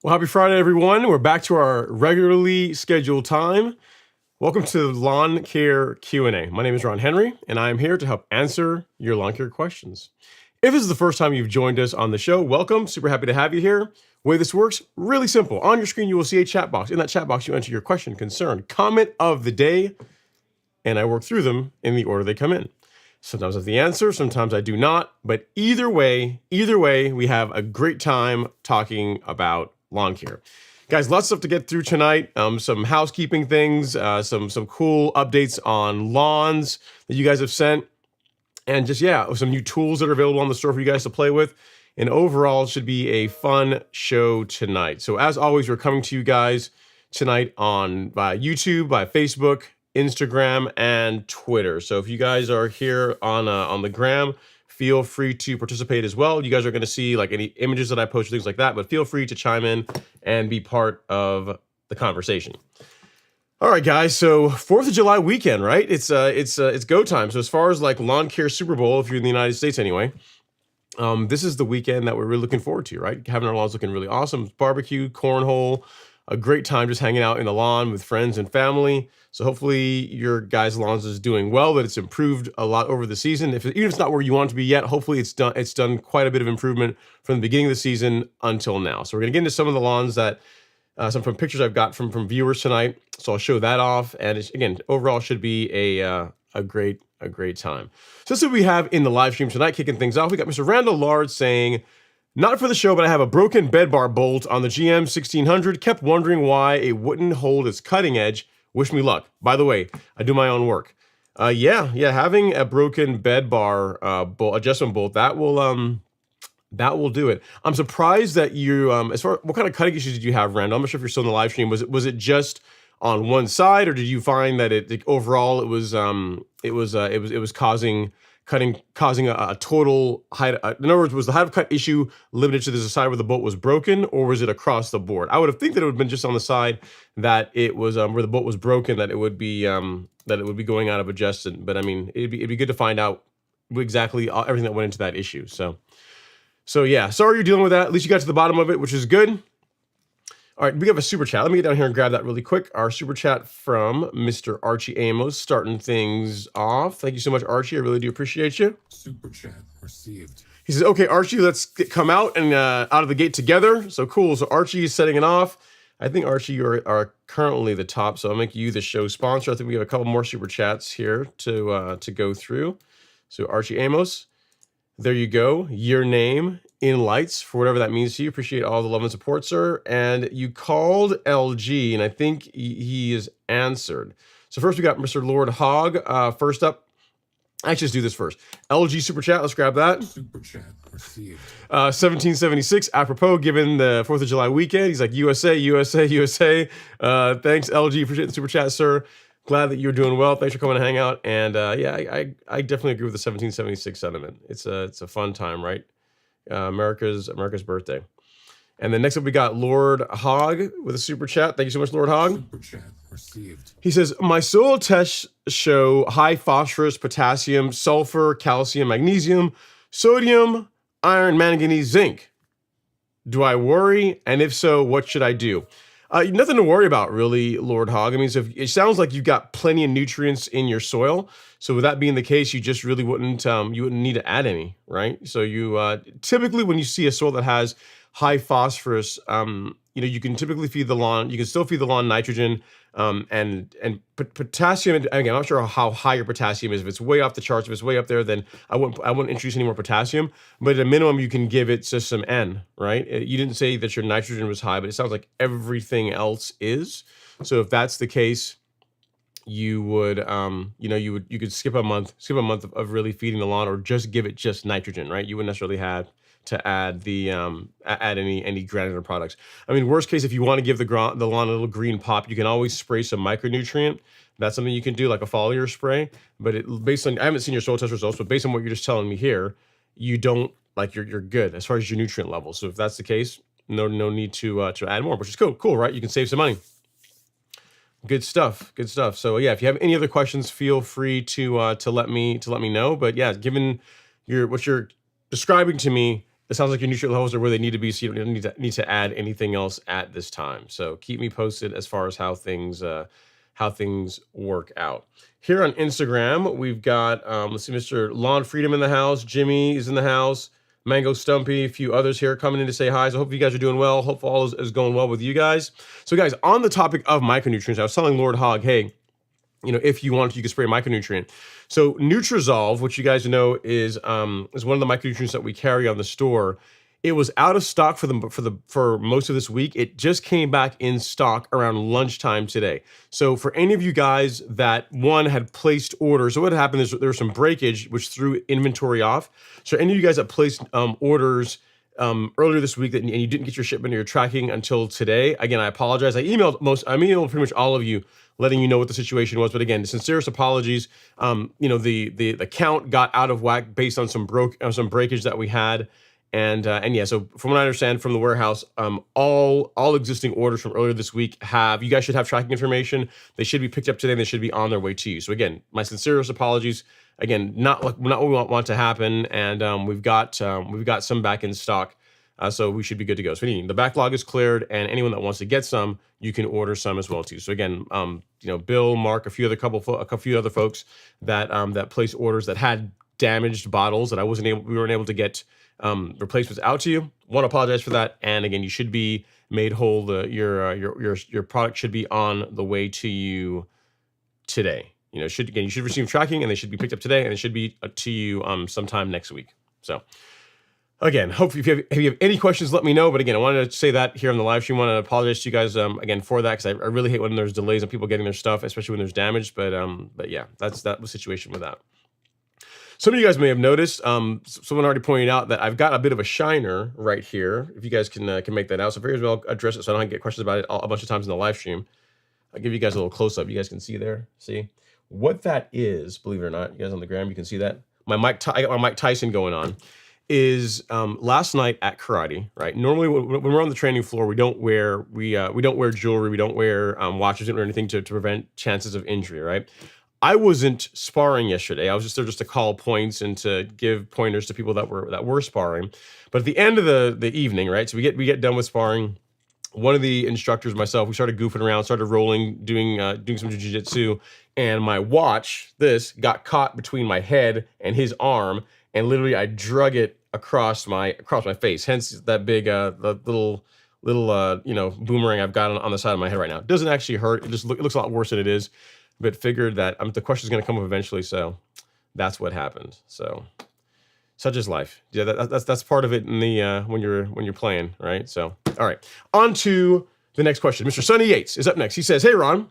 Well, happy Friday, everyone. We're back to our regularly scheduled time. Welcome to Lawn Care Q&A. My name is Ron Henry, and I am here to help answer your lawn care questions. If this is the first time you've joined us on the show, welcome. Super happy to have you here. The way this works, really simple. On your screen, you will see a chat box. In that chat box, you enter your question, concern, comment of the day, and I work through them in the order they come in. Sometimes I have the answer, sometimes I do not, but either way, we have a great time talking about lawn care. Guys, lots of stuff to get through tonight. Some housekeeping things, some cool updates on lawns that you guys have sent, and just, some new tools that are available on the store for you guys to play with. And overall, it should be a fun show tonight. So as always, we're coming to you guys tonight by YouTube, by Facebook, Instagram, and Twitter. So if you guys are here on the gram, feel free to participate as well. You guys are going to see like any images that I post or things like that, but feel free to chime in and be part of the conversation. All right, guys. So 4th of July weekend, right? It's go time. So as far as like lawn care Super Bowl, if you're in the United States anyway, this is the weekend that we're really looking forward to, right? Having our lawns looking really awesome. Barbecue, cornhole, a great time just hanging out in the lawn with friends and family. So hopefully your guys' lawns is doing well, that it's improved a lot over the season. Even if it's not where you want it to be yet, hopefully it's done quite a bit of improvement from the beginning of the season until now. So we're gonna get into some of the lawns that some from pictures I've got from viewers tonight. So I'll show that off, and again, overall should be a great time. So this is what we have in the live stream tonight. Kicking things off, we got Mr. Randall Lard saying, "Not for the show, but I have a broken bed bar bolt on the GM 1600. Kept wondering why it wouldn't hold its cutting edge. Wish me luck." By the way, I do my own work. Having a broken bed bar adjustment bolt, that will do it. I'm surprised that you as far what kind of cutting issues did you have, Randall? I'm not sure if you're still in the live stream. Was it just on one side, or did you find that it overall it was causing causing a total height. In other words, was the height of cut issue limited to the side where the bolt was broken, or was it across the board? I would have think that it would have been just on the side that it was where the bolt was broken, that it would be going out of adjustment. But I mean, it'd be good to find out exactly everything that went into that issue. So yeah, sorry you're dealing with that. At least you got to the bottom of it, which is good. All right, we have a super chat. Let me get down here and grab that really quick. Our super chat from Mr. Archie Amos, starting things off. Thank you so much, Archie. I really do appreciate you. Super chat received. He says, okay, Archie, let's come out and out of the gate together. So cool. So Archie is setting it off. I think, Archie, you are currently the top, so I'll make you the show sponsor. I think we have a couple more super chats here to go through. So Archie Amos, there you go. Your name in lights for whatever that means to you. Appreciate all the love and support, sir. And you called LG, and I think he is answered. So first we got Mr. Lord Hogg. First up, actually, let's do this first. LG super chat. Let's grab that. Super chat received. 1776. Apropos, given the 4th of July weekend, he's like USA, USA, USA. Thanks, LG. Appreciate the super chat, sir. Glad that you're doing well. Thanks for coming to hang out. And yeah, I definitely agree with the 1776 sentiment. It's a fun time, right? America's birthday. And then next up we got Lord Hogg with a super chat. Thank you so much, Lord Hogg. Super chat received. He says, my soil tests show high phosphorus, potassium, sulfur, calcium, magnesium, sodium, iron, manganese, zinc. Do I worry? And if so, what should I do? Nothing to worry about, really, Lord Hogg. I mean, so it sounds like you've got plenty of nutrients in your soil. So with that being the case, you just really wouldn't need to add any, right? So you typically, when you see a soil that has high phosphorus, you can typically feed the lawn. You can still feed the lawn nitrogen and potassium. Again, I'm not sure how high your potassium is. If it's way off the charts, if it's way up there, then I wouldn't introduce any more potassium. But at a minimum, you can give it just some N, right? You didn't say that your nitrogen was high, but it sounds like everything else is. So if that's the case, you would you could skip a month of really feeding the lawn, or just give it just nitrogen, right? You wouldn't necessarily have to add the add any granular products. I mean, worst case, if you want to give the lawn a little green pop, you can always spray some micronutrient. That's something you can do, like a foliar spray. But based on, I haven't seen your soil test results, but based on what you're just telling me here, you don't, like, you're good as far as your nutrient level. So if that's the case, no need to add more, which is cool, right? You can save some money. Good stuff. So yeah, if you have any other questions, feel free to let me know. But yeah, given what you're describing to me, it sounds like your nutrient levels are where they need to be, so you don't need to add anything else at this time. So keep me posted as far as how things work out. Here on Instagram, we've got let's see, Mr. Lawn Freedom in the house. Jimmy is in the house. Mango Stumpy, a few others here coming in to say hi. So hope you guys are doing well. Hope all is going well with you guys. So guys, on the topic of micronutrients, I was telling Lord Hogg, hey, if you wanted, you could spray a micronutrient. So Nutrizolve, which you guys know is one of the micronutrients that we carry on the store. It was out of stock for most of this week. It just came back in stock around lunchtime today. So for any of you guys that had placed orders, so what happened is there was some breakage which threw inventory off. So any of you guys that placed orders earlier this week and you didn't get your shipment or your tracking until today, again, I apologize. I emailed pretty much all of you, letting you know what the situation was. But again, sincerest apologies. The count got out of whack based on some breakage that we had. And yeah, so from what I understand from the warehouse, all existing orders from earlier this week you guys should have tracking information. They should be picked up today and they should be on their way to you. So again, my sincerest apologies. Again, not what we want to happen. And we've got some back in stock. So we should be good to go. So the backlog is cleared, and anyone that wants to get some, you can order some as well too. So again, Bill, Mark, a few other folks that placed orders that had damaged bottles that we weren't able to get replacements out to you. Want to apologize for that. And again, you should be made whole. Your product should be on the way to you today. You should receive tracking, and they should be picked up today, and it should be to you sometime next week. So again, hopefully if you have any questions, let me know. But again, I wanted to say that here on the live stream. I want to apologize to you guys again for that, because I really hate when there's delays on people getting their stuff, especially when there's damage. But yeah, that was the situation with that. Some of you guys may have noticed, someone already pointed out that I've got a bit of a shiner right here. If you guys can make that out. So very well address it so I don't get questions about it a bunch of times in the live stream. I'll give you guys a little close-up. You guys can see there. See? What that is, believe it or not, you guys on the gram, you can see that. I got my Mike Tyson going on. Is last night at karate, right? Normally when we're on the training floor, we don't wear jewelry, we don't wear watches or anything to prevent chances of injury, right? I wasn't sparring yesterday. I was just there just to call points and to give pointers to people that were sparring. But at the end of the evening, right? So we get done with sparring. One of the instructors, myself, we started goofing around, started rolling, doing some jiu-jitsu, and my watch, got caught between my head and his arm, and literally I drug it across my face. Hence that big the little boomerang I've got on the side of my head right now. It doesn't actually hurt. It looks a lot worse than it is, but figured that the question's going to come up eventually, so that's what happened. So such is life. Yeah, that's part of it in the when you're playing, right? So all right, on to the next question. Mr. Sonny Yates is up next. He says, "Hey Ron,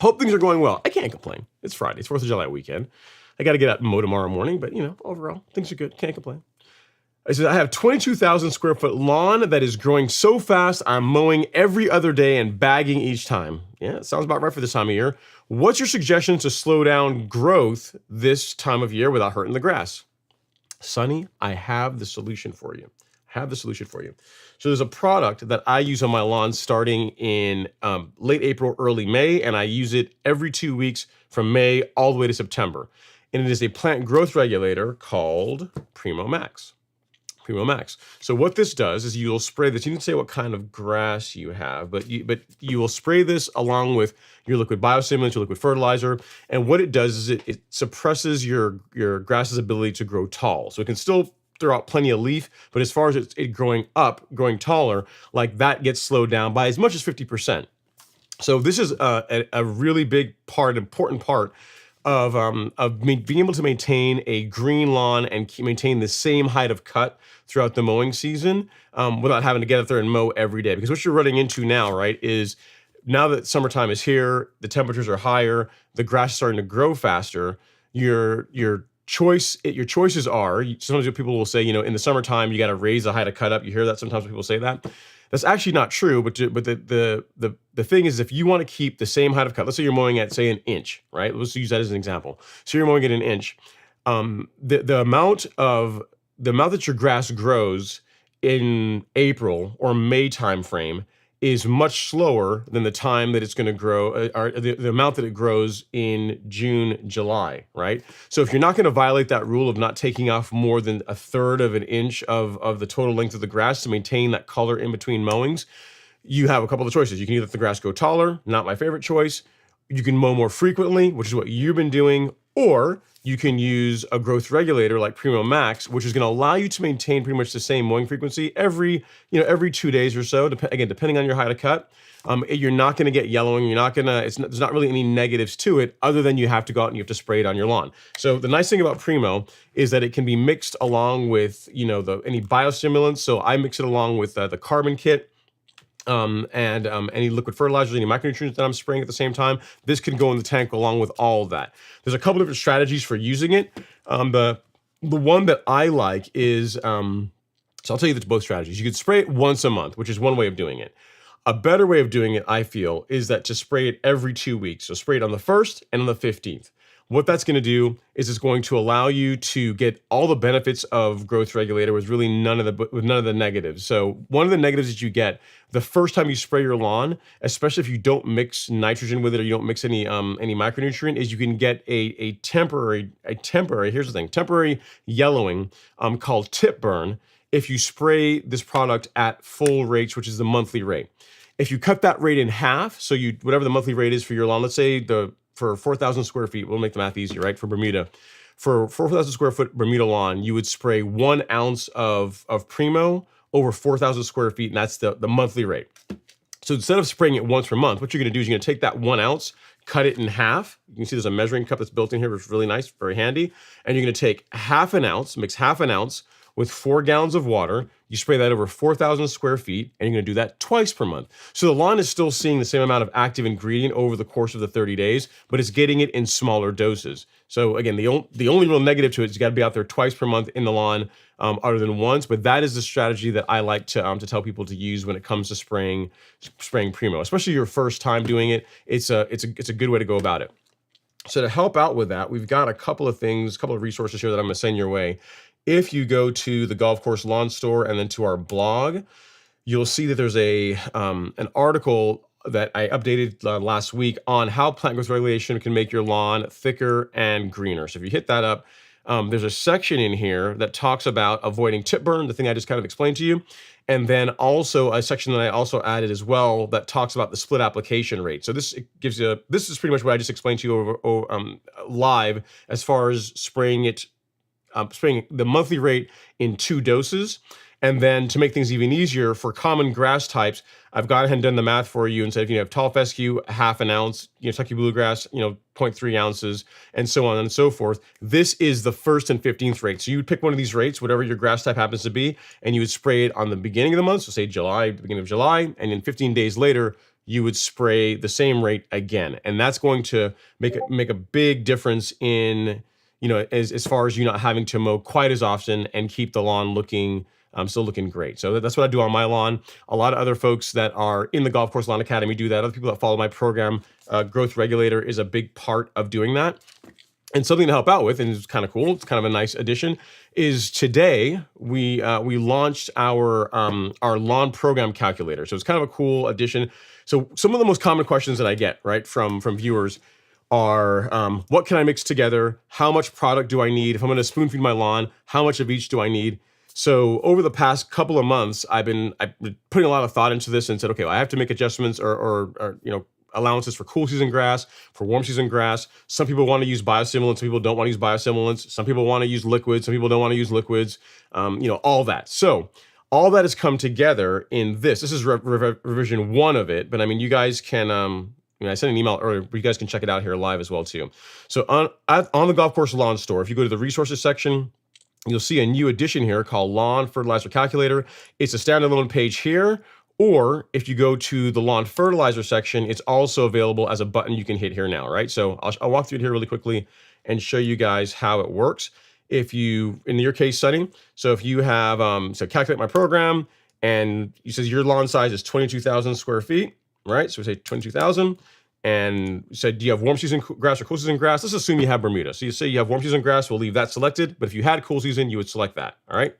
hope things are going well. I can't complain. It's Friday. It's 4th of July weekend. I got to get out and mow tomorrow morning, but overall things are good. Can't complain." I said, "I have 22,000 square foot lawn that is growing so fast. I'm mowing every other day and bagging each time." Yeah, it sounds about right for this time of year. What's your suggestion to slow down growth this time of year without hurting the grass? Sonny, I have the solution for you. So there's a product that I use on my lawn starting in late April, early May, and I use it every 2 weeks from May all the way to September. And it is a plant growth regulator called Primo Max. So what this does is you'll spray this. You didn't say what kind of grass you have, but you will spray this along with your liquid biostimulant, your liquid fertilizer. And what it does is it suppresses your grass's ability to grow tall. So it can still throw out plenty of leaf, but as far as it growing taller, like that gets slowed down by as much as 50%. So this is a really big important part of being able to maintain a green lawn and maintain the same height of cut throughout the mowing season without having to get up there and mow every day. Because what you're running into now, right, is now that summertime is here, the temperatures are higher, the grass is starting to grow faster. Your choices are, sometimes people will say, in the summertime you got to raise the height of cut up. You hear that sometimes when people say that. That's actually not true, but the thing is, if you want to keep the same height of cut, let's say you're mowing at, say, an inch, right? Let's use that as an example. So you're mowing at an inch. The amount that your grass grows in April or May timeframe is much slower than the time that it's going to grow, or the amount that it grows in June, July, right? So if you're not going to violate that rule of not taking off more than a third of an inch of the total length of the grass to maintain that color in between mowings, you have a couple of choices. You can either let the grass go taller, not my favorite choice. You can mow more frequently, which is what you've been doing, or you can use a growth regulator like Primo Max, which is going to allow you to maintain pretty much the same mowing frequency every 2 days or so. Depending on your height of cut, you're not going to get yellowing. There's not really any negatives to it other than you have to go out and you have to spray it on your lawn. So the nice thing about Primo is that it can be mixed along with any biostimulants. So I mix it along with the carbon kit. And any liquid fertilizers, any micronutrients that I'm spraying at the same time. This can go in the tank along with all of that. There's a couple different strategies for using it. The one that I like is, so I'll tell you both strategies. You could spray it once a month, which is one way of doing it. A better way of doing it, I feel, is that to spray it every 2 weeks. So spray it on the 1st and on the 15th. What that's going to do is it's going to allow you to get all the benefits of growth regulator with really none of the negatives. So one of the negatives that you get the first time you spray your lawn, especially if you don't mix nitrogen with it or you don't mix any micronutrient, is you can get a temporary yellowing called tip burn if you spray this product at full rates, which is the monthly rate. If you cut that rate in half, so whatever the monthly rate is for your lawn, let's say for 4,000 square feet, we'll make the math easier, right? For Bermuda, for 4,000 square foot Bermuda lawn, you would spray 1 ounce of Primo over 4,000 square feet, and that's the monthly rate. So instead of spraying it once per month, what you're going to do is you're going to take that 1 ounce, cut it in half. You can see there's a measuring cup that's built in here, which is really nice, very handy. And you're going to take half an ounce, mix half an ounce with 4 gallons of water. You spray that over 4,000 square feet, and you're going to do that twice per month. So the lawn is still seeing the same amount of active ingredient over the course of the 30 days, but it's getting it in smaller doses. So again, the only real negative to it is you got to be out there twice per month in the lawn, other than once. But that is the strategy that I like to tell people to use when it comes to spraying Primo, especially your first time doing it. It's a good way to go about it. So to help out with that, we've got a couple of things, a couple of resources here that I'm going to send your way. If you go to the Golf Course Lawn Store and then to our blog, you'll see that there's an article that I updated last week on how plant growth regulation can make your lawn thicker and greener. So if you hit that up, there's a section in here that talks about avoiding tip burn, the thing I just kind of explained to you. And then also a section that I also added as well that talks about the split application rate. So this gives you, this is pretty much what I just explained to you live as far as spraying the monthly rate in 2 doses. And then to make things even easier for common grass types, I've gone ahead and done the math for you and said, if you have tall fescue, half an ounce, Kentucky bluegrass, 0.3 ounces, and so on and so forth. This is the 1st and 15th rate. So you would pick one of these rates, whatever your grass type happens to be, and you would spray it on the beginning of the month. So say July, beginning of July, and then 15 days later, you would spray the same rate again. And that's going to make a big difference in, as far as you not having to mow quite as often and keep the lawn looking still looking great. So that's what I do on my lawn. A lot of other folks that are in the Golf Course Lawn Academy do that. Other people that follow my program, Growth Regulator is a big part of doing that. And something to help out with, and it's kind of cool, it's kind of a nice addition, is today we launched our lawn program calculator. So it's kind of a cool addition. So some of the most common questions that I get, right, from viewers are, what can I mix together? How much product do I need? If I'm going to spoon feed my lawn, how much of each do I need? So over the past couple of months, I've been putting a lot of thought into this and said, okay, well, I have to make adjustments or allowances for cool season grass, for warm season grass. Some people want to use biostimulants, some people don't want to use biostimulants. Some people want to use liquids, some people don't want to use liquids. All that. So all that has come together in this. This is revision 1 of it, but I mean, you guys can. I sent an email earlier, but you guys can check it out here live as well too. So on the Golf Course Lawn Store, if you go to the resources section, you'll see a new addition here called Lawn Fertilizer Calculator. It's a standalone page here, or if you go to the Lawn Fertilizer section, it's also available as a button you can hit here now, right? So I'll walk through it here really quickly and show you guys how it works. If you, in your case, Sunny, so if you have, so calculate my program, and you says your lawn size is 22,000 square feet, right? So we say 22,000. And you said, do you have warm season grass or cool season grass? Let's assume you have Bermuda. So you say you have warm season grass, we'll leave that selected. But if you had cool season, you would select that, all right?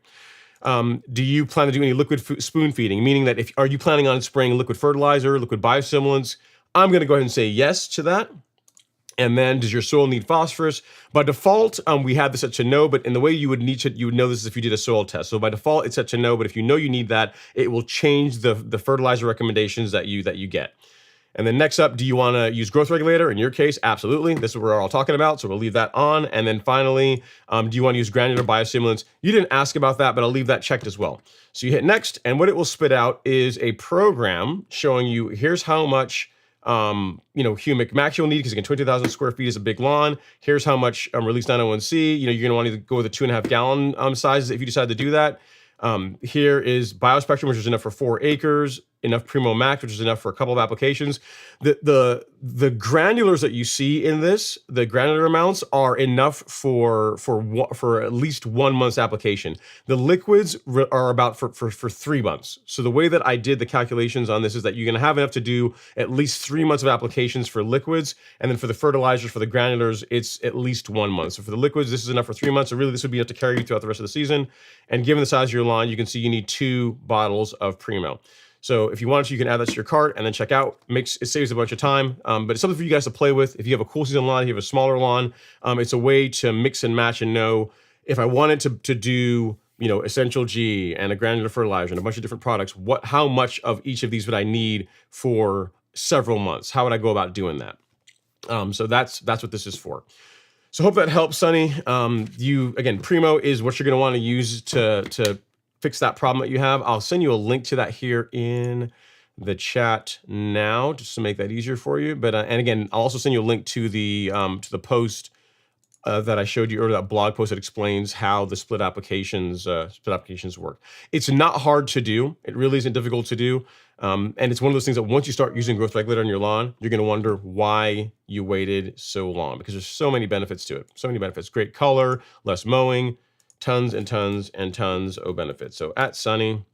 Do you plan to do any liquid spoon feeding? Meaning that are you planning on spraying liquid fertilizer, liquid biostimulants? I'm gonna go ahead and say yes to that. And then does your soil need phosphorus? By default, we have this set to no, but in the way you would know this is if you did a soil test. So by default, it's set to no, but if you know you need that, it will change the fertilizer recommendations that you get. And then next up, do you want to use growth regulator? In your case, absolutely. This is what we're all talking about, so we'll leave that on. And then finally, do you want to use granular biostimulants? You didn't ask about that, but I'll leave that checked as well. So you hit next, and what it will spit out is a program showing you here's how much humic max you'll need, because again, 20,000 square feet is a big lawn. Here's how much release 901C. You're going to want to go with a 2.5 gallon sizes if you decide to do that. Here is Biospectrum, which is enough for 4 acres, enough Primo Max, which is enough for a couple of applications. The granulars that you see in this, the granular amounts are enough for at least 1 month's application. The liquids are about for 3 months. So the way that I did the calculations on this is that you're going to have enough to do at least 3 months of applications for liquids, and then for the fertilizers, for the granulars, it's at least 1 month. So for the liquids, this is enough for 3 months. So really, this would be enough to carry you throughout the rest of the season. And given the size of your lawn, you can see you need 2 bottles of Primo. So if you want to, you can add that to your cart and then check out. It saves a bunch of time, but it's something for you guys to play with. If you have a cool season lawn, if you have a smaller lawn, it's a way to mix and match and know if I wanted to do, Essential G and a granular fertilizer and a bunch of different products, how much of each of these would I need for several months? How would I go about doing that? So that's what this is for. So hope that helps, Sonny. Again, Primo is what you're going to want to use to fix that problem that you have. I'll send you a link to that here in the chat now, just to make that easier for you. But and again, I'll also send you a link to the post that I showed you earlier, that blog post that explains how the split applications work. It's not hard to do. It really isn't difficult to do. And it's one of those things that once you start using growth regulator on your lawn, you're going to wonder why you waited so long, because there's so many benefits to it. So many benefits: great color, less mowing, tons and tons and tons of benefits. So at Sunny,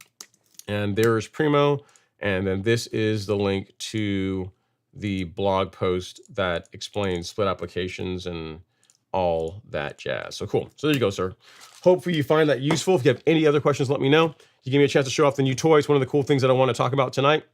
and there's Primo, and then this is the link to the blog post that explains split applications and all that jazz. So cool. So there you go, sir. Hopefully you find that useful. If you have any other questions, let me know. You give me a chance to show off the new toys. One of the cool things that I want to talk about tonight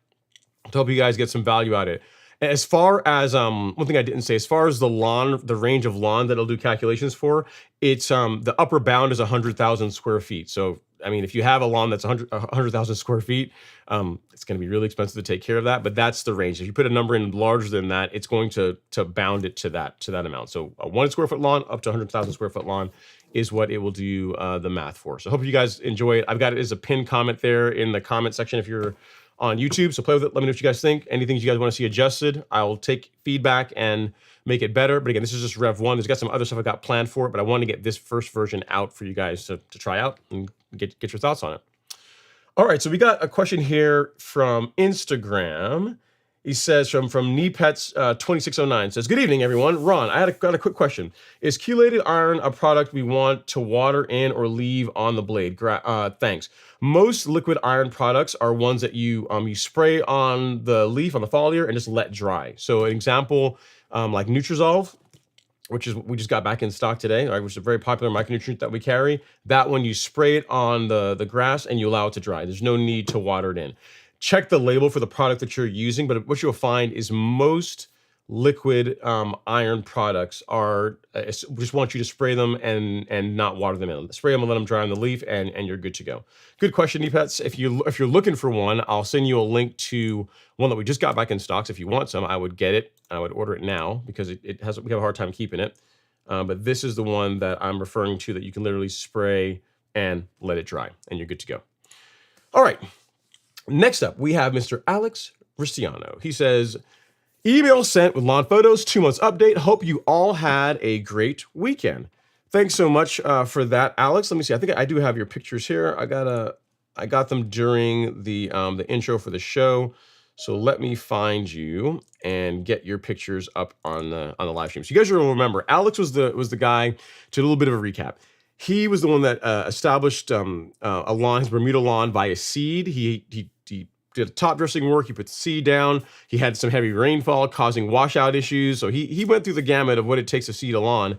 to help you guys get some value out of it. As far as one thing I didn't say, as far as the lawn, the range of lawn that it'll do calculations for, it's the upper bound is 100,000 square feet. So I mean, if you have a lawn that's 100,000 square feet, it's going to be really expensive to take care of that. But that's the range. If you put a number in larger than that, it's going to bound it to that amount. So a 1 square foot lawn up to 100,000 square foot lawn is what it will do the math for. So I hope you guys enjoy it. I've got it as a pinned comment there in the comment section if you're on YouTube. So play with it. Let me know what you guys think. Anything you guys want to see adjusted, I'll take feedback and make it better. But again, this is just Rev 1. There's got some other stuff I got planned for it, but I wanted to get this first version out for you guys to try out and get your thoughts on it. All right, so we got a question here from Instagram. He says from Nepets 2609 says, "Good evening, everyone. Ron, I got a quick question. Is chelated iron a product we want to water in or leave on the blade? Thanks. Most liquid iron products are ones that you spray on the leaf on the foliar and just let dry. So an example, like Nutrizolve, which is we just got back in stock today, right, which is a very popular micronutrient that we carry. That one you spray it on the grass and you allow it to dry. There's no need to water it in. Check the label for the product that you're using, but what you'll find is most liquid iron products are just want you to spray them and not water them in. Spray them and let them dry on the leaf, and you're good to go. Good question, Nepets. If you're looking for one, I'll send you a link to one that we just got back in stocks. If you want some, I would get it. I would order it now because we have a hard time keeping it. But this is the one that I'm referring to that you can literally spray and let it dry, and you're good to go. All right. Next up, we have Mr. Alex Ristiano. He says, "Email sent with lawn photos, 2 months update. Hope you all had a great weekend." Thanks so much for that, Alex. Let me see. I think I do have your pictures here. I got them during the intro for the show. So let me find you and get your pictures up on the live stream. So you guys will remember, Alex was the guy. To a little bit of a recap. He was the one that established a lawn, his Bermuda lawn, via seed. He did top dressing work. He put the seed down. He had some heavy rainfall causing washout issues. So he went through the gamut of what it takes to seed a lawn.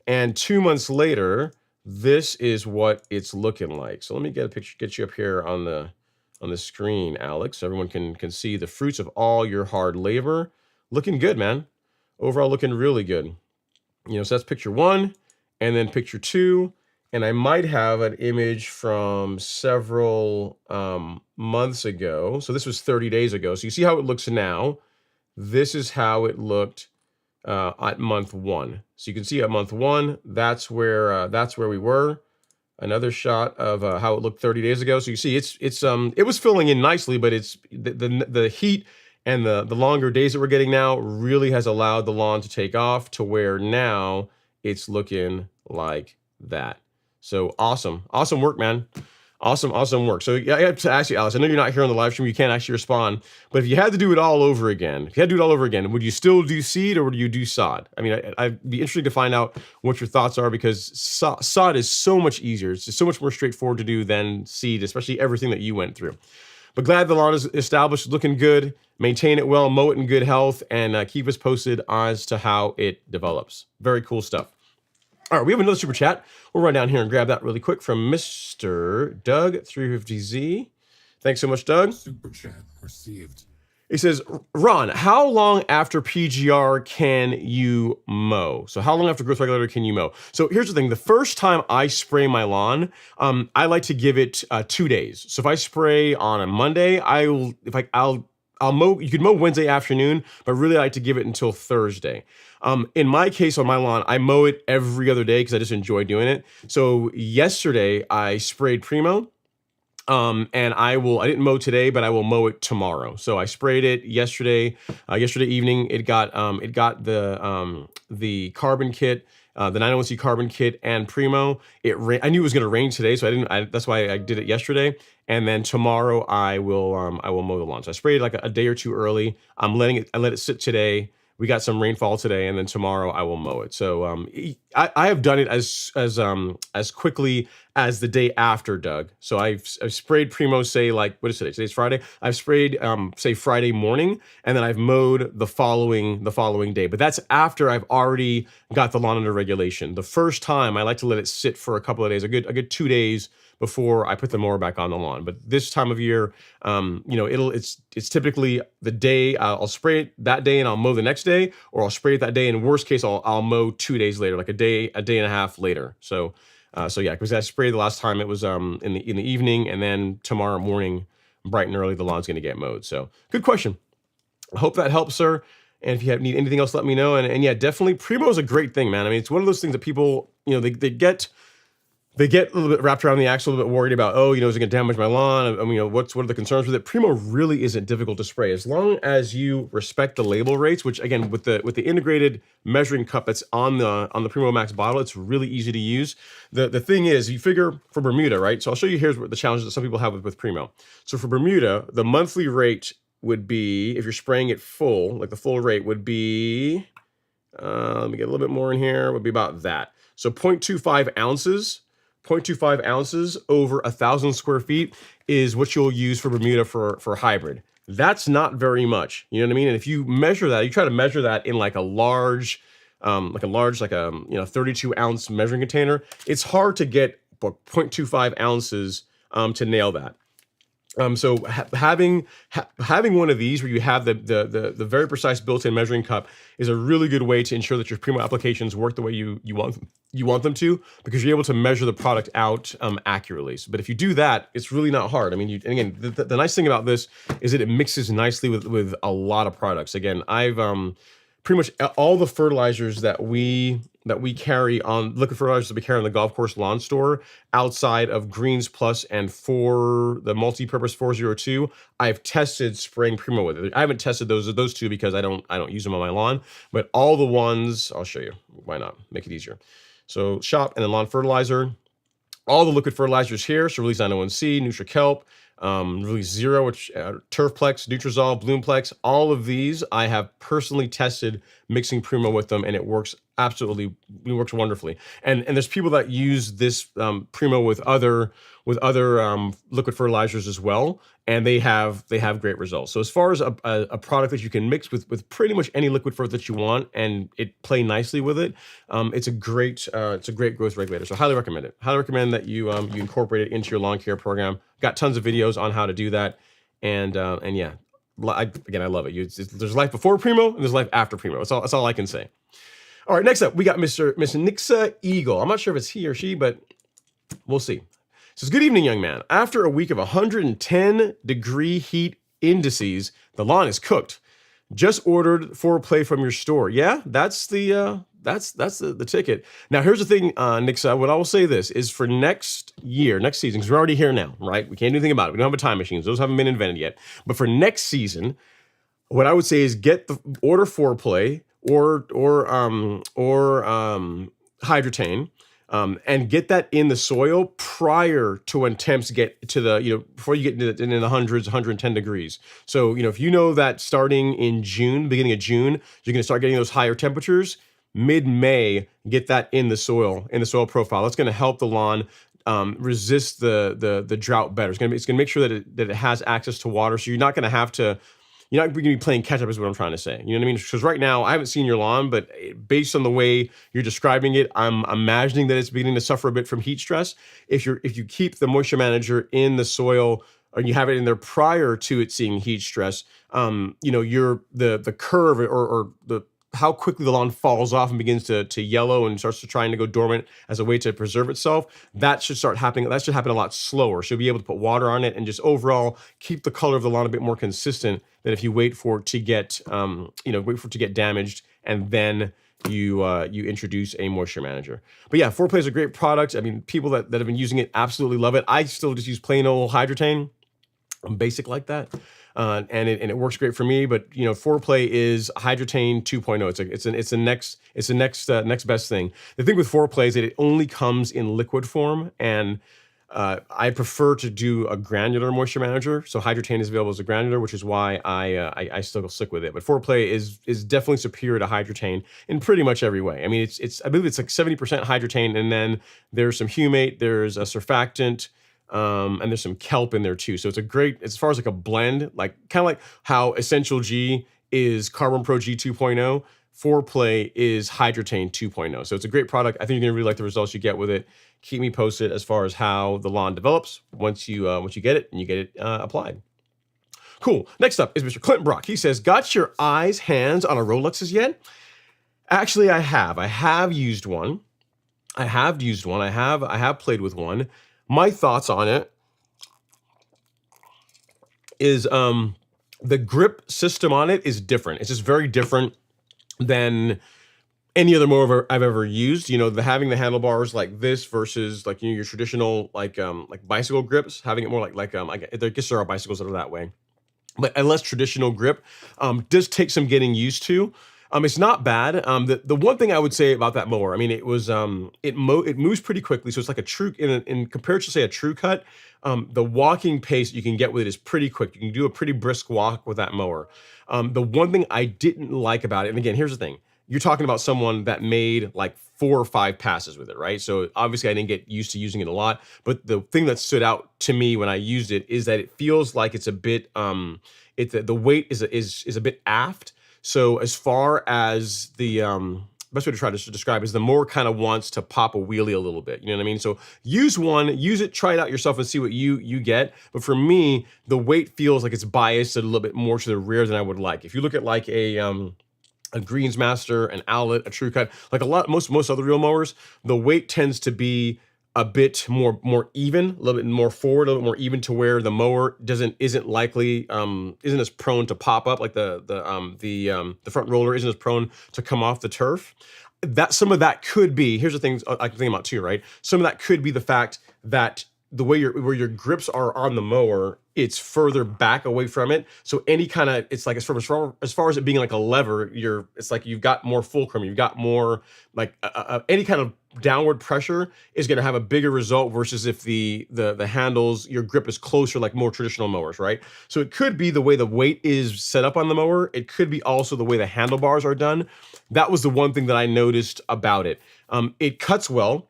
And 2 months later, this is what it's looking like. So let me get a picture, get you up here on the screen, Alex, so everyone can see the fruits of all your hard labor. Looking good, man. Overall, looking really good. So that's picture 1, and then picture 2. And I might have an image from several months ago. So this was 30 days ago. So you see how it looks now. This is how it looked at month 1. So you can see at month 1, that's where we were. Another shot of how it looked 30 days ago. So you see, it was filling in nicely, but it's the heat and the longer days that we're getting now really has allowed the lawn to take off to where now it's looking like that. So awesome work, man. Awesome work. So I have to ask you, Alice, I know you're not here on the live stream, you can't actually respond, but if you had to do it all over again, would you still do seed or would you do sod? I mean, I'd be interested to find out what your thoughts are, because sod is so much easier. It's just so much more straightforward to do than seed, especially everything that you went through. But glad the lawn is established, looking good. Maintain it well, mow it in good health, and keep us posted as to how it develops. Very cool stuff. All right, we have another super chat. We'll run down here and grab that really quick from Mr. Doug350Z. Thanks so much, Doug. Super chat received. He says, "Ron, how long after PGR can you mow?" So how long after growth regulator can you mow? So here's the thing. The first time I spray my lawn, I like to give it 2 days. So if I spray on a Monday, I'll mow. You could mow Wednesday afternoon, but really I like to give it until Thursday. In my case, on my lawn, I mow it every other day because I just enjoy doing it. So yesterday I sprayed Primo, and I didn't mow today, but I will mow it tomorrow. So I sprayed it yesterday evening. It got the carbon kit, the 901C carbon kit and Primo. I knew it was going to rain today, so that's why I did it yesterday. And then tomorrow I will mow the lawn. So I sprayed like a day or two early. I let it sit today we got some rainfall today, and then tomorrow I will mow it. So I have done it as quickly as the day after, Doug. So I've sprayed Primo, say, like, what is today? Today's Friday. I've sprayed say Friday morning, and then I've mowed the following day. But that's after I've already got the lawn under regulation. The first time I like to let it sit for a couple of days, a good 2 days before I put the mower back on the lawn. But this time of year, it's typically the day I'll spray it that day and I'll mow the next day, or I'll spray it that day. And worst case, I'll mow 2 days later, like a day and a half later. So yeah, because I sprayed the last time, it was in the evening, and then tomorrow morning, bright and early, the lawn's going to get mowed. So good question. I hope that helps, sir. And if you need anything else, let me know. And yeah, definitely Primo is a great thing, man. I mean, it's one of those things that people, they get a little bit wrapped around the axle, a little bit worried about, is it going to damage my lawn? I mean, what are the concerns with it? Primo really isn't difficult to spray as long as you respect the label rates. Which, again, with the integrated measuring cup that's on the Primo Max bottle, it's really easy to use. The thing is, you figure for Bermuda, right? So I'll show you here's what the challenges that some people have with Primo. So for Bermuda, the monthly rate would be, if you're spraying it full, like the full rate would be, let me get a little bit more in here, would be about that. So 0.25 ounces. 0.25 ounces over 1,000 square feet is what you'll use for Bermuda for hybrid. That's not very much, you know what I mean? And if you measure that, you try to measure that in like a large, 32 ounce measuring container, it's hard to get 0.25 ounces to nail that. So having one of these where you have the very precise built-in measuring cup is a really good way to ensure that your Primo applications work the way you want them to, because you're able to measure the product out accurately. But if you do that, it's really not hard. I mean, and again, the nice thing about this is that it mixes nicely with a lot of products. Again, I've pretty much all the fertilizers that we carry on, liquid fertilizers that we carry on the golf course lawn store, outside of Greens Plus and the multi-purpose 402, I've tested spraying Primo with it. I haven't tested those two because I don't use them on my lawn, but all the ones, I'll show you. Why not? Make it easier. So shop and then lawn fertilizer, all the liquid fertilizers here. So Release 901C, Nutrikelp, Release Zero, which Turfplex, Nutrizol, Bloomplex, all of these I have personally tested mixing Primo with them, and it works wonderfully. And there's people that use this Primo with other liquid fertilizers as well, and they have great results. So as far as a product that you can mix with pretty much any liquid fertilizer that you want, and it play nicely with it, it's a great growth regulator. So highly recommend it. Highly recommend that you incorporate it into your lawn care program. Got tons of videos on how to do that, and yeah, I love it. There's life before Primo and there's life after Primo. That's all I can say. All right, next up, we got Miss Nixa Eagle. I'm not sure if it's he or she, but we'll see. It says, good evening, young man. After a week of 110-degree heat indices, the lawn is cooked. Just ordered foreplay from your store. Yeah, that's the ticket. Now, here's the thing, Nixa. What I will say this is for next season, because we're already here now, right? We can't do anything about it. We don't have a time machine. Those haven't been invented yet. But for next season, what I would say is order foreplay or hydrotane, and get that in the soil prior to when temps get to before you get into the hundreds, 110 degrees. So, if you know that starting in June, beginning of June, you're going to start getting those higher temperatures, mid-May, get that in the soil profile. That's going to help the lawn resist the drought better. It's going to make sure that it has access to water. So you're not going to be playing catch up, is what I'm trying to say. You know what I mean? Because right now, I haven't seen your lawn, but based on the way you're describing it, I'm imagining that it's beginning to suffer a bit from heat stress. If you keep the moisture manager in the soil, or you have it in there prior to it seeing heat stress, the curve or the how quickly the lawn falls off and begins to yellow and starts to trying to go dormant as a way to preserve itself, that should start happening. That should happen a lot slower. So you'll be able to put water on it and just overall keep the color of the lawn a bit more consistent than if you wait for it to get damaged and then you introduce a moisture manager. But yeah, Foreplay is a great product. I mean, people that have been using it absolutely love it. I still just use plain old hydrotane. I'm basic like that. And it works great for me, but Foreplay is Hydrotane 2.0. It's the next best thing. The thing with Foreplay is that it only comes in liquid form, and I prefer to do a granular moisture manager. So Hydrotain is available as a granular, which is why I still stick with it. But Foreplay is definitely superior to Hydrotain in pretty much every way. I mean, it's I believe it's like 70% Hydrotain, and then there's some humate, there's a surfactant, and there's some kelp in there too. So it's a great, as far as like a blend, like kind of like how Essential G is Carbon Pro G 2.0. Foreplay is Hydrotain 2.0. So it's a great product. I think you're gonna really like the results you get with it. Keep me posted as far as how the lawn develops once you get it and you get it applied. Cool. Next up is Mr. Clint Brock. He says, "Got your hands on a Rolexes yet?" Actually, I have. I have used one. I have played with one. My thoughts on it is the grip system on it is different. It's just very different than any other mower I've ever used. You know, having the handlebars like this versus like, you know, your traditional like bicycle grips, having it more like I guess there are bicycles that are that way, but a less traditional grip does take some getting used to. It's not bad. The one thing I would say about that mower, I mean, it was it moves pretty quickly, so it's like a true in compared to say a true cut. The walking pace you can get with it is pretty quick. You can do a pretty brisk walk with that mower. The one thing I didn't like about it, and again, here's the thing: you're talking about someone that made like 4 or 5 passes with it, right? So obviously I didn't get used to using it a lot, but the thing that stood out to me when I used it is that it feels like it's a bit the weight is a bit aft. So as far as the best way to try to describe is the mower kind of wants to pop a wheelie a little bit. You know what I mean? So use it, try it out yourself and see what you get. But for me, the weight feels like it's biased a little bit more to the rear than I would like. If you look at like a Greensmaster, an Owlet, a True Cut, like most other reel mowers, the weight tends to be a bit more even, a little bit more forward, a little bit more even, to where the mower isn't as prone to pop up, like the front roller isn't as prone to come off the turf. That some of that could be, here's the things I can think about too, right? Some of that could be the fact that the way where your grips are on the mower, it's further back away from it. So any kind of, it's like as far as it being like a lever, it's like you've got more fulcrum, you've got more like any kind of downward pressure is going to have a bigger result versus if the handles, your grip is closer, like more traditional mowers, right? So it could be the way the weight is set up on the mower. It could be also the way the handlebars are done. That was the one thing that I noticed about it. It cuts well,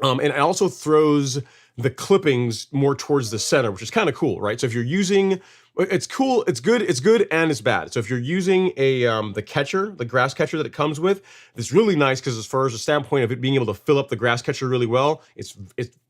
and it also throws the clippings more towards the center, which is kind of cool, right? So if you're using, it's cool, it's good, and it's bad. So if you're using the catcher, the grass catcher that it comes with, it's really nice because as far as the standpoint of it being able to fill up the grass catcher really well, it's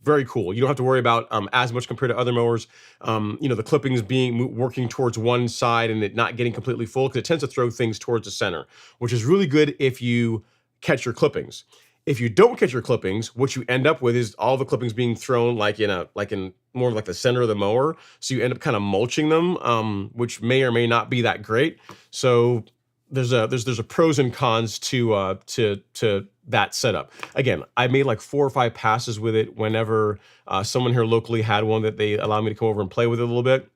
very cool. You don't have to worry about as much compared to other mowers. You know, the clippings working towards one side and it not getting completely full, because it tends to throw things towards the center, which is really good if you catch your clippings. If you don't catch your clippings, what you end up with is all the clippings being thrown like in more like the center of the mower. So you end up kind of mulching them, which may or may not be that great. So there's a pros and cons to that setup. Again, I made like 4 or 5 passes with it whenever someone here locally had one that they allowed me to come over and play with it a little bit.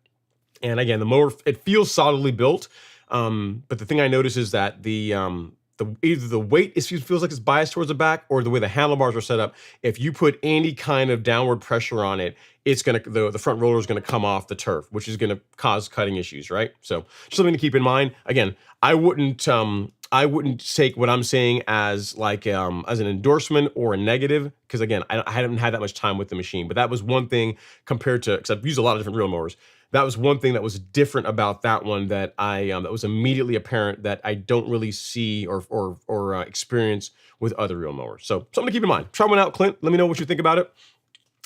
And again, the mower, it feels solidly built. But the thing I noticed is that either the weight feels like it's biased towards the back, or the way the handlebars are set up. If you put any kind of downward pressure on it, it's gonna the front roller is gonna come off the turf, which is gonna cause cutting issues, right? So just something to keep in mind. Again, I wouldn't take what I'm saying as like as an endorsement or a negative, because again, I haven't had that much time with the machine. But that was one thing compared to, because I've used a lot of different reel mowers. That was one thing that was different about that one that that was immediately apparent that I don't really see or experience with other reel mowers. So something to keep in mind. Try one out, Clint. Let me know what you think about it.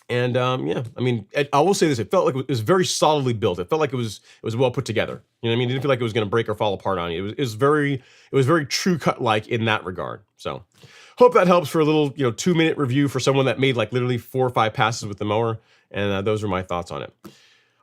And yeah, I mean, I will say this: it felt like it was very solidly built. It felt like it was well put together. You know what I mean? It didn't feel like it was going to break or fall apart on you. It was very True Cut like in that regard. So hope that helps for a little 2-minute review for someone that made like literally 4 or 5 passes with the mower. And those are my thoughts on it.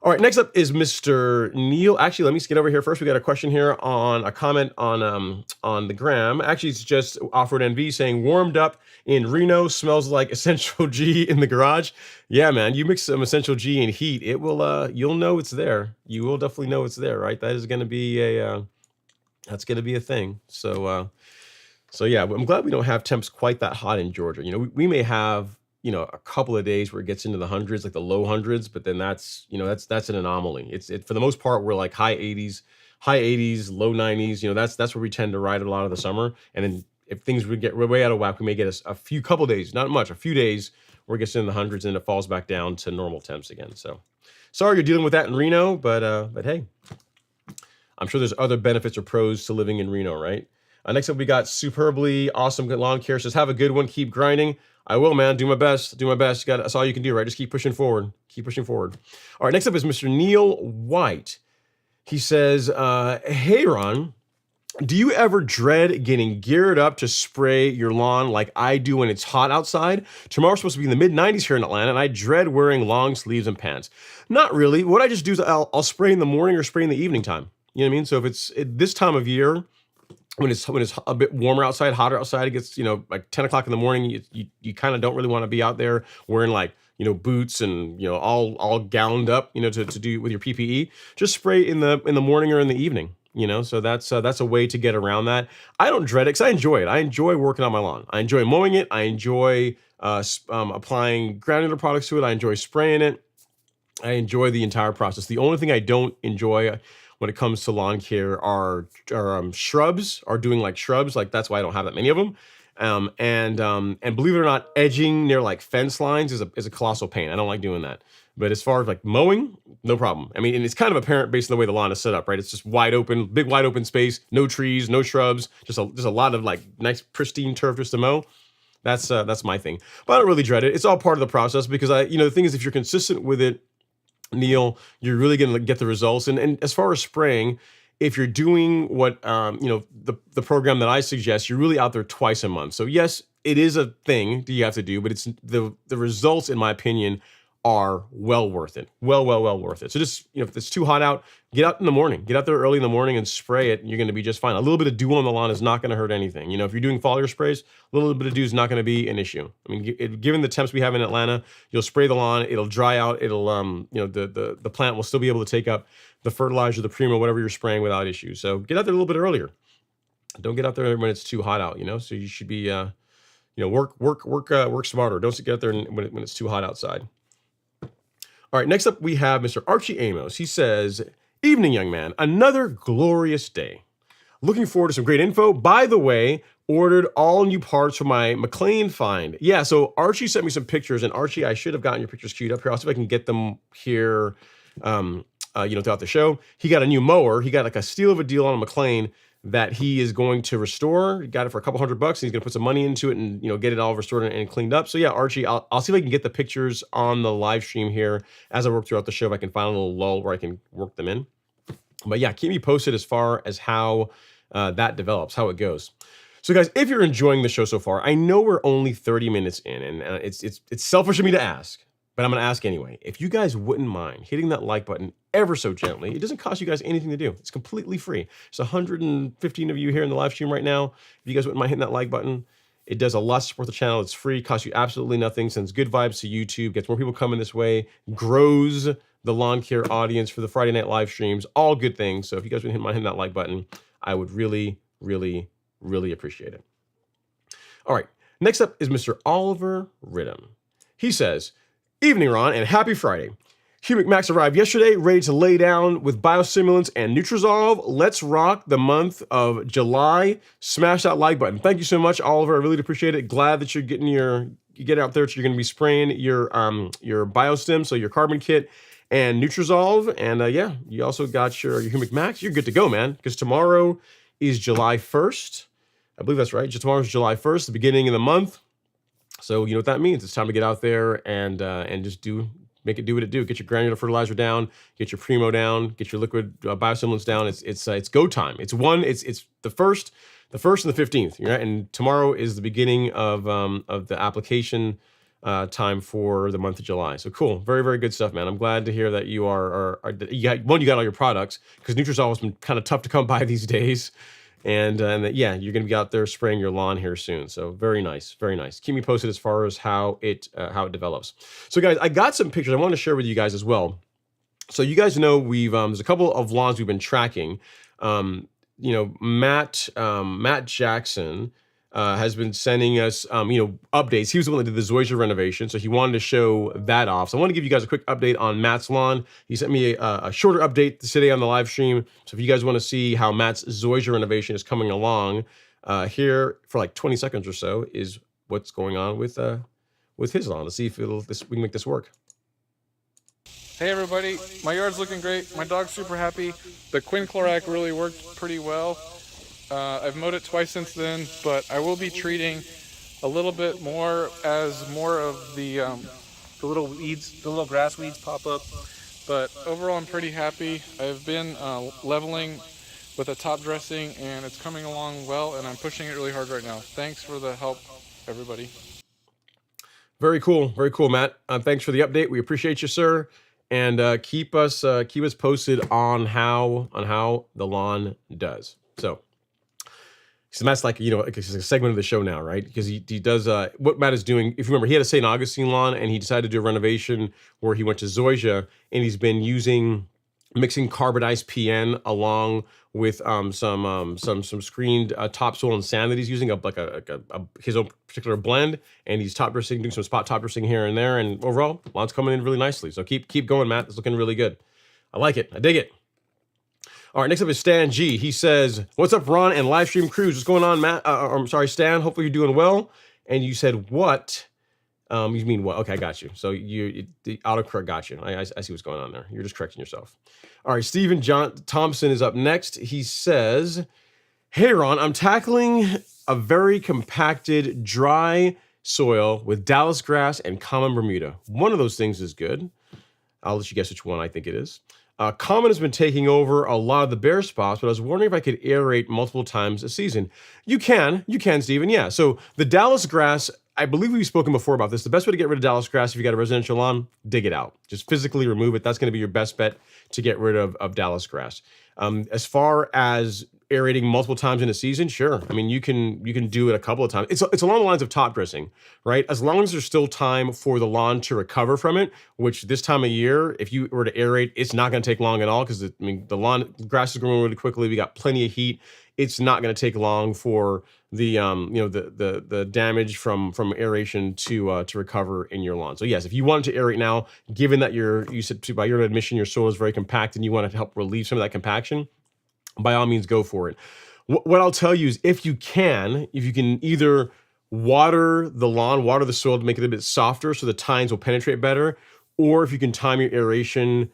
All right, next up is Mr. Neil. Actually, let me get over here first. We got a question here on a comment on the gram. Actually, it's just Offered NV saying, warmed up in Reno, smells like Essential G in the garage. Yeah, man, you mix some Essential G and heat, it will you'll know it's there. You will definitely know it's there, right? That is going to be that's going to be a thing. So yeah, I'm glad we don't have temps quite that hot in Georgia. You know, we may have a couple of days where it gets into the hundreds, like the low hundreds, but then that's an anomaly. It for the most part, we're like high 80s, low 90s. That's where we tend to ride a lot of the summer. And then if things would get way out of whack, we may get a few couple days, not much, a few days where it gets in the hundreds and it falls back down to normal temps again. So sorry you're dealing with that in Reno, but hey, I'm sure there's other benefits or pros to living in Reno, right? Next up, we got Superbly Awesome Lawn Care. Says, have a good one. Keep grinding. I will, man. Do my best. That's all you can do, right? Just keep pushing forward. All right, next up is Mr. Neil White. He says, hey, Ron, do you ever dread getting geared up to spray your lawn like I do when it's hot outside? Tomorrow's supposed to be in the mid-90s here in Atlanta, and I dread wearing long sleeves and pants. Not really. What I just do is I'll spray in the morning or spray in the evening time. You know what I mean? So if it's this time of year, when it's a bit warmer outside, hotter outside, it gets, like 10 o'clock in the morning, you kind of don't really want to be out there wearing like, boots and, all gowned up, to do with your PPE. Just spray in the morning or in the evening, so that's a way to get around that. I don't dread it because I enjoy it. I enjoy working on my lawn. I enjoy mowing it. I enjoy applying granular products to it. I enjoy spraying it. I enjoy the entire process. The only thing I don't enjoy when it comes to lawn care are shrubs, are doing like shrubs. Like that's why I don't have that many of them. And believe it or not, edging near like fence lines is a colossal pain. I don't like doing that. But as far as like mowing, no problem. I mean, and it's kind of apparent based on the way the lawn is set up, right? It's just wide open, big wide open space, no trees, no shrubs, just a lot of like nice pristine turf just to mow. That's my thing. But I don't really dread it. It's all part of the process because the thing is, if you're consistent with it, Neil, you're really going to get the results. And as far as spraying, if you're doing what the program that I suggest, you're really out there twice a month. So yes, it is a thing that you have to do, but it's the results, in my opinion, are well worth it. Well worth it. So just, if it's too hot out, get out in the morning. Get out there early in the morning and spray it. And you're going to be just fine. A little bit of dew on the lawn is not going to hurt anything. If you're doing foliar sprays, a little bit of dew is not going to be an issue. I mean, given the temps we have in Atlanta, you'll spray the lawn, it'll dry out, it'll the plant will still be able to take up the fertilizer, the Primo, whatever you're spraying without issue. So get out there a little bit earlier. Don't get out there when it's too hot out. So you should be work smarter. Don't get out there when it's too hot outside. All right, next up we have Mr. Archie Amos. He says, evening, young man. Another glorious day. Looking forward to some great info. By the way, ordered all new parts for my McLean find. Yeah, so Archie sent me some pictures, and Archie, I should have gotten your pictures queued up here. I'll see if I can get them here, throughout the show. He got a new mower. He got like a steal of a deal on a McLean that he is going to restore. He got it for a couple $100 and he's going to put some money into it and, get it all restored and cleaned up. So yeah, Archie, I'll see if I can get the pictures on the live stream here as I work throughout the show. If I can find a little lull where I can work them in. But yeah, keep me posted as far as how that develops, how it goes. So guys, if you're enjoying the show so far, I know we're only 30 minutes in and it's selfish of me to ask, but I'm going to ask anyway. If you guys wouldn't mind hitting that like button ever so gently, it doesn't cost you guys anything to do. It's completely free. There's 115 of you here in the live stream right now. If you guys wouldn't mind hitting that like button, it does a lot to support the channel. It's free, costs you absolutely nothing, sends good vibes to YouTube, gets more people coming this way, grows the lawn care audience for the Friday night live streams, all good things. So if you guys wouldn't mind hitting that like button, I would really appreciate it. All right, next up is Mr. Oliver Ridham. He says, evening, Ron, and happy Friday. Humic Max arrived yesterday, ready to lay down with biostimulants and Nutrizolve. Let's rock the month of July. Smash that like button. Thank you so much, Oliver. I really appreciate it. Glad that you're getting you get out there. You're going to be spraying your biostim, so your carbon kit and Nutrizolve. And yeah, you also got your Humic Max. You're good to go, man, because tomorrow is July 1st. I believe that's right. Tomorrow's July 1st, the beginning of the month. So you know what that means. It's time to get out there and just make it do what it do. Get your granular fertilizer down, get your Primo down, get your liquid biostimulants down. It's go time. It's the first and the 15th. Right? And tomorrow is the beginning of the application time for the month of July. So cool, very, very good stuff, man. I'm glad to hear that you you got all your products, because Nutrizol has been kind of tough to come by these days. And yeah, you're going to be out there spraying your lawn here soon. So very nice, very nice. Keep me posted as far as how it develops. So guys, I got some pictures I want to share with you guys as well. So you guys know there's a couple of lawns we've been tracking. Matt Jackson has been sending us, updates. He was the one that did the Zoysia renovation, so he wanted to show that off. So I want to give you guys a quick update on Matt's lawn. He sent me a shorter update today on the live stream. So if you guys want to see how Matt's Zoysia renovation is coming along, here for like 20 seconds or so is what's going on with his lawn. Let's see if we can make this work. Hey everybody, my yard's looking great. My dog's super happy. The quinclorac really worked pretty well. I've mowed it twice since then, but I will be treating a little bit more as more of the little weeds, the little grass weeds pop up. But overall, I'm pretty happy. I've been leveling with a top dressing, and it's coming along well, and I'm pushing it really hard right now. Thanks for the help, everybody. Very cool, Matt. Thanks for the update. We appreciate you, sir. And keep us posted on how the lawn does. So Matt's like, it's a segment of the show now, right? Because he does what Matt is doing. If you remember, he had a St. Augustine lawn, and he decided to do a renovation where he went to Zoysia, and he's been mixing carbonized PN along with some screened topsoil and sand that he's using, his own particular blend, and he's top dressing, doing some spot top dressing here and there, and overall, lawn's coming in really nicely. So keep going, Matt. It's looking really good. I like it. I dig it. All right, next up is Stan G. He says, "What's up, Ron and live stream crews? What's going on, Matt? I'm sorry, Stan. Hopefully you're doing well." And you said what? You mean what? Okay, I got you. So the autocorrect got you. I see what's going on there. You're just correcting yourself. All right, Stephen John Thompson is up next. He says, "Hey Ron, I'm tackling a very compacted, dry soil with Dallas grass and common Bermuda. One of those things is good. I'll let you guess which one I think it is. Common has been taking over a lot of the bare spots, but I was wondering if I could aerate multiple times a season." You can, Stephen. Yeah. So the Dallas grass, I believe we've spoken before about this. The best way to get rid of Dallas grass, if you got a residential lawn, dig it out. Just physically remove it. That's going to be your best bet to get rid of Dallas grass. As far as aerating multiple times in a season, sure. I mean, you can do it a couple of times. It's along the lines of top dressing, right? As long as there's still time for the lawn to recover from it, which this time of year, if you were to aerate, it's not going to take long at all, because the grass is growing really quickly. We got plenty of heat. It's not going to take long for the the damage from aeration to recover in your lawn. So yes, if you wanted to aerate now, given that you said by your admission your soil is very compact and you want to help relieve some of that compaction, by all means go for it. What I'll tell you is if you can either water the lawn, water the soil to make it a bit softer so the tines will penetrate better, or if you can time your aeration,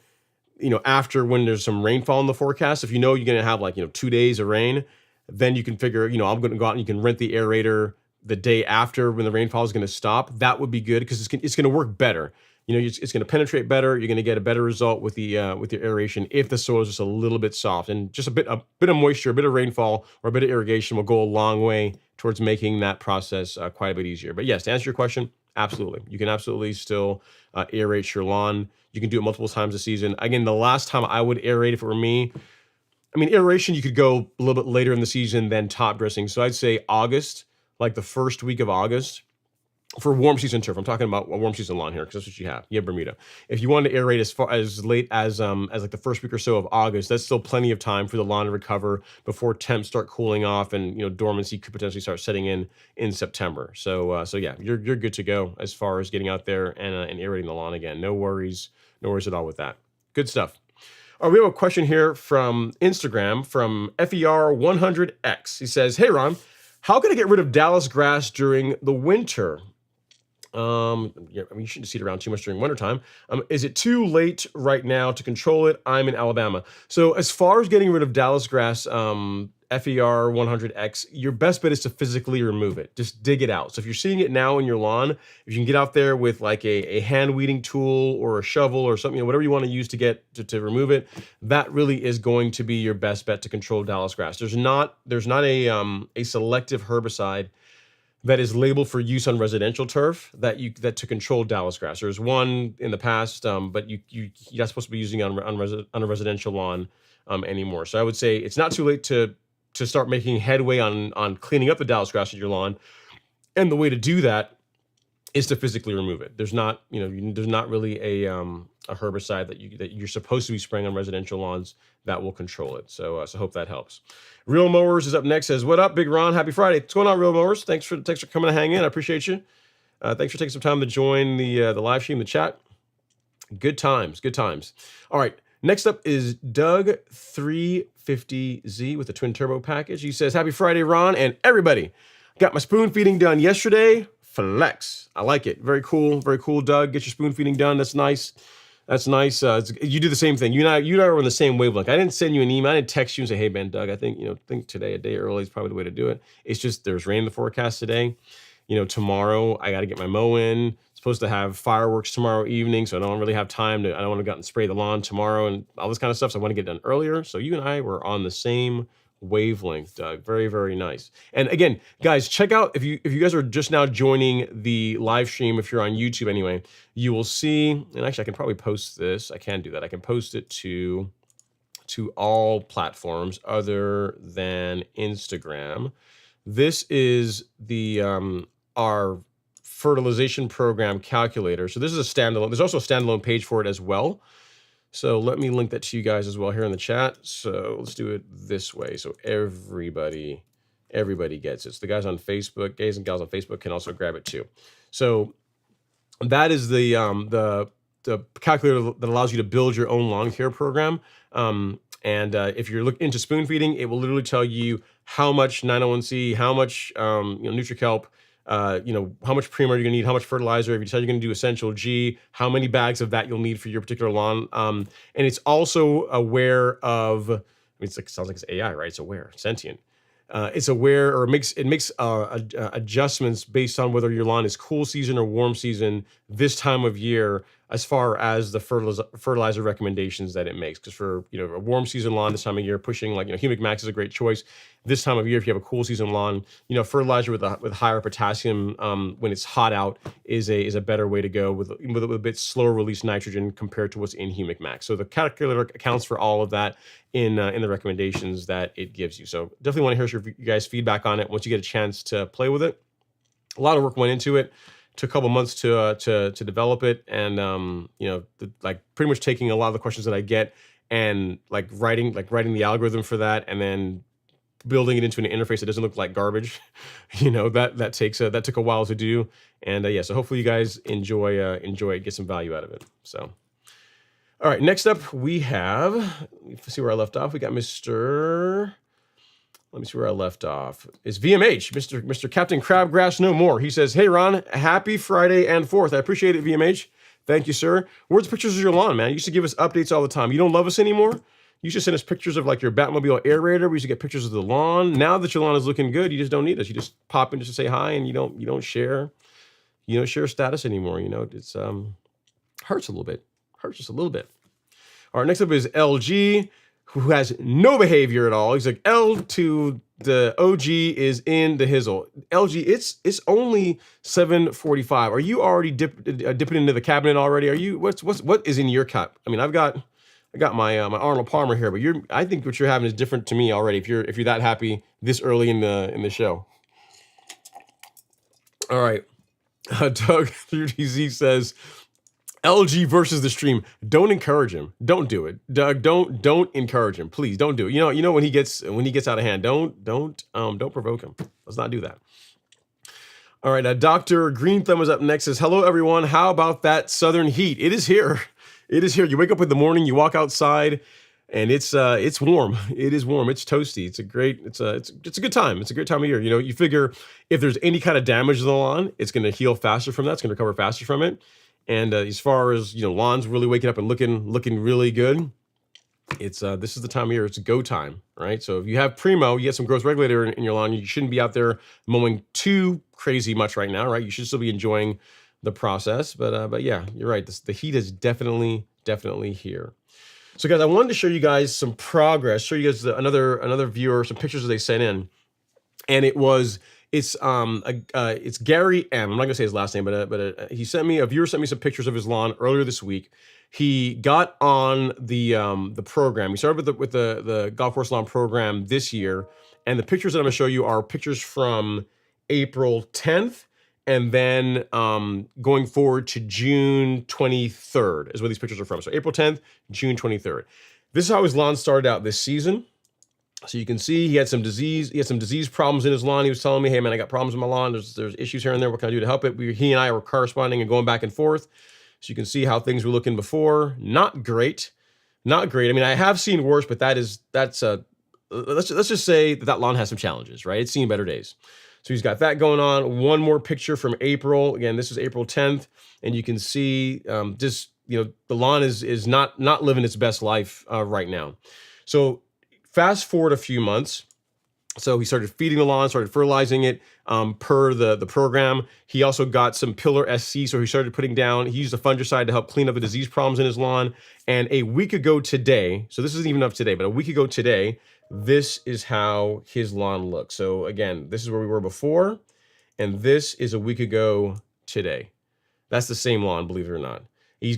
after when there's some rainfall in the forecast. If you're going to have 2 days of rain, then you can figure, I'm going to go out and you can rent the aerator the day after when the rainfall is going to stop. That would be good because it's going to work better. It's going to penetrate better. You're going to get a better result with your aeration if the soil is just a little bit soft, and just a bit of moisture, a bit of rainfall, or a bit of irrigation will go a long way towards making that process quite a bit easier. But yes, to answer your question, absolutely, you can absolutely still aerate your lawn. You can do it multiple times a season. Again, the last time I would aerate, if it were me, aeration, you could go a little bit later in the season than top dressing. So I'd say August, like the first week of August, for warm season turf. I'm talking about a warm season lawn here because that's what you have. You have Bermuda. If you wanted to aerate as late as like the first week or so of August, that's still plenty of time for the lawn to recover before temps start cooling off and dormancy could potentially start setting in September. So yeah, you're good to go as far as getting out there and aerating the lawn again. No worries at all with that. Good stuff. All right, we have a question here from Instagram from FER100X. He says, "Hey Ron, how can I get rid of Dallas grass during the winter?" You shouldn't see it around too much during wintertime. Is it too late right now to control it? I'm in Alabama. So as far as getting rid of Dallas grass, FER100X, your best bet is to physically remove it. Just dig it out. So if you're seeing it now in your lawn, if you can get out there with like a hand weeding tool or a shovel or something, whatever you want to use to get to remove it, that really is going to be your best bet to control Dallas grass. There's not a selective herbicide that is labeled for use on residential turf that to control Dallas grass. There's one in the past, but you're not supposed to be using on a residential lawn anymore. So I would say it's not too late to start making headway on cleaning up the Dallas grass in your lawn, and the way to do that is to physically remove it. There's not really a herbicide that you're supposed to be spraying on residential lawns that will control it. So so hope that helps. Real Mowers is up next. Says, "What up, Big Ron? Happy Friday. What's going on, Real Mowers? Thanks for coming to hang in. I appreciate you. Thanks for taking some time to join the live stream, the chat. Good times, good times. All right, next up is Doug 350Z with the twin turbo package. He says, "Happy Friday, Ron, and everybody. Got my spoon feeding done yesterday. Flex. I like it. Very cool, Doug. Get your spoon feeding done. That's nice. That's nice. You do the same thing. You and I are on the same wavelength. I didn't send you an email. I didn't text you and say, 'Hey, man, Doug, I think today, a day early is probably the way to do it.' It's just there's rain in the forecast today. Tomorrow I got to get my mow in. Supposed to have fireworks tomorrow evening, so I don't really have time to. I don't want to go out and spray the lawn tomorrow and all this kind of stuff. So I want to get done earlier. So you and I were on the same wavelength, Doug. Very, very nice. And again, guys, check out if you guys are just now joining the live stream. If you're on YouTube, anyway, you will see. And actually, I can probably post this. I can do that. I can post it to all platforms other than Instagram. This is the our fertilization program calculator. So this is a standalone. There's also a standalone page for it as well. So let me link that to you guys as well here in the chat. So let's do it this way. So everybody gets it. So the guys on Facebook, guys and gals on Facebook can also grab it too. So that is the calculator that allows you to build your own lawn care program. If you're looking into spoon feeding, it will literally tell you how much 901C, how much NutriKelp, how much Primo you're gonna need, how much fertilizer. If you decide you're gonna do Essential G, how many bags of that you'll need for your particular lawn. And it's also aware of. I mean, it sounds like it's AI, right? It's aware, sentient. It's aware, or it makes adjustments based on whether your lawn is cool season or warm season this time of year, as far as the fertilizer recommendations that it makes. Because for a warm season lawn this time of year, pushing Humic Max is a great choice. This time of year, if you have a cool season lawn, fertilizer with higher potassium when it's hot out is a better way to go with a bit slower release nitrogen compared to what's in Humic Max. So the calculator accounts for all of that in the recommendations that it gives you. So definitely want to hear you guys' feedback on it once you get a chance to play with it. A lot of work went into it. Took a couple months to develop it, and pretty much taking a lot of the questions that I get and writing the algorithm for that, and then building it into an interface that doesn't look like garbage. That took a while to do, and so hopefully you guys enjoy it, get some value out of it. So, all right, next up we have. Let's see where I left off. We got Mr. Let me see where I left off. It's VMH, Mr. Captain Crabgrass No More. He says, "Hey, Ron, happy Friday and 4th. I appreciate it, VMH. Thank you, sir. Where's the pictures of your lawn, man? You used to give us updates all the time. You don't love us anymore? You used to send us pictures of your Batmobile aerator. We used to get pictures of the lawn. Now that your lawn is looking good, you just don't need us. You just pop in just to say hi, and you don't share status anymore. It's hurts a little bit. Hurts just a little bit. All right, next up is LG, who has no behavior at all. He's like, L to the OG is in the hizzle. LG, it's only 7:45. Are you already dipping into the cabinet already? Are you? What is in your cup? I mean, I got my Arnold Palmer here, but I think what you're having is different to me already. If you're that happy this early in the show. All right, Doug 3DZ says, LG versus the stream. Don't encourage him. Don't do it, Doug. Don't encourage him. Please don't do it. You know when he gets out of hand. Don't provoke him. Let's not do that. All right, Dr. Green Thumb is up next. Says, "Hello everyone. How about that southern heat? It is here. It is here. You wake up in the morning, you walk outside, and it's warm. It is warm. It's toasty. It's a good time. It's a great time of year. You figure if there's any kind of damage to the lawn, it's going to heal faster from that. It's going to recover faster from it. And as far as lawns really waking up and looking really good, it's this is the time of year. It's go time, right? So if you have Primo, you get some growth regulator in your lawn. You shouldn't be out there mowing too crazy much right now, right? You should still be enjoying the process. But yeah, you're right. The heat is definitely here. So guys, I wanted to show you guys some progress. Show you guys another viewer some pictures that they sent in, and it's Gary M. I'm not gonna say his last name, but a viewer sent me some pictures of his lawn earlier this week. He got on the program. He started with the golf course lawn program this year, and the pictures that I'm gonna show you are pictures from April 10th and then going forward to June 23rd is where these pictures are from. So April 10th, June 23rd. This is how his lawn started out this season. So you can see he had some disease. He had some disease problems in his lawn. He was telling me, "Hey man, I got problems with my lawn. There's issues here and there. What can I do to help it?" He and I were corresponding and going back and forth. So you can see how things were looking before. Not great, not great. I mean, I have seen worse, but that's let's just say that lawn has some challenges, right? It's seen better days. So he's got that going on. One more picture from April. Again, this is April 10th, and you can see just the lawn is not living its best life right now. So fast forward a few months. So he started feeding the lawn, started fertilizing it per the program. He also got some Pillar SC, so he started putting down, he used a fungicide to help clean up the disease problems in his lawn. And a week ago today, so this isn't even up today, but a week ago today, this is how his lawn looks. So again, this is where we were before, and this is a week ago today. That's the same lawn, believe it or not. He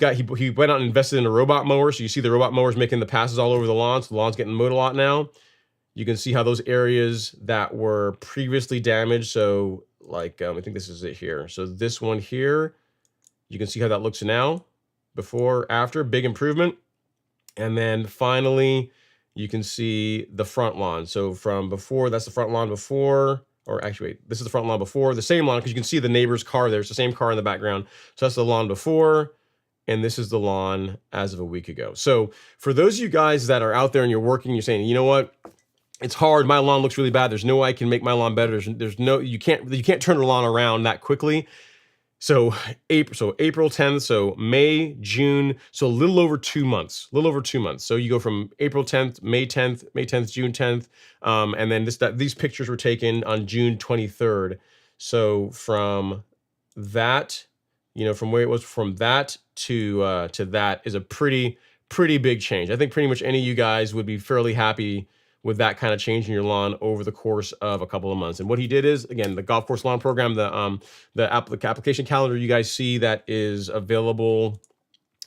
went out and invested in a robot mower, so you see the robot mower's making the passes all over the lawn, so the lawn's getting mowed a lot now. You can see how those areas that were previously damaged, so like, I think this is it here. So this one here, you can see how that looks now, before, after, big improvement. And then finally, you can see the front lawn. So from before, that's the front lawn before, or actually, wait, this is the front lawn before, the same lawn, because you can see the neighbor's car there. It's the same car in the background. So that's the lawn before, and this is the lawn as of a week ago. So for those of you guys that are out there and you're working, you're saying, you know what? It's hard. My lawn looks really bad. There's no way I can make my lawn better. There's no, you can't turn a lawn around that quickly. So April 10th, so May, June, so a little over 2 months, So you go from April 10th, May 10th, June 10th. And then these pictures were taken on June 23rd. So from that, from where it was from that to that is a pretty big change. I think pretty much any of you guys would be fairly happy with that kind of change in your lawn over the course of a couple of months. And what he did is, again, the golf course lawn program, the application calendar you guys see that is available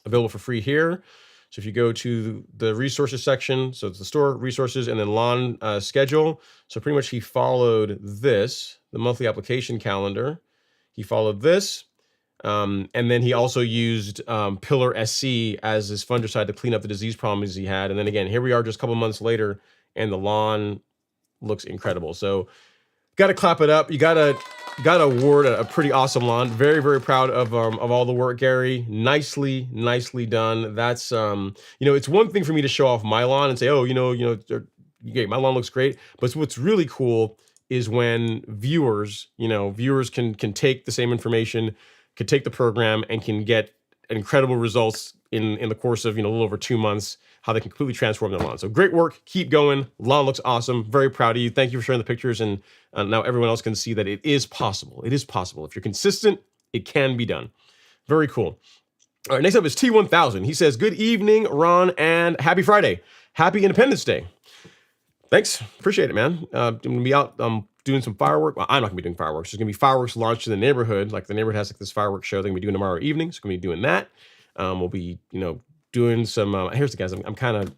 for free here. So if you go to the resources section, so it's the store resources and then lawn schedule. So pretty much he followed this, the monthly application calendar. He followed this. And then he also used Pillar SC as his fungicide to clean up the disease problems he had. And then again, here we are just a couple months later, and the lawn looks incredible. So got to clap it up. You got to award a pretty awesome lawn. Very, very proud of all the work, Gary. Nicely done. That's it's one thing for me to show off my lawn and say, oh, my lawn looks great. But what's really cool is when viewers can take the same information, can take the program, and can get incredible results in the course of a little over 2 months, how they can completely transform their lawn. So great work, keep going. Lawn looks awesome. Very proud of you. Thank you for sharing the pictures, and now everyone else can see that it is possible. It is possible. If you're consistent, it can be done. Very cool. All right, next up is T1000. He says, good evening, Ron, and happy Friday. Happy Independence Day. Thanks, appreciate it, man. I'm gonna be out doing some fireworks. Well, I'm not gonna be doing fireworks. There's gonna be fireworks launched in the neighborhood. Like the neighborhood has like this fireworks show they're gonna be doing tomorrow evening. So we're gonna be doing that. We'll be, doing some, here's the guys, I'm kind of,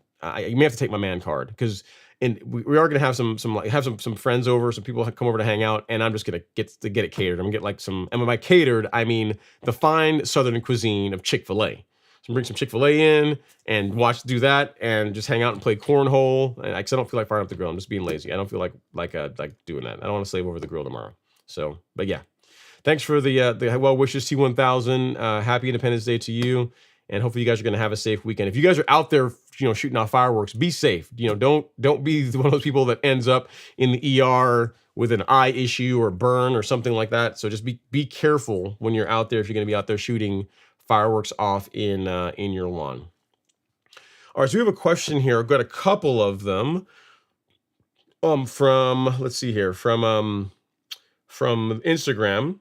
you may have to take my man card, because we are going to have some friends over, some people come over to hang out, and I'm just going to get it catered. I'm going to get like and by catered, I mean the fine Southern cuisine of Chick-fil-A. So bring some Chick-fil-A in and do that and just hang out and play cornhole. And I don't feel like firing up the grill. I'm just being lazy. I don't feel like doing that. I don't want to slave over the grill tomorrow. So, but yeah, thanks for the well wishes, T1000. Happy Independence Day to you. And hopefully you guys are going to have a safe weekend. If you guys are out there, shooting off fireworks, be safe. Don't be one of those people that ends up in the ER with an eye issue or burn or something like that. So just be careful when you're out there, if you're going to be out there shooting fireworks off in your lawn. All right, so we have a question here. I've got a couple of them. From let's see here, from Instagram.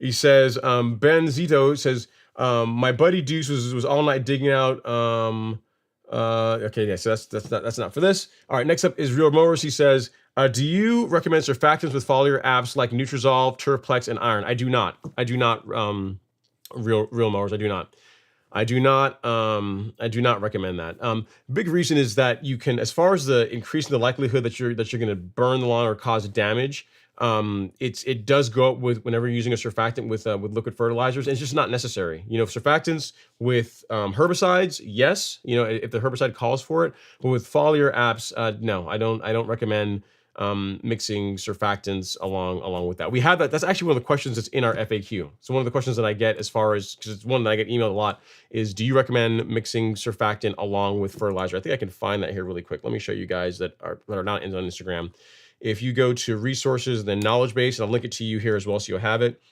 He says, Ben Zito says, my buddy Deuce was all night digging out. Okay, yeah, so that's not for this. All right, next up is Real Mowers. He says, do you recommend surfactants with foliar apps like Nutrizol, Turfplex, and Iron? I do not. Real Mowers. I do not recommend that. Big reason is that you can, as far as the increasing the likelihood that you're going to burn the lawn or cause damage, it does go up with whenever you're using a surfactant with liquid fertilizers. And it's just not necessary. Surfactants with herbicides, yes. If the herbicide calls for it, but with foliar apps, no, I don't recommend mixing surfactants along with that. We have that. That's actually one of the questions that's in our FAQ. So one of the questions that I get, as far as, because it's one that I get emailed a lot, is do you recommend mixing surfactant along with fertilizer? I think I can find that here really quick. Let me show you guys that are not on Instagram. If you go to resources, then knowledge base, and I'll link it to you here as well so you'll have it.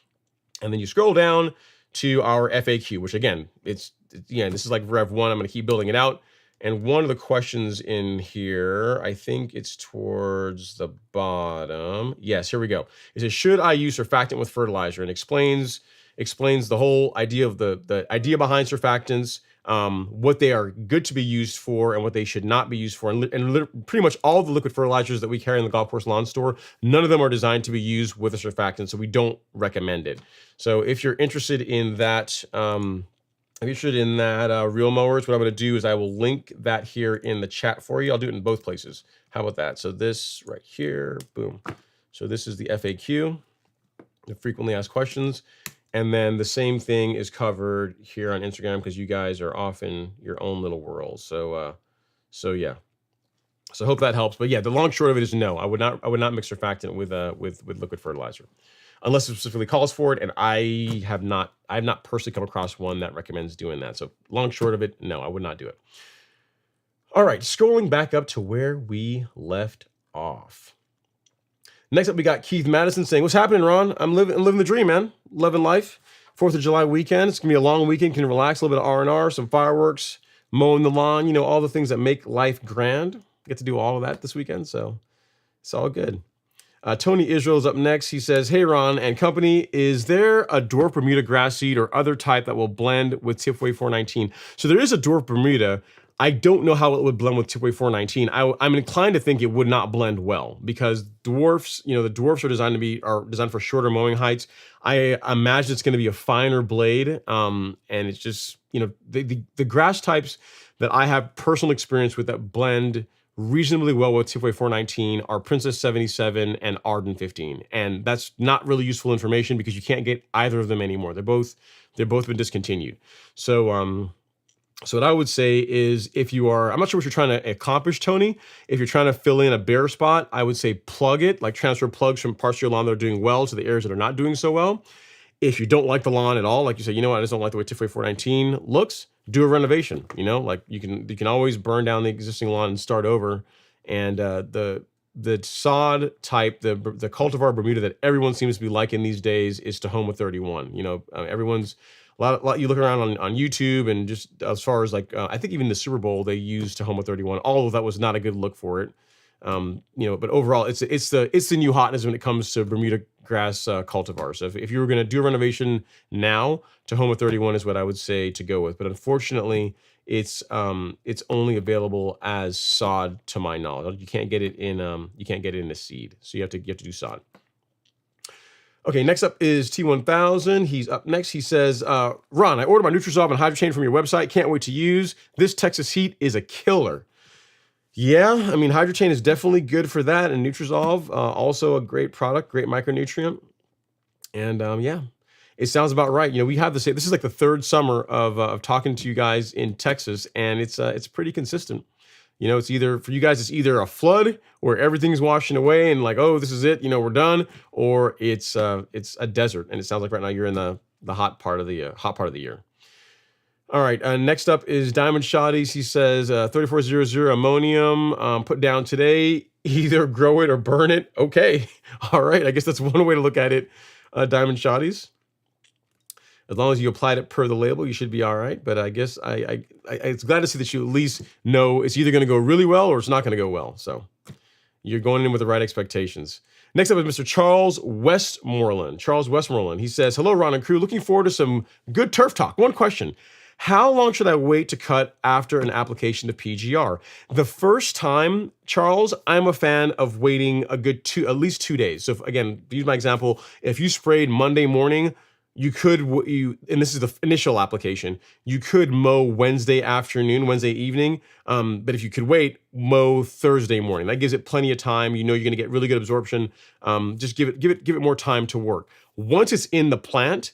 And then you scroll down to our FAQ, which again, this is like Rev 1. I'm going to keep building it out. And one of the questions in here, I think it's towards the bottom. Yes, here we go. It says, should I use surfactant with fertilizer? And explains the whole idea of the idea behind surfactants, what they are good to be used for and what they should not be used for. And pretty much all the liquid fertilizers that we carry in the golf course lawn store, none of them are designed to be used with a surfactant, so we don't recommend it. So if you're interested in that, Real Mowers, what I'm going to do is I will link that here in the chat for you. I'll do it in both places. How about that? So this right here, boom. So this is the FAQ, the frequently asked questions. And then the same thing is covered here on Instagram because you guys are off in your own little world. So yeah. So I hope that helps. But yeah, the long short of it is no. I would not mix surfactant with liquid fertilizer, unless it specifically calls for it. And I have not personally come across one that recommends doing that. So long short of it, no, I would not do it. All right, scrolling back up to where we left off. Next up, we got Keith Madison saying, "What's happening, Ron? I'm living the dream, man. Loving life. 4th of July weekend. It's gonna be a long weekend. Can relax, a little bit of R&R, some fireworks, mowing the lawn. All the things that make life grand. Get to do all of that this weekend, so it's all good." Tony Israel is up next. He says, "Hey, Ron and company, is there a dwarf Bermuda grass seed or other type that will blend with Tipway 419? So there is a dwarf Bermuda. I don't know how it would blend with Tipway 419. I'm inclined to think it would not blend well because dwarfs, the dwarfs are designed for shorter mowing heights. I imagine it's going to be a finer blade. And it's just, the grass types that I have personal experience with that blend reasonably well with Tipway 419 are Princess 77 and Arden 15. And that's not really useful information because you can't get either of them anymore. They've both been discontinued. So what I would say is I'm not sure what you're trying to accomplish, Tony. If you're trying to fill in a bare spot, I would say plug it, like transfer plugs from parts of your lawn that are doing well to the areas that are not doing so well. If you don't like the lawn at all, like you say, I just don't like the way Tipway 419 looks, do a renovation. Like you can always burn down the existing lawn and start over. And the sod type, the cultivar Bermuda that everyone seems to be liking these days is Tahoma 31. Everyone's a lot. You look around on YouTube and just as far as I think even the Super Bowl they used Tahoma 31. All of that was not a good look for it. But overall, it's the new hotness when it comes to Bermuda grass cultivars. So if you were going to do a renovation now, Tahoma 31 is what I would say to go with. But unfortunately, it's only available as sod to my knowledge. You can't get it in a seed, so you have to do sod. Okay, next up is T1000. He's up next. He says, "Ron, I ordered my Nutrisolve and HydroChain from your website. Can't wait to use. This Texas heat is a killer." Yeah, HydroChain is definitely good for that, and Nutrisolve, also a great product, great micronutrient. And it sounds about right. We have this is like the third summer of talking to you guys in Texas, and it's pretty consistent. It's either for you guys, it's either a flood where everything's washing away and oh, this is it, we're done, or it's a desert, and it sounds like right now you're in the hot part of the year. All right, next up is Diamond Shotties. He says 3400 ammonium put down today. Either grow it or burn it. Okay, all right. I guess that's one way to look at it. Diamond Shotties. As long as you applied it per the label, you should be all right. But I guess it's glad to see that you at least know it's either going to go really well or it's not going to go well. So you're going in with the right expectations. Next up is Mr. Charles Westmoreland. Charles Westmoreland. He says, "Hello, Ron and crew. Looking forward to some good turf talk. One question. How long should I wait to cut after an application of PGR? The first time, Charles, I'm a fan of waiting at least 2 days. So again, to use my example, if you sprayed Monday morning, you could and this is the initial application. You could mow Wednesday afternoon, Wednesday evening. But if you could wait, mow Thursday morning. That gives it plenty of time. You know you're going to get really good absorption. Just give it more time to work. Once it's in the plant,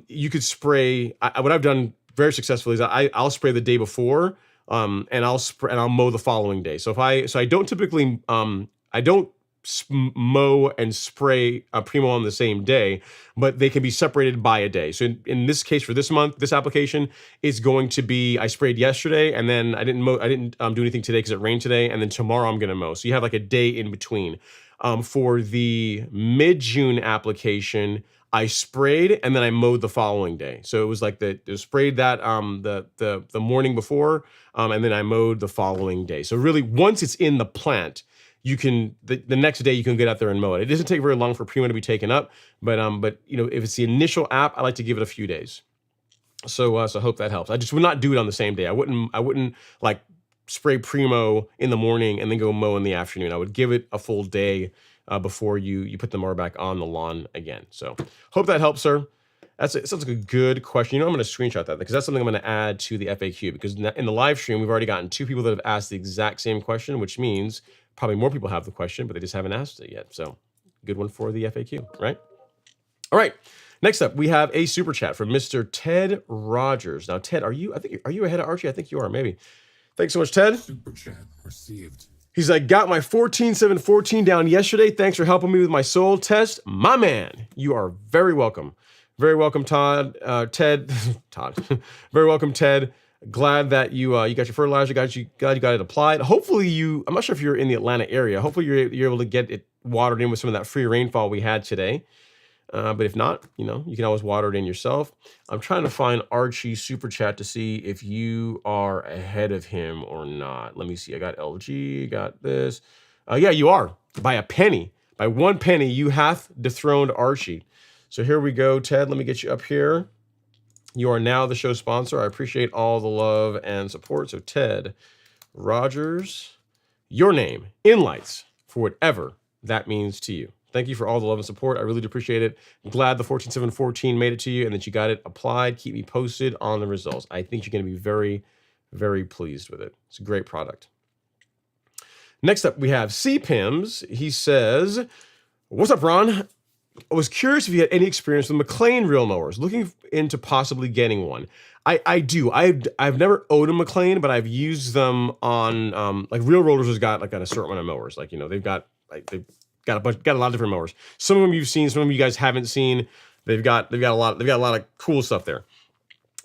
you could spray. What I've done very successfully is I'll spray the day before, and I'll mow the following day. So I don't typically I don't mow and spray a primo on the same day, but they can be separated by a day. So in this case, for this month, this application is going to be, I sprayed yesterday, and then I didn't do anything today because it rained today, and then tomorrow I'm going to mow. So you have like a day in between. For the mid-June application, I sprayed and then I mowed the following day. So it was like it was sprayed that the morning before, and then I mowed the following day. So really, once it's in the plant, you can the next day you can get out there and mow it. It doesn't take very long for primo to be taken up, but you know, if it's the initial app, I like to give it a few days. So I hope that helps. I just would not do it on the same day. I wouldn't like spray primo in the morning and then go mow in the afternoon. I would give it a full day before you put the mower back on the lawn again. So hope that helps, sir. It sounds like a good question. You know, I'm going to screenshot that because that's something I'm going to add to the FAQ, because in the live stream, we've already gotten 2 people that have asked the exact same question, which means probably more people have the question, but they just haven't asked it yet. So good one for the FAQ, right? All right. Next up, we have a super chat from Mr. Ted Rogers. Now, Ted, are you ahead of Archie? I think you are, maybe. Thanks so much, Ted. Super chat received. He's like, got my 14.714 down yesterday. Thanks for helping me with my soul test. My man, you are very welcome. Very welcome, Todd. Ted. Todd. Very welcome, Ted. Glad that you got your fertilizer. Glad you got it applied. Hopefully I'm not sure if you're in the Atlanta area. Hopefully you're able to get it watered in with some of that free rainfall we had today. But if not, you know, you can always water it in yourself. I'm trying to find Archie's super chat to see if you are ahead of him or not. Let me see. I got LG, got this. Yeah, you are. By a penny. By 1 penny, you hath dethroned Archie. So here we go, Ted. Let me get you up here. You are now the show sponsor. I appreciate all the love and support. So Ted Rogers, your name in lights for whatever that means to you. Thank you for all the love and support. I really do appreciate it. I'm glad the 14.714 made it to you and that you got it applied. Keep me posted on the results. I think you're going to be very, very pleased with it. It's a great product. Next up, we have CPIMS. He says, what's up, Ron? I was curious if you had any experience with McLean reel mowers, looking into possibly getting one. I do. I've never owned a McLean, but I've used them on, like Reel Rollers has got like an assortment of mowers. Like, you know, they've got a lot of different mowers. Some of them you've seen, some of them you guys haven't seen. They've got a lot of cool stuff there.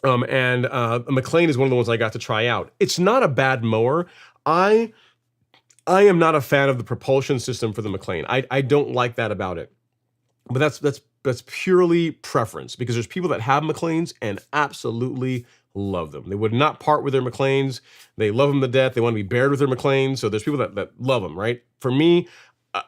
And a McLean is one of the ones I got to try out. It's not a bad mower. I am not a fan of the propulsion system for the McLean. I don't like that about it. But that's purely preference, because there's people that have McLeans and absolutely love them. They would not part with their McLeans. They love them to death. They want to be bared with their McLeans. So there's people that love them, right? For me,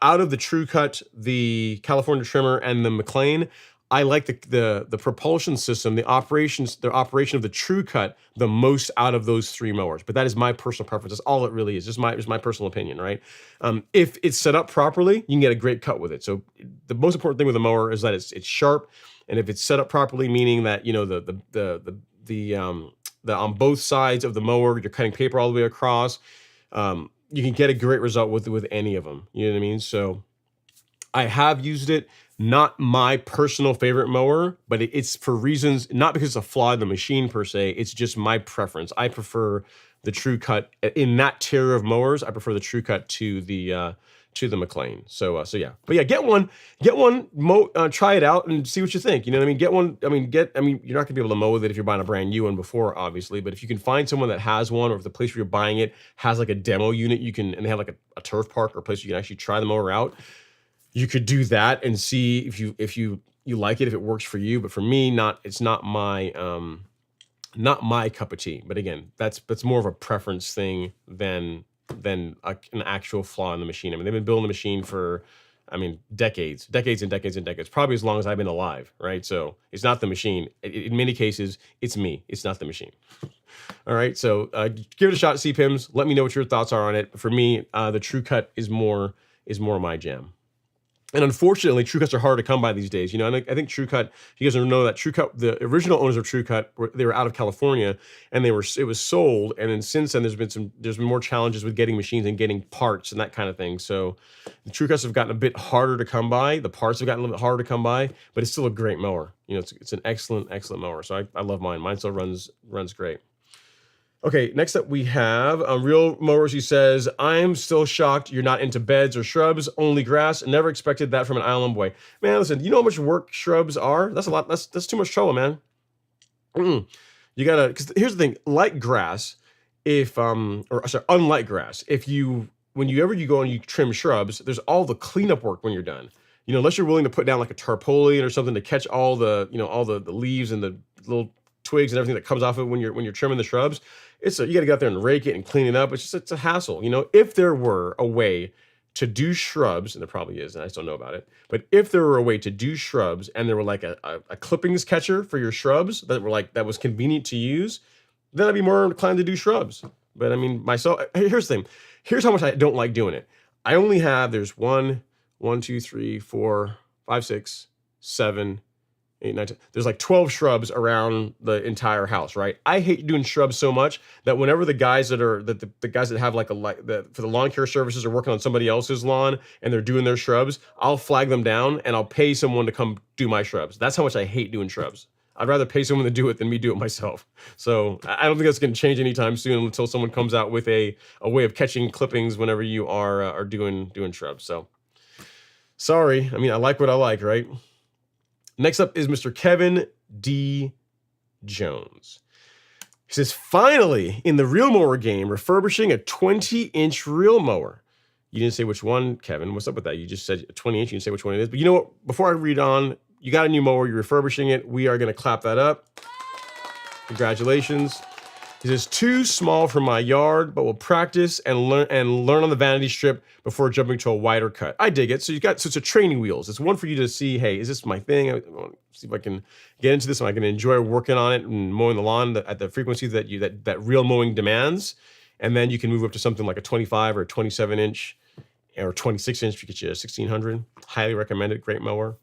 out of the True Cut, the California Trimmer, and the McLean, I like the propulsion system, the operation of the True Cut the most out of those 3 mowers. But that is my personal preference. That's all it really is. Just my personal opinion, right? If it's set up properly, you can get a great cut with it. So the most important thing with a mower is that it's sharp, and if it's set up properly, meaning that, you know, the on both sides of the mower, you're cutting paper all the way across. You can get a great result with any of them. You know what I mean? So I have used it. Not my personal favorite mower, but it's for reasons, not because it's a flaw in the machine per se. It's just my preference. I prefer the True Cut in that tier of mowers. I prefer the True Cut to the McLean. So yeah, but yeah, get one, try it out and see what you think. You know what I mean? Get one. I mean, you're not gonna be able to mow with it if you're buying a brand new one before, obviously. But if you can find someone that has one, or if the place where you're buying it has like a demo unit, and they have like a turf park or a place where you can actually try the mower out. You could do that and see if you like it, if it works for you. But for me, it's not my cup of tea. But again, that's more of a preference thing than an actual flaw in the machine. I mean, they've been building the machine for, decades and decades and decades, probably as long as I've been alive, right? So it's not the machine. In many cases, it's me. It's not the machine. All right, so give it a shot, CPIMS. Let me know what your thoughts are on it. For me, the True Cut is more my jam. And unfortunately, True Cuts are hard to come by these days. You know, and I think True Cut, you guys don't know that True Cut, the original owners of True Cut, they were out of California, and it was sold. And then since then, there's been more challenges with getting machines and getting parts and that kind of thing. So the True Cuts have gotten a bit harder to come by. The parts have gotten a little bit harder to come by, but it's still a great mower. You know, it's an excellent mower. So I love mine. Mine still runs great. Okay, next up we have Real Mowers. He says, I'm still shocked you're not into beds or shrubs, only grass. Never expected that from an island boy. Man, listen, you know how much work shrubs are? That's a lot. That's too much trouble, man. You gotta, because here's the thing, like grass, unlike grass, whenever you go and you trim shrubs, there's all the cleanup work when you're done. You know, unless you're willing to put down like a tarpaulin or something to catch all the, all the leaves and the little twigs and everything that comes off it when you're trimming the shrubs. You got to get out there and rake it and clean it up. It's a hassle. You know, if there were a way to do shrubs, and there probably is, and I just don't know about it, but if there were a way to do shrubs and there were like a clippings catcher for your shrubs that was convenient to use, then I'd be more inclined to do shrubs. But I mean, here's the thing. Here's how much I don't like doing it. I only have, there's 1, 2, 3, 4, 5, 6, 7, 8, 9, 10. There's like 12 shrubs around the entire house, right? I hate doing shrubs so much that whenever the guys that have for the lawn care services are working on somebody else's lawn and they're doing their shrubs, I'll flag them down and I'll pay someone to come do my shrubs. That's how much I hate doing shrubs. I'd rather pay someone to do it than me do it myself. So I don't think that's going to change anytime soon until someone comes out with a way of catching clippings whenever you are doing shrubs. So sorry. I mean, I like what I like, right? Next up is Mr. Kevin D. Jones. He says, finally, in the Real Mower game, refurbishing a 20-inch Real Mower. You didn't say which one, Kevin. What's up with that? You just said a 20-inch. You didn't say which one it is. But you know what? Before I read on, you got a new mower. You're refurbishing it. We are going to clap that up. Congratulations. He says, too small for my yard, but we'll practice and learn on the vanity strip before jumping to a wider cut. I dig it. So it's a training wheels. It's one for you to see, hey, is this my thing? I want to see if I can get into this and I can enjoy working on it and mowing the lawn at the frequency that real mowing demands. And then you can move up to something like a 25 or a 27 inch or 26 inch to get you a 1600. Highly recommended. Great mower.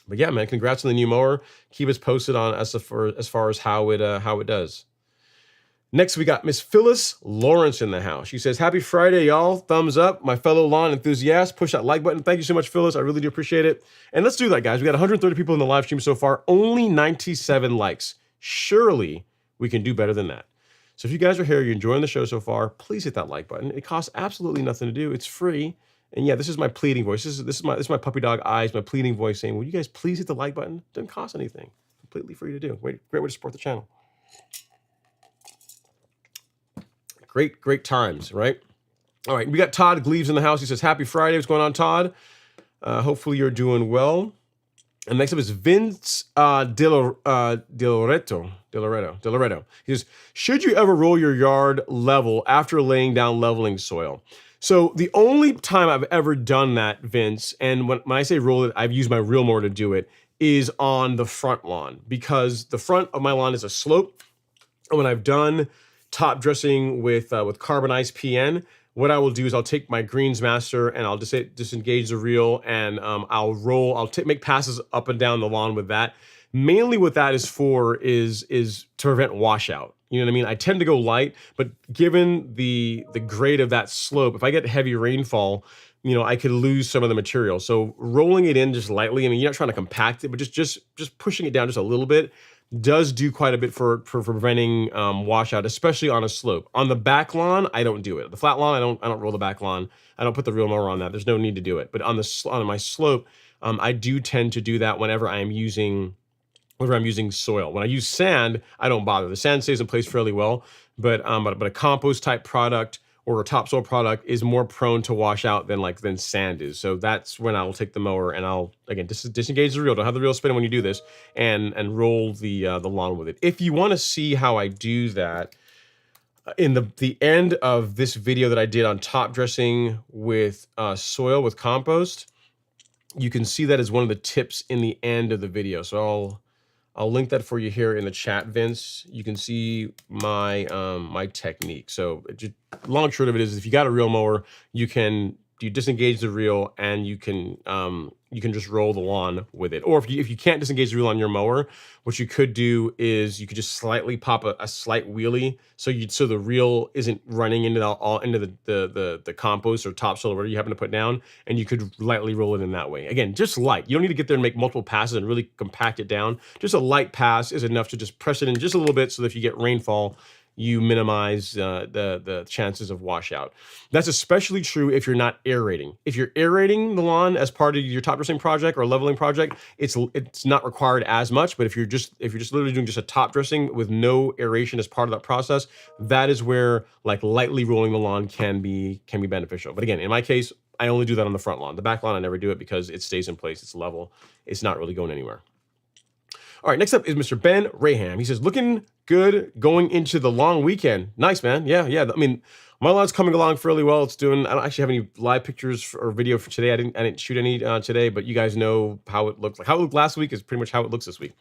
But yeah, man, congrats on the new mower. Keep us posted on as far as how it does. Next, we got Miss Phyllis Lawrence in the house. She says, happy Friday, y'all. Thumbs up. My fellow lawn enthusiasts, push that like button. Thank you so much, Phyllis. I really do appreciate it. And let's do that, guys. We got 130 people in the live stream so far. Only 97 likes. Surely we can do better than that. So if you guys are here, you're enjoying the show so far, please hit that like button. It costs absolutely nothing to do. It's free. And yeah, this is my pleading voice. This is my puppy dog eyes, my pleading voice saying, will you guys please hit the like button? It doesn't cost anything. Completely free to do. Great way to support the channel. Great times, right? All right, we got Todd Gleaves in the house. He says, happy Friday. What's going on, Todd? Hopefully you're doing well. And next up is Vince Deloreto. He says, should you ever roll your yard level after laying down leveling soil? So the only time I've ever done that, Vince, and when I say roll it, I've used my Real Mower to do it, is on the front lawn, because the front of my lawn is a slope. And when I've done top dressing with carbonized PN, what I will do is I'll take my Greensmaster and I'll disengage the reel and I'll make passes up and down the lawn with that. Mainly what that is for is to prevent washout. You know what I mean? I tend to go light, but given the grade of that slope, if I get heavy rainfall, you know, I could lose some of the material. So rolling it in just lightly, I mean, you're not trying to compact it, but just pushing it down just a little bit does do quite a bit for preventing washout, especially on a slope. On the back lawn, I don't do it. The flat lawn, I don't roll the back lawn. I don't put the Real Mower on that. There's no need to do it. But on my slope, I do tend to do that whenever I'm using soil. When I use sand, I don't bother. The sand stays in place fairly well, but a compost type product or a topsoil product is more prone to wash out than sand is. So that's when I'll take the mower and I'll, again, disengage the reel. Don't have the reel spinning when you do this, and roll the lawn with it. If you want to see how I do that, in the end of this video that I did on top dressing with soil with compost, you can see that as one of the tips in the end of the video. So I'll link that for you here in the chat, Vince. You can see my my technique. So long and short of it is, if you got a Real Mower, you can disengage the reel, and you can just roll the lawn with it. Or if you can't disengage the reel on your mower, what you could do is you could just slightly pop a slight wheelie, so the reel isn't running into the compost or topsoil or whatever you happen to put down, and you could lightly roll it in that way. Again, just light. You don't need to get there and make multiple passes and really compact it down. Just a light pass is enough to just press it in just a little bit, so that if you get rainfall, you minimize the chances of washout. That's especially true if you're not aerating. If you're aerating the lawn as part of your top dressing project or leveling project, it's not required as much. But if you're just literally doing just a top dressing with no aeration as part of that process, that is where like lightly rolling the lawn can be beneficial. But again, in my case, I only do that on the front lawn. The back lawn, I never do it because it stays in place. It's level. It's not really going anywhere. All right, next up is Mr. Ben Raham. He says, looking good going into the long weekend. Nice, man. Yeah. I mean, my lawn's coming along fairly well. It's doing, I don't actually have any live pictures or video for today. I didn't shoot any today, but you guys know how it looked. Like how it looked last week is pretty much how it looks this week.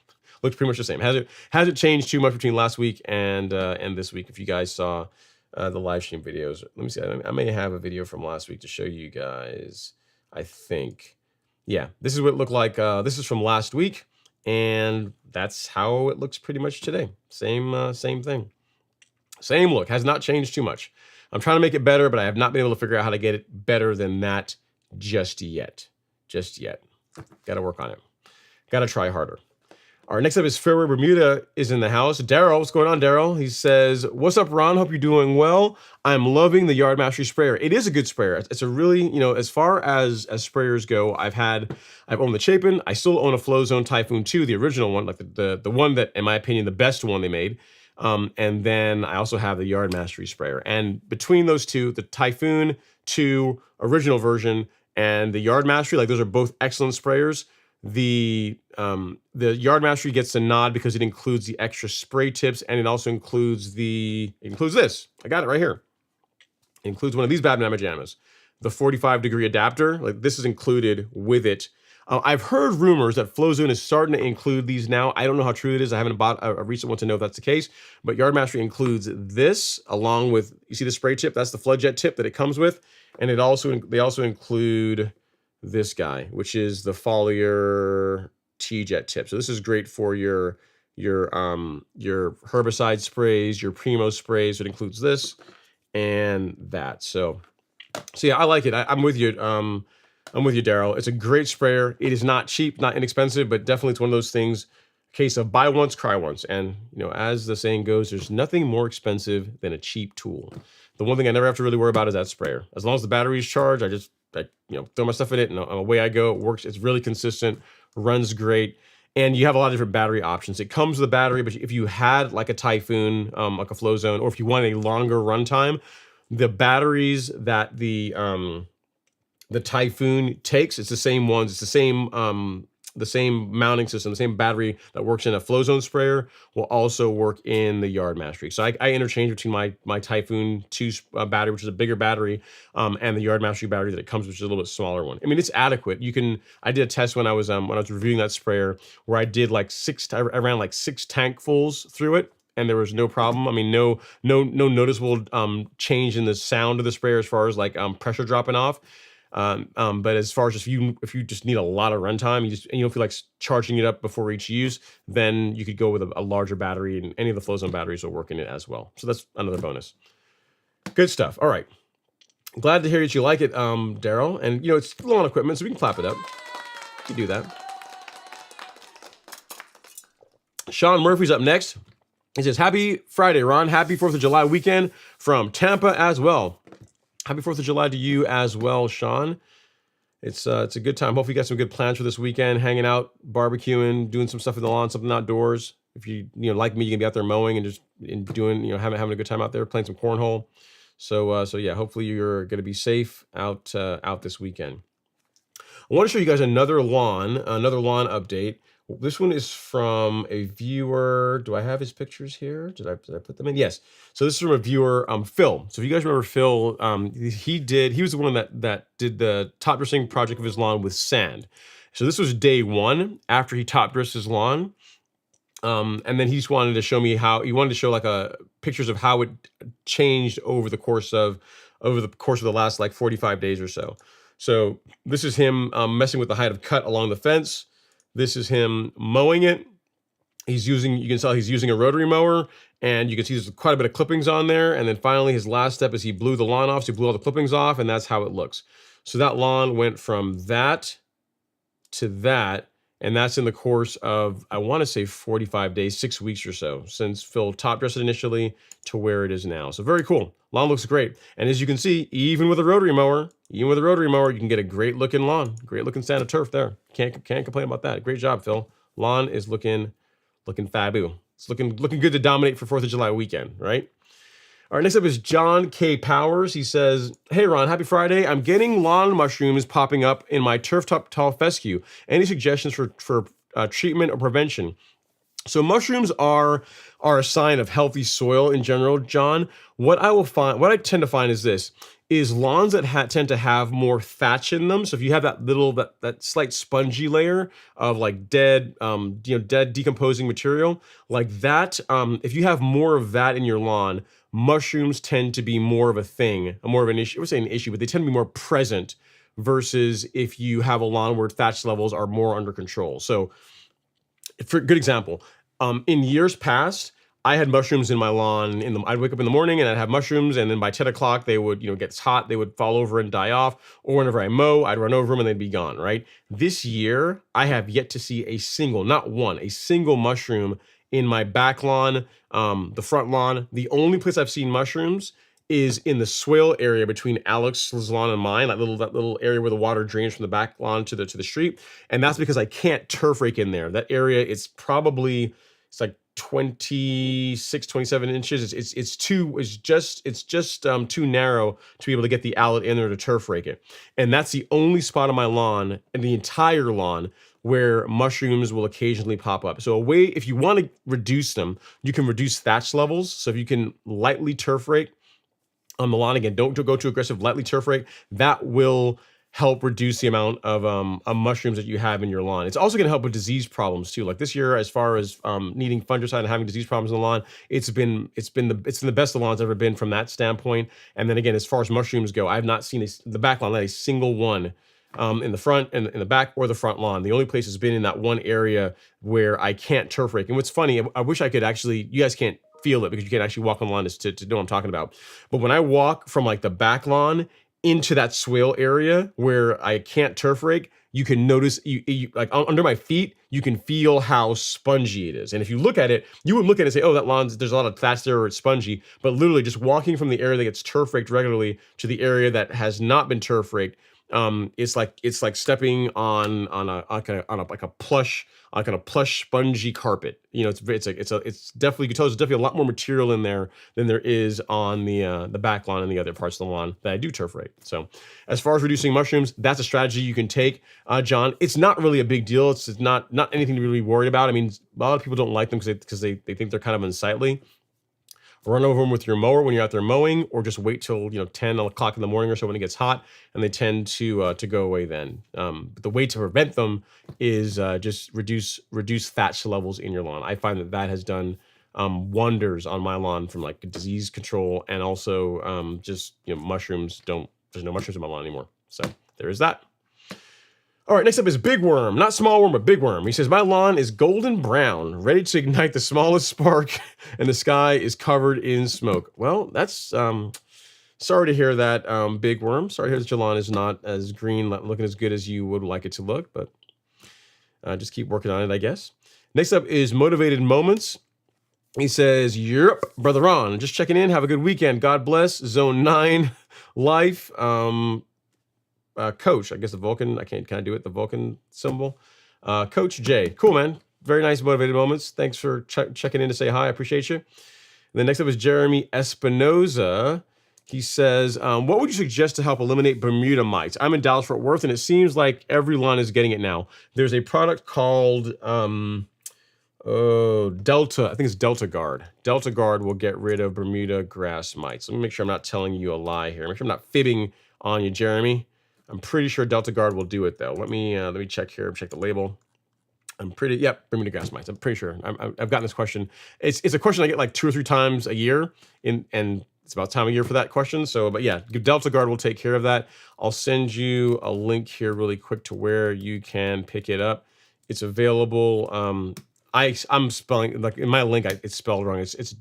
Looks pretty much the same. Hasn't changed too much between last week and this week. If you guys saw the live stream videos, let me see. I may have a video from last week to show you guys. I think, yeah, this is what it looked like. This is from last week. And that's how it looks pretty much today. Same thing. Same look. Has not changed too much. I'm trying to make it better, but I have not been able to figure out how to get it better than that just yet. Got to work on it. Got to try harder. All right, next up is Fairway Bermuda is in the house. Daryl, what's going on, Daryl? He says, what's up, Ron? Hope you're doing well. I'm loving the Yard Mastery sprayer. It is a good sprayer. It's a really, as far as sprayers go, I've owned the Chapin. I still own a Flow Zone Typhoon 2, the original one, like the one that, in my opinion, the best one they made. And then I also have the Yard Mastery sprayer. And between those two, the Typhoon 2 original version and the Yard Mastery, like those are both excellent sprayers. The Yard Mastery gets a nod because it includes the extra spray tips, and it also includes this. I got it right here. It includes one of these bad mamma jammas, the 45-degree adapter. Like this is included with it. I've heard rumors that FlowZone is starting to include these now. I don't know how true it is. I haven't bought a recent one to know if that's the case. But Yard Mastery includes this along with, you see the spray tip? That's the flood jet tip that it comes with, and they also include this guy, which is the foliar T-jet tip. So this is great for your herbicide sprays, your Primo sprays. It includes this and that. So yeah, I like it. I'm with you. I'm with you, Daryl. It's a great sprayer. It is not cheap, not inexpensive, but definitely it's one of those things. Case of buy once, cry once. And as the saying goes, there's nothing more expensive than a cheap tool. The one thing I never have to really worry about is that sprayer. As long as the battery is charged, I throw my stuff in it and away I go. It works. It's really consistent, runs great. And you have a lot of different battery options. It comes with a battery, but if you had like a Typhoon, like a Flow Zone, or if you want a longer runtime, the batteries that the Typhoon takes, it's the same ones. It's the same mounting system, the same battery that works in a Flow Zone sprayer will also work in the Yard Mastery. So I interchange between my Typhoon 2 battery, which is a bigger battery, and the Yard Mastery battery that it comes with, which is a little bit smaller one. I mean, it's adequate. I did a test when I was reviewing that sprayer where I did I ran like 6 tankfuls through it, and there was no problem. I mean, no noticeable change in the sound of the sprayer as far as like pressure dropping off. But as far as if you just need a lot of runtime, and you don't feel like charging it up before each use, then you could go with a larger battery, and any of the Flow Zone batteries will work in it as well. So that's another bonus. Good stuff. All right. Glad to hear that you like it, Daryl. And it's low on equipment, so we can clap it up. You can do that. Sean Murphy's up next. He says, happy Friday, Ron. Happy 4th of July weekend from Tampa as well. Happy 4th of July to you as well, Sean. It's a good time. Hopefully you got some good plans for this weekend, hanging out, barbecuing, doing some stuff in the lawn, something outdoors. If you like me, you can be out there mowing and just doing, having a good time out there, playing some cornhole. So yeah, hopefully you're going to be safe out this weekend. I want to show you guys another lawn update. This one is from a viewer. Do I have his pictures here? Did I put them in? Yes. So this is from a viewer, Phil. So if you guys remember Phil, he was the one that did the top dressing project of his lawn with sand. So this was day 1 after he top dressed his lawn. And then he just wanted to show me pictures of how it changed over the course of over the course of the last like 45 days or so. So this is him messing with the height of cut along the fence. This is him mowing it. He's using, you can tell he's using a rotary mower, and you can see there's quite a bit of clippings on there. And then finally his last step is he blew the lawn off. So he blew all the clippings off, and that's how it looks. So that lawn went from that to that, and that's in the course of, I want to say 45 days, 6 weeks or so, since Phil top dressed it initially to where it is now. So very cool. Lawn looks great. And as you can see, even with a rotary mower, you can get a great looking lawn, great looking stand of turf there. Can't complain about that. Great job, Phil. Lawn is looking fabu. It's looking good to dominate for 4th of July weekend, right? All right, next up is John K. Powers. He says, hey, Ron, happy Friday. I'm getting lawn mushrooms popping up in my turf top tall fescue. Any suggestions for treatment or prevention? So mushrooms are a sign of healthy soil in general, John. What I tend to find is this, is lawns that tend to have more thatch in them. So if you have that slight spongy layer of like dead decomposing material like that, if you have more of that in your lawn, mushrooms tend to be more of a thing, more of an issue. I would say an issue, but they tend to be more present versus if you have a lawn where thatch levels are more under control. So for a good example, in years past, I had mushrooms in my lawn. I'd wake up in the morning and I'd have mushrooms, and then by 10 o'clock they would, get hot, they would fall over and die off. Or whenever I mow, I'd run over them and they'd be gone. Right? This year, I have yet to see a single mushroom in my back lawn, the front lawn. The only place I've seen mushrooms is in the swale area between Alex's lawn and mine, that little area where the water drains from the back lawn to the street. And that's because I can't turf rake in there. That area, it's like 26, 27 inches. It's just too narrow to be able to get the mallet in there to turf rake it. And that's the only spot on my lawn, and the entire lawn, where mushrooms will occasionally pop up. So if you want to reduce them, you can reduce thatch levels. So if you can lightly turf rake on the lawn, again, don't go too aggressive, lightly turf rake, that will help reduce the amount of mushrooms that you have in your lawn. It's also going to help with disease problems too. Like this year, as far as needing fungicide and having disease problems in the lawn, it's been the best the lawn's ever been from that standpoint. And then again, as far as mushrooms go, I've not seen the back lawn, not a single one in the front and in the back or the front lawn. The only place has been in that one area where I can't turf rake. And what's funny, I wish I could actually, you guys can't feel it because you can't actually walk on the lawn to know what I'm talking about. But when I walk from like the back lawn into that swale area where I can't turf rake, you can notice, you like under my feet, you can feel how spongy it is. And if you look at it, you would look at it and say, oh, that lawn's, there's a lot of thatch there or it's spongy. But literally just walking from the area that gets turf raked regularly to the area that has not been turf raked, it's like stepping on a plush spongy carpet. It's definitely, you can tell there's definitely a lot more material in there than there is on the back lawn and the other parts of the lawn that I do turf rake. So as far as reducing mushrooms, that's a strategy you can take, John. It's not really a big deal. It's not anything to really be worried about. I mean, a lot of people don't like them because they think they're kind of unsightly. Run over them with your mower when you're out there mowing, or just wait till 10 o'clock in the morning or so when it gets hot, and they tend to go away then. But the way to prevent them is just reduce thatch levels in your lawn. I find that has done wonders on my lawn from like disease control, and also just mushrooms. There's no mushrooms in my lawn anymore. So there is that. All right, next up is Big Worm. Not Small Worm, but Big Worm. He says, my lawn is golden brown, ready to ignite the smallest spark, and the sky is covered in smoke. Well, that's, sorry to hear that, Big Worm. Sorry to hear that your lawn is not as green, not looking as good as you would like it to look, but just keep working on it, I guess. Next up is Motivated Moments. He says, yep, Brother Ron, just checking in. Have a good weekend. God bless. Zone 9 life. Coach, I guess the Vulcan, can I do it? The Vulcan symbol. Coach J. Cool, man. Very nice Motivated Moments. Thanks for checking in to say hi. I appreciate you. And then next up is Jeremy Espinoza. He says, what would you suggest to help eliminate Bermuda mites? I'm in Dallas-Fort Worth, and it seems like every lawn is getting it now. There's a product called Delta. I think it's Delta Guard. Delta Guard will get rid of Bermuda grass mites. Let me make sure I'm not telling you a lie here. Make sure I'm not fibbing on you, Jeremy. I'm pretty sure Delta Guard will do it though. Let me check here. Check the label. Bermuda grass mites. I'm pretty sure. I've gotten this question. It's a question I get like 2 or 3 times a year, and it's about time of year for that question. So, but yeah, Delta Guard will take care of that. I'll send you a link here really quick to where you can pick it up. It's available. I'm spelling, like in my link, it's spelled wrong. It's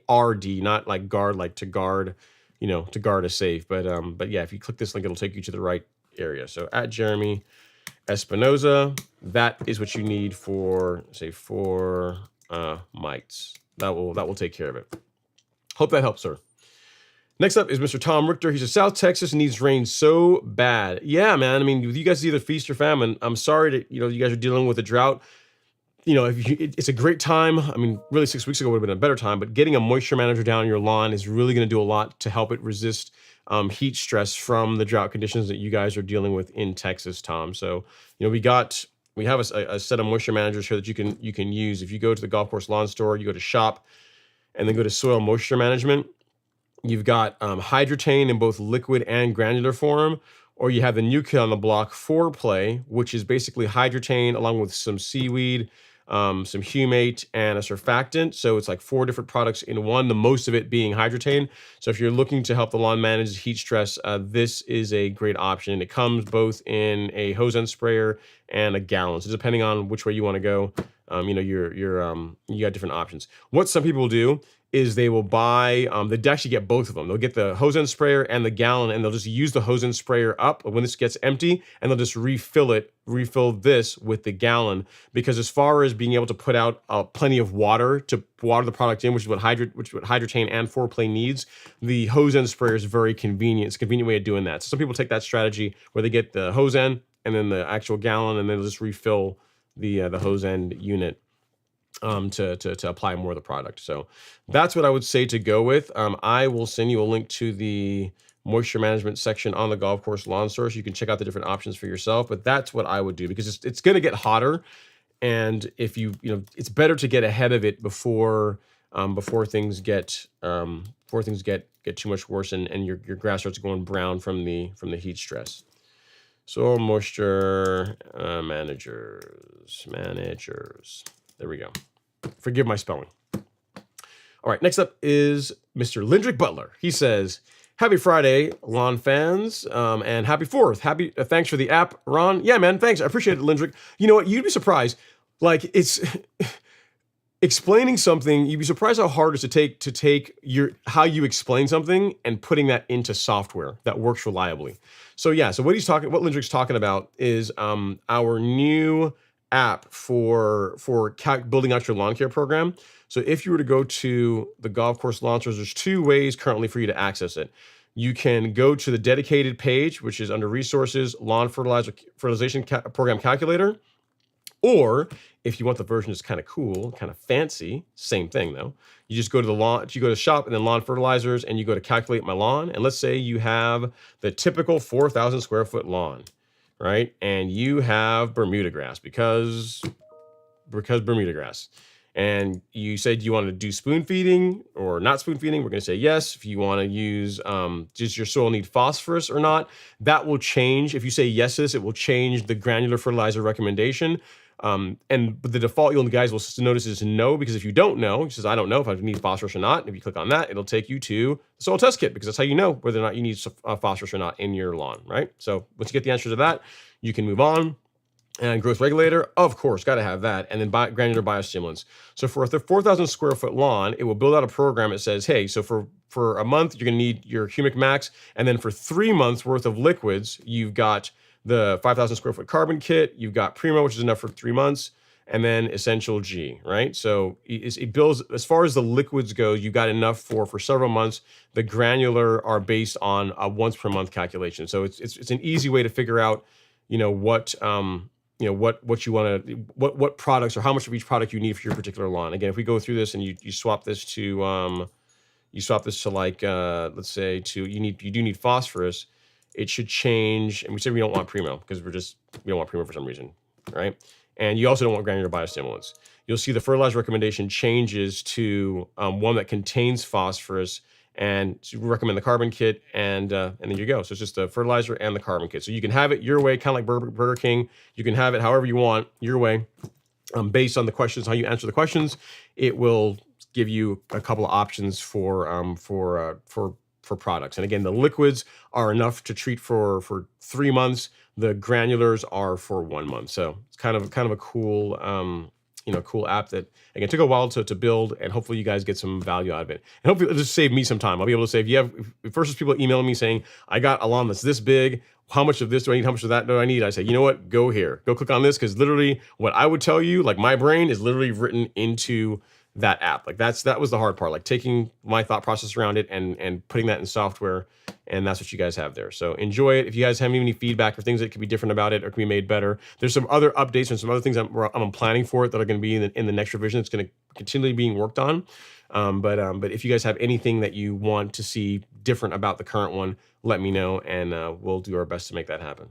Gard, not like guard, like to guard, to guard a safe. But yeah, if you click this link, it'll take you to the right area. So at Jeremy Espinoza, that is what you need for, say, 4 mites. That will take care of it. Hope that helps, sir. Next up is Mr. Tom Richter. He says, South Texas needs rain so bad. Yeah, man. I mean, you guys either feast or famine. I'm sorry that, you guys are dealing with a drought. It's a great time. I mean, really 6 weeks ago would have been a better time, but getting a moisture manager down your lawn is really going to do a lot to help it resist heat stress from the drought conditions that you guys are dealing with in Texas, Tom. So, we have a set of moisture managers here that you can use. If you go to the golf course lawn store, you go to shop, and then go to soil moisture management. You've got Hydrotane in both liquid and granular form, or you have the new kit on the block, Foreplay, which is basically Hydrotane along with some seaweed, some humate, and a surfactant. So it's like 4 different products in one, the most of it being Hydrotane. So if you're looking to help the lawn manage heat stress, this is a great option. It comes both in a hose end sprayer and a gallon. So depending on which way you want to go, you got different options. What some people do is they will buy, they actually get both of them. They'll get the hose end sprayer and the gallon, and they'll just use the hose end sprayer up when this gets empty, and they'll just refill this with the gallon. Because as far as being able to put out plenty of water to water the product in, which is what Hydrotane and Foreplay needs, the hose end sprayer is very convenient. It's a convenient way of doing that. So some people take that strategy where they get the hose end and then the actual gallon, and then they'll just refill the hose end unit to apply more of the product. So that's what I would say to go with. I will send you a link to the moisture management section on the golf course lawn store, so you can check out the different options for yourself. But that's what I would do, because it's going to get hotter, and if it's better to get ahead of it before things get too much worse, and your grass starts going brown from the heat stress. So moisture managers. There we go. Forgive my spelling. All right, next up is Mr. Lindrick Butler. He says, happy Friday, lawn fans, and happy 4th. Thanks for the app, Ron. Yeah, man, thanks. I appreciate it, Lindrick. You know what? You'd be surprised. Like, it's explaining something, you'd be surprised how hard it is to take how you explain something and putting that into software that works reliably. So yeah, so what Lindrick's talking about is our new app for building out your lawn care program. So if you were to go to the golf course lawn stores, there's 2 ways currently for you to access it. You can go to the dedicated page, which is under resources, lawn fertilization program calculator. Or if you want the version that's kind of cool, kind of fancy, same thing though, you just go to shop and then lawn fertilizers, and you go to calculate my lawn. And let's say you have the typical 4,000 square foot lawn, right? And you have Bermuda grass because Bermuda grass. And you said you want to do spoon feeding or not spoon feeding. We're going to say yes. If you want to use, does your soil need phosphorus or not? That will change. If you say yes to this, it will change the granular fertilizer recommendation. And the default you guys will notice is no, because if you don't know, it says, I don't know if I need phosphorus or not. And if you click on that, it'll take you to the soil test kit, because that's how you know whether or not you need phosphorus or not in your lawn, right? So once you get the answer to that, you can move on. And growth regulator, of course, got to have that. And then granular biostimulants. So for a 4,000 square foot lawn, it will build out a program that says, hey, so for a month, you're going to need your humic max. And then for 3 months worth of liquids, you've got the 5,000 square foot carbon kit. You've got Primo, which is enough for 3 months. And then Essential G, right? So it builds, as far as the liquids go, you've got enough for several months. The granular are based on a once per month calculation. So it's an easy way to figure out, what you want to, what products or how much of each product you need for your particular lawn. Again, if we go through this and you swap this to, like, let's say you do need phosphorus, it should change. And we said we don't want Primo because we don't want Primo for some reason, right? And you also don't want granular biostimulants. You'll see the fertilizer recommendation changes to one that contains phosphorus, and so we recommend the carbon kit, and then you go. So it's just the fertilizer and the carbon kit. So you can have it your way, kind of like Burger King. You can have it however you want, your way, based on the questions, how you answer the questions. It will give you a couple of options for products. And again, the liquids are enough to treat for 3 months. The granulars are for 1 month. So it's kind of a cool cool app that again took a while to build, and hopefully you guys get some value out of it. And hopefully it'll just save me some time. I'll be able to say if versus people emailing me saying I got a lawn that's this big, how much of this do I need? How much of that do I need? I say, you know what? Go here. Go click on this, because literally what I would tell you, like my brain is literally written into that app. Like that was the hard part, like taking my thought process around it and putting that in software, and that's what you guys have there. So enjoy it. If you guys have any feedback or things that could be different about it or can be made better, there's some other updates and some other things I'm planning for it that are going to be in the next revision. It's going to continually being worked on. But if you guys have anything that you want to see different about the current one, let me know, and we'll do our best to make that happen.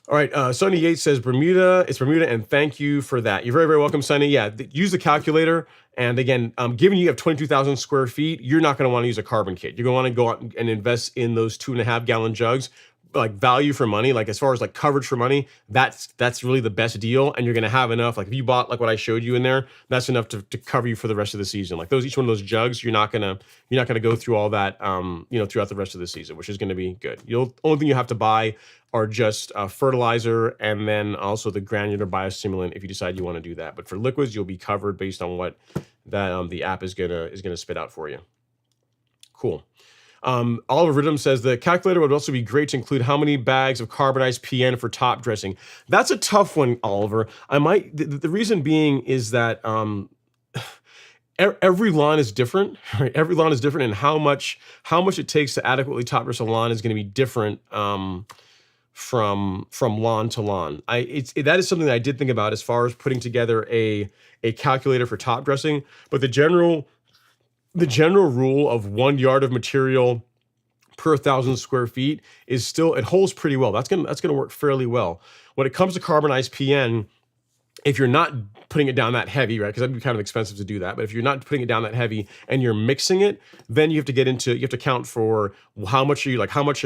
All right, Sonny Yates says Bermuda. It's Bermuda, and thank you for that. You're very, very welcome, Sonny. Yeah, use the calculator. And again, given you have 22,000 square feet, you're not going to want to use a carbon kit. You're going to want to go out and invest in those 2.5 gallon jugs. Like value for money, like as far as like coverage for money, that's really the best deal. And you're going to have enough. Like if you bought like what I showed you in there, that's enough to cover you for the rest of the season. Like each one of those jugs, you're not gonna go through all that throughout the rest of the season, which is going to be good. Only thing you have to buy are just fertilizer, and then also the granular biostimulant if you decide you want to do that. But for liquids, you'll be covered based on what that the app is gonna spit out for you. Cool. Oliver Ridham says the calculator would also be great to include how many bags of carbonized PN for top dressing. That's a tough one, Oliver. The reason being is that every lawn is different, right? Every lawn is different, and how much it takes to adequately top dress a lawn is going to be different from lawn to lawn. That is something that I did think about as far as putting together a calculator for top dressing, but the general rule of 1 yard of material per 1,000 square feet is still, it holds pretty well. That's gonna work fairly well. When it comes to carbonized PN, if you're not putting it down that heavy, right? Because that'd be kind of expensive to do that. But if you're not putting it down that heavy and you're mixing it, then you have to count for how much carbonized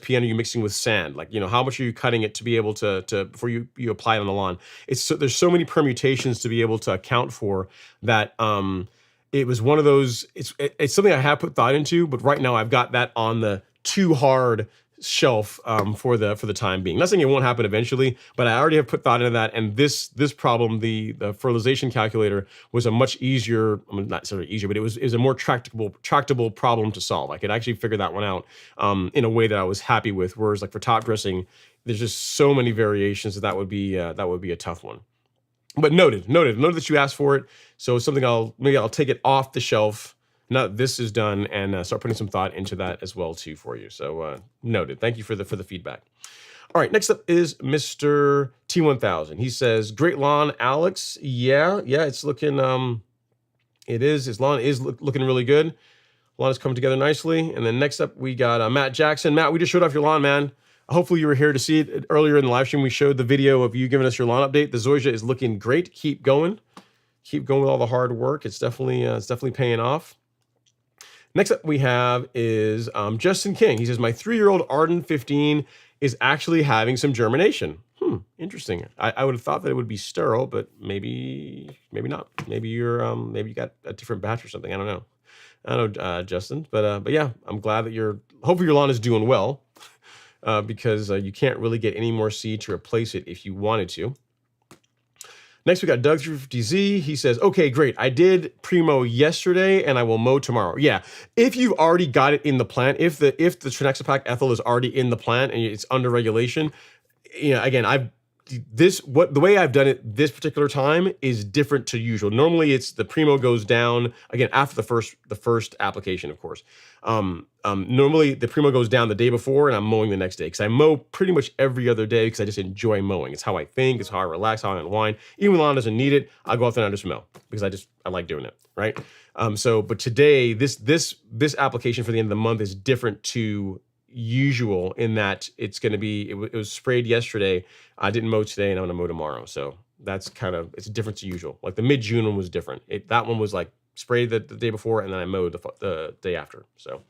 PN are you mixing with sand? Like, how much are you cutting it to be able to before you apply it on the lawn? There's so many permutations to be able to account for that. It was one of those, it's something I have put thought into, but right now I've got that on the too hard shelf for the time being. Not saying it won't happen eventually, but I already have put thought into that. And this problem, the fertilization calculator, was a much easier, not necessarily easier, but it was a more tractable problem to solve. I could actually figure that one out in a way that I was happy with. Whereas like for top dressing, there's just so many variations that would be a tough one. But noted that you asked for it. So it's something I'll take it off the shelf now that this is done, and start putting some thought into that as well too for you. So noted. Thank you for the feedback. All right, next up is Mr. T1000. He says, "Great lawn, Alex." Yeah, it's looking. It is. His lawn is looking really good. Lawn is coming together nicely. And then next up we got Matt Jackson. Matt, we just showed off your lawn, man. Hopefully you were here to see it earlier in the live stream. We showed the video of you giving us your lawn update. The zoysia is looking great. Keep going with all the hard work. It's definitely paying off. Next up we have is Justin King. He says, my 3-year-old Arden 15 is actually having some germination. Interesting. I would have thought that it would be sterile, but maybe not. Maybe you got a different batch or something. I don't know, Justin. But yeah, I'm glad that hopefully your lawn is doing well. Because you can't really get any more seed to replace it if you wanted to. Next, we got Doug350Z. He says, okay, great. I did pre-mow yesterday and I will mow tomorrow. Yeah, if you've already got it in the plant, if the Trinexapac ethyl is already in the plant and it's under regulation, again, the way I've done it this particular time is different to usual. Normally it's the primo goes down again after the first application, of course. Normally the primo goes down the day before and I'm mowing the next day, because I mow pretty much every other day because I just enjoy mowing. It's how I think, it's how I relax, how I unwind. Even when the lawn doesn't need it, I'll go out there and I just mow because I like doing it, right? But today this application for the end of the month is different to usual in that it's going to be, it was sprayed yesterday. I didn't mow today and I'm going to mow tomorrow. So that's it's different to usual. Like the mid-June one was different. That one was like sprayed the day before and then I mowed the day after. So,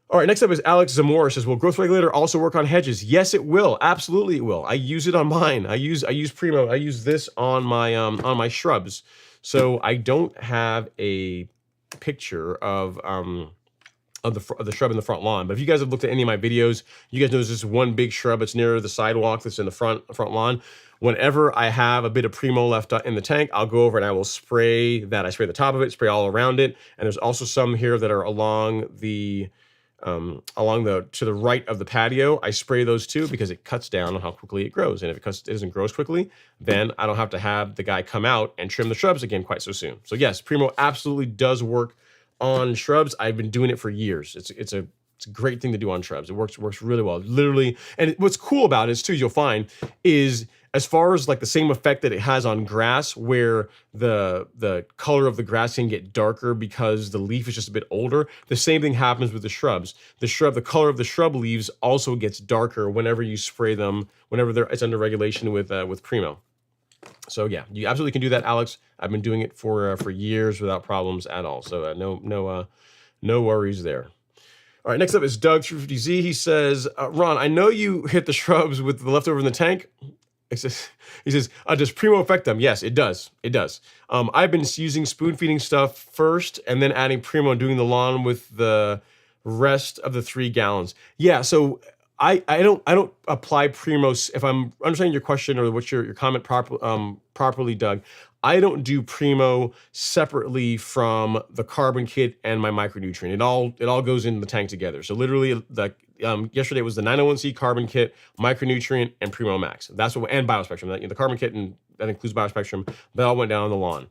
all right, next up is Alex Zamora. Says, will growth regulator also work on hedges? Yes, it will. Absolutely it will. I use it on mine. I use Primo. I use this on my shrubs. So I don't have a picture of the shrub in the front lawn. But if you guys have looked at any of my videos, you guys know there's this one big shrub that's near the sidewalk that's in the front lawn. Whenever I have a bit of Primo left in the tank, I'll go over and I will spray that. I spray the top of it, spray all around it, and there's also some here that are along the to the right of the patio. I spray those too because it cuts down on how quickly it grows. And if it doesn't grow as quickly, then I don't have to have the guy come out and trim the shrubs again quite so soon. So yes, Primo absolutely does work on shrubs. I've been doing it for years. It's a great thing to do on shrubs. It works really well, literally. And what's cool about it is too, you'll find, is as far as like the same effect that it has on grass, where the color of the grass can get darker because the leaf is just a bit older. The same thing happens with the shrubs. The color of the shrub leaves also gets darker whenever you spray them, whenever it's under regulation with Primo. So yeah, you absolutely can do that, Alex. I've been doing it for years without problems at all. So no worries there. All right, next up is Doug 350Z. He says, Ron, I know you hit the shrubs with the leftover in the tank. He says, does Primo affect them? Yes, it does. It does. I've been using spoon feeding stuff first and then adding Primo and doing the lawn with the rest of the 3 gallons. Yeah, so I don't apply Primo. If I'm understanding your question or what's your comment properly, Doug, I don't do Primo separately from the carbon kit and my micronutrient. It all goes in the tank together. So literally, yesterday was the 901C carbon kit, micronutrient, and Primo Max. That's what, and Biospectrum. The carbon kit, and that includes Biospectrum. That all went down on the lawn.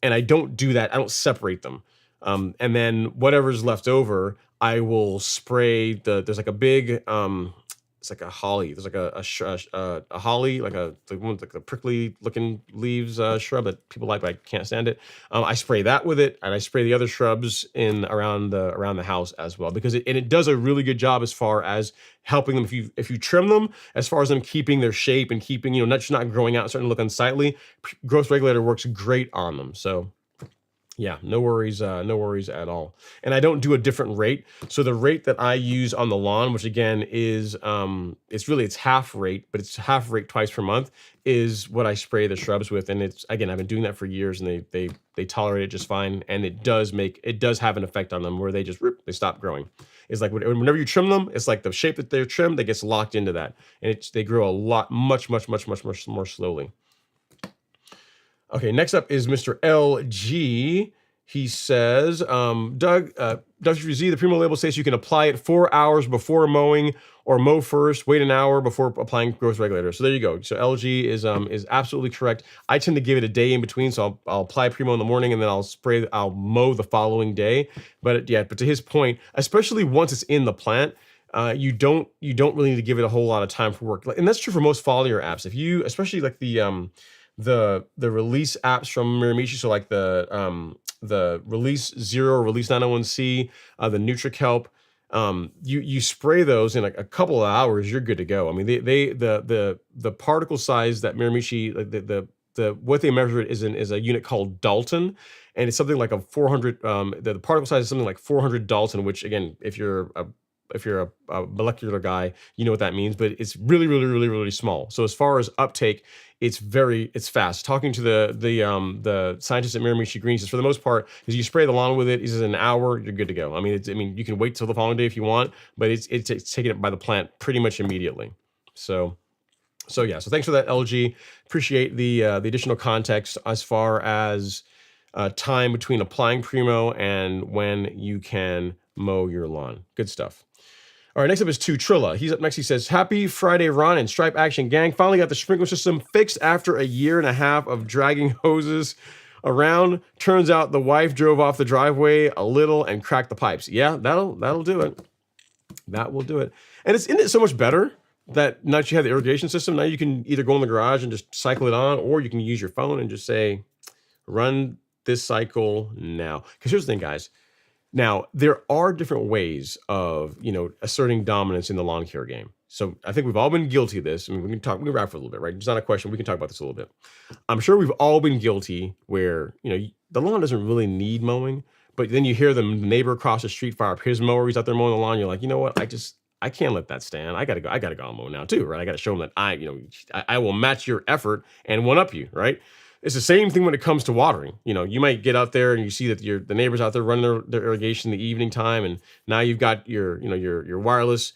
And I don't do that. I don't separate them. And then whatever's left over, I will spray there's like a big, it's like a holly. There's like a holly, like the one with like the prickly looking leaves shrub that people like, but I can't stand it. I spray that with it, and I spray the other shrubs around the house as well, because it does a really good job as far as helping them. If you trim them, as far as them keeping their shape and keeping, not growing out and starting to look unsightly, growth regulator works great on them. So yeah, no worries at all. And I don't do a different rate. So the rate that I use on the lawn, which again is it's half rate, but it's half rate twice per month, is what I spray the shrubs with. And it's, again, I've been doing that for years, and they tolerate it just fine. And it does have an effect on them where they stop growing. It's like whenever you trim them, it's like the shape that they're trimmed, that gets locked into that, and they grow much more slowly. Okay, next up is Mr. LG. He says, Doug, WZ, the Primo label says you can apply it 4 hours before mowing, or mow first, wait an hour before applying growth regulator. So there you go. So LG is absolutely correct. I tend to give it a day in between, so I'll apply Primo in the morning, and then I'll mow the following day. But to his point, especially once it's in the plant, you don't really need to give it a whole lot of time for work. And that's true for most foliar apps. If you, especially like the release apps from Miramichi, so like the release 0, release 901C, the NutriKelp, you spray those in like a couple of hours, you're good to go. I mean, the particle size that Miramichi, like the what they measure it is a unit called Dalton, and it's something like a 400. The particle size is something like 400 Dalton, which again, if you're a molecular guy, you know what that means, but it's really small. So as far as uptake, it's fast. Talking to the scientist at Miramichi Green, says for the most part, is you spray the lawn with it, he says in an hour, you're good to go. I mean, you can wait till the following day if you want, but it's taken up by the plant pretty much immediately. So yeah, so thanks for that, LG. Appreciate the additional context as far as time between applying Primo and when you can mow your lawn. Good stuff. All right, next up is Trilla. He's up next. He says, happy Friday, Ron and Stripe Action Gang. Finally got the sprinkler system fixed after a year and a half of dragging hoses around. Turns out the wife drove off the driveway a little and cracked the pipes. Yeah, that'll do it. That will do it. And isn't it so much better that now that you have the irrigation system, now you can either go in the garage and just cycle it on, or you can use your phone and just say, run this cycle now. Because here's the thing, guys. Now, there are different ways of, asserting dominance in the lawn care game. So I think we've all been guilty of this. I mean, we can wrap for a little bit, right? It's not a question. We can talk about this a little bit. I'm sure we've all been guilty where, the lawn doesn't really need mowing, but then you hear the neighbor across the street fire up his mower. He's out there mowing the lawn. You're like, you know what? I can't let that stand. I gotta go and mow now too, right? I gotta show him that I will match your effort and one up you, right? It's the same thing when it comes to watering. You might get out there and you see that the neighbors out there running their irrigation in the evening time, and now you've got your wireless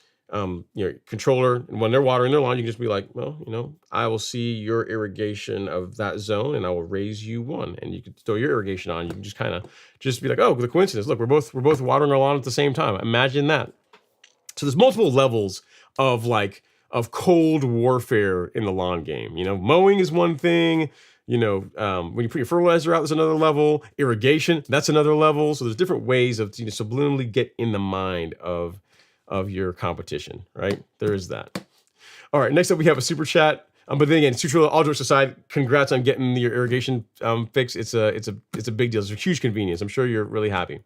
your controller, and when they're watering their lawn, you can just be like, well, I will see your irrigation of that zone, and I will raise you one, and you can throw your irrigation on. You can just kind of just be like, oh, the coincidence. Look, we're both watering our lawn at the same time. Imagine that. So there's multiple levels of cold warfare in the lawn game. Mowing is one thing. When you put your fertilizer out, there's another level. Irrigation, that's another level. So there's different ways of subliminally get in the mind of your competition, right? There is that. All right, next up we have a super chat. But then again, all jokes aside, congrats on getting your irrigation fixed. It's a big deal. It's a huge convenience. I'm sure you're really happy.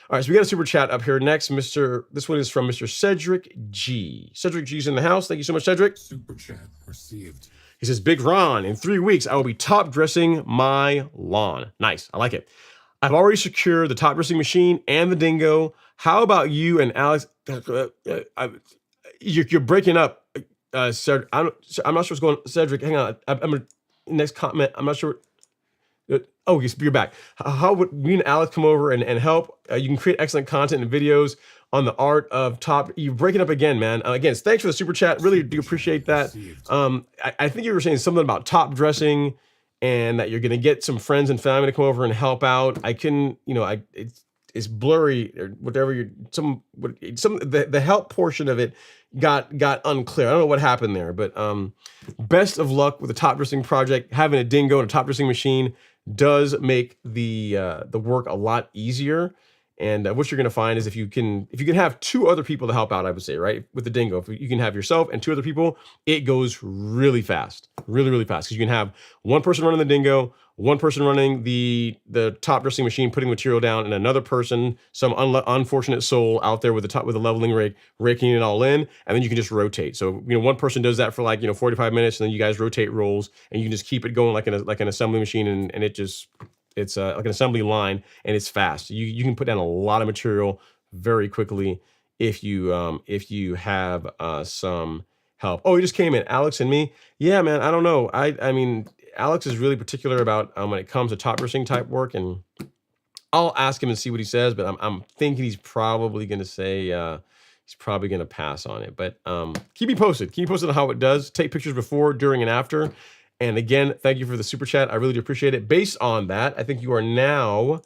All right, so we got a super chat up here next. This one is from Mr. Cedric G. Cedric G's in the house. Thank you so much, Cedric. Super chat received. He says, Big Ron, in 3 weeks, I will be top dressing my lawn. Nice, I like it. I've already secured the top dressing machine and the dingo. How about you and Alex? You're breaking up, Cedric. I'm not sure what's going on. Cedric, hang on. I'm gonna next comment. I'm not sure. Oh, you're back. How would me and Alex come over and help? You can create excellent content and videos on the art of top. You're breaking up again, man. Again, thanks for the super chat. Really do appreciate that. I think you were saying something about top dressing and that you're going to get some friends and family to come over and help out. I can, it's blurry or whatever. The help portion of it got unclear. I don't know what happened there, but best of luck with the top dressing project. Having a dingo and a top dressing machine does make the work a lot easier. And what you're going to find is if you can have 2 other people to help out, I would say, right, with the dingo, if you can have yourself and 2 other people, it goes really fast, really fast, because you can have one person running the dingo, one person running the top dressing machine, putting material down, and another person, some unfortunate soul out there with the leveling rake, raking it all in, and then you can just rotate. So one person does that for 45 minutes, and then you guys rotate roles, and you can just keep it going like an assembly machine, and it's like an assembly line, and it's fast. You can put down a lot of material very quickly if you have some help. Oh, he just came in, Alex and me. Yeah, man. I don't know. I mean, Alex is really particular about when it comes to top dressing type work, and I'll ask him and see what he says. But I'm thinking he's probably going to say he's probably going to pass on it. But keep me posted. Keep me posted on how it does. Take pictures before, during, and after. And again, thank you for the super chat. I really do appreciate it. Based on that, I think you are now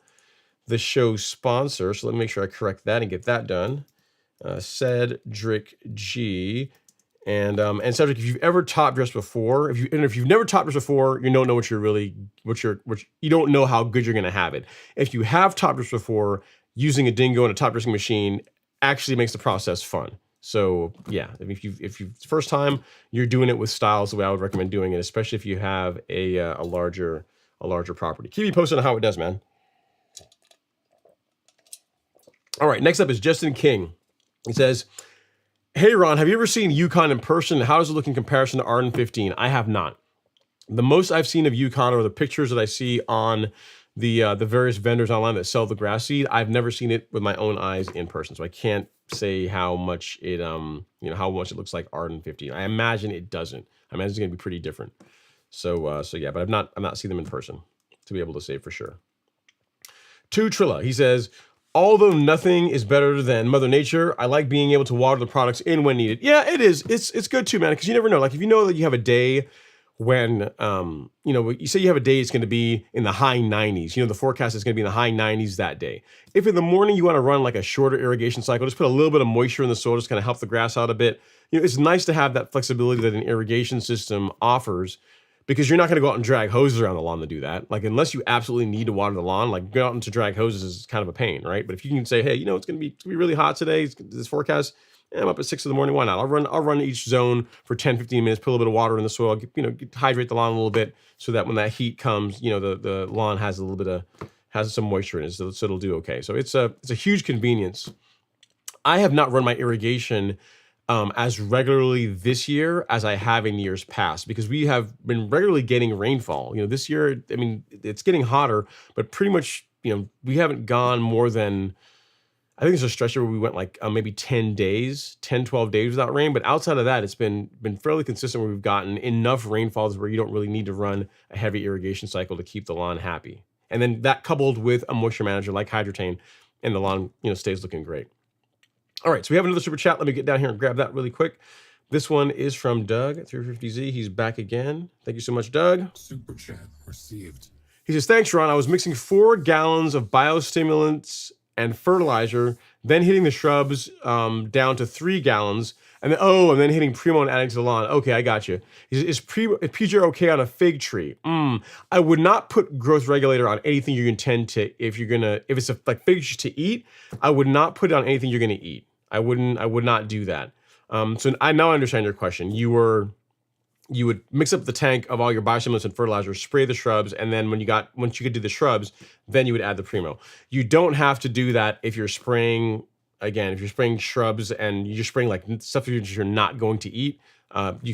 the show's sponsor. So let me make sure I correct that and get that done. Cedric G. And Cedric, if you've ever top dressed before, if you've never top dressed before, you don't know you don't know how good you're going to have it. If you have top dressed before, using a dingo and a top dressing machine actually makes the process fun. So yeah, if you first time you're doing it with style is the way I would recommend doing it, especially if you have a larger property. Keep me posted on how it does, man. All right, next up is Justin King. He says, "Hey Ron, have you ever seen Yukon in person? How does it look in comparison to Arden 15? I have not. The most I've seen of Yukon are the pictures that I see on the various vendors online that sell the grass seed. I've never seen it with my own eyes in person, so I can't say how much it how much it looks like Arden 15. I imagine it doesn't. I imagine it's going to be pretty different. So yeah, but I've not seen them in person to be able to say for sure." To Trilla, he says, "Although nothing is better than Mother Nature, I like being able to water the products in when needed." Yeah, it is. It's good too, man, because you never know. Like if you know that you have a day when you say you have a day it's going to be in the high 90s, the forecast is going to be in the high 90s that day. If in the morning you want to run like a shorter irrigation cycle, just put a little bit of moisture in the soil, just kind of help the grass out a bit. It's nice to have that flexibility that an irrigation system offers, because you're not going to go out and drag hoses around the lawn to do that. Like unless you absolutely need to water the lawn, like go out and to drag hoses is kind of a pain, right? But if you can say, hey, it's going to be really hot today, this forecast, I'm up at 6 in the morning. Why not? I'll run each zone for 10, 15 minutes, put a little bit of water in the soil, hydrate the lawn a little bit so that when that heat comes, the lawn has has some moisture in it, so it'll do okay. So it's a huge convenience. I have not run my irrigation as regularly this year as I have in years past, because we have been regularly getting rainfall. This year, it's getting hotter, but pretty much, we haven't gone more than, I think there's a stretch where we went like maybe 10 days, 10, 12 days without rain. But outside of that, it's been fairly consistent where we've gotten enough rainfalls where you don't really need to run a heavy irrigation cycle to keep the lawn happy. And then that coupled with a moisture manager like Hydrotain, and the lawn, stays looking great. All right, so we have another super chat. Let me get down here and grab that really quick. This one is from Doug at 350Z. He's back again. Thank you so much, Doug. Super chat received. He says, thanks, Ron. I was mixing 4 gallons of biostimulants and fertilizer, then hitting the shrubs down to 3 gallons, and then hitting Primo and adding to the lawn. Okay, I got you. Is PJ okay on a fig tree? I would not put growth regulator on anything you intend to, if it's like figs to eat, I would not put it on anything you're gonna eat. I would not do that. So I now understand your question. You would mix up the tank of all your biostimulants and fertilizer, spray the shrubs, and then once you get to the shrubs, then you would add the Primo. You don't have to do that if you're spraying, again, if you're spraying shrubs and you're spraying like stuff you're not going to eat, you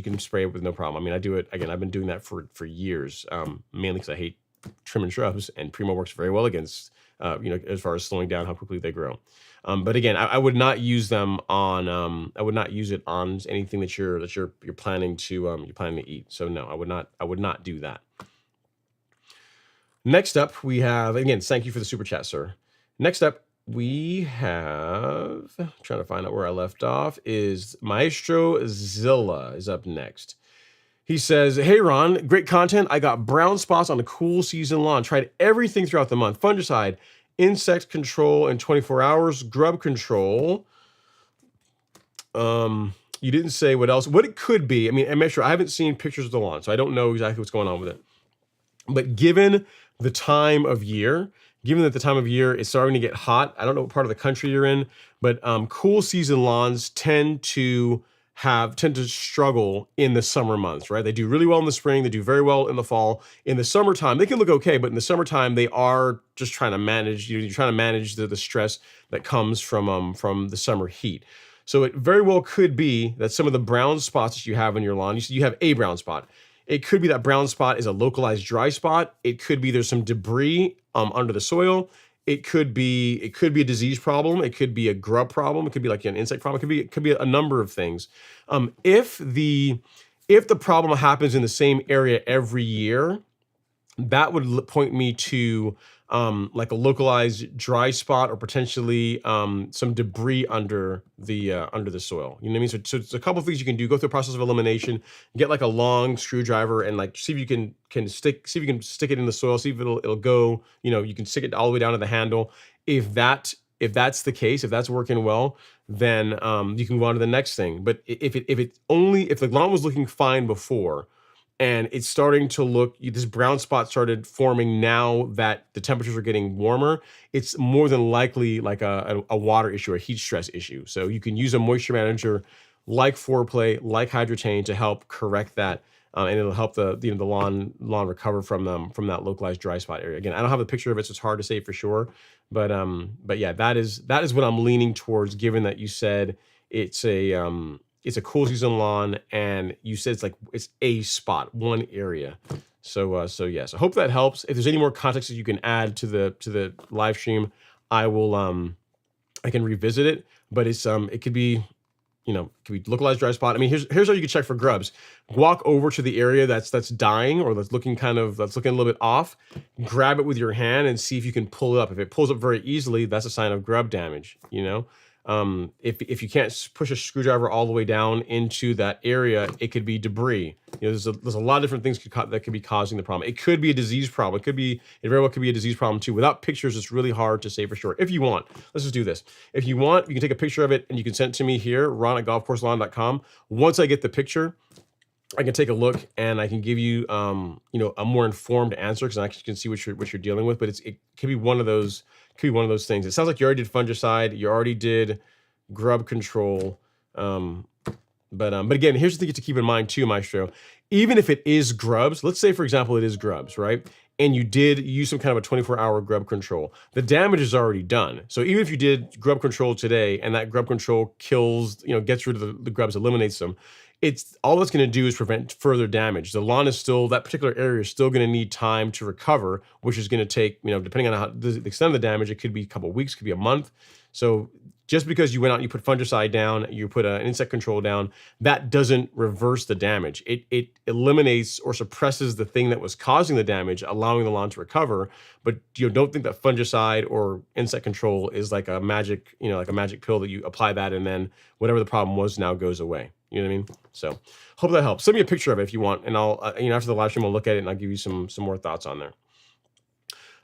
can spray it with no problem. I mean, I do it, again, I've been doing that for years, mainly because I hate trimming shrubs, and Primo works very well against, as far as slowing down how quickly they grow. But again, I would not use them on. I would not use it on anything that you're planning to eat. So no, I would not do that. Next up, we have, again, thank you for the super chat, sir. Next up, we have, trying to find out where I left off, is Maestro Zilla is up next. He says, hey, Ron, great content. I got brown spots on a cool season lawn. Tried everything throughout the month. Fungicide, insect control in 24 hours, grub control. You didn't say what else. What it could be, I mean, I'm not sure. I haven't seen pictures of the lawn, so I don't know exactly what's going on with it. But given the time of year, given that the time of year is starting to get hot, I don't know what part of the country you're in, but cool season lawns tend to struggle in the summer months, right? They do really well in the spring. They do very well in the fall. In the summertime, they can look okay, but in the summertime, they are just trying to manage, you're trying to manage the stress that comes from the summer heat. So it very well could be that some of the brown spots that you have on your lawn, you have a brown spot. It could be that brown spot is a localized dry spot. It could be there's some debris under the soil. It could be a disease problem. It could be a grub problem. It could be like an insect problem. It could be a number of things. If the problem happens in the same area every year, that would point me to like a localized dry spot, or potentially some debris under the soil. You know what I mean? So it's a couple of things you can do. Go through a process of elimination. Get like a long screwdriver and like see if you can stick it in the soil. See if it'll go. You can stick it all the way down to the handle. If that's the case, if that's working well, then you can go on to the next thing. But if the lawn was looking fine before, and it's starting to look, this brown spot started forming now that the temperatures are getting warmer, it's more than likely like a water issue, a heat stress issue. So you can use a moisture manager like Foreplay, like Hydrotain, to help correct that, and it'll help the lawn recover from that localized dry spot area. Again, I don't have a picture of it, so it's hard to say for sure. But yeah, that is what I'm leaning towards, given that you said it's a cool season lawn, and you said it's a spot, one area. So yes, I hope that helps. If there's any more context that you can add to the live stream, I will I can revisit it. But it could be localized dry spot. I mean, here's how you can check for grubs. Walk over to the area that's dying, or that's looking a little bit off. Grab it with your hand and see if you can pull it up. If it pulls up very easily, that's a sign of grub damage. If you can't push a screwdriver all the way down into that area, it could be debris. There's a lot of different things that could be causing the problem. It could be a disease problem. It very well could be a disease problem too. Without pictures, it's really hard to say for sure. If you want, let's just do this. If you want, you can take a picture of it and you can send it to me here, ron@golfcourselawn.com. Once I get the picture, I can take a look and I can give you, a more informed answer, because I actually can see what you're dealing with. But it could be one of those. Could be one of those things. It sounds like you already did fungicide. You already did grub control. But again, here's the thing to keep in mind too, Maestro. Even if it is grubs, let's say for example it is grubs, right? And you did use some kind of a 24-hour grub control, the damage is already done. So even if you did grub control today and that grub control kills, gets rid of the grubs, eliminates them, it's all it's going to do is prevent further damage. The lawn is still, that particular area is still going to need time to recover, which is going to take, depending on how the extent of the damage, it could be a couple of weeks, could be a month. So just because you went out and you put fungicide down, you put an insect control down, that doesn't reverse the damage. It eliminates or suppresses the thing that was causing the damage, allowing the lawn to recover. But you don't think that fungicide or insect control is like a magic, like a magic pill that you apply that and then whatever the problem was now goes away. You know what I mean? So hope that helps. Send me a picture of it if you want, and I'll, after the live stream, I'll look at it and I'll give you some more thoughts on there.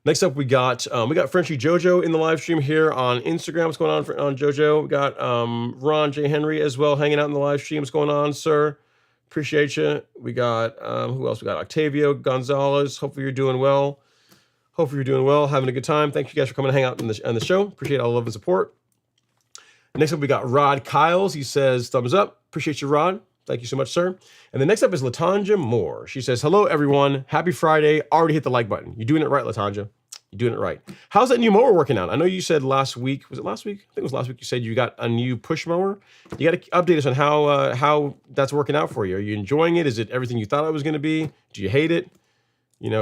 Next up, we got Frenchie Jojo in the live stream here on Instagram. What's going on Jojo? We got Ron J. Henry as well hanging out in the live stream. What's going on, sir? Appreciate you. We got, who else? We got Octavio Gonzalez. Hopefully you're doing well. Having a good time. Thank you guys for coming to hang out on the show. Appreciate all the love and support. Next up, we got Rod Kyles. He says, thumbs up. Appreciate you, Rod. Thank you so much, sir. And then next up is Latanja Moore. She says, hello, everyone. Happy Friday. Already hit the like button. You're doing it right, Latanja. You're doing it right. How's that new mower working out? I know you said last week. Was it last week? I think it was last week. You said you got a new push mower. You got to update us on how that's working out for you. Are you enjoying it? Is it everything you thought it was going to be? Do you hate it?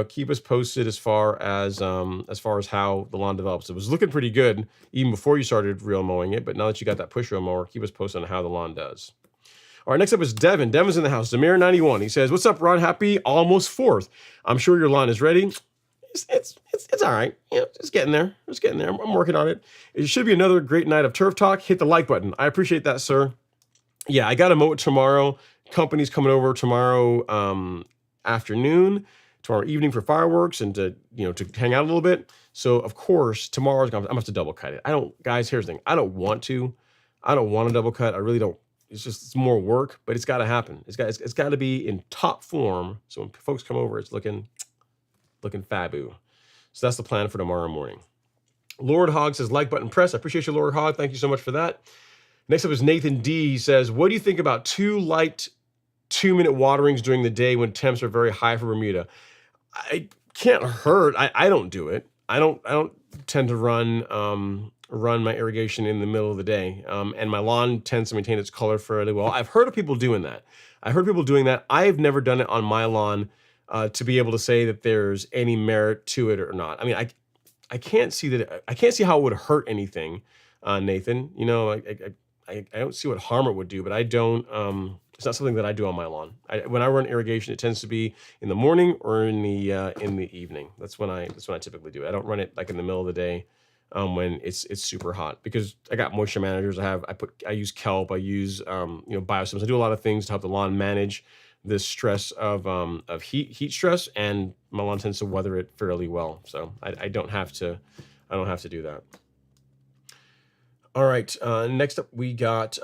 Keep us posted as far as how the lawn develops. It was looking pretty good even before you started real mowing it, but now that you got that push reel mower, keep us posted on how the lawn does. All right, next up is Devin. Devin's in the house. Zamir91. He says, "What's up, Ron? Happy almost 4th. I'm sure your lawn is ready. It's all right. It's getting there. I'm working on it. It should be another great night of turf talk. Hit the like button. I appreciate that, sir. Yeah, I got to mow it tomorrow. Company's coming over tomorrow afternoon, tomorrow evening for fireworks and to hang out a little bit. So of course tomorrow's I'm gonna have to double cut it. Guys, here's the thing. I don't want to double cut. I really don't. It's more work, but it's got to happen. It's got to be in top form. So when folks come over, it's looking fabu. So that's the plan for tomorrow morning. Lord Hog says, like button press. I appreciate you, Lord Hog. Thank you so much for that. Next up is Nathan D. He says, what do you think about 2 light 2-minute waterings during the day when temps are very high for Bermuda? I can't hurt. I don't do it. I don't tend to run my irrigation in the middle of the day. And my lawn tends to maintain its color fairly well. I've heard of people doing that. I've never done it on my lawn to be able to say that there's any merit to it or not. I mean, I can't see that. I can't see how it would hurt anything, Nathan. I don't see what harm it would do, but I don't. It's not something that I do on my lawn. When I run irrigation, it tends to be in the morning or in the evening. That's when I typically do it. I don't run it like in the middle of the day when it's super hot, because I got moisture managers. I use kelp. I use biosims. I do a lot of things to help the lawn manage this stress of heat stress, and my lawn tends to weather it fairly well. So I don't have to do that. All right, next up we got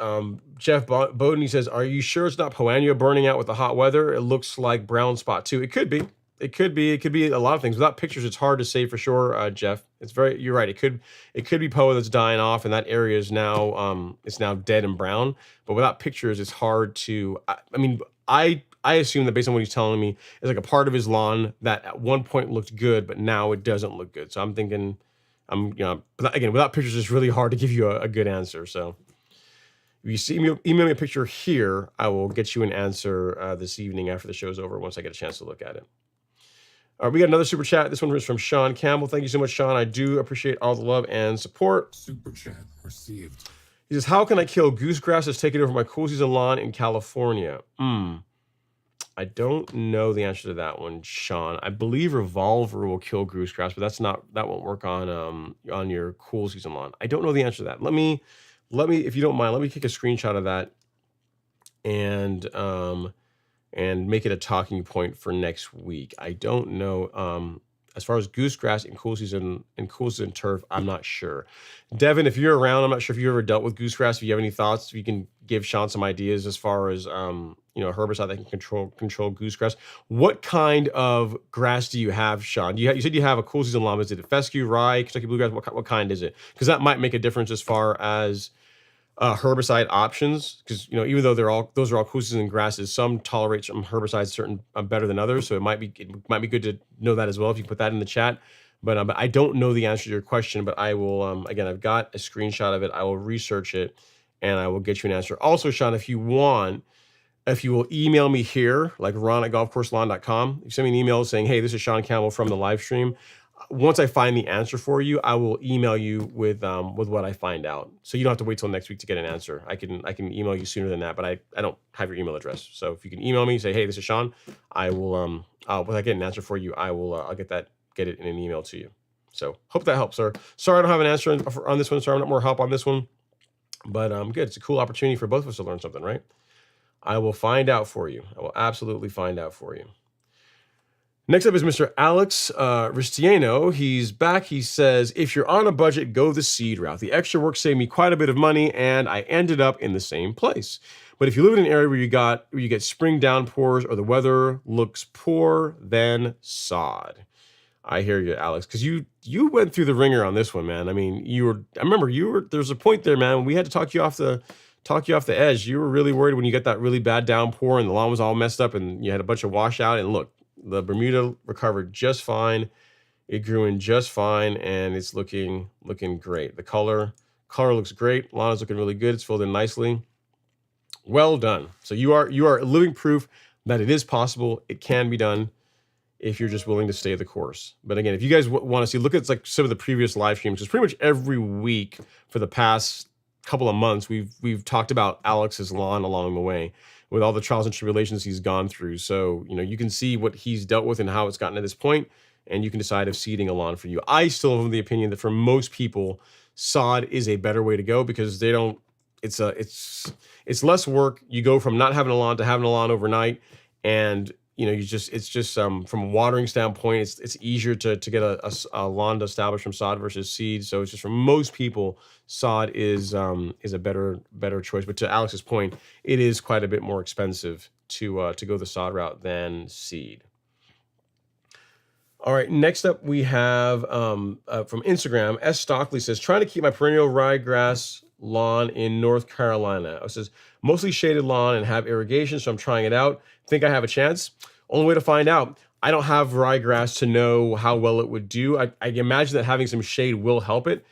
Jeff Bowden. He says, are you sure it's not Poania burning out with the hot weather? It looks like brown spot too. It could be. It could be a lot of things. Without pictures, it's hard to say for sure, Jeff. You're right. It could be POA that's dying off, and that area is now it's now dead and brown. But without pictures, it's hard to. I assume that based on what he's telling me, it's like a part of his lawn that at one point looked good, but now it doesn't look good. So I'm thinking, but again, without pictures, it's really hard to give you a good answer. So if you see me, email me a picture here, I will get you an answer this evening after the show's over, once I get a chance to look at it. All right, we got another super chat. This one is from Sean Campbell. Thank you so much, Sean. I do appreciate all the love and support. Super chat received. He says, how can I kill goosegrass that's taken over my cool season lawn in California? I don't know the answer to that one, Sean. I believe Revolver will kill goosegrass, but that won't work on your cool season lawn. I don't know the answer to that. Let me, if you don't mind, let me take a screenshot of that and make it a talking point for next week. I don't know. As far as goosegrass in cool season turf, I'm not sure. Devin, if you're around, I'm not sure if you ever dealt with goosegrass. If you have any thoughts, if you can give Sean some ideas as far as herbicide that can control goosegrass. What kind of grass do you have, Sean? You said you have a cool season lawn. Is it fescue, rye, Kentucky bluegrass? What kind is it? Because that might make a difference as far as herbicide options, because even though those are all cool season grasses, some tolerate some herbicides certain better than others. So it might be good to know that as well if you put that in the chat. But I don't know the answer to your question. But I will again, I've got a screenshot of it. I will research it and I will get you an answer. Also, Sean, if you want, if you will email me here, like ron@golfcourselawn.com, you send me an email saying, hey, this is Sean Campbell from the live stream. Once I find the answer for you, I will email you with what I find out. So you don't have to wait till next week to get an answer. I can email you sooner than that, but I don't have your email address. So if you can email me, say, hey, this is Sean, I will when I get an answer for you, I'll get it in an email to you. So hope that helps, sir. Sorry I don't have an answer on this one. Sorry I don't have more help on this one. But good. It's a cool opportunity for both of us to learn something, right? I will find out for you. I will absolutely find out for you. Next up is Mr. Alex Ristiano. He's back. He says, if you're on a budget, go the seed route. The extra work saved me quite a bit of money, and I ended up in the same place. But if you live in an area where you get spring downpours or the weather looks poor, then sod. I hear you, Alex, because you went through the ringer on this one, man. I mean, there's a point there, man. We had to talk you off the edge. You were really worried when you got that really bad downpour and the lawn was all messed up and you had a bunch of washout. And look, the Bermuda recovered just fine. It grew in just fine, and it's looking great. The color looks great. Lawn is looking really good. It's filled in nicely. Well done. So you are living proof that it is possible. It can be done if you're just willing to stay the course. But again, if you guys want to see, look at like some of the previous live streams, because pretty much every week for the past couple of months, we've talked about Alex's lawn along the way with all the trials and tribulations he's gone through. So, you can see what he's dealt with and how it's gotten to this point, and you can decide if seeding a lawn for you. I still have the opinion that for most people, sod is a better way to go because it's less work. You go from not having a lawn to having a lawn overnight, and from a watering standpoint, it's easier to get a lawn to establish from sod versus seed. So it's just for most people, sod is a better choice. But to Alex's point, it is quite a bit more expensive to go the sod route than seed. All right, next up we have from Instagram, S. Stockley says, trying to keep my perennial ryegrass lawn in North Carolina. It says, mostly shaded lawn and have irrigation, so I'm trying it out. Think I have a chance? Only way to find out. I don't have ryegrass to know how well it would do. I imagine that having some shade will help it.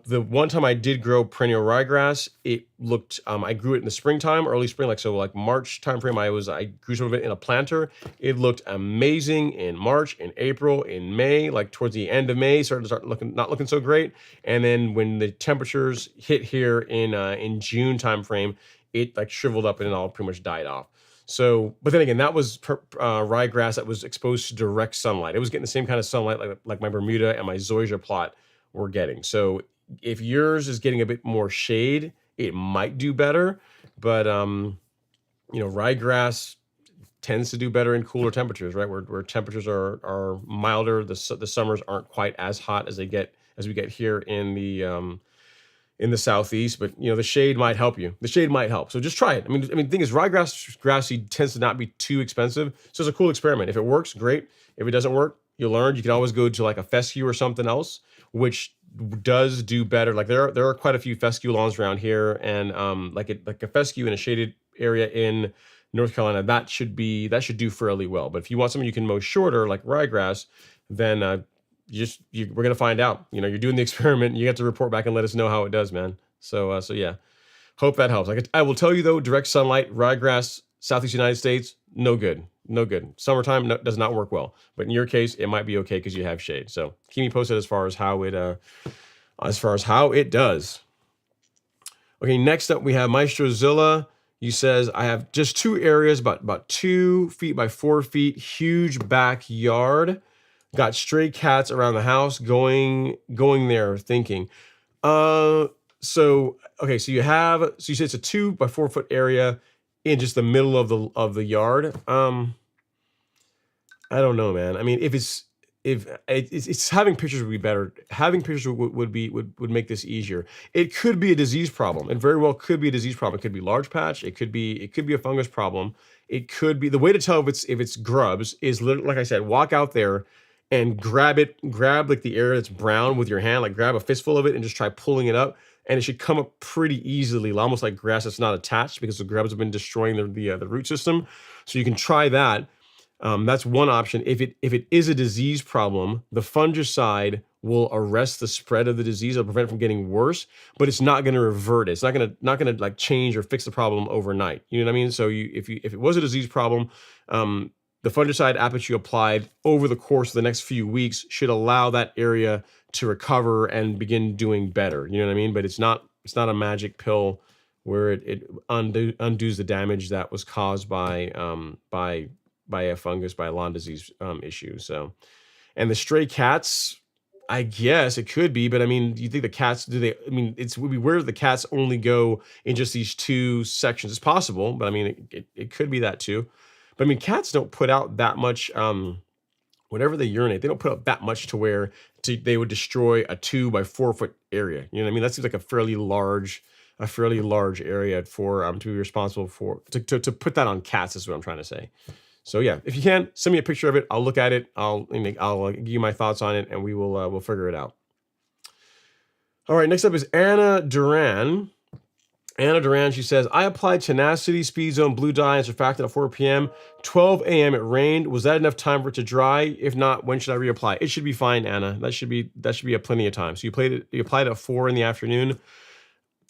The one time I did grow perennial ryegrass, it looked, I grew it in the springtime, early spring, like March timeframe. I grew some of it in a planter. It looked amazing in March, in April, in May, like towards the end of May, not looking so great. And then when the temperatures hit here in June timeframe, it like shriveled up and it all pretty much died off. So, but then again, that was ryegrass that was exposed to direct sunlight. It was getting the same kind of sunlight like my Bermuda and my zoysia plot were getting. So if yours is getting a bit more shade, it might do better. But ryegrass tends to do better in cooler temperatures, right? Where temperatures are milder. The summers aren't quite as hot as we get here in the southeast, but the shade might help you. The shade might help. So just try it. I mean, the thing is, ryegrass grass seed tends to not be too expensive. So it's a cool experiment. If it works, great. If it doesn't work, you learn. You can always go to like a fescue or something else, which does do better. Like there are quite a few fescue lawns around here, and like a fescue in a shaded area in North Carolina, that should do fairly well. But if you want something you can mow shorter, like ryegrass, then we're gonna find out. You're doing the experiment. You have to report back and let us know how it does, man. So yeah, hope that helps. I will tell you though, direct sunlight, ryegrass, Southeast United States, no good. Summertime does not work well. But in your case, it might be okay because you have shade. So keep me posted as far as how it does. Okay, next up we have Maestro Zilla. He says, I have just two areas, about 2 feet by 4 feet, huge backyard. Got stray cats around the house going there thinking. So you said it's a 2 by 4 foot area in just the middle of the yard. I don't know, man. I mean, if it's having pictures would be better. Having pictures would make this easier. It could be a disease problem. It very well could be a disease problem. It could be large patch. It could be a fungus problem. It could be, the way to tell if it's grubs is literally, like I said, walk out there and grab like the area that's brown with your hand, like grab a fistful of it and just try pulling it up. And it should come up pretty easily, almost like grass that's not attached because the grubs have been destroying the root system. So you can try that. That's one option. If it is a disease problem, the fungicide will arrest the spread of the disease. It'll prevent it from getting worse, but it's not going to revert it. It's not going to like change or fix the problem overnight. You know what I mean? So if it was a disease problem, the fungicide app that you applied over the course of the next few weeks should allow that area to recover and begin doing better. You know what I mean? But it's not a magic pill where it undoes the damage that was caused by a fungus, by a lawn disease issue. So, and the stray cats, I guess it could be, but I mean, do you think the cats, it would be weird if the cats only go in just these two sections. It's possible, but I mean, it could be that too. But I mean, cats don't put out that much, whenever they urinate, they don't put out that much to where they would destroy a 2 by 4 foot area. You know what I mean? That seems like a fairly large area for to be responsible for, to put that on cats is what I'm trying to say. So yeah, if you can, send me a picture of it. I'll look at it. I'll give you my thoughts on it, and we'll figure it out. All right, next up is Anna Duran. Anna Duran, she says, I applied Tenacity, Speed Zone, Blue Dye, and Surfactant at 4 p.m. 12 a.m. it rained. Was that enough time for it to dry? If not, when should I reapply? It should be fine, Anna. That should be a plenty of time. So you applied at 4 in the afternoon.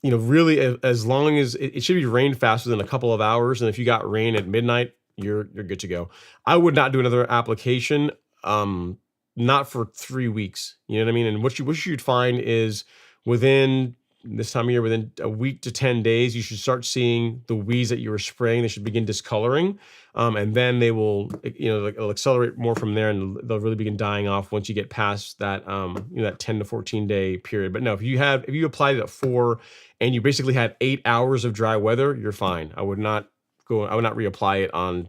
You know, really, as long as it should be rain fast within a couple of hours. And if you got rain at midnight, you're good to go. I would not do another application, not for 3 weeks. You know what I mean? And what you'd find is within this time of year, within a week to 10 days, you should start seeing the weeds that you were spraying. They should begin discoloring. And then they will, it'll accelerate more from there, and they'll really begin dying off once you get past that, that 10 to 14 day period. But no, if you applied it at 4 and you basically had 8 hours of dry weather, you're fine. I would not reapply it on,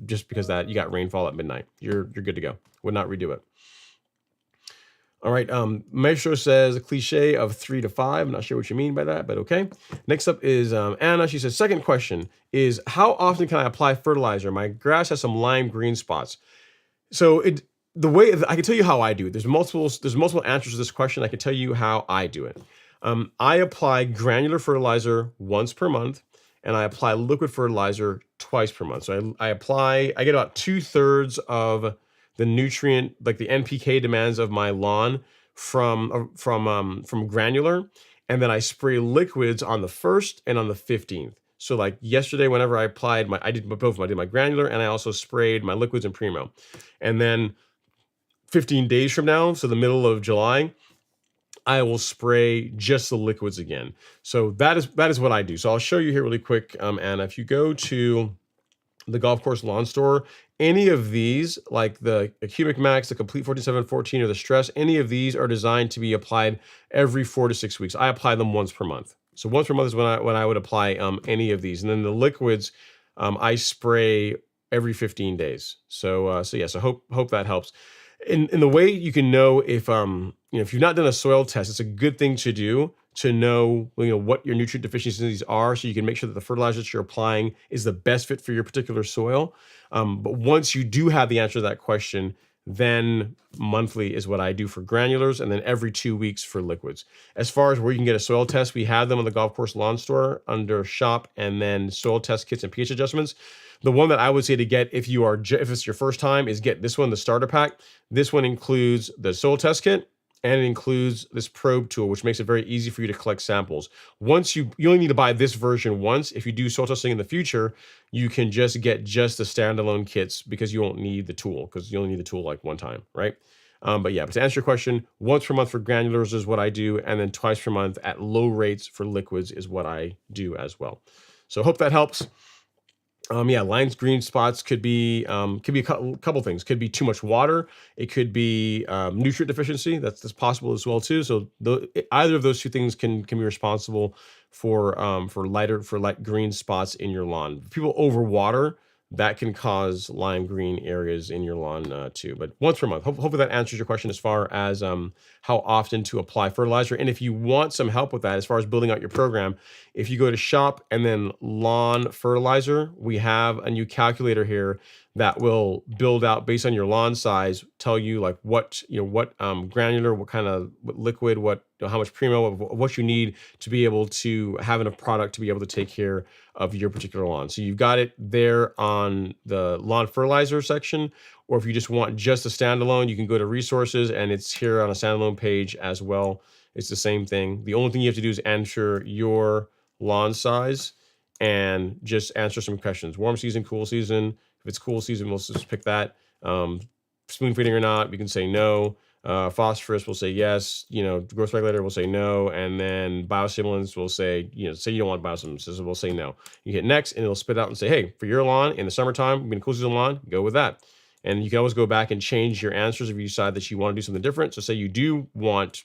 just because that you got rainfall at midnight. You're good to go. Would not redo it. All right, Maestro says a cliche of 3 to 5. I'm not sure what you mean by that, but okay. Next up is Anna. She says, second question is, how often can I apply fertilizer? My grass has some lime green spots. So the way I can tell you how I do it. There's multiple answers to this question. I can tell you how I do it. I apply granular fertilizer once per month, and I apply liquid fertilizer twice per month. So I get about 2/3 of the nutrient, like the NPK demands of my lawn from granular, and then I spray liquids on the 1st and on the 15th. So like yesterday, whenever I applied I did both. I did my granular, and I also sprayed my liquids and Primo. And then 15 days from now, so the middle of July, I will spray just the liquids again. So that is what I do. So I'll show you here really quick, Anna. If you go to the golf course lawn store, any of these, like the Cubic Max, the Complete 14714, or the Stress, any of these are designed to be applied every 4 to 6 weeks. I apply them once per month. So once per month is when I would apply any of these. And then the liquids, I spray every 15 days. So hope that helps. In the way you can know if you've not done a soil test, it's a good thing to do to know what your nutrient deficiencies are, so you can make sure that the fertilizer that you're applying is the best fit for your particular soil. But once you do have the answer to that question, then monthly is what I do for granulars, and then every 2 weeks for liquids. As far as where you can get a soil test, we have them on the golf course lawn store under shop, and then soil test kits and pH adjustments. The one that I would say to get if it's your first time is get this one, the starter pack. This one includes the soil test kit, and it includes this probe tool, which makes it very easy for you to collect samples. Once you only need to buy this version once. If you do soil testing in the future, you can just get the standalone kits, because you won't need the tool, because you only need the tool like one time, right? But to answer your question, once per month for granulars is what I do, and then twice per month at low rates for liquids is what I do as well. So hope that helps. Lines, green spots could be a couple things. Could be too much water. It could be nutrient deficiency. That's possible as well too. So either of those two things can be responsible for light green spots in your lawn. If people overwater, that can cause lime green areas in your lawn too. But once per month. Hopefully that answers your question as far as how often to apply fertilizer. And if you want some help with that, as far as building out your program, if you go to shop and then lawn fertilizer, we have a new calculator here that will build out based on your lawn size, tell you like what granular, what kind of liquid, what how much primo of what you need to be able to have enough product to be able to take care of your particular lawn. So you've got it there on the lawn fertilizer section, or if you just want just a standalone, you can go to resources and it's here on a standalone page as well. It's the same thing. The only thing you have to do is enter your lawn size and just answer some questions. Warm season, cool season. If it's cool season, we'll just pick that. Spoon feeding or not, we can say no. Phosphorus will say yes. Growth regulator will say no. And then biostimulants will say, say you don't want biostimulants, we'll say no. You hit next and it'll spit out and say, hey, for your lawn in the summertime, cool season lawn, go with that. And you can always go back and change your answers if you decide that you want to do something different. So say you do want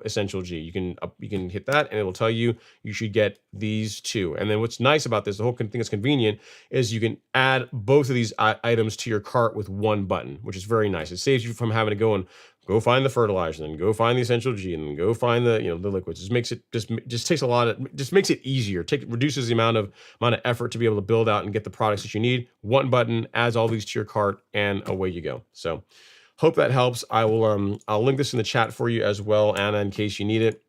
essential G, you can hit that and it will tell you should get these two. And then what's nice about this, the whole thing that's convenient, is you can add both of these items to your cart with one button, which is very nice. It saves you from having to go find the fertilizer, and go find the essential G, and then go find the the liquids. Just makes it takes a lot of, just makes it easier. Reduces the amount of effort to be able to build out and get the products that you need. One button adds all these to your cart, and away you go. So hope that helps. I'll link this in the chat for you as well, Anna, in case you need it.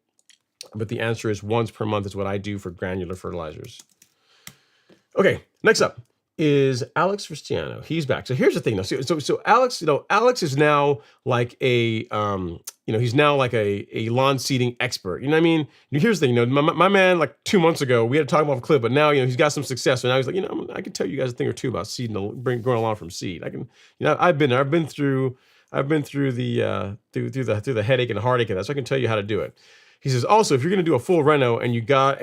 But the answer is once per month is what I do for granular fertilizers. Okay, next up is Alex Cristiano. He's back. So here's the thing. So Alex, Alex is now like a he's now like a lawn seeding expert. You know what I mean? Here's the thing. My man, like 2 months ago, we had to talk about a clip, but now he's got some success. So now he's like, I can tell you guys a thing or two about seeding, growing a lawn from seed. I can, I've been there. I've been through the through the headache and heartache of that, so I can tell you how to do it. He says, also, if you're going to do a full reno and you got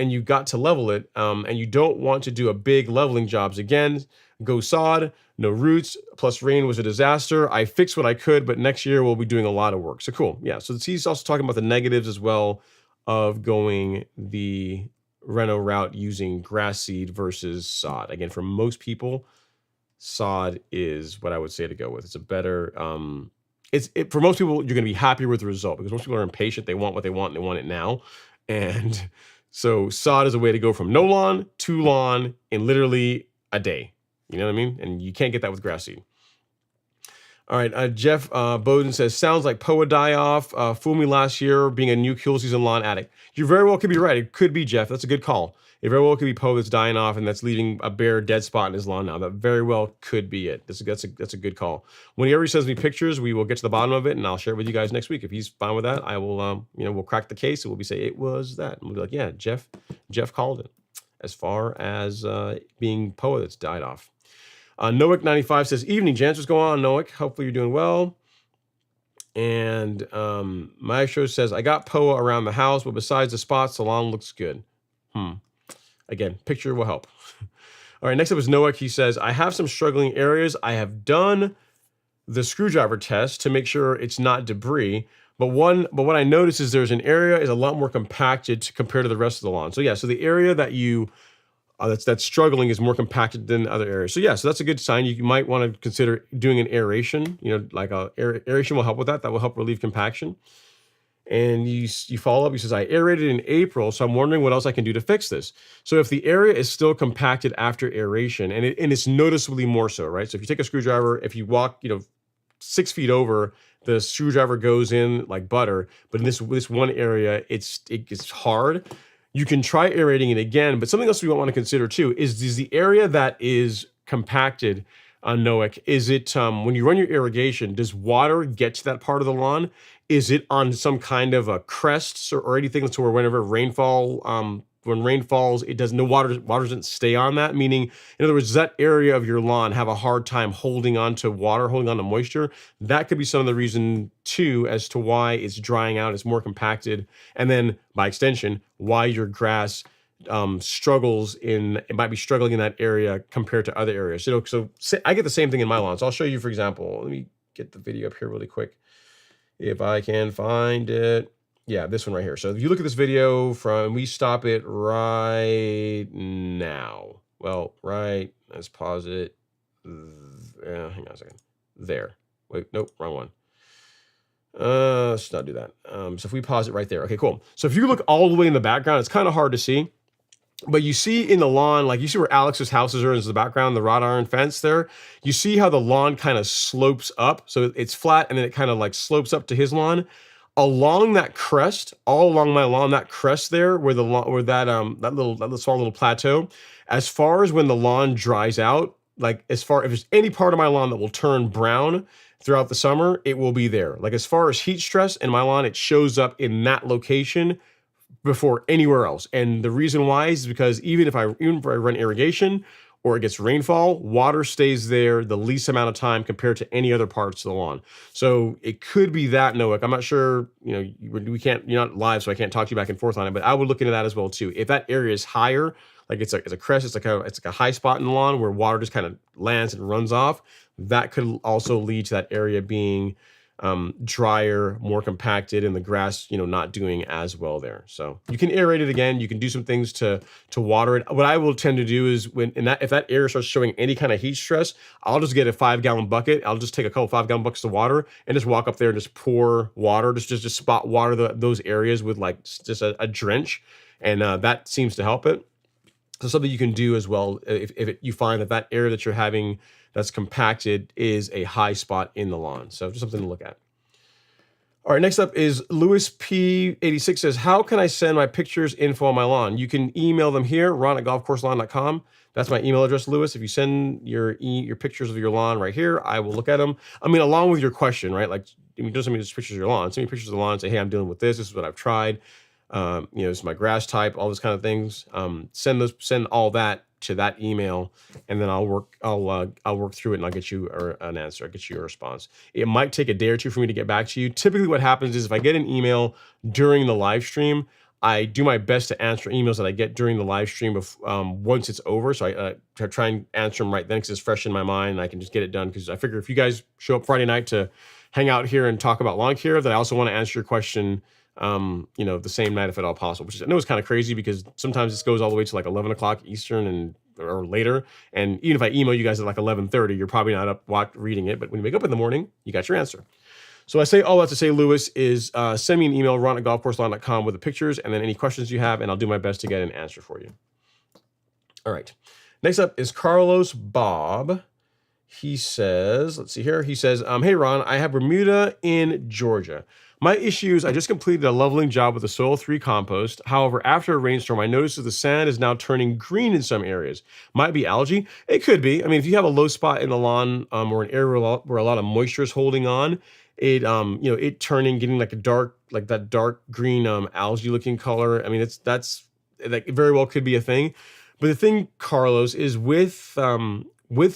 to level it, and you don't want to do a big leveling jobs again, go sod, no roots, plus rain was a disaster. I fixed what I could, but next year we'll be doing a lot of work. So cool. Yeah. So he's also talking about the negatives as well of going the reno route using grass seed versus sod. Again, for most people, sod is what I would say to go with. It's a better, for most people, you're going to be happier with the result, because most people are impatient. They want what they want and they want it now. And so sod is a way to go from no lawn to lawn in literally a day. You know what I mean? And you can't get that with grass seed. All right. Jeff Bowden says, sounds like POA die-off. Fooled me last year being a new cool season lawn addict. You very well could be right. It could be, Jeff. That's a good call. It very well could be POA that's dying off and that's leaving a bare dead spot in his lawn now. That very well could be it. That's a good call. When he ever sends me pictures, we will get to the bottom of it and I'll share it with you guys next week. If he's fine with that, I will, we'll crack the case and we'll say it was that. And we'll be like, yeah, Jeff called it as far as being POA that's died off. Noic95 says, evening, gents. What's going on, Noic? Hopefully you're doing well. And Maestro says, I got POA around the house, but besides the spots, the lawn looks good. Again, picture will help. All right, next up is Noic. He says, I have some struggling areas. I have done the screwdriver test to make sure it's not debris. But what I noticed is there's an area is a lot more compacted compared to the rest of the lawn. So yeah, so the area that you that's struggling is more compacted than other areas. So yeah, so that's a good sign. You might want to consider doing an aeration. Like aeration will help with that. That will help relieve compaction. And you follow up. He says, I aerated in April, so I'm wondering what else I can do to fix this. So if the area is still compacted after aeration, and it's noticeably more so, right? So if you take a screwdriver, if you walk 6 feet over, the screwdriver goes in like butter. But in this one area, it gets hard. You can try aerating it again, but something else we want to consider too is the area that is compacted on Noic, is it, when you run your irrigation, does water get to that part of the lawn? Is it on some kind of a crest or anything to where whenever rainfall, when rain falls, water doesn't stay on that? Meaning, in other words, does that area of your lawn have a hard time holding on to water, holding on to moisture? That could be some of the reason too as to why it's drying out, it's more compacted, and then by extension, why your grass it might be struggling in that area compared to other areas. So I get the same thing in my lawn. So I'll show you, for example, let me get the video up here really quick. If I can find it. Yeah, this one right here. So if you look at this video we stop it right now. Well, let's pause it. Hang on a second. There. Wait, nope, wrong one. Let's not do that. So if we pause it right there. Okay, cool. So if you look all the way in the background, it's kind of hard to see. But you see in the lawn, like you see where Alex's houses are in the background, the wrought iron fence there. You see how the lawn kind of slopes up. So it's flat and then it kind of like slopes up to his lawn. along that crest, all along my lawn, that crest there, where the lawn, where that small little plateau, as far as when the lawn dries out, like as far if there's any part of my lawn that will turn brown throughout the summer, it will be there. Like as far as heat stress in my lawn, it shows up in that location before anywhere else. And the reason why is because even if I run irrigation or it gets rainfall, water stays there the least amount of time compared to any other parts of the lawn. So it could be that, Noah. I'm not sure, we can't, you're not live, so I can't talk to you back and forth on it, but I would look into that as well too. If that area is higher, like it's a crest, it's like a high spot in the lawn where water just kind of lands and runs off, that could also lead to that area being drier, more compacted, and the grass, not doing as well there. So you can aerate it again. You can do some things to water it. What I will tend to do is if that area starts showing any kind of heat stress, I'll just get a 5-gallon bucket. I'll just take a couple 5-gallon buckets of water and just walk up there and just pour water, just spot water those areas with like just a drench, and that seems to help it. So something you can do as well if you find that area that you're having that's compacted is a high spot in the lawn. So just something to look at. All right, next up is Louis P86 says, how can I send my pictures info on my lawn? You can email them here, ron@golfcourselawn.com. That's my email address, Louis. If you send your pictures of your lawn right here, I will look at them. I mean, along with your question, right? Like, don't send me just pictures of your lawn. Send me pictures of the lawn and say, hey, I'm dealing with this. This is what I've tried. This is my grass type, all those kind of things. Send all that to that email, and then I'll work through it, and I'll get you an answer. I'll get you a response. It might take a day or two for me to get back to you. Typically what happens is if I get an email during the live stream, I do my best to answer emails that I get during the live stream once it's over. So I try and answer them right then because it's fresh in my mind and I can just get it done. Because I figure if you guys show up Friday night to hang out here and talk about lawn care, then I also want to answer your question the same night if at all possible, which I know is kind of crazy because sometimes this goes all the way to like 11 o'clock Eastern or later. And even if I email you guys at like 11:30, you're probably not up reading it. But when you wake up in the morning, you got your answer. So I say all that to say, Louis, is send me an email, ron@golfcourselawn.com with the pictures and then any questions you have, and I'll do my best to get an answer for you. All right. Next up is Carlos Bob. He says, let's see here. He says, hey, Ron, I have Bermuda in Georgia. My issue is I just completed a leveling job with the Soil 3 compost. However, after a rainstorm, I noticed that the sand is now turning green in some areas. Might be algae. It could be. I mean, if you have a low spot in the lawn or an area where a lot of moisture is holding on, it turning, getting like that dark green algae looking color. I mean, that's like it very well could be a thing. But the thing, Carlos, is with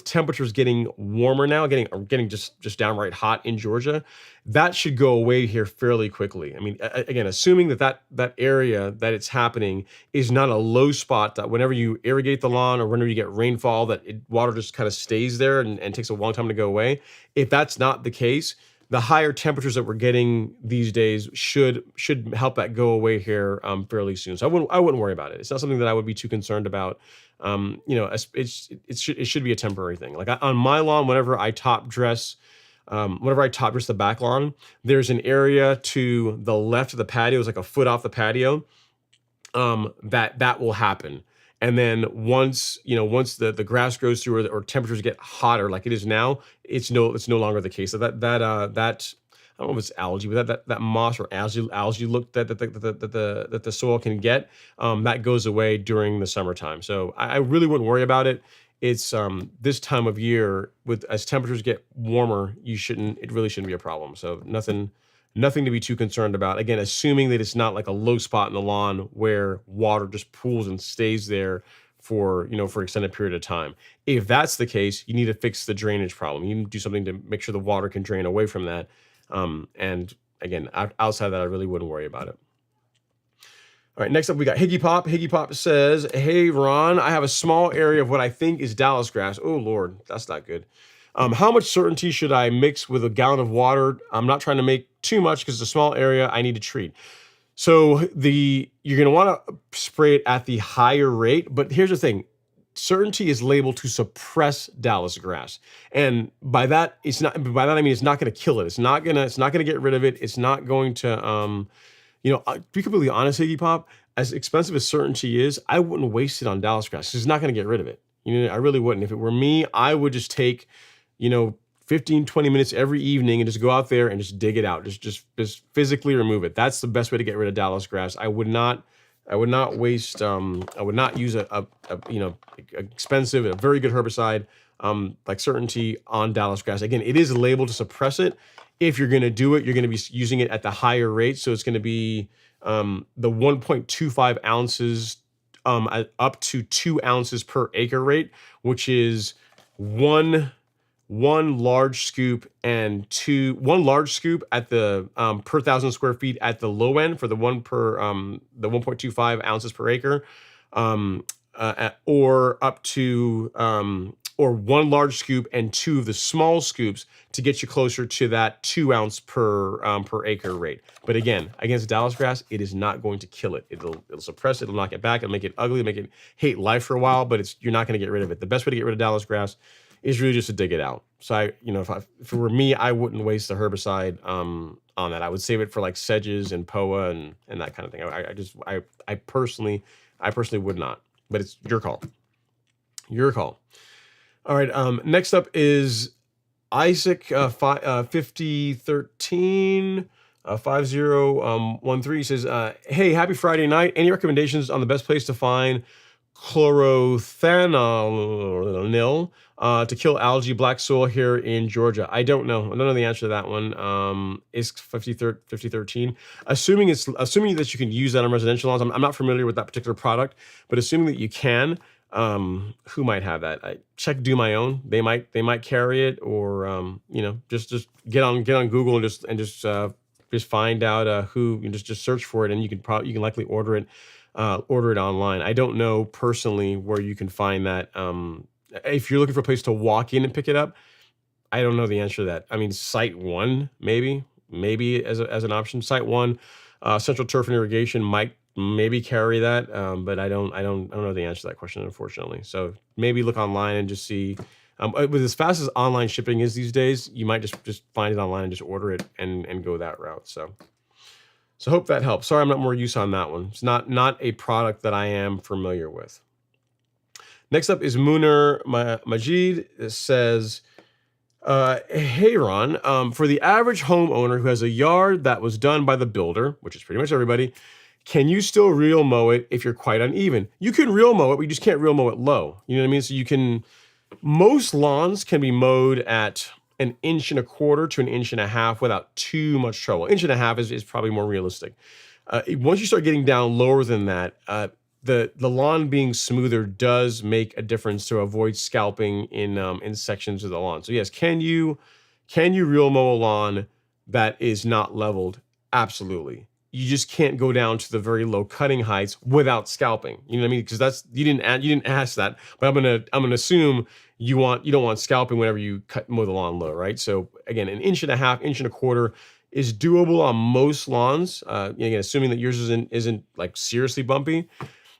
temperatures getting warmer now, getting just downright hot in Georgia, that should go away here fairly quickly. I mean, again, assuming that area that it's happening is not a low spot that whenever you irrigate the lawn or whenever you get rainfall, water just kind of stays there and takes a long time to go away. If that's not the case, the higher temperatures that we're getting these days should help that go away here fairly soon. So I wouldn't worry about it. It's not something that I would be too concerned about. It should be a temporary thing. Like on my lawn, whenever I top dress the back lawn, there's an area to the left of the patio, it's like a foot off the patio, that will happen. And then once the grass grows through or temperatures get hotter like it is now, it's no longer the case. So that I don't know if it's algae, but that moss or algae look that the soil can get, that goes away during the summertime. So I really wouldn't worry about it. It's this time of year as temperatures get warmer, it really shouldn't be a problem. So nothing to be too concerned about. Again, assuming that it's not like a low spot in the lawn where water just pools and stays there for an extended period of time. If that's the case, you need to fix the drainage problem. You need to do something to make sure the water can drain away from that. And again, outside of that, I really wouldn't worry about it. All right, next up, we got Higgy Pop. Higgy Pop says, hey, Ron, I have a small area of what I think is Dallas grass. Oh, Lord, that's not good. How much certainty should I mix with a gallon of water? I'm not trying to make too much because it's a small area I need to treat. So you're going to want to spray it at the higher rate. But here's the thing. Certainty is labeled to suppress Dallas grass. And by that I mean it's not going to kill it. It's not going to get rid of it. It's not going to, be completely honest, Higgy Pop, as expensive as certainty is, I wouldn't waste it on Dallas grass. It's not going to get rid of it. I really wouldn't. If it were me, I would just take, 15, 20 minutes every evening and just go out there and just dig it out. Just physically remove it. That's the best way to get rid of Dallas grass. I would not waste, I would not use a expensive, a very good herbicide, like Certainty on Dallas grass. Again, it is labeled to suppress it. If you're going to do it, you're going to be using it at the higher rate. So it's going to be the 1.25 ounces up to 2 ounces per acre rate, which is one large scoop and one large scoop at the per 1,000 square feet at the low end for the 1.25 ounces per acre, or up to or one large scoop and 2 of the small scoops to get you closer to that 2 ounce per acre rate. But again, against Dallas grass, it is not going to kill it. It'll suppress it. It'll knock it back. It'll make it ugly. Make it hate life for a while. But you're not going to get rid of it. The best way to get rid of Dallas grass is really just to dig it out. So if it were me, I wouldn't waste the herbicide on that. I would save it for like sedges and POA and that kind of thing. I personally would not. But it's your call. Your call. All right. Next up is Isaac 5013 5013 says, "Hey, happy Friday night. Any recommendations on the best place to find chlorothalonil to kill algae black soil here in Georgia?" I don't know. I don't know the answer to that one. Is 5013. Assuming that you can use that on residential lawns. I'm not familiar with that particular product, but assuming that you can, who might have that? I check Do My Own. They might carry it, or just get on Google and just find out who. You just search for it, and you can likely order it online. I don't know personally where you can find that. If you're looking for a place to walk in and pick it up, I don't know the answer to that. I mean, Site One maybe as an option. Site One, Central Turf and Irrigation might maybe carry that, but I don't know the answer to that question, unfortunately. So maybe look online and just see. With as fast as online shipping is these days, you might just find it online and just order it and go that route. So hope that helps. Sorry, I'm not more use on that one. It's not a product that I am familiar with. Next up is Munar Majid. It says, "Hey Ron, for the average homeowner who has a yard that was done by the builder, which is pretty much everybody, can you still reel mow it if you're quite uneven?" You can reel mow it, but you just can't reel mow it low. You know what I mean? So most lawns can be mowed at 1.25 inches to 1.5 inches without too much trouble. 1.5 inches is probably more realistic. Once you start getting down lower than that, the lawn being smoother does make a difference to avoid scalping in sections of the lawn. So yes, can you reel mow a lawn that is not leveled? Absolutely. You just can't go down to the very low cutting heights without scalping. You know what I mean? Because you didn't ask that, but I'm gonna assume you don't want scalping whenever you mow the lawn low, right? So again, 1.5 inches, 1.25 inches is doable on most lawns. Again, assuming that yours isn't like seriously bumpy.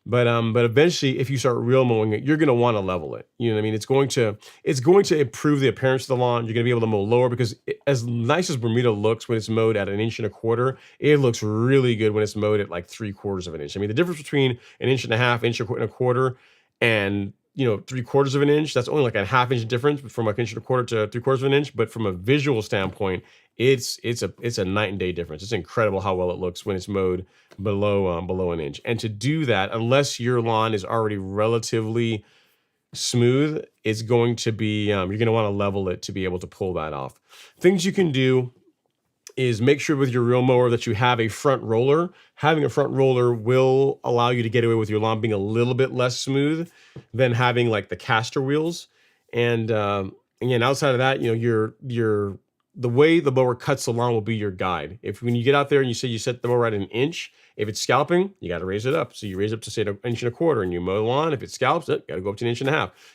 But eventually, if you start reel mowing it, you're going to want to level it. You know what I mean? It's going to improve the appearance of the lawn. You're going to be able to mow lower, because as nice as Bermuda looks when it's mowed at 1.25 inches, it looks really good when it's mowed at like 3/4 inch. I mean, the difference between 1.5 inches, 1.25 inches, and 3/4 inch, that's only like a 1/2 inch difference from like 1.25 inches to 3/4 inch. But from a visual standpoint, it's a night and day difference. It's incredible how well it looks when it's mowed below 1 inch. And to do that, unless your lawn is already relatively smooth, it's going to be you're going to want to level it to be able to pull that off. Things you can do is make sure with your reel mower that you have a front roller. Having a front roller will allow you to get away with your lawn being a little bit less smooth than having like the caster wheels. And again, outside of that, the way the mower cuts the lawn will be your guide. If when you get out there and you say you set the mower at 1 inch, if it's scalping, you got to raise it up. So you raise it up to say 1.25 inches and you mow the lawn. If it scalps, it got to go up to 1.5 inches.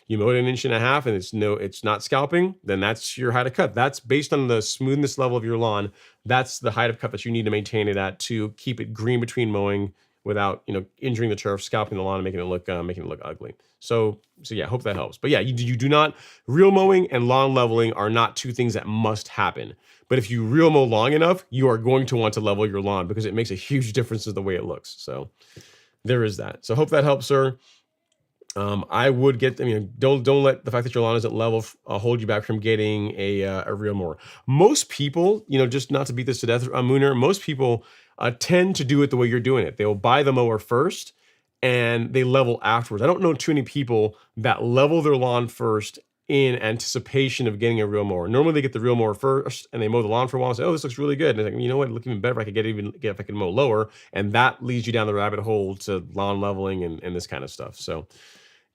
You mow it 1.5 inches and it's not scalping, then that's your height of cut. That's based on the smoothness level of your lawn. That's the height of cut that you need to maintain it at to keep it green between mowing without injuring the turf, scalping the lawn, and making it look ugly. So yeah, hope that helps. But yeah, you do not, reel mowing and lawn leveling are not two things that must happen. But if you reel mow long enough, you are going to want to level your lawn because it makes a huge difference in the way it looks. So there is that. So hope that helps, sir. I would get. I mean, don't let the fact that your lawn isn't level hold you back from getting a real mower. Most people, just not to beat this to death, Mooner. Most people tend to do it the way you're doing it. They will buy the mower first, and they level afterwards. I don't know too many people that level their lawn first in anticipation of getting a real mower. Normally, they get the real mower first, and they mow the lawn for a while and say, "Oh, this looks really good." And they're like, "You know what? It'd look even better if I could get if I could mow lower." And that leads you down the rabbit hole to lawn leveling and this kind of stuff. So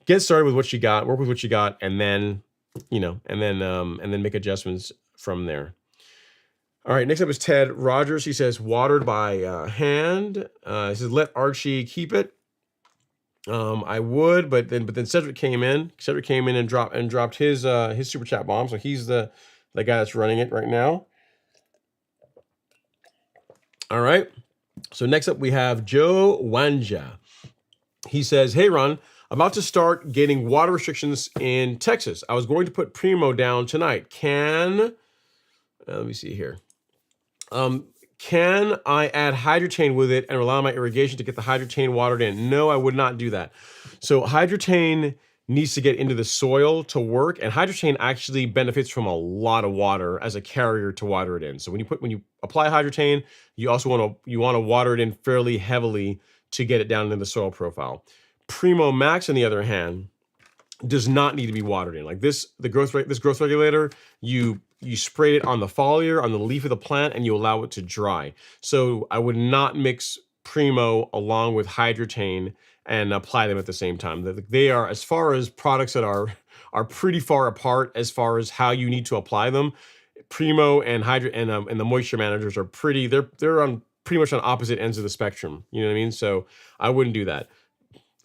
get started with what you got, work with what you got, and then, and then make adjustments from there. All right, next up is Ted Rogers. He says, watered by hand. He says, let Archie keep it. I would, but then Cedric came in. Cedric came in and dropped his super chat bomb. So he's the guy that's running it right now. All right. So next up we have Joe Wanja. He says, hey, Ron, about to start getting water restrictions in Texas. I was going to put Primo down tonight. Let me see here. Can I add hydrochain with it and rely on my irrigation to get the hydrochain watered in? No, I would not do that. So hydrochain needs to get into the soil to work, and hydrochain actually benefits from a lot of water as a carrier to water it in. So when you apply hydrochain, you also want to water it in fairly heavily to get it down into the soil profile. Primo Max, on the other hand, does not need to be watered in. Like this growth regulator, you spray it on the foliar, on the leaf of the plant, and you allow it to dry. So I would not mix Primo along with hydrochain and apply them at the same time. They are, as far as products that are pretty far apart as far as how you need to apply them. Primo and the moisture managers are they're on pretty much on opposite ends of the spectrum. You know what I mean? So I wouldn't do that.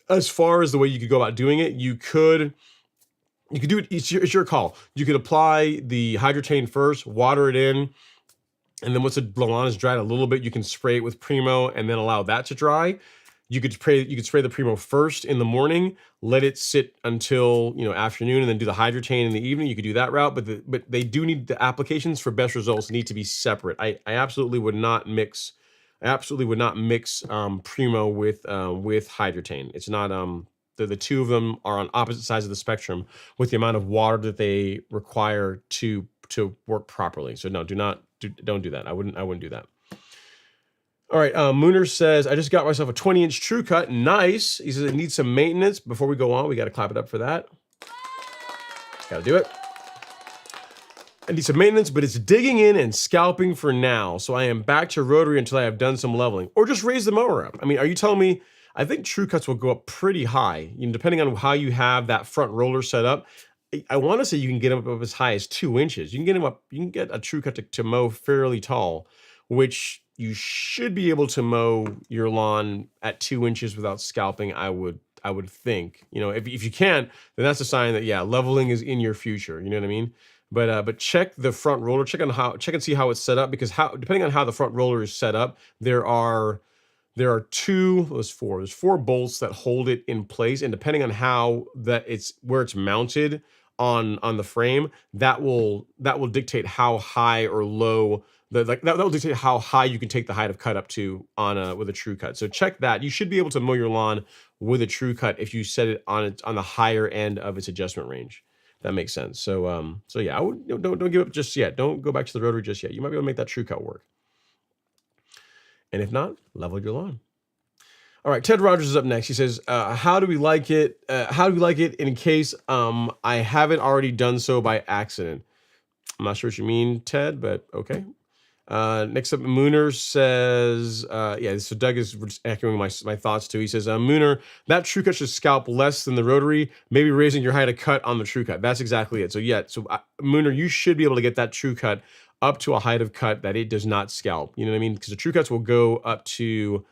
As far as the way you could go about doing it, you could do it. It's your call. You could apply the hydrochain first, water it in, and then once the lawn is dried a little bit, you can spray it with Primo and then allow that to dry. You could spray the Primo first in the morning, let it sit until afternoon, and then do the hydrochain in the evening. You could do that route, but they do need the applications for best results need to be separate. I absolutely would not mix. Primo with hydrochain. It's not the two of them are on opposite sides of the spectrum with the amount of water that they require to work properly. So no, don't do that. I wouldn't do that. All right, Mooner says, I just got myself a 20-inch True Cut. Nice. He says it needs some maintenance. Before we go on, we got to clap it up for that. Got to do it. I need some maintenance, but it's digging in and scalping for now. So I am back to rotary until I have done some leveling. Or just raise the mower up. I mean, are you telling me, I think True Cuts will go up pretty high, depending on how you have that front roller set up. I want to say you can get them up as high as 2 inches. You can get a True Cut to mow fairly tall, which you should be able to mow your lawn at 2 inches without scalping, I would think. If you can't, then that's a sign that, yeah, leveling is in your future. You know what I mean? But check the front roller, check and see how it's set up, because depending on how the front roller is set up, there's four bolts that hold it in place, and depending on where it's mounted on the frame, that will dictate how high or low that will dictate how high you can take the height of cut up to with a True Cut. So check that. You should be able to mow your lawn with a True Cut if you set it on the higher end of its adjustment range. That makes sense. So yeah, don't give up just yet. Don't go back to the rotary just yet. You might be able to make that True Cut work. And if not, level your lawn. All right, Ted Rogers is up next. He says, how do we like it? How do we like it in case I haven't already done so by accident? I'm not sure what you mean, Ted, but okay. Next up, Mooner says, so Doug is just echoing my thoughts too. He says, Mooner, that True Cut should scalp less than the rotary, maybe raising your height of cut on the True Cut. That's exactly it. So Mooner, you should be able to get that True Cut up to a height of cut that it does not scalp. You know what I mean? Because the True Cuts will go up to,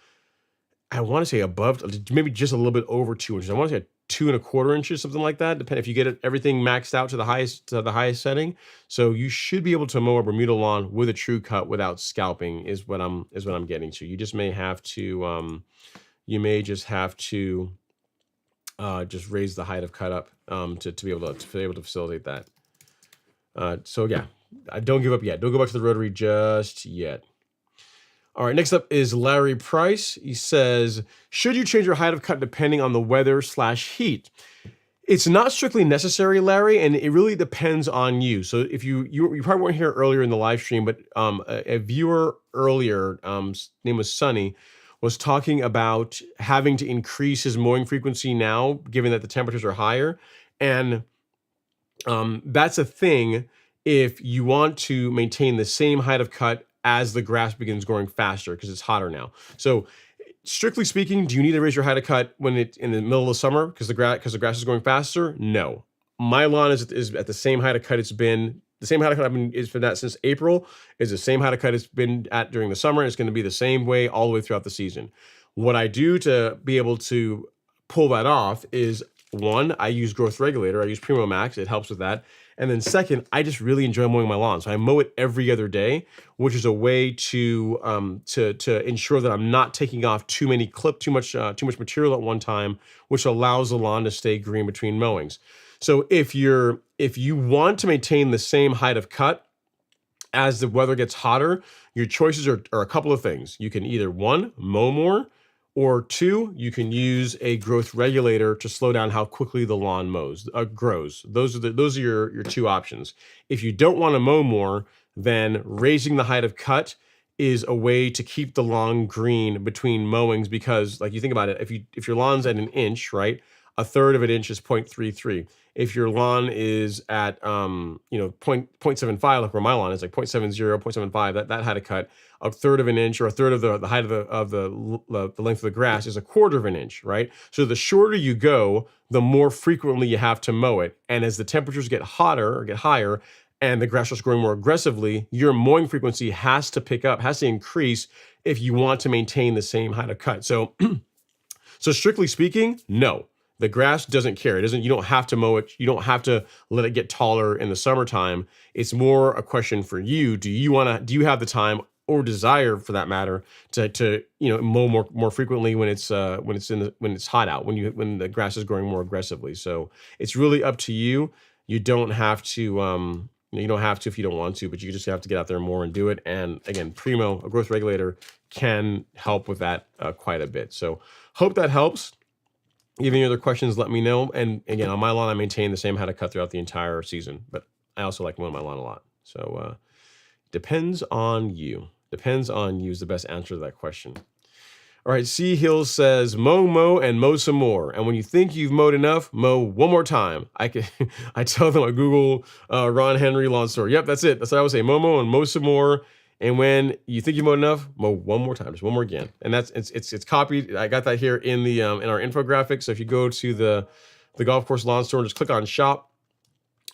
I want to say above, maybe just a little bit over 2 inches. I want to say 2¼ inches, something like that. Depending if you get everything maxed out to the highest setting. So you should be able to mow a Bermuda lawn with a True Cut without scalping. Is what I'm getting to. You just may have to, just raise the height of cut up to be able to facilitate that. So yeah, don't give up yet. Don't go back to the rotary just yet. All right, next up is Larry Price. He says, should you change your height of cut depending on the weather/heat? It's not strictly necessary, Larry, and it really depends on you. So if you probably weren't here earlier in the live stream, but a viewer earlier, name was Sunny, was talking about having to increase his mowing frequency now, given that the temperatures are higher. And that's a thing if you want to maintain the same height of cut as the grass begins growing faster because it's hotter now. So strictly speaking, do you need to raise your height of cut when it's in the middle of the summer because the grass is growing faster? No. My lawn is at the same height of cut it's been. The same height of cut it's been at since April is the same height of cut it's been at during the summer. And it's going to be the same way all the way throughout the season. What I do to be able to pull that off is, one, I use growth regulator. I use Primo Max. It helps with that. And then second, I just really enjoy mowing my lawn. So I mow it every other day, which is a way to ensure that I'm not taking off too much material at one time, which allows the lawn to stay green between mowings. So if you want to maintain the same height of cut as the weather gets hotter, your choices are a couple of things. You can either, one, mow more, or two, you can use a growth regulator to slow down how quickly the lawn grows. Those are your two options. If you don't want to mow more, then raising the height of cut is a way to keep the lawn green between mowings, because, like, you think about it, if your lawn's at an inch, right, a third of an inch is 0.33. If your lawn is at 0.75, like where my lawn is, like 0.70, 0.75, that height of cut, a third of an inch or a third of the height of the length of the grass is a quarter of an inch, right? So the shorter you go, the more frequently you have to mow it. And as the temperatures get hotter or get higher and the grass starts growing more aggressively, your mowing frequency has to increase if you want to maintain the same height of cut. So, so strictly speaking, no. The grass doesn't care. You don't have to mow it. You don't have to let it get taller in the summertime. It's more a question for you. Do you have the time or desire, for that matter, to mow more frequently when it's hot out, when the grass is growing more aggressively? So it's really up to you. You don't have to if you don't want to, but you just have to get out there more and do it. And again, Primo, a growth regulator, can help with that quite a bit. So hope that helps. If you have any other questions, let me know. And again, on my lawn, I maintain the same height of cut throughout the entire season, but I also like mowing my lawn a lot. So depends on you. Depends on you is the best answer to that question. All right, C. Hill says, mow, and mow some more. And when you think you've mowed enough, mow one more time. I tell them on Google, Ron Henry Lawn Store. Yep, that's it. That's what I would say, mow and mow some more. And when you think you mowed enough, mow one more time, just one more again. And that's it's copied. I got that here in the in our infographic. So if you go to the golf course lawn store and just click on shop,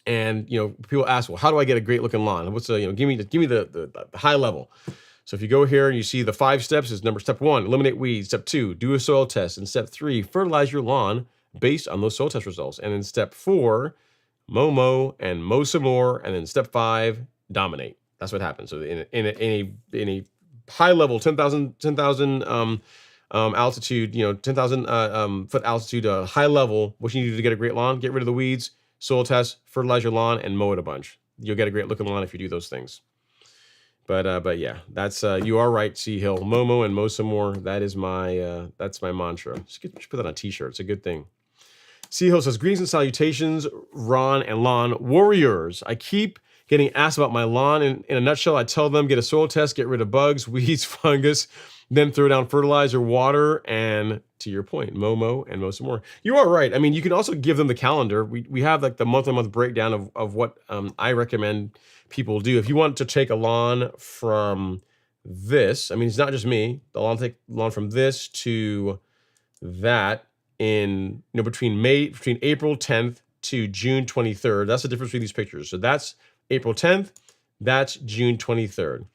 and people ask, well, how do I get a great looking lawn? What's give me the high level. So if you go here and you see the 5 steps, is step 1, eliminate weeds. Step 2, do a soil test. And step 3, fertilize your lawn based on those soil test results. And then step 4, mow and mow some more. And then step 5, dominate. That's what happens. So in a high level, 10,000 altitude, 10,000 foot altitude, high level, what you need to do to get a great lawn: get rid of the weeds, soil test, fertilize your lawn, and mow it a bunch. You'll get a great looking lawn if you do those things. But yeah, that's you are right, C Hill. Mow and mow some more. That is that's my mantra. Should put that on a t-shirt. It's a good thing. C Hill says, greetings and salutations, Ron and Lawn Warriors. I keep getting asked about my lawn. In a nutshell, I tell them, get a soil test, get rid of bugs, weeds, fungus, then throw down fertilizer, water, and to your point, mow and mow some more. You are right. I mean, you can also give them the calendar. We have like the month-on-month breakdown of what I recommend people do. If you want to take a lawn from this, I mean, it's not just me. The take lawn from this to that in between April 10th to June 23rd. That's the difference between these pictures. So that's April 10th, that's June 23rd.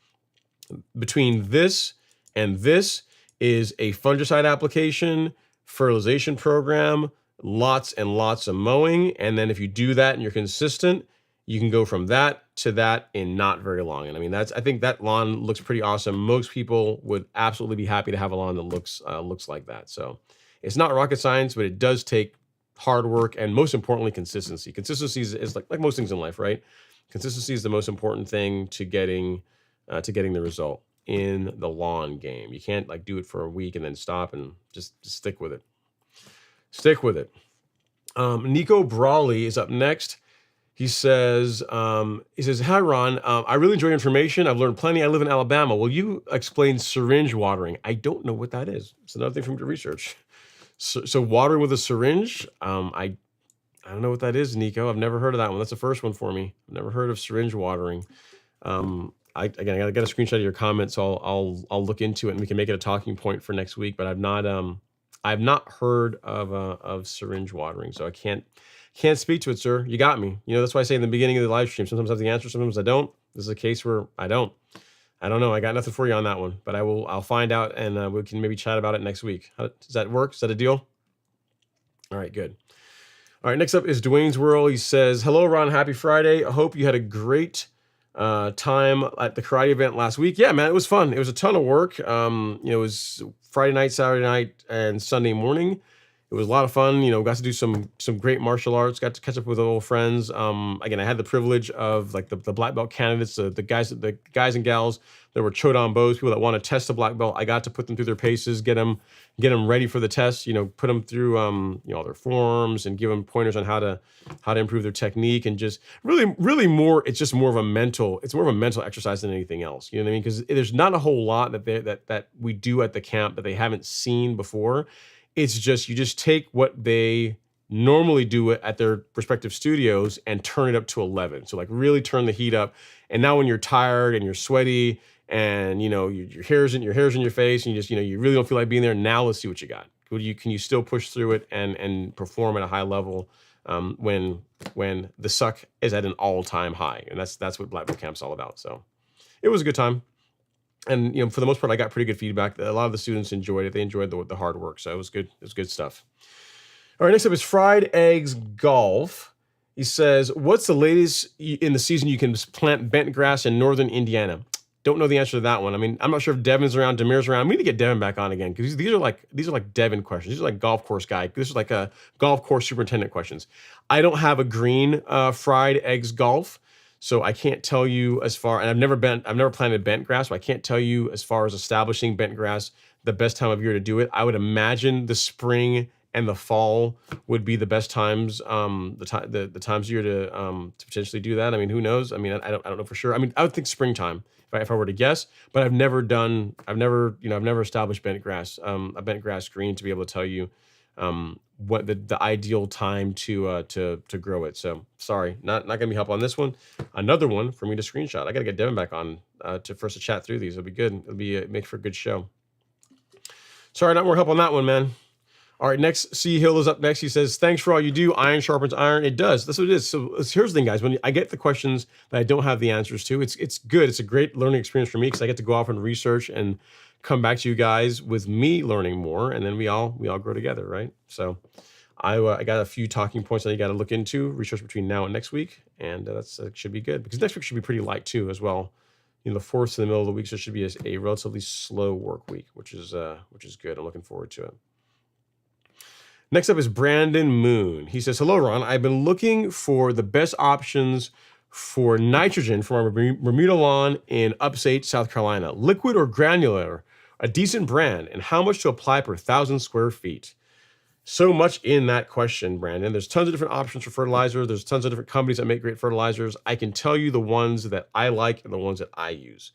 Between this and this is a fungicide application, fertilization program, lots and lots of mowing. And then if you do that and you're consistent, you can go from that to that in not very long. And I mean, I think that lawn looks pretty awesome. Most people would absolutely be happy to have a lawn that looks like that. So it's not rocket science, but it does take hard work and, most importantly, consistency. Consistency is like most things in life, right? Consistency is the most important thing to getting the result. in the lawn game. You can't like do it for a week and then stop, and just stick with it. Stick with it. Nico Brawley is up next. He says, "Hi, Ron. I really enjoy your information. I've learned plenty. I live in Alabama. Will you explain syringe watering? I don't know what that is. It's another thing for me to research. So watering with a syringe, I don't know what that is, Nico. I've never heard of that one. That's the first one for me. I've never heard of syringe watering. I got a screenshot of your comments, so I'll look into it and we can make it a talking point for next week. But I've not heard of syringe watering, so I can't speak to it, sir. You got me. You know, that's why I say in the beginning of the live stream, sometimes I have the answer, sometimes I don't. This is a case where I don't know. I got nothing for you on that one, but I'll find out, and we can maybe chat about it next week. Does that work? Is that a deal? All right, good. All right, next up is Dwayne's World. He says, "Hello, Ron. Happy Friday. I hope you had a great time at the karate event last week." Yeah, man, it was fun. It was a ton of work. It was Friday night, Saturday night, and Sunday morning. It was a lot of fun. Got to do some great martial arts. Got to catch up with old friends. Again, I had the privilege of like the black belt candidates, the guys and gals that were Chodan Bows, people that want to test the black belt. I got to put them through their paces, get them ready for the test. Put them through all their forms and give them pointers on how to improve their technique, and just really more. It's just more of a mental. It's more of a mental exercise than anything else. You know what I mean? Because there's not a whole lot that we do at the camp that they haven't seen before. It's just, you just take what they normally do at their respective studios and turn it up to 11. So like really turn the heat up. And now when you're tired and you're sweaty and your hair's in your face and you just, you really don't feel like being there, now let's see what you got. Can you still push through it and perform at a high level when the suck is at an all-time high? And that's what Black Belt Camp's all about. So it was a good time. And for the most part, I got pretty good feedback. A lot of the students enjoyed it. They enjoyed the hard work, so it was good. It was good stuff. All right, next up is Fried Eggs Golf. He says, "What's the latest in the season you can plant bent grass in northern Indiana?" Don't know the answer to that one. I mean, I'm not sure if Devin's around, Demir's around. We need to get Devin back on again, because these are like Devin questions. These are like golf course guy. This is like a golf course superintendent questions. I don't have a green Fried Eggs Golf. So I can't tell you as far, and I've never planted bent grass, so I can't tell you as far as establishing bent grass the best time of year to do it. I would imagine the spring and the fall would be the best times, the times of year to potentially do that. I mean, who knows? I mean, I don't know for sure. I mean, I would think springtime if I were to guess, but I've never established bent grass, a bent grass green to be able to tell you what the ideal time to grow it. So sorry, not gonna be helpful on this one. Another one for me to screenshot. I gotta get Devin back on to chat through these. It'll be good. It'll be make for a good show. Sorry, not more help on that one, man. All right, next, C Hill is up next. He says, "Thanks for all you do. Iron sharpens iron." It does. That's what it is. So here's the thing, guys. When I get the questions that I don't have the answers to, it's good. It's a great learning experience for me, because I get to go off and research and come back to you guys with me learning more, and then we all grow together, right? So I got a few talking points that you got to look into, research between now and next week, and that should be good, because next week should be pretty light too as well. The fourth in the middle of the week, so it should be a relatively slow work week, which is good. I'm looking forward to it. Next up is Brandon Moon. He says, "Hello, Ron. I've been looking for the best options for nitrogen for our Bermuda lawn in upstate South Carolina. Liquid or granular, a decent brand, and how much to apply per 1,000 square feet?" So much in that question, Brandon. There's tons of different options for fertilizer. There's tons of different companies that make great fertilizers. I can tell you the ones that I like and the ones that I use.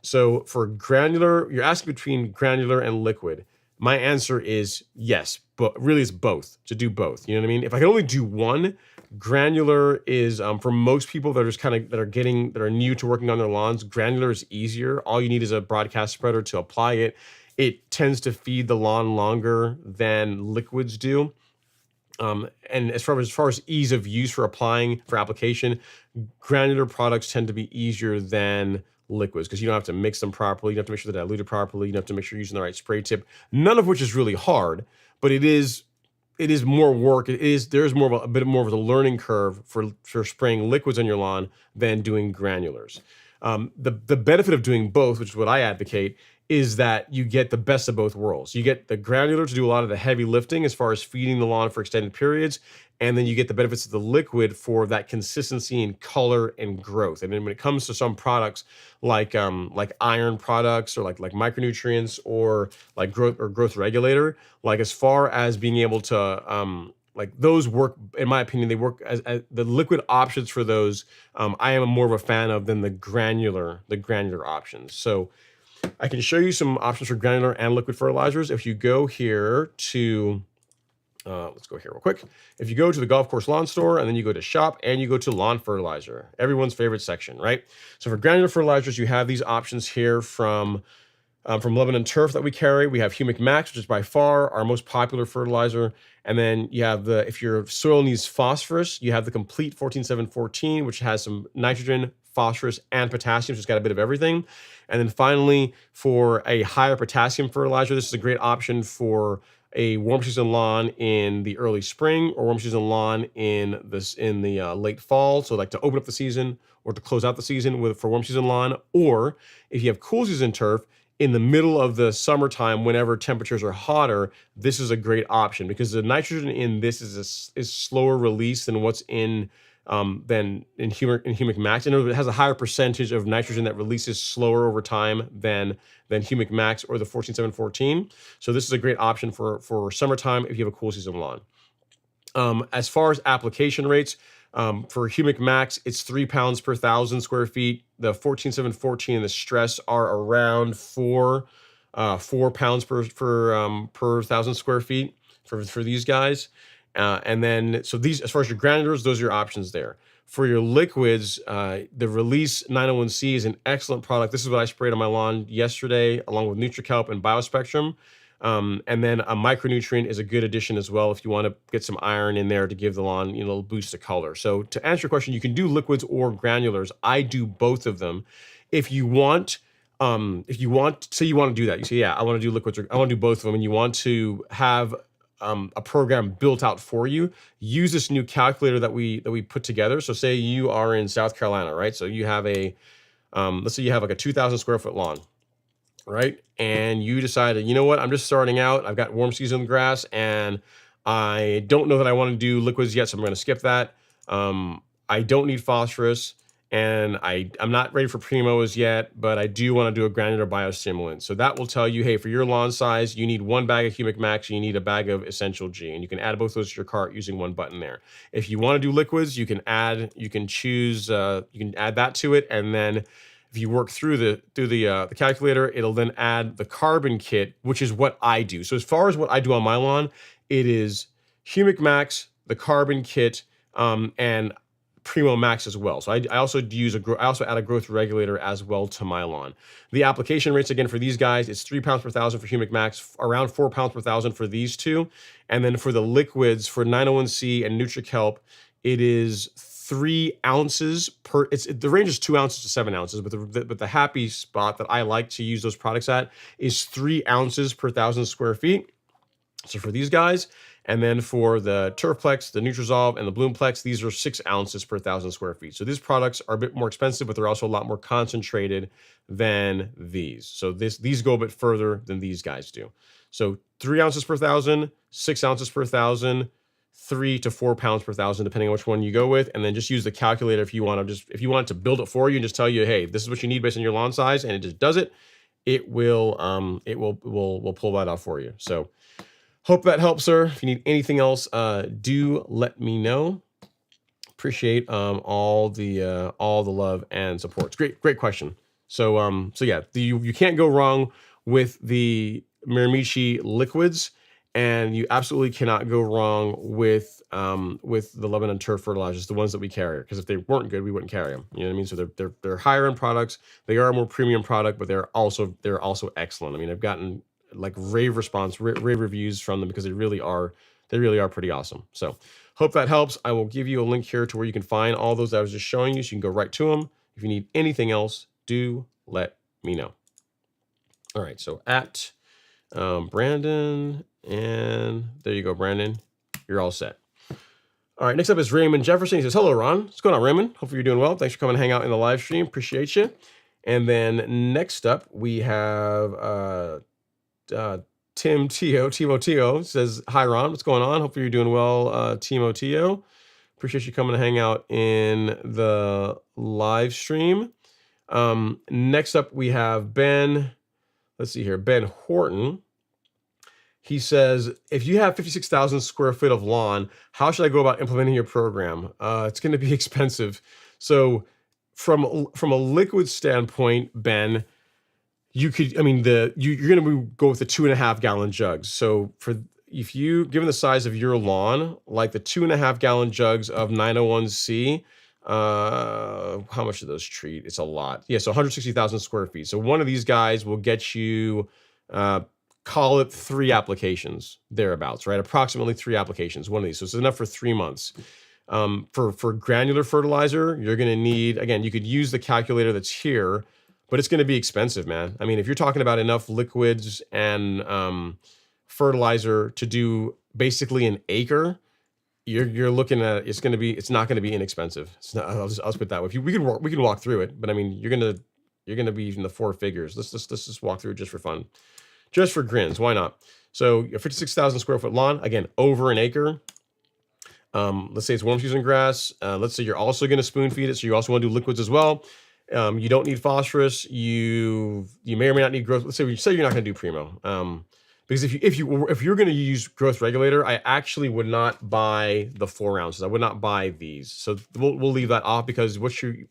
So for granular, you're asking between granular and liquid. My answer is yes, but really it's both, to do both. You know what I mean? If I can only do one, granular is for most people that are just that are new to working on their lawns, granular is easier. All you need is a broadcast spreader to apply it. It tends to feed the lawn longer than liquids do. And as far as ease of use for application, granular products tend to be easier than liquids, because you don't have to mix them properly. You don't have to make sure they're diluted properly. You don't have to make sure you're using the right spray tip. None of which is really hard, but it is more work. There's more of a bit more of a learning curve for spraying liquids on your lawn than doing granulars. The benefit of doing both, which is what I advocate, is that you get the best of both worlds. You get the granular to do a lot of the heavy lifting as far as feeding the lawn for extended periods, and then you get the benefits of the liquid for that consistency and color and growth. And then when it comes to some products like iron products or like micronutrients or like growth regulator, like as far as being able to like those work, in my opinion, they work as the liquid options for those. I am more of a fan of than the granular options. So I can show you some options for granular and liquid fertilizers. If you go here to, let's go here real quick. If you go to the golf course lawn store and then you go to shop and you go to lawn fertilizer, everyone's favorite section, right? So for granular fertilizers, you have these options here from Lebanon Turf that we carry. We have Humic Max, which is by far our most popular fertilizer. And then you have if your soil needs phosphorus, you have the complete 14714, which has some nitrogen, phosphorus, and potassium. So it's got a bit of everything. And then finally, for a higher potassium fertilizer, this is a great option for a warm season lawn in the early spring or warm season lawn in the late fall. So like to open up the season or to close out the season for warm season lawn, or if you have cool season turf, in the middle of the summertime, whenever temperatures are hotter, this is a great option because the nitrogen in this is slower release than what's in Humic Max. And it has a higher percentage of nitrogen that releases slower over time than Humic Max or the 14714. So this is a great option for summertime if you have a cool season lawn. As far as application rates, for Humic Max, it's 3 pounds per 1,000 square feet. The 14714 and the Stress are around 4 pounds per 1,000 square feet for these guys. And then, so these, as far as your granulars, those are your options there. For your liquids, the Release 901C is an excellent product. This is what I sprayed on my lawn yesterday, along with NutriKelp and BioSpectrum. And then a micronutrient is a good addition as well if you want to get some iron in there to give the lawn, you know, boost of color. So to answer your question, you can do liquids or granulars. I do both of them. If you want, say you want to do that, you say, yeah, I want to do liquids or I want to do both of them, and you want to have a program built out for you, use this new calculator that we put together. So say you are in South Carolina, right? So you have let's say you have like a 2,000 square foot lawn, right? And you decided, you know what, I'm just starting out. I've got warm season grass and I don't know that I want to do liquids yet, so I'm going to skip that. I don't need phosphorus and I'm not ready for primos yet, but I do want to do a granular biostimulant. So that will tell you, hey, for your lawn size, you need 1 bag of Humic Max, you need a bag of Essential G, and you can add both those to your cart using one button there. If you want to do liquids, you can add that to it, and then if you work through the calculator, it'll then add the carbon kit, which is what I do. So as far as what I do on my lawn, it is Humic Max, the carbon kit, and Primo Max as well. So I also add a growth regulator as well to my lawn. The application rates, again, for these guys, it's 3 pounds per 1,000 for Humic Max, around 4 pounds per 1,000 for these two. And then for the liquids, for 901C and NutriKelp, it is 3 ounces per, the range is 2 ounces to 7 ounces, but the happy spot that I like to use those products at is 3 ounces per 1,000 square feet. So for these guys, and then for the Turfplex, the Nutrizolve, and the Bloomplex, these are 6 ounces per 1,000 square feet. So these products are a bit more expensive, but they're also a lot more concentrated than these. So these go a bit further than these guys do. So 3 ounces per 1,000, 6 ounces per 1,000, 3 to 4 pounds per 1,000, depending on which one you go with. And then just use the calculator if you want it to build it for you and just tell you, hey, this is what you need based on your lawn size, and it just does it. It will pull that out for you. So hope that helps, sir. If you need anything else, do let me know. Appreciate all the love and support. It's great question. So yeah, you can't go wrong with the Miramichi liquids, and you absolutely cannot go wrong with the Lebanon Turf fertilizers, the ones that we carry. Because if they weren't good, we wouldn't carry them. You know what I mean? So they're higher end products. They are a more premium product, but they're also excellent. I mean, I've gotten like rave reviews from them because they really are pretty awesome. So hope that helps. I will give you a link here to where you can find all those that I was just showing you, so you can go right to them. If you need anything else, do let me know. All right, so at Brandon, and there you go, Brandon. You're all set. All right, next up is Raymond Jefferson. He says, hello, Ron. What's going on, Raymond? Hopefully you're doing well. Thanks for coming to hang out in the live stream. Appreciate you. And then next up, we have Timo Tio says, hi, Ron. What's going on? Hopefully you're doing well, Timo Tio. Appreciate you coming to hang out in the live stream. Next up, we have Ben. Let's see here. Ben Horton. He says, if you have 56,000 square foot of lawn, how should I go about implementing your program? It's going to be expensive. So from a liquid standpoint, Ben, you could, I mean, you're going to go with the 2.5 gallon jugs. So if you, given the size of your lawn, like the 2.5 gallon jugs of 901C, how much do those treat? It's a lot. Yeah, so 160,000 square feet. So one of these guys will get you, call it 3 applications, thereabouts, right? Approximately 3 applications, one of these. So it's enough for 3 months. For granular fertilizer, you're going to need, again, you could use the calculator that's here, but it's going to be expensive, man. I mean, if you're talking about enough liquids and fertilizer to do basically an acre, you're looking at, it's not going to be inexpensive. It's not, I'll just put it that way. We can walk through it, but I mean, you're going to be in the 4 figures. Let's just walk through it just for fun. Just for grins, why not? So a 56,000 square foot lawn, again, over an acre. Let's say it's warm season grass. Let's say you're also going to spoon feed it, so you also want to do liquids as well. You don't need phosphorus. You may or may not need growth. Let's say you're not going to do primo. Because if you're going to use growth regulator, I actually would not buy the 4 ounces. I would not buy these. So we'll leave that off, because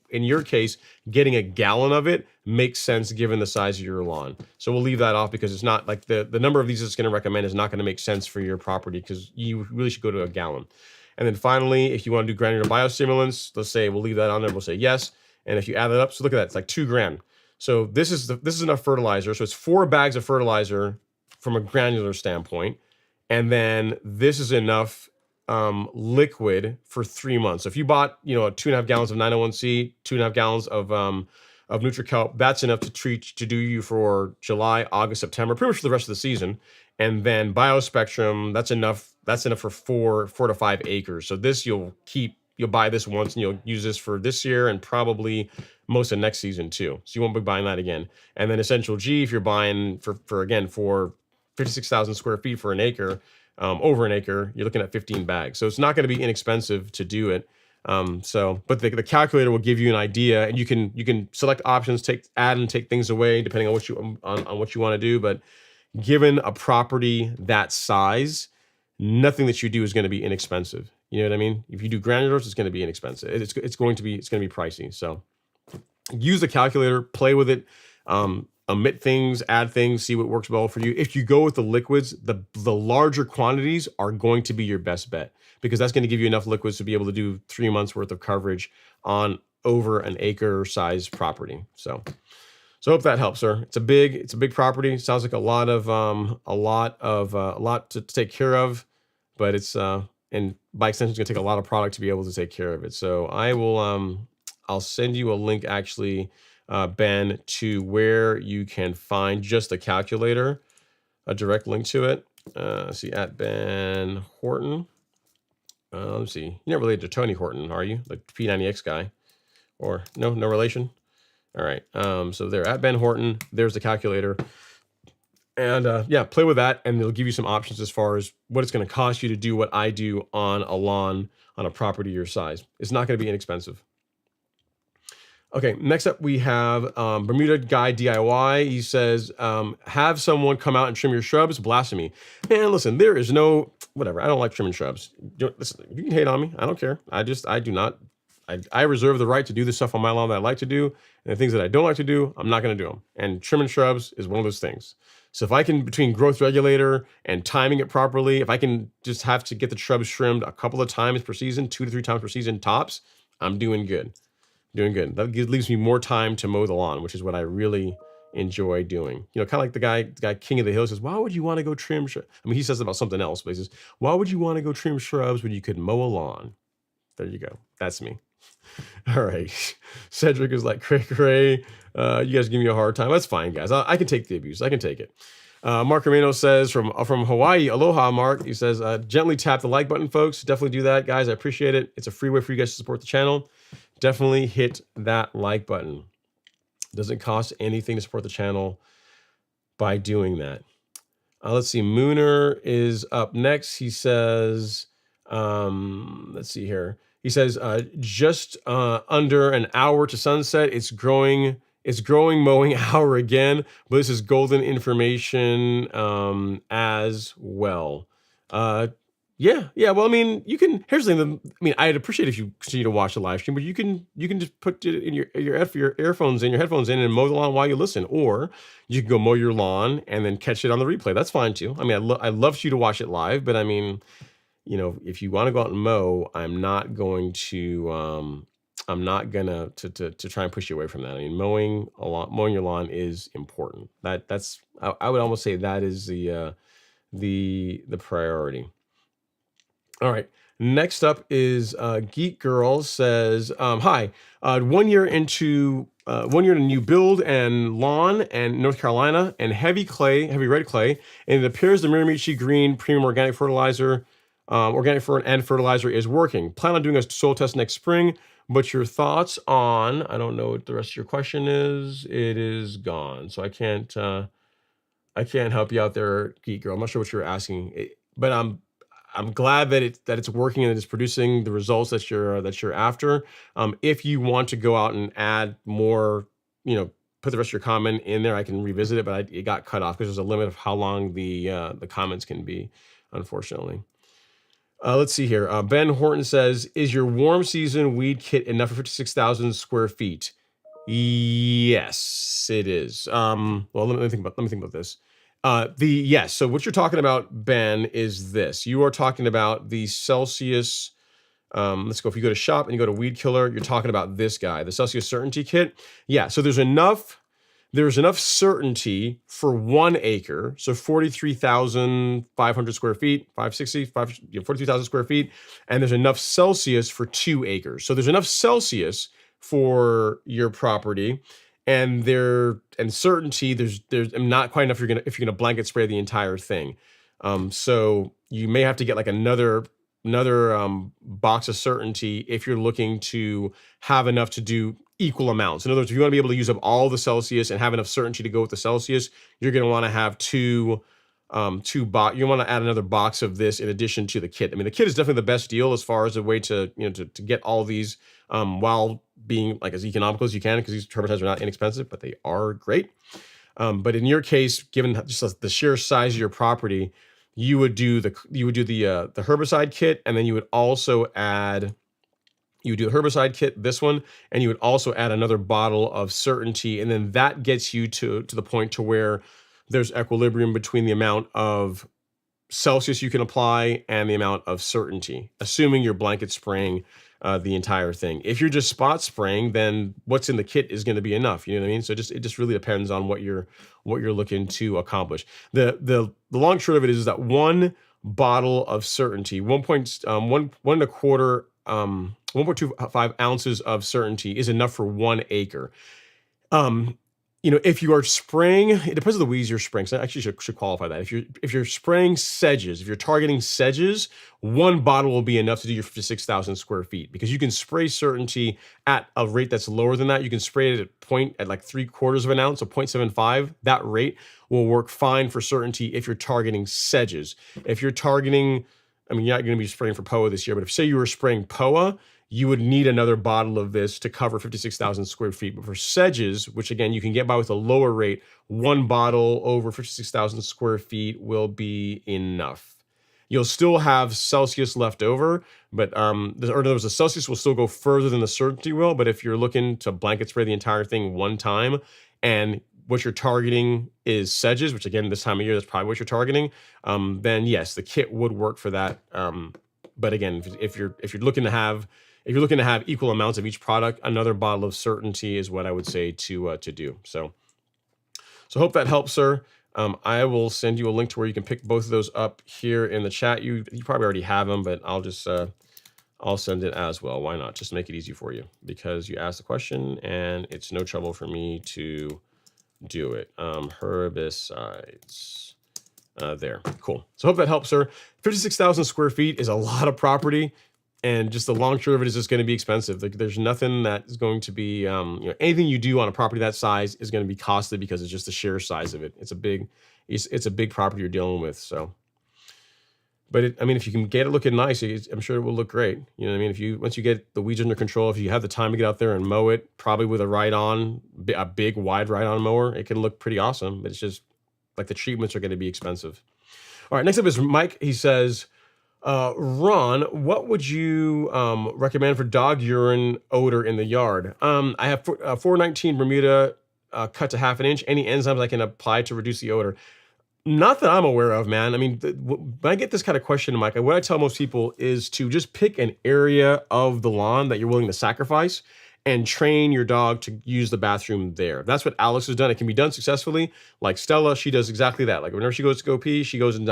in your case, getting a gallon of it makes sense given the size of your lawn. So we'll leave that off, because it's not like the number of these it's going to recommend is not going to make sense for your property, because you really should go to a gallon. And then finally, if you want to do granular biostimulants, let's say we'll leave that on there. We'll say yes. And if you add it up, so look at that, it's like $2,000. So this is enough fertilizer. So it's 4 bags of fertilizer from a granular standpoint, and then this is enough liquid for 3 months. So if you bought 2.5 gallons of 901C, 2.5 gallons of NutriKelp, that's enough to do you for July, August, September, pretty much for the rest of the season. And then BioSpectrum, that's enough for 4 to 5 acres. So this you'll buy this once and you'll use this for this year and probably most of next season too. So you won't be buying that again. And then Essential G, if you're buying for 56,000 square feet for an acre, over an acre, you're looking at 15 bags. So it's not going to be inexpensive to do it. But the calculator will give you an idea, and you can select options, add and take things away depending on what you want to do. But given a property that size, nothing that you do is going to be inexpensive. You know what I mean? If you do granulars, it's going to be inexpensive. It's going to be pricey. So use the calculator, play with it. Omit things, add things, see what works well for you. If you go with the liquids, the larger quantities are going to be your best bet, because that's going to give you enough liquids to be able to do 3 months worth of coverage on over an acre size property. So I hope that helps, sir. It's a big property. It sounds like a lot to take care of, but it's and by extension, it's going to take a lot of product to be able to take care of it. So I'll send you a link actually, Ben, to where you can find just the calculator, a direct link to it. See, at Ben Horton. Let's see. You're not related to Tony Horton, are you? The P90X guy? Or no relation? All right. So there, at Ben Horton, there's the calculator. And play with that, and it'll give you some options as far as what it's going to cost you to do what I do on a lawn, on a property your size. It's not going to be inexpensive. Okay, next up we have Bermuda Guy DIY. He says, have someone come out and trim your shrubs. Blasphemy. Man, listen, there is no, whatever. I don't like trimming shrubs. Listen, you can hate on me. I don't care. I do not. I reserve the right to do the stuff on my lawn that I like to do, and the things that I don't like to do, I'm not going to do them. And trimming shrubs is one of those things. So if I can, between growth regulator and timing it properly, if I can just have to get the shrubs trimmed a couple of times per season, 2 to 3 times per season tops, I'm doing good. That leaves me more time to mow the lawn, which is what I really enjoy doing. You know, kind of like the guy King of the Hill says, why would you want to go trim shrubs? I mean, he says about something else, but he says, why would you want to go trim shrubs when you could mow a lawn? There you go. That's me. All right. Cedric is like, cray. You guys give me a hard time. That's fine, guys. I can take the abuse. I can take it. Mark Romano says from Hawaii, aloha, Mark. He says, gently tap the like button, folks. Definitely do that, guys. I appreciate it. It's a free way for you guys to support the channel. Definitely hit that like button. Doesn't cost anything to support the channel by doing that. Let's see. Mooner is up next. He says, let's see here. He says, just under an hour to sunset. It's growing. It's growing mowing hour again, but this is golden information as well. Yeah. Well, I mean, you can. Here's the thing. I mean, I'd appreciate if you continue to watch the live stream, but you can just put it in your earphones in, your headphones in, and mow the lawn while you listen, or you can go mow your lawn and then catch it on the replay. That's fine too. I mean, I love for you to watch it live, but I mean, you know, if you want to go out and mow, I'm not going to. I'm not gonna to try and push you away from that. I mean, mowing your lawn is important. That's I would almost say that is the priority. All right. Next up is Geek Girl says, "Hi, 1 year into 1 year in a new build and lawn and North Carolina and heavy red clay, and it appears the Miramichi Green Premium Organic Fertilizer, and fertilizer is working. Plan on doing a soil test next spring. But your thoughts on? I don't know what the rest of your question is. It is gone, so I can't help you out there, Geek Girl. I'm not sure what you're asking, but I'm glad that it's working and it's producing the results that you're after. If you want to go out and add more, you know, put the rest of your comment in there, I can revisit it, but it got cut off because there's a limit of how long the comments can be, unfortunately. Let's see here. Ben Horton says, "Is your warm season weed kit enough for 56,000 square feet?" Yes, it is. Well, let me think about this. Yes. So what you're talking about, Ben, is this. You are talking about the Celsius. Let's go. If you go to shop and you go to Weed Killer, you're talking about this guy, the Celsius Certainty Kit. Yeah. So there's enough certainty for 1 acre. So 43,500 square feet, 43,000 square feet. And there's enough Celsius for 2 acres. So there's enough Celsius for your property. And certainty, there's not quite enough if you're gonna blanket spray the entire thing. So you may have to get like another box of certainty if you're looking to have enough to do equal amounts. In other words, if you want to be able to use up all the Celsius and have enough certainty to go with the Celsius, you're going to want to have you want to add another box of this in addition to the kit. I mean, the kit is definitely the best deal as far as a way to get all these while being like as economical as you can, because these herbicides are not inexpensive, but they are great. But in your case, given just the sheer size of your property, you would do the herbicide kit, and then you would also add. You would do the herbicide kit, this one, and you would also add another bottle of certainty, and then that gets you to the point to where there's equilibrium between the amount of Celsius you can apply and the amount of certainty, assuming you're blanket spraying the entire thing. If you're just spot spraying, then what's in the kit is going to be enough. You know what I mean? So it just really depends on what you're looking to accomplish. The long and short of it is that 1 bottle of certainty, 1.25 ounces of certainty is enough for 1 acre. If you are spraying, it depends on the weeds you're spraying. So I actually should qualify that. If you're spraying sedges, if you're targeting sedges, 1 bottle will be enough to do your 56,000 square feet, because you can spray certainty at a rate that's lower than that. You can spray it at like 3/4 of an ounce, so 0.75. That rate will work fine for certainty if you're targeting sedges. If you're targeting, I mean, you're not going to be spraying for POA this year, but if say you were spraying POA, you would need another bottle of this to cover 56,000 square feet. But for sedges, which again, you can get by with a lower rate, 1 bottle over 56,000 square feet will be enough. You'll still have Celsius left over, but the Celsius will still go further than the certainty will. But if you're looking to blanket spray the entire thing one time, and what you're targeting is sedges, which again, this time of year, that's probably what you're targeting, then yes, the kit would work for that. But again, if you're looking to have equal amounts of each product, another bottle of certainty is what I would say to do. So hope that helps, sir. I will send you a link to where you can pick both of those up here in the chat. You probably already have them, but I'll just I'll send it as well. Why not? Just to make it easy for you, because you asked the question and it's no trouble for me to do it. Herbicides. There. Cool. So hope that helps, sir. 56,000 square feet is a lot of property. and just the long short of it is just going to be expensive. Like, there's nothing that is going to be, anything you do on a property that size is going to be costly because it's just the sheer size of it. It's a big property you're dealing with. So, but I mean, if you can get it looking nice, I'm sure it will look great. You know what I mean? Once you get the weeds under control, if you have the time to get out there and mow it, probably with a big wide ride-on mower, it can look pretty awesome. But it's just like the treatments are going to be expensive. All right, next up is Mike. He says, Ron, what would you recommend for dog urine odor in the yard? I have 419 Bermuda cut to half an inch. Any enzymes I can apply to reduce the odor? Not that I'm aware of, man. I mean, when I get this kind of question, Mike, what I tell most people is to just pick an area of the lawn that you're willing to sacrifice and train your dog to use the bathroom there. That's what Alex has done. It can be done successfully. Like Stella, she does exactly that. Like whenever she goes to go pee, she goes in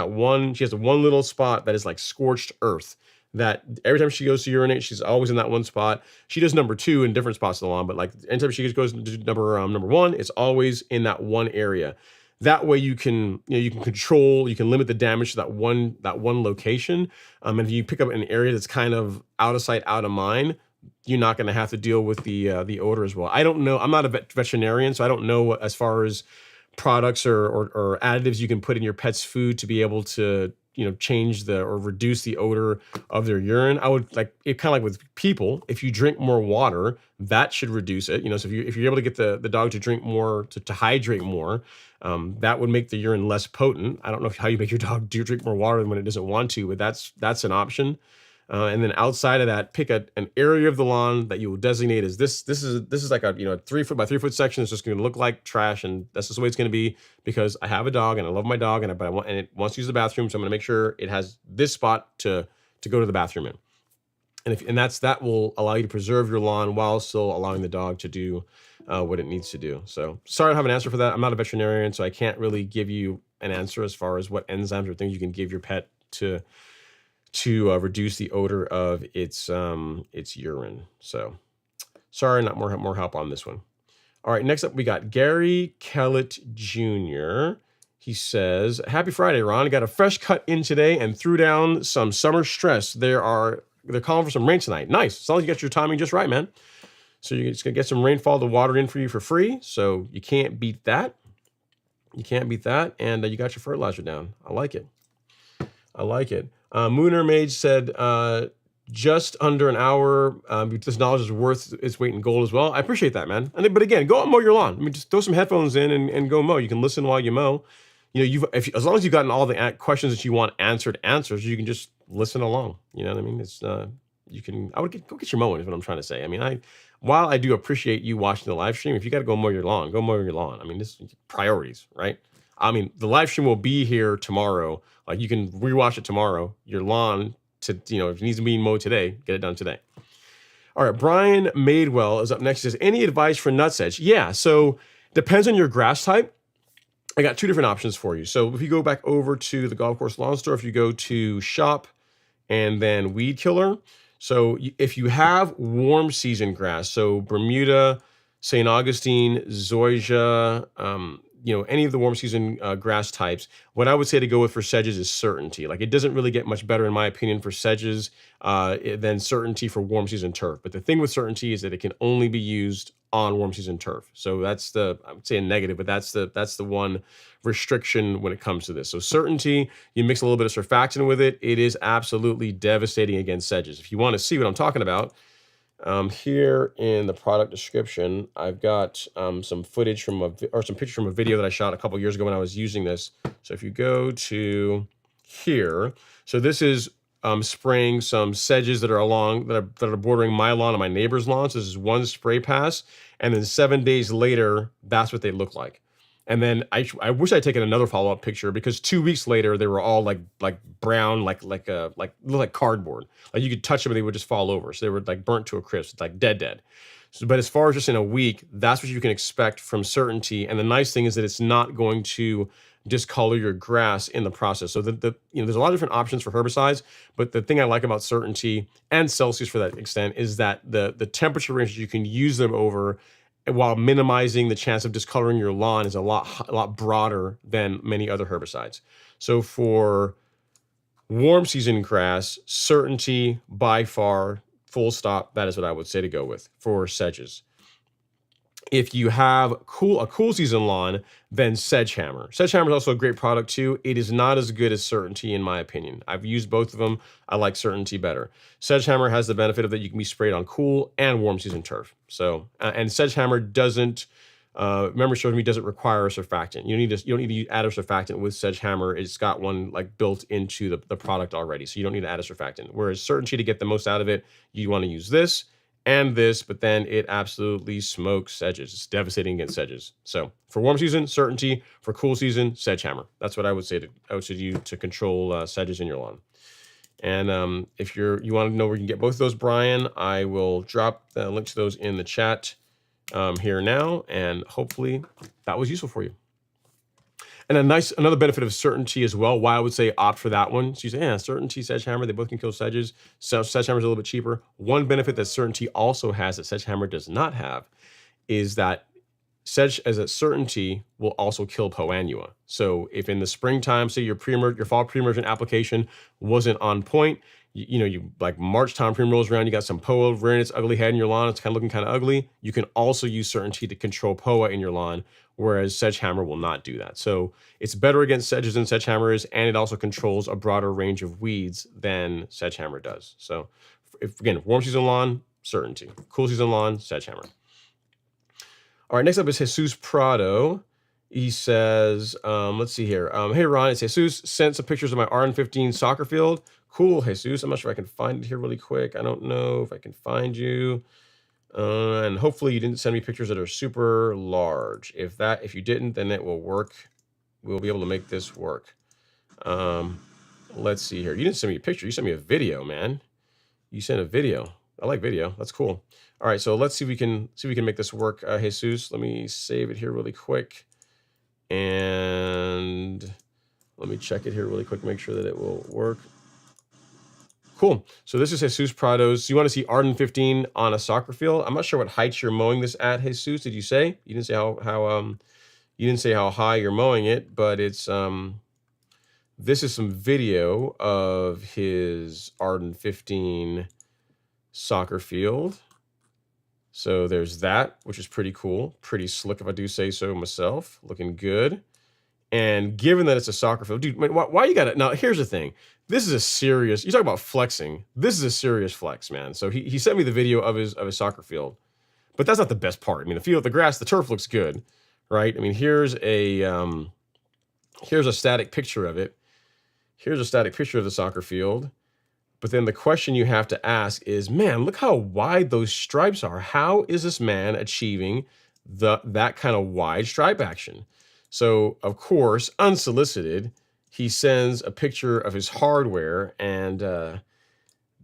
she has one little spot that is like scorched earth, that every time she goes to urinate, she's always in that one spot. She does number 2 in different spots of the lawn, but like anytime she goes to do number 1, it's always in that one area. That way you can control, you can limit the damage to that one location. And if you pick up an area that's kind of out of sight, out of mind, you're not going to have to deal with the odor as well. I don't know. I'm not a veterinarian, so I don't know as far as products or additives you can put in your pet's food to be able to change or reduce the odor of their urine. I would like it kind of like with people. If you drink more water, that should reduce it. So if you're able to get the dog to drink more, to hydrate more, that would make the urine less potent. I don't know how you make your dog drink more water when it doesn't want to, but that's an option. And then outside of that, pick an area of the lawn that you will designate as this is like a 3 foot by 3 foot section. It's just going to look like trash, and that's just the way it's going to be because I have a dog and I love my dog and it wants to use the bathroom, so I'm going to make sure it has this spot to go to the bathroom in. And that will allow you to preserve your lawn while still allowing the dog to do what it needs to do. So sorry I don't have an answer for that. I'm not a veterinarian, so I can't really give you an answer as far as what enzymes or things you can give your pet to reduce the odor of its urine. So sorry, not more help on this one. All right, next up we got Gary Kellett Jr. He says, "Happy Friday, Ron. Got a fresh cut in today and threw down some summer stress. They're calling for some rain tonight. Nice. As long as you got your timing just right, man. So you're just gonna get some rainfall to water in for you for free. So you can't beat that. And you got your fertilizer down. I like it. Mooner Mage said, just under an hour. This knowledge is worth its weight in gold as well. I appreciate that, man. But again, go out and mow your lawn. I mean, just throw some headphones in and go mow. You can listen while you mow. As long as you've gotten all the questions that you want answers, you can just listen along. You know what I mean? It's I would go get your mowing is what I'm trying to say. I mean, while I do appreciate you watching the live stream, if you got to go mow your lawn, go mow your lawn. I mean, this is priorities, right? I mean, the live stream will be here tomorrow. Like you can rewatch it tomorrow. Your lawn if it needs to be mowed today, get it done today. All right, Brian Madewell is up next. He says, any advice for nutsedge? Yeah, so depends on your grass type. I got 2 different options for you. So if you go back over to the Golf Course Lawn Store, if you go to shop and then weed killer. So if you have warm season grass, so Bermuda, St. Augustine, zoysia, any of the warm season grass types, what I would say to go with for sedges is Certainty. Like it doesn't really get much better in my opinion for sedges than Certainty for warm season turf. But the thing with Certainty is that it can only be used on warm season turf. So that's I would say a negative, but that's the one restriction when it comes to this. So Certainty, you mix a little bit of surfactant with it, it is absolutely devastating against sedges. If you want to see what I'm talking about, here in the product description, I've got some footage some pictures from a video that I shot a couple years ago when I was using this. So if you go to here, so this is spraying some sedges that are bordering my lawn and my neighbor's lawn. So this is one spray pass, and then 7 days later, that's what they look like. And then I wish I'd taken another follow-up picture because 2 weeks later they were all like brown, like cardboard. Like you could touch them and they would just fall over. So they were like burnt to a crisp, like dead. So, but as far as just in a week, that's what you can expect from Certainty. And the nice thing is that it's not going to discolor your grass in the process. So there's a lot of different options for herbicides, but the thing I like about Certainty and Celsius for that extent is that the temperature range you can use them over while minimizing the chance of discoloring your lawn is a lot broader than many other herbicides. So for Warm season grass, certainty by far, full stop. That is what I would say to go with for sedges. If you have a cool season lawn, then Sedgehammer. Sedgehammer is also a great product too. It is not as good as Certainty in my opinion. I've used both of them. I like Certainty better. Sedgehammer has the benefit of that you can be sprayed on cool and warm season turf. So and Sedgehammer doesn't. Memory shows me doesn't require a surfactant. You don't need to add a surfactant with Sedgehammer. It's got one like built into the product already, so you don't need to add a surfactant. Whereas Certainty, to get the most out of it, you want to use this and this, but then it absolutely smokes sedges. It's devastating against sedges. So for warm season, Certainty. For cool season, Sedgehammer. That's what I would say to you to control sedges in your lawn. And if you want to know where you can get both of those, Brian, I will drop the link to those in the chat here now, and hopefully that was useful for you. And another benefit of Certainty as well, why I would say opt for that one. So you say, yeah, Certainty, Sedgehammer, they both can kill sedges. So Sedgehammer is a little bit cheaper. One benefit that Certainty also has that Sedgehammer does not have is that Certainty will also kill Poa annua. So if in the springtime, say your fall pre-emergent application wasn't on point, you like March time pre rolls around, you got some Poa rearing its ugly head in your lawn, it's kind of looking kind of ugly. You can also use Certainty to control Poa in your lawn, whereas Sedgehammer will not do that. So it's better against sedges than Sedgehammer is, and it also controls a broader range of weeds than Sedgehammer does. So again, warm season lawn, Certainty. Cool season lawn, Sedgehammer. All right, next up is Jesus Prado. He says, let's see here. Hey, Ron, it's Jesus. Sent some pictures of my RN15 soccer field. Cool, Jesus. I'm not sure if I can find it here really quick. I don't know if I can find you. And hopefully you didn't send me pictures that are super large. If you didn't, then it will work. We'll be able to make this work. Let's see here. You didn't send me a picture. You sent me a video, man. You sent a video. I like video. That's cool. All right, so let's see if we can make this work, Jesus. Let me save it here really quick. And let me check it here really quick, make sure that it will work. Cool. So this is Jesus Prado's. So you want to see Arden 15 on a soccer field? I'm not sure what height you're mowing this at, Jesus. Did you say? You didn't say you didn't say how high you're mowing it, but it's this is some video of his Arden 15 soccer field. So there's that, which is pretty cool, pretty slick if I do say so myself, looking good. And given that it's a soccer field, dude, why you got it? Now, here's the thing. This is a serious, you talk about flexing. This is a serious flex, man. So he sent me the video of his soccer field, but that's not the best part. I mean, the field, the grass, the turf looks good, right? I mean, here's a static picture of it. Here's a static picture of the soccer field. But then the question you have to ask is, man, look how wide those stripes are. How is this man achieving that kind of wide stripe action? So, of course, unsolicited, he sends a picture of his hardware, and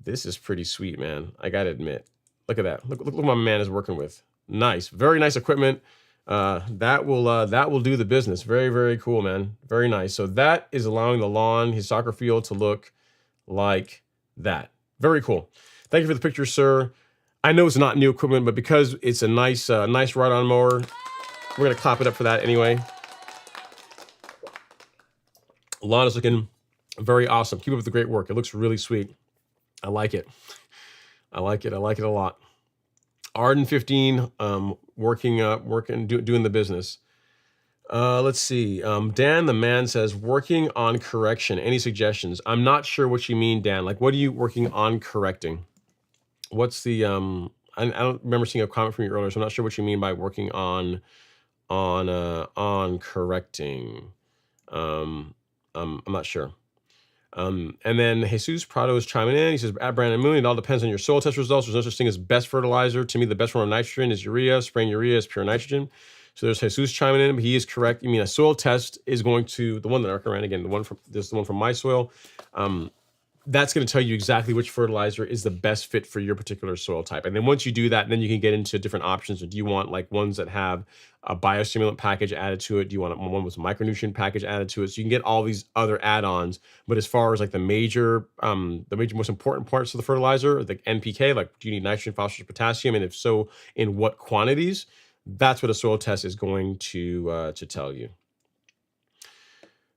this is pretty sweet, man. I gotta admit. Look at that. Look what my man is working with. Nice, very nice equipment. That will do the business. Very, very cool, man. Very nice. So that is allowing the lawn, his soccer field, to look like that. Very cool. Thank you for the picture, sir. I know it's not new equipment, but because it's a nice ride-on mower, we're gonna clap it up for that anyway. Lawn is looking very awesome. Keep up the great work. It looks really sweet. I like it. I like it. I like it a lot. Arden 15, doing the business. Let's see. Dan the man says, working on correction. Any suggestions? I'm not sure what you mean, Dan. Like, what are you working on correcting? What's the I don't remember seeing a comment from you earlier, so I'm not sure what you mean by working on correcting. I'm not sure. And then Jesus Prado is chiming in. He says, at Brandon Moon, it all depends on your soil test results. There's no such thing as best fertilizer. To me, the best form of nitrogen is urea. Spraying urea is pure nitrogen. So there's Jesus chiming in, but he is correct. I mean, a soil test is going to, the one that I recommend, again, this is the one from my soil. That's going to tell you exactly which fertilizer is the best fit for your particular soil type. And then once you do that, then you can get into different options. Or do you want like ones that have a biostimulant package added to it? Do you want one with a micronutrient package added to it? So you can get all these other add-ons. But as far as like the major most important parts of the fertilizer, the NPK, like do you need nitrogen, phosphorus, potassium? And if so, in what quantities? That's what a soil test is going to tell you.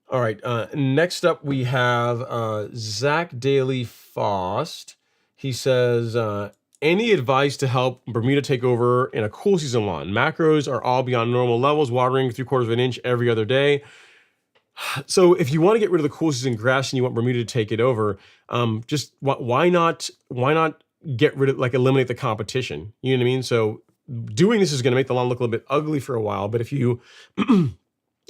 All right. Next up, we have Zach Daly Fost. He says, any advice to help Bermuda take over in a cool season lawn? Macros are all beyond normal levels, watering 3/4 of an inch every other day. So if you want to get rid of the cool season grass and you want Bermuda to take it over, just why not get rid of, like, eliminate the competition? You know what I mean? So doing this is going to make the lawn look a little bit ugly for a while, but if you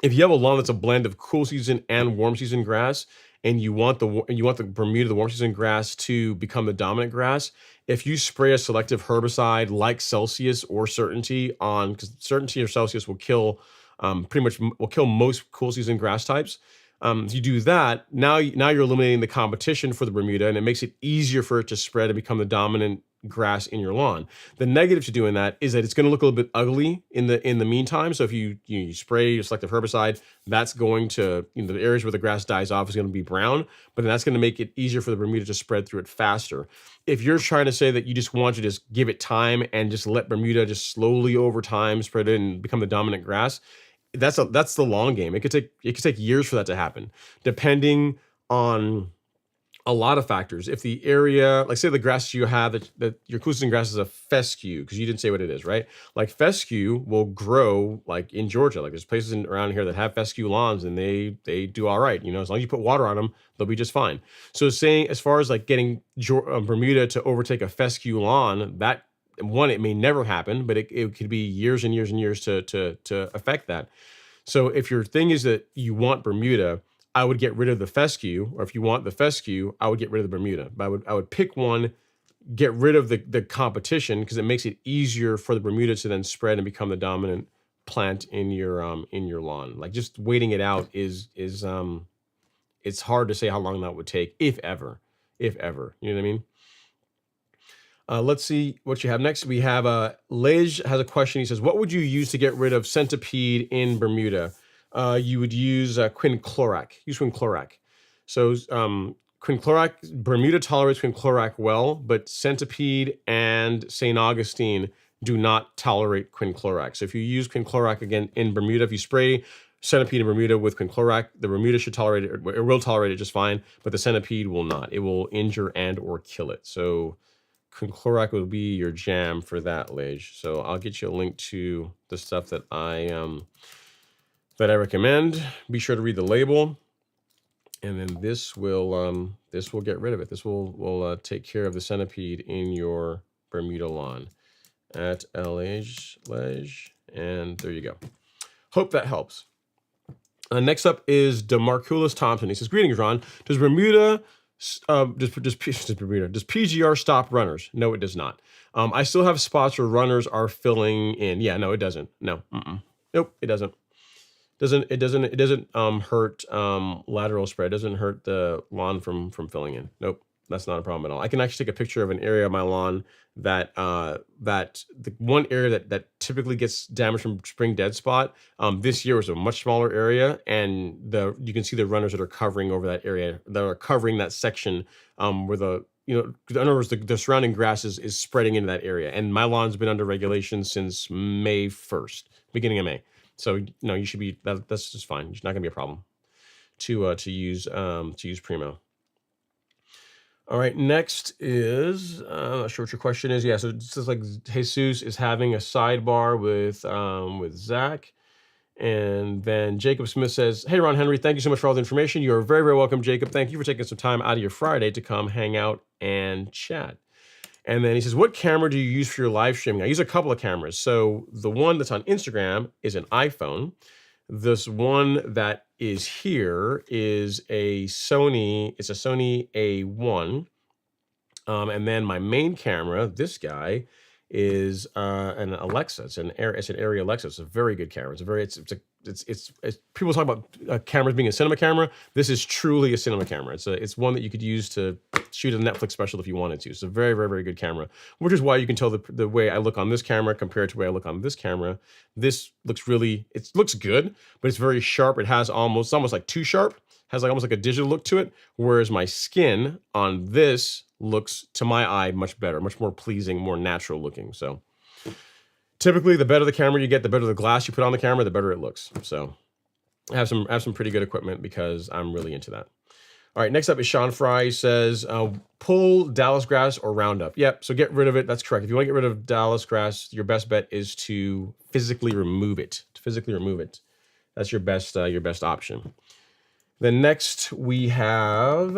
if you have a lawn that's a blend of cool season and warm season grass, and you want the Bermuda, the warm season grass, to become the dominant grass, if you spray a selective herbicide like Celsius or Certainty on, because Certainty or Celsius will kill pretty much will kill most cool season grass types. If you do that, now you're eliminating the competition for the Bermuda, and it makes it easier for it to spread and become the dominant grass in your lawn. The negative to doing that is that it's going to look a little bit ugly in the meantime. So if you spray your selective herbicide, that's going to, the areas where the grass dies off is going to be brown, but then that's going to make it easier for the Bermuda to spread through it faster. If you're trying to say that you just want to just give it time and just let Bermuda just slowly over time spread it and become the dominant grass, that's the long game. It could take years for that to happen, depending on a lot of factors. If the area, like say the grass you have that your cool season grass is a fescue, because you didn't say what it is, right? Like fescue will grow like in Georgia. Like there's places around here that have fescue lawns, and they do all right. As long as you put water on them, they'll be just fine. So saying as far as like getting Bermuda to overtake a fescue lawn, that one, it may never happen, but it could be years and years and years to affect that. So if your thing is that you want Bermuda, I would get rid of the fescue, or if you want the fescue, I would get rid of the Bermuda. But I would pick one, get rid of the competition, because it makes it easier for the Bermuda to then spread and become the dominant plant in your lawn. Like just waiting it out is it's hard to say how long that would take, if ever. You know what I mean? Let's see what you have next. We have Lej has a question. He says, what would you use to get rid of centipede in Bermuda? You would use quinclorac. Use quinclorac. So quinclorac, Bermuda tolerates quinclorac well, but centipede and St. Augustine do not tolerate quinclorac. So if you use quinclorac again in Bermuda, if you spray centipede in Bermuda with quinclorac, the Bermuda should tolerate it. It will tolerate it just fine, but the centipede will not. It will injure and or kill it. So quinclorac will be your jam for that, Lej. So I'll get you a link to the stuff that I recommend. Be sure to read the label, and then this will get rid of it. This will take care of the centipede in your Bermuda lawn. At Lej, and there you go. Hope that helps. Next up is DeMarculus Thompson. He says, "Greetings, Ron. Does Bermuda does PGR stop runners? No, it does not. I still have spots where runners are filling in. Yeah, no, it doesn't. No, nope, it doesn't. It doesn't hurt lateral spread. It doesn't hurt the lawn from filling in. Nope, that's not a problem at all. I can actually take a picture of an area of my lawn that the one area that typically gets damaged from spring dead spot. This year was a much smaller area, and you can see the runners that are covering over that area, that are covering that section where in other words, the surrounding grass is spreading into that area. And my lawn's been under regulation since May 1st, beginning of May. So you should be that's just fine. It's not gonna be a problem to use Primo. All right, next is I'm not sure what your question is. Yeah, so it says like Jesus is having a sidebar with Zach. And then Jacob Smith says, "Hey, Ron Henry, thank you so much for all the information. You are very, very welcome, Jacob. Thank you for taking some time out of your Friday to come hang out and chat." And then he says, "What camera do you use for your live streaming?" I use a couple of cameras. So the one that's on Instagram is an iPhone. This one that is here is a Sony. It's a Sony A1. And then my main camera, this guy, is an Alexa. It's an Arri Alexa. It's a very good camera. It's people talk about cameras being a cinema camera. This is truly a cinema camera. It's one that you could use to shoot a Netflix special if you wanted to. It's a very, very, very good camera, which is why you can tell the way I look on this camera compared to the way I look on this camera. This looks looks good, but it's very sharp. It's almost like too sharp. Has almost like a digital look to it, whereas my skin on this looks, to my eye, much better, much more pleasing, more natural looking. So typically, the better the camera you get, the better the glass you put on the camera, the better it looks. So I have some pretty good equipment because I'm really into that. All right, next up is Sean Fry. He says, pull Dallas grass or Roundup. Yep, so get rid of it. That's correct. If you want to get rid of Dallas grass, your best bet is to physically remove it. That's your best option. Then next we have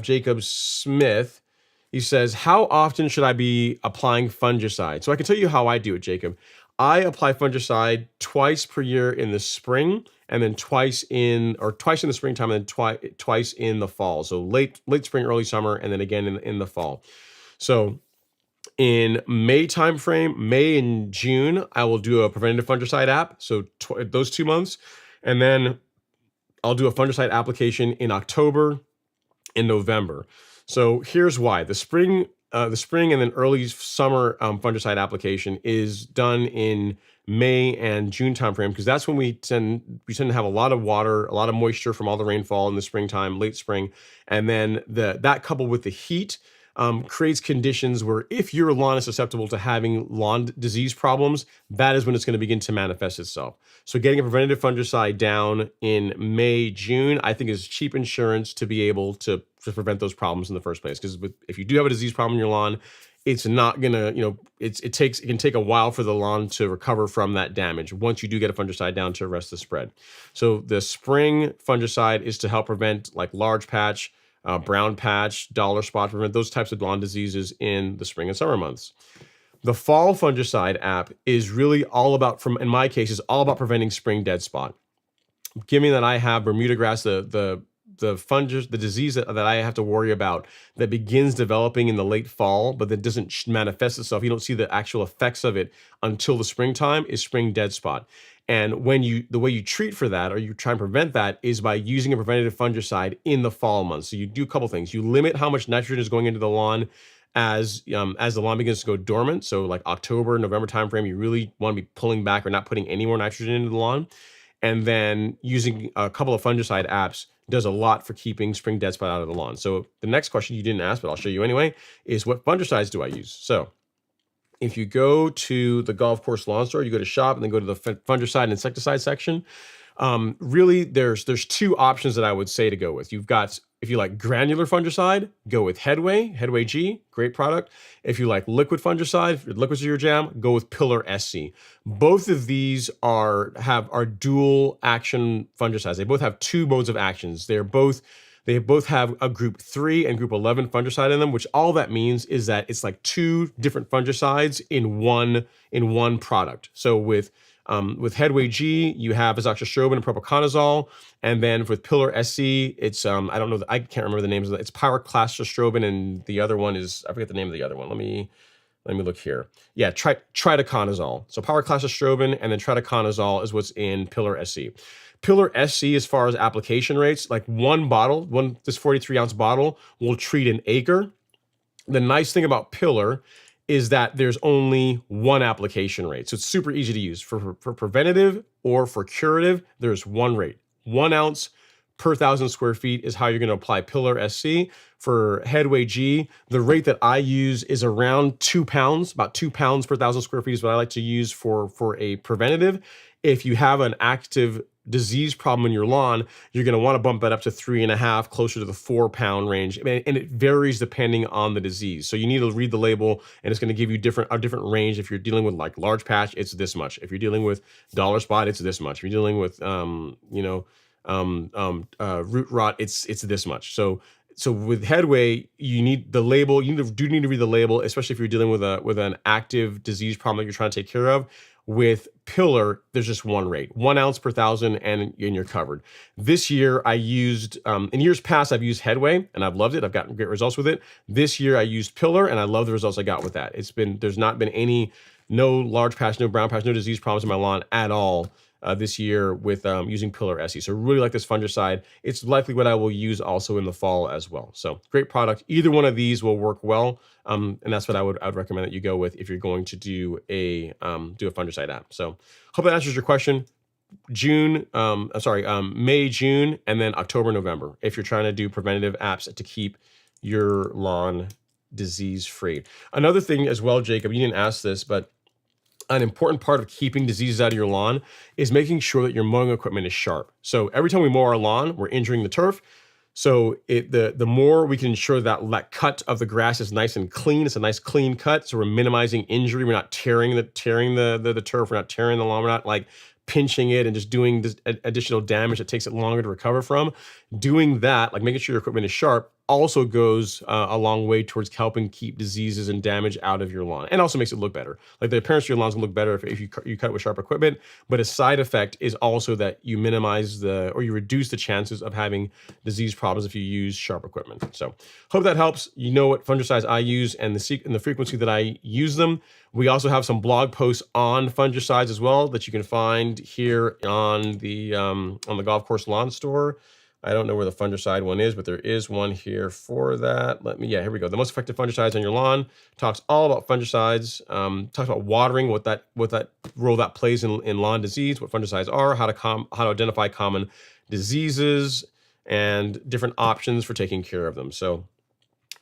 Jacob Smith. He says, how often should I be applying fungicide? So I can tell you how I do it, Jacob. I apply fungicide twice per year in the spring, and then twice in the springtime, and then twice in the fall. So late spring, early summer, and then again in the fall. So in May timeframe, May and June, I will do a preventative fungicide app. So those 2 months, and then I'll do a fungicide application in October and November. So here's why: the spring and then early summer fungicide application is done in May and June timeframe, because that's when we tend to have a lot of water, a lot of moisture from all the rainfall in the springtime, late spring, and then that coupled with the heat creates conditions where if your lawn is susceptible to having lawn disease problems, that is when it's going to begin to manifest itself. So getting a preventative fungicide down in May, June, I think is cheap insurance to be able to prevent those problems in the first place. Because if you do have a disease problem in your lawn, it's not gonna, it can take a while for the lawn to recover from that damage once you do get a fungicide down to arrest the spread. So the spring fungicide is to help prevent like large patch, brown patch, dollar spot, prevent those types of lawn diseases in the spring and summer months. The fall fungicide app is really all about, in my case, is all about preventing spring dead spot. Given that I have Bermuda grass, the fungus, the disease that I have to worry about that begins developing in the late fall, but that doesn't manifest itself. You don't see the actual effects of it until the springtime, is spring dead spot. And the way you treat for that, or you try and prevent that, is by using a preventative fungicide in the fall months. So you do a couple things. You limit how much nitrogen is going into the lawn as the lawn begins to go dormant. So like October, November timeframe, you really want to be pulling back or not putting any more nitrogen into the lawn. And then using a couple of fungicide apps does a lot for keeping spring dead spot out of the lawn. So the next question you didn't ask, but I'll show you anyway, is what fungicides do I use? So if you go to the golf course lawn store, you go to shop and then go to the fungicide and insecticide section. Really, there's two options that I would say to go with. You've got, if you like granular fungicide, go with Headway G, great product. If you like liquid fungicide, if liquids are your jam, go with Pillar SC. Both of these are dual action fungicides. They both have two modes of actions. They both have a group 3 and group 11 fungicide in them, which all that means is that it's like two different fungicides in one product. So with Headway G, you have azoxystrobin and propiconazole, and then with Pillar SC, it's I can't remember the names of it. It's pyraclostrobin, and the other one is, I forget the name of the other one. Let me look here. Yeah, tritaconazole. So pyraclostrobin and then tritaconazole is what's in Pillar SC. Pillar SC, as far as application rates, like this 43 ounce bottle will treat an acre. The nice thing about Pillar is that there's only one application rate. So it's super easy to use. For preventative or for curative, there's one rate. 1 ounce per 1,000 square feet is how you're going to apply Pillar SC. For Headway G, the rate that I use is around 2 pounds, about 2 pounds per 1,000 square feet is what I like to use for a preventative. If you have an active disease problem in your lawn, you're going to want to bump that up to 3.5, closer to the 4 pound range. And it varies depending on the disease. So you need to read the label, and it's going to give you a different range. If you're dealing with like large patch, it's this much. If you're dealing with dollar spot, it's this much. If you're dealing with root rot, it's this much. So with Headway, you need the label. You need to read the label, especially if you're dealing with an active disease problem that you're trying to take care of. With Pillar, there's just one rate, 1 ounce per 1,000, and you're covered. This year, I used, in years past, I've used Headway, and I've loved it. I've gotten great results with it. This year, I used Pillar, and I love the results I got with that. There's not been no large patch, no brown patch, no disease problems in my lawn at all this year with using Pillar SE. So really like this fungicide. It's likely what I will use also in the fall as well. So great product. Either one of these will work well. And that's what I would recommend that you go with if you're going to do a fungicide app. So hope that answers your question. May, June, and then October, November, if you're trying to do preventative apps to keep your lawn disease free. Another thing as well, Jacob, you didn't ask this, but an important part of keeping diseases out of your lawn is making sure that your mowing equipment is sharp. So every time we mow our lawn, we're injuring the turf. So the more we can ensure that that cut of the grass is nice and clean, it's a nice clean cut. So we're minimizing injury. We're not tearing the turf. We're not tearing the lawn. We're not like pinching it and just doing this additional damage that takes it longer to recover from. Doing that, like making sure your equipment is sharp, also goes a long way towards helping keep diseases and damage out of your lawn, and also makes it look better. Like the appearance of your lawn's gonna look better if you cut it with sharp equipment. But a side effect is also that you minimize you reduce the chances of having disease problems if you use sharp equipment. So hope that helps. You know what fungicides I use and the frequency that I use them. We also have some blog posts on fungicides as well that you can find here on the Golf Course Lawn Store. I don't know where the fungicide one is, but there is one here for that. Here we go. The most effective fungicides on your lawn. Talks all about fungicides. Talks about watering, what that role that plays in lawn disease, what fungicides are, how to identify common diseases, and different options for taking care of them. So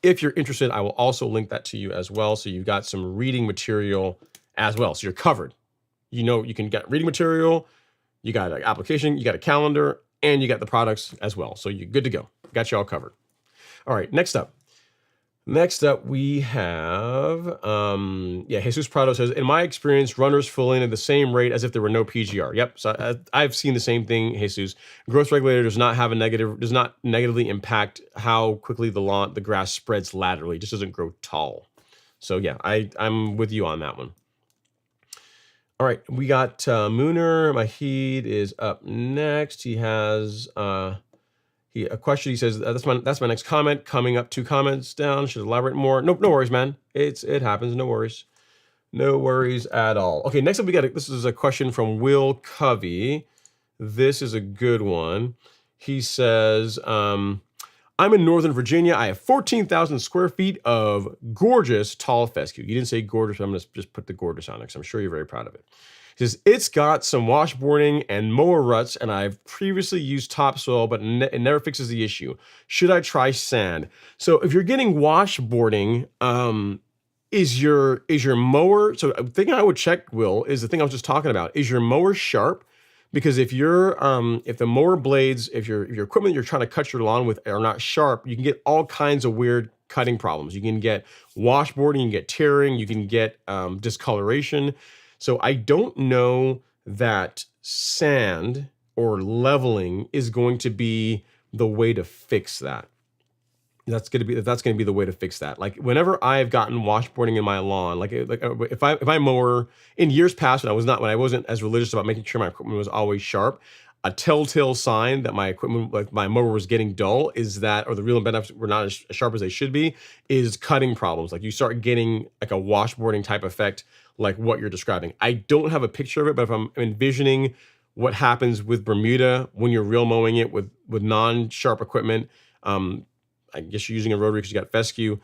if you're interested, I will also link that to you as well. So you've got some reading material as well. So you're covered. You know, you can get reading material, you got an application, you got a calendar, and you got the products as well. So you're good to go. Got you all covered. All right, next up we have, Jesus Prado says, in my experience, runners fill in at the same rate as if there were no PGR. Yep, so I've seen the same thing, Jesus. Growth regulator does not negatively impact how quickly the grass spreads laterally. It just doesn't grow tall. So yeah, I'm with you on that one. All right, we got Mooner Mahid is up next. He has a question. He says, that's my next comment. Coming up 2 comments down. Should elaborate more. Nope, no worries, man. It happens. No worries. No worries at all. Okay, next up this is a question from Will Covey. This is a good one. He says, I'm in Northern Virginia. I have 14,000 square feet of gorgeous tall fescue. You didn't say gorgeous, but I'm going to just put the gorgeous on it because I'm sure you're very proud of it. He says, it's got some washboarding and mower ruts, and I've previously used topsoil, but it never fixes the issue. Should I try sand? So if you're getting washboarding, is your mower, so the thing I would check, Will, is the thing I was just talking about. Is your mower sharp? Because if the mower blades, if your equipment you're trying to cut your lawn with are not sharp, you can get all kinds of weird cutting problems. You can get washboarding, you can get tearing, you can get discoloration. So I don't know that sand or leveling is going to be the way to fix that. That's going to be the way to fix that. Like whenever I've gotten washboarding in my lawn, like if I mower in years past when I wasn't as religious about making sure my equipment was always sharp, a telltale sign that my equipment, like my mower was getting dull, is that, or the reel and bend ups were not as sharp as they should be, is cutting problems. Like you start getting like a washboarding type effect, like what you're describing. I don't have a picture of it, but if I'm envisioning what happens with Bermuda when you're reel mowing it with non-sharp equipment, I guess you're using a rotary because you got fescue.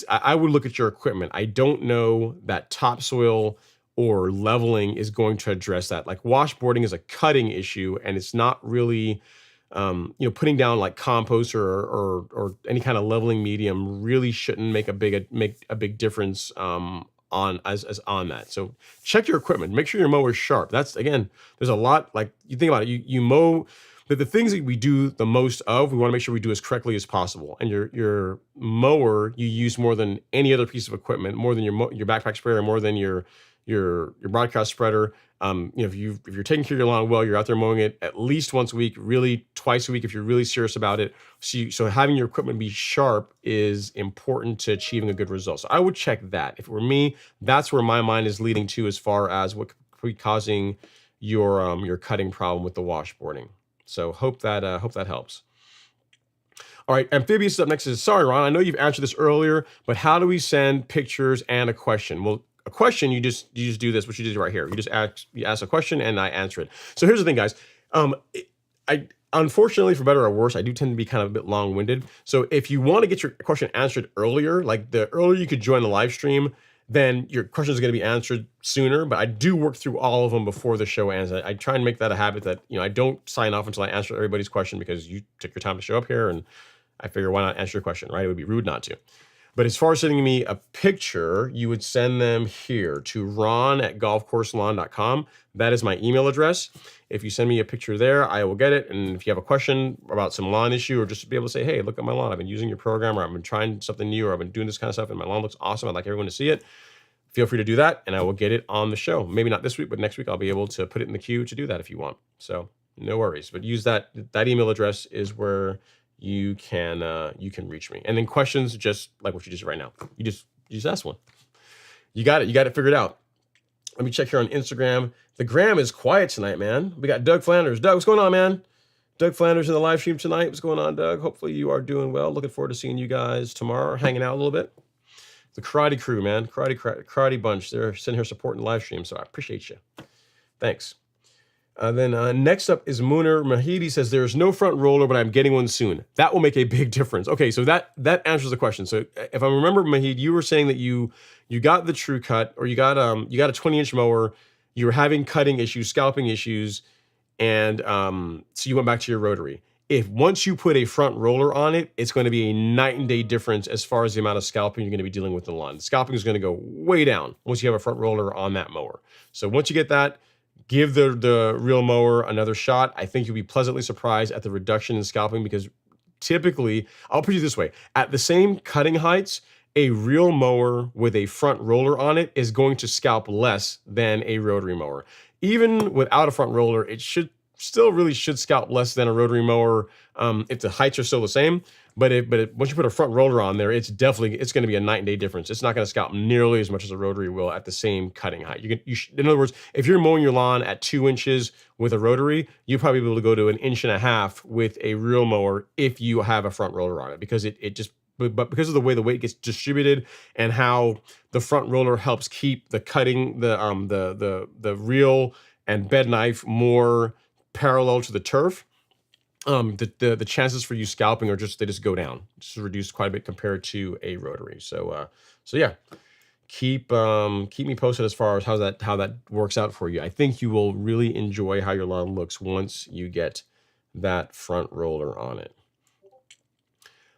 I would look at your equipment. I don't know that topsoil or leveling is going to address that. Like washboarding is a cutting issue, and it's not really, putting down like compost or any kind of leveling medium really shouldn't make a big difference on that. So check your equipment. Make sure your mower is sharp. That's, again, there's a lot, like you think about it. You mow. But the things that we do the most of, we want to make sure we do as correctly as possible. And your mower, you use more than any other piece of equipment, more than your backpack sprayer, more than your broadcast spreader. If you're taking care of your lawn well, you're out there mowing it at least once a week, really twice a week if you're really serious about it. So having your equipment be sharp is important to achieving a good result. So I would check that. If it were me, that's where my mind is leading to as far as what could be causing your cutting problem with the washboarding. So hope that helps. All right, Amphibious is up next. Sorry, Ron, I know you've answered this earlier, but how do we send pictures and a question? Well, a question, you just do this, what you did right here. You ask a question and I answer it. So here's the thing, guys. I unfortunately, for better or worse, I do tend to be kind of a bit long-winded. So if you want to get your question answered earlier, like the earlier you could join the live stream, then your question is going to be answered sooner. But I do work through all of them before the show ends. I try and make that a habit that, I don't sign off until I answer everybody's question, because you took your time to show up here, and I figure, why not answer your question, right? It would be rude not to. But as far as sending me a picture, you would send them here to ron@golfcourselawn.com. That is my email address. If you send me a picture there, I will get it. And if you have a question about some lawn issue, or just to be able to say, hey, look at my lawn, I've been using your program, or I've been trying something new, or I've been doing this kind of stuff, and my lawn looks awesome, I'd like everyone to see it, feel free to do that, and I will get it on the show. Maybe not this week, but next week I'll be able to put it in the queue to do that if you want. So no worries. But use that email address is where you can reach me. And then questions, just like what you just right now. You just ask one. You got it figured out. Let me check here on Instagram. The gram is quiet tonight, man. We got Doug Flanders. Doug, what's going on, man? Doug Flanders in the live stream tonight. What's going on, Doug? Hopefully you are doing well. Looking forward to seeing you guys tomorrow, hanging out a little bit. The karate crew, man. Karate bunch. They're sitting here supporting the live stream, so I appreciate you. Thanks. Then next up is Muner Mahidi says, there's no front roller, but I'm getting one soon. That will make a big difference. Okay, so that answers the question. So if I remember, Mahid, you were saying that you got the True Cut, or you got a 20-inch mower, you were having cutting issues, scalping issues, and so you went back to your rotary. If once you put a front roller on it, it's going to be a night and day difference as far as the amount of scalping you're going to be dealing with in the lawn. Scalping is going to go way down once you have a front roller on that mower. So once you get that, give the real mower another shot. I think you'll be pleasantly surprised at the reduction in scalping, because typically, I'll put it this way, at the same cutting heights, a real mower with a front roller on it is going to scalp less than a rotary mower. Even without a front roller, it should scalp less than a rotary mower if the heights are still the same. But once you put a front roller on there, it's going to be a night and day difference. It's not going to scalp nearly as much as a rotary will at the same cutting height. In other words, if you're mowing your lawn at 2 inches with a rotary, you'll probably be able to go to 1.5 inches with a real mower if you have a front roller on it, because but because of the way the weight gets distributed and how the front roller helps keep the cutting, the reel and bed knife more parallel to the turf, the chances for you scalping they just go down, just reduced quite a bit compared to a rotary. So yeah, keep me posted as far as how that works out for you. I think you will really enjoy how your lawn looks once you get that front roller on it.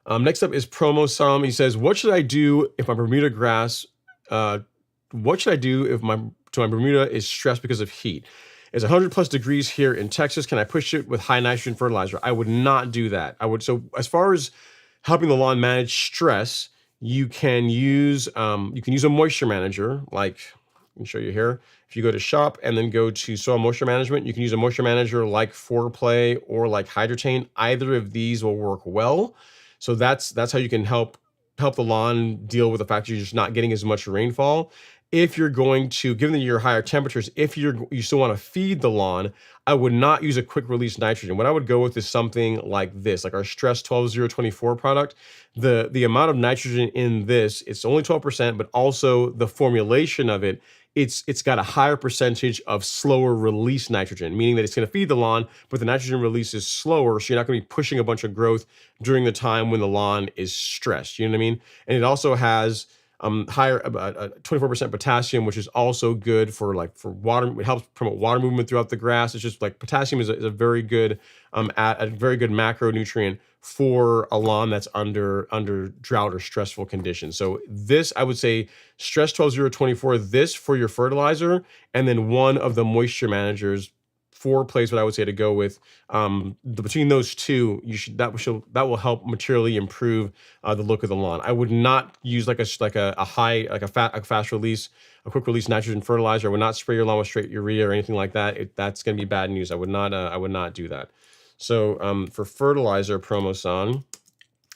Next up is Promo Sam. He says, what should I do if my Bermuda grass, what should I do if my Bermuda is stressed because of heat? It's 100+ degrees here in Texas. Can I push it with high nitrogen fertilizer? I would not do that. So as far as helping the lawn manage stress, you can use a moisture manager. Like, let me show you here. If you go to shop and then go to soil moisture management, you can use a moisture manager like Foreplay or like Hydrotain. Either of these will work well. So that's how you can help the lawn deal with the fact that you're just not getting as much rainfall. If you're going to, given your higher temperatures, if you still want to feed the lawn, I would not use a quick release nitrogen. What I would go with is something like this, like our Stress 12024 product. The amount of nitrogen in this, it's only 12%, but also the formulation of it, it's got a higher percentage of slower release nitrogen, meaning that it's going to feed the lawn, but the nitrogen release is slower, so you're not going to be pushing a bunch of growth during the time when the lawn is stressed. You know what I mean? And it also has higher 24% potassium, which is also good for water. It helps promote water movement throughout the grass. It's just like potassium is a very good a very good macronutrient for a lawn that's under drought or stressful conditions. So this, I would say, Stress 12024, this for your fertilizer, and then one of the moisture managers. Foreplay, what I would say to go with. Between those two, that will help materially improve the look of the lawn. I would not use a fast release, a quick release nitrogen fertilizer. I would not spray your lawn with straight urea or anything like that. That's going to be bad news. I would not do that. So for fertilizer, Promo-san,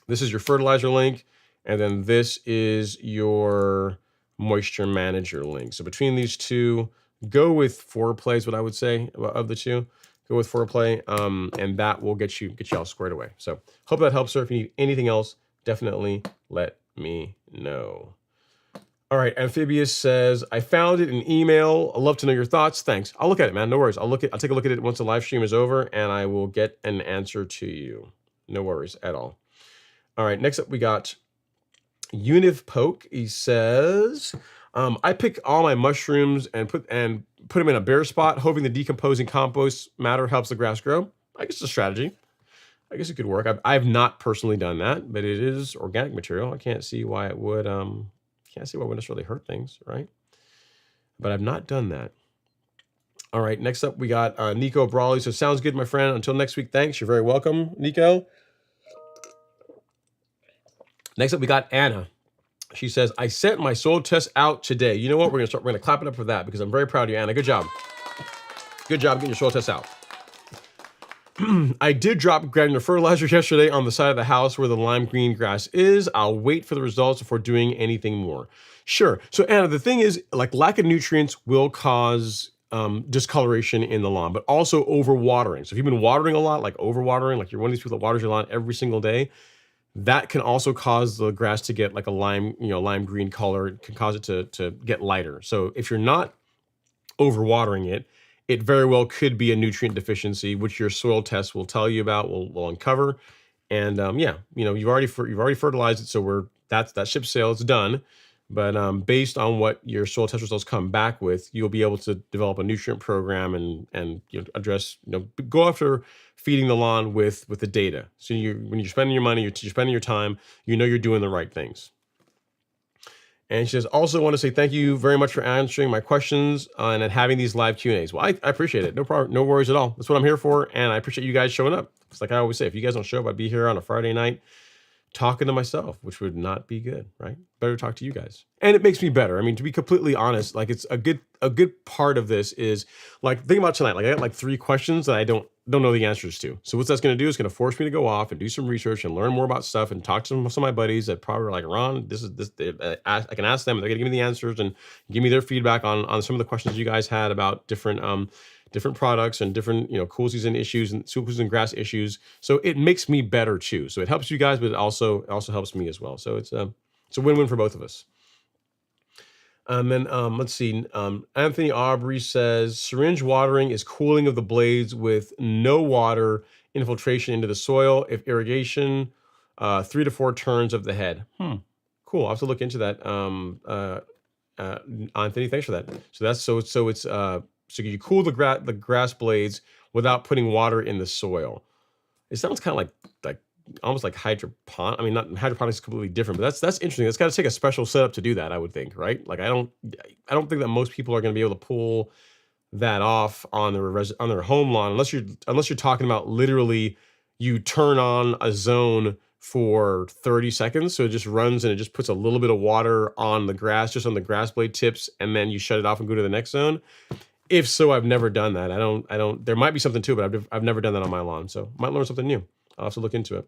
this is your fertilizer link, and then this is your moisture manager link. So between these two, go with Foreplay is what I would say of the two. Go with Foreplay, and that will get you all squared away. So hope that helps, sir. If you need anything else, definitely let me know. All right, Amphibious says, I found it in email. I'd love to know your thoughts. Thanks. I'll look at it, man. No worries. I'll take a look at it once the live stream is over, and I will get an answer to you. No worries at all. All right, next up we got Univ Poke. He says, I pick all my mushrooms and put them in a bare spot, hoping the decomposing compost matter helps the grass grow. I guess it's a strategy. I guess it could work. I've not personally done that, but it is organic material. I can't see why it would necessarily hurt things, right? But I've not done that. All right, next up we got Nico Brawley. So sounds good, my friend. Until next week, thanks. You're very welcome, Nico. Next up we got Anna. She says, I sent my soil test out today. You know what? We're gonna clap it up for that because I'm very proud of you, Anna. Good job. Good job getting your soil test out. I did drop granular fertilizer yesterday on the side of the house where the lime green grass is. I'll wait for the results before doing anything more. Sure. So Anna, the thing is, like, lack of nutrients will cause discoloration in the lawn, but also overwatering. So if you've been watering a lot, like overwatering, like you're one of these people that waters your lawn every single day, that can also cause the grass to get like a lime green color. It can cause it to get lighter. So if you're not overwatering it, it very well could be a nutrient deficiency, which your soil test will tell you about, will uncover. And yeah, you've already fertilized it, so that ship sail is done. But based on what your soil test results come back with, you'll be able to develop a nutrient program and address, go after feeding the lawn with the data. So when you're spending your money, you're spending your time, you're doing the right things. And she says, also want to say thank you very much for answering my questions and having these live Q&As. Well, I appreciate it. No problem. No worries at all. That's what I'm here for. And I appreciate you guys showing up. It's like I always say, if you guys don't show up, I'd be here on a Friday night talking to myself, which would not be good, right? Better talk to you guys. And it makes me better. I mean, to be completely honest, like it's a good part of this is like, think about tonight. Like I got like 3 questions that I don't know the answers to. So what that's going to do is going to force me to go off and do some research and learn more about stuff and talk to some of my buddies that probably are like, Ron, I can ask them. They're going to give me the answers and give me their feedback on some of the questions you guys had about different products and different, cool season issues and super season grass issues. So it makes me better too. So it helps you guys, but it also helps me as well. So it's a win-win for both of us. And then let's see. Anthony Aubrey says syringe watering is cooling of the blades with no water infiltration into the soil. If irrigation, 3 to 4 turns of the head. Cool. I'll have to look into that. Anthony, thanks for that. So you cool the grass blades without putting water in the soil. It sounds kind of like almost like hydroponics. I mean, not hydroponics is completely different, but that's interesting. It's got to take a special setup to do that, I would think, right? Like I don't think that most people are going to be able to pull that off on their home lawn unless you're talking about literally you turn on a zone for 30 seconds, so it just runs and it just puts a little bit of water on the grass, just on the grass blade tips, and then you shut it off and go to the next zone. If so, I've never done that. I don't. There might be something to it, but I've never done that on my lawn. So might learn something new. I'll have to look into it.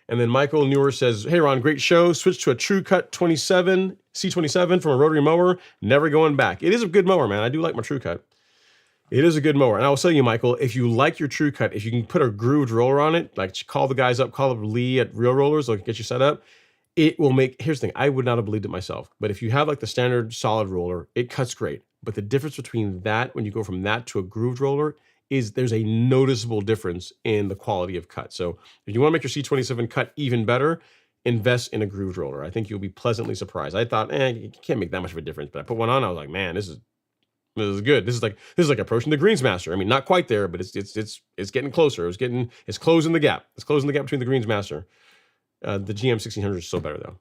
And then Michael Newer says, hey, Ron, great show. Switched to a True Cut C27 from a rotary mower. Never going back. It is a good mower, man. I do like my True Cut. It is a good mower. And I will tell you, Michael, if you like your True Cut, if you can put a grooved roller on it, like call the guys up, call up Lee at Real Rollers, they'll get you set up. It will make, here's the thing, I would not have believed it myself. But if you have like the standard solid roller, it cuts great. But the difference between that, when you go from that to a grooved roller, is there's a noticeable difference in the quality of cut. So if you want to make your C27 cut even better, invest in a grooved roller. I think you'll be pleasantly surprised. I thought, you can't make that much of a difference. But I put one on, I was like, man, this is good. This is like approaching the Greensmaster. I mean, not quite there, but it's getting closer. It's closing the gap. It's closing the gap between the Greensmaster. The GM 1600 is still better though,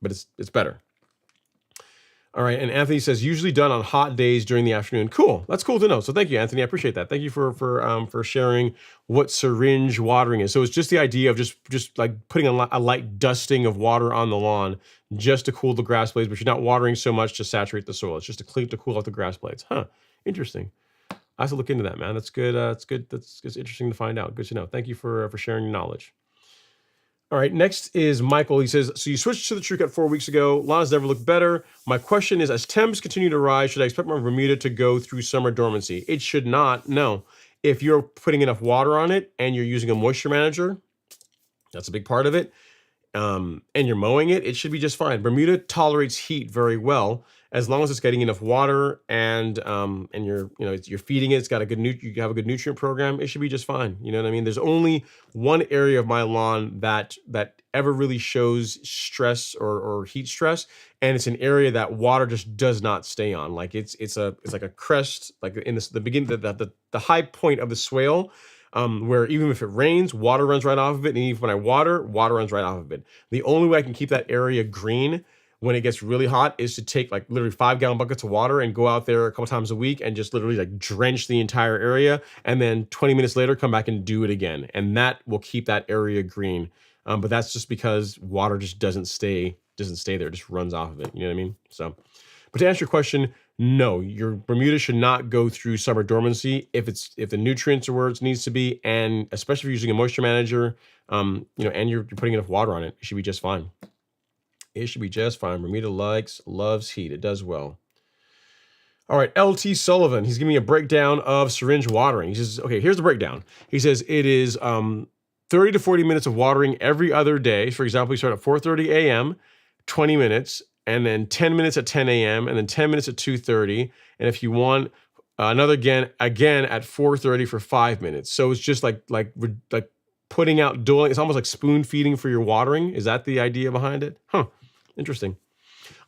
but it's better. All right, and Anthony says usually done on hot days during the afternoon. Cool, that's cool to know. So thank you, Anthony. I appreciate that. Thank you for sharing what syringe watering is. So it's just the idea of just like putting a light dusting of water on the lawn just to cool the grass blades, but you're not watering so much to saturate the soil. It's just to cool off the grass blades. Huh? Interesting. I have to look into that, man. That's good. It's good. It's interesting to find out. Good to know. Thank you for sharing your knowledge. All right, next is Michael. He says, so you switched to the True Cut 4 weeks ago. Lawns never looked better. My question is, as temps continue to rise, should I expect my Bermuda to go through summer dormancy? It should not, no. If you're putting enough water on it and you're using a moisture manager, that's a big part of it, and you're mowing it, it should be just fine. Bermuda tolerates heat very well as long as it's getting enough water and you're feeding it. It's got you have a good nutrient program. It should be just fine. You know what I mean? There's only one area of my lawn that ever really shows stress or heat stress, and it's an area that water just does not stay on. Like it's like a crest, like in the beginning, the high point of the swale. where even if it rains, water runs right off of it. And even when I water runs right off of it. The only way I can keep that area green when it gets really hot is to take like literally 5-gallon buckets of water and go out there a couple times a week and just literally like drench the entire area. And then 20 minutes later, come back and do it again. And that will keep that area green. But that's just because water just doesn't stay there. It just runs off of it. You know what I mean? So, but to answer your question, no, your Bermuda should not go through summer dormancy if the nutrients are where it needs to be. And especially if you're using a moisture manager, and you're putting enough water on it, it should be just fine. It should be just fine. Bermuda loves heat. It does well. All right, LT Sullivan. He's giving me a breakdown of syringe watering. He says, okay, here's the breakdown. He says it is 30 to 40 minutes of watering every other day. For example, you start at 4:30 a.m., 20 minutes, and then 10 minutes at 10 a.m., and then 10 minutes at 2:30. And if you want another again at 4:30 for 5 minutes. So it's just like putting out doling. It's almost like spoon feeding for your watering. Is that the idea behind it? Huh. Interesting.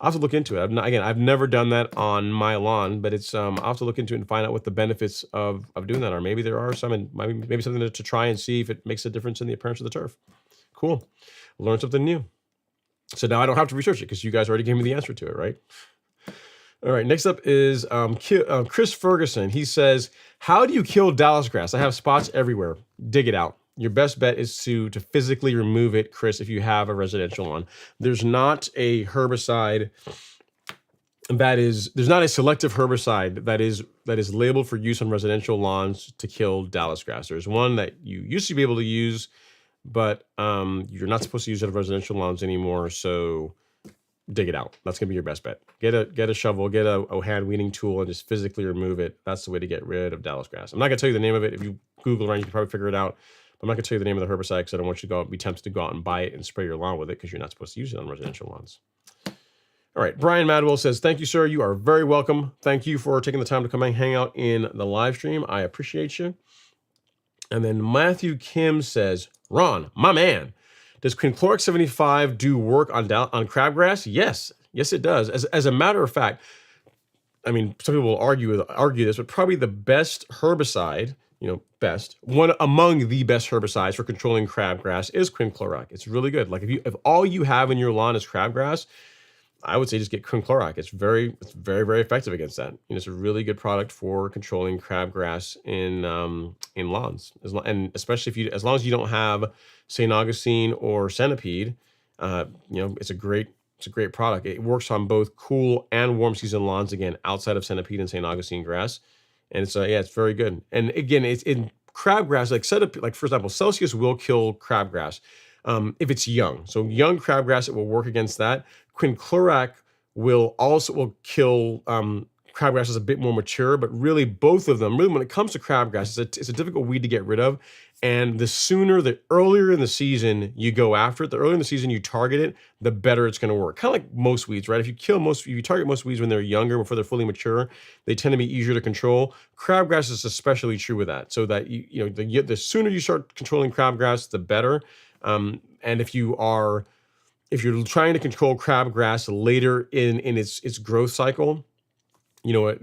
I'll have to look into it. I've never done that on my lawn, but it's I'll have to look into it and find out what the benefits of doing that are. Maybe there are some, and maybe something to try and see if it makes a difference in the appearance of the turf. Cool. Learn something new. So now I don't have to research it because you guys already gave me the answer to it, right? All right, next up is Chris Ferguson. He says, how do you kill Dallas grass? I have spots everywhere. Dig it out. Your best bet is to physically remove it, Chris, if you have a residential lawn. There's not a herbicide there's not a selective herbicide that is labeled for use on residential lawns to kill Dallas grass. There's one that you used to be able to use, but you're not supposed to use it on residential lawns anymore, so dig it out. That's gonna be your best bet. Get a shovel, get a hand weeding tool, and just physically remove it. That's the way to get rid of Dallas grass. I'm not gonna tell you the name of it. If you Google around, you can probably figure it out. I'm not going to tell you the name of the herbicide because I don't want you to be tempted to go out and buy it and spray your lawn with it because you're not supposed to use it on residential lawns. All right, Brian Madwell says, thank you, sir. You are very welcome. Thank you for taking the time to come and hang out in the live stream. I appreciate you. And then Matthew Kim says, Ron, my man, does quinclorac 75 do work on crabgrass? Yes, it does. As a matter of fact, I mean, some people will argue this, but probably the best herbicide, one among the best herbicides for controlling crabgrass is quinclorac. It's really good. Like if all you have in your lawn is crabgrass, I would say just get quinclorac. It's very, very effective against that. It's a really good product for controlling crabgrass in lawns, and especially as long as you don't have St. Augustine or centipede, it's a great product. It works on both cool and warm season lawns. Again, outside of centipede and St. Augustine grass. And it's very good. And again, it's in crabgrass, like for example, Celsius will kill crabgrass if it's young. So young crabgrass, it will work against that. Quinclorac will kill crabgrass is a bit more mature, but really both of them, really when it comes to crabgrass, it's a difficult weed to get rid of. And the earlier in the season you go after it, the earlier in the season you target it, the better it's going to work. Kind of like most weeds, right? If you target most weeds when they're younger, before they're fully mature, they tend to be easier to control. Crabgrass is especially true with that. So that the sooner you start controlling crabgrass, the better. And if you're trying to control crabgrass later in its growth cycle, some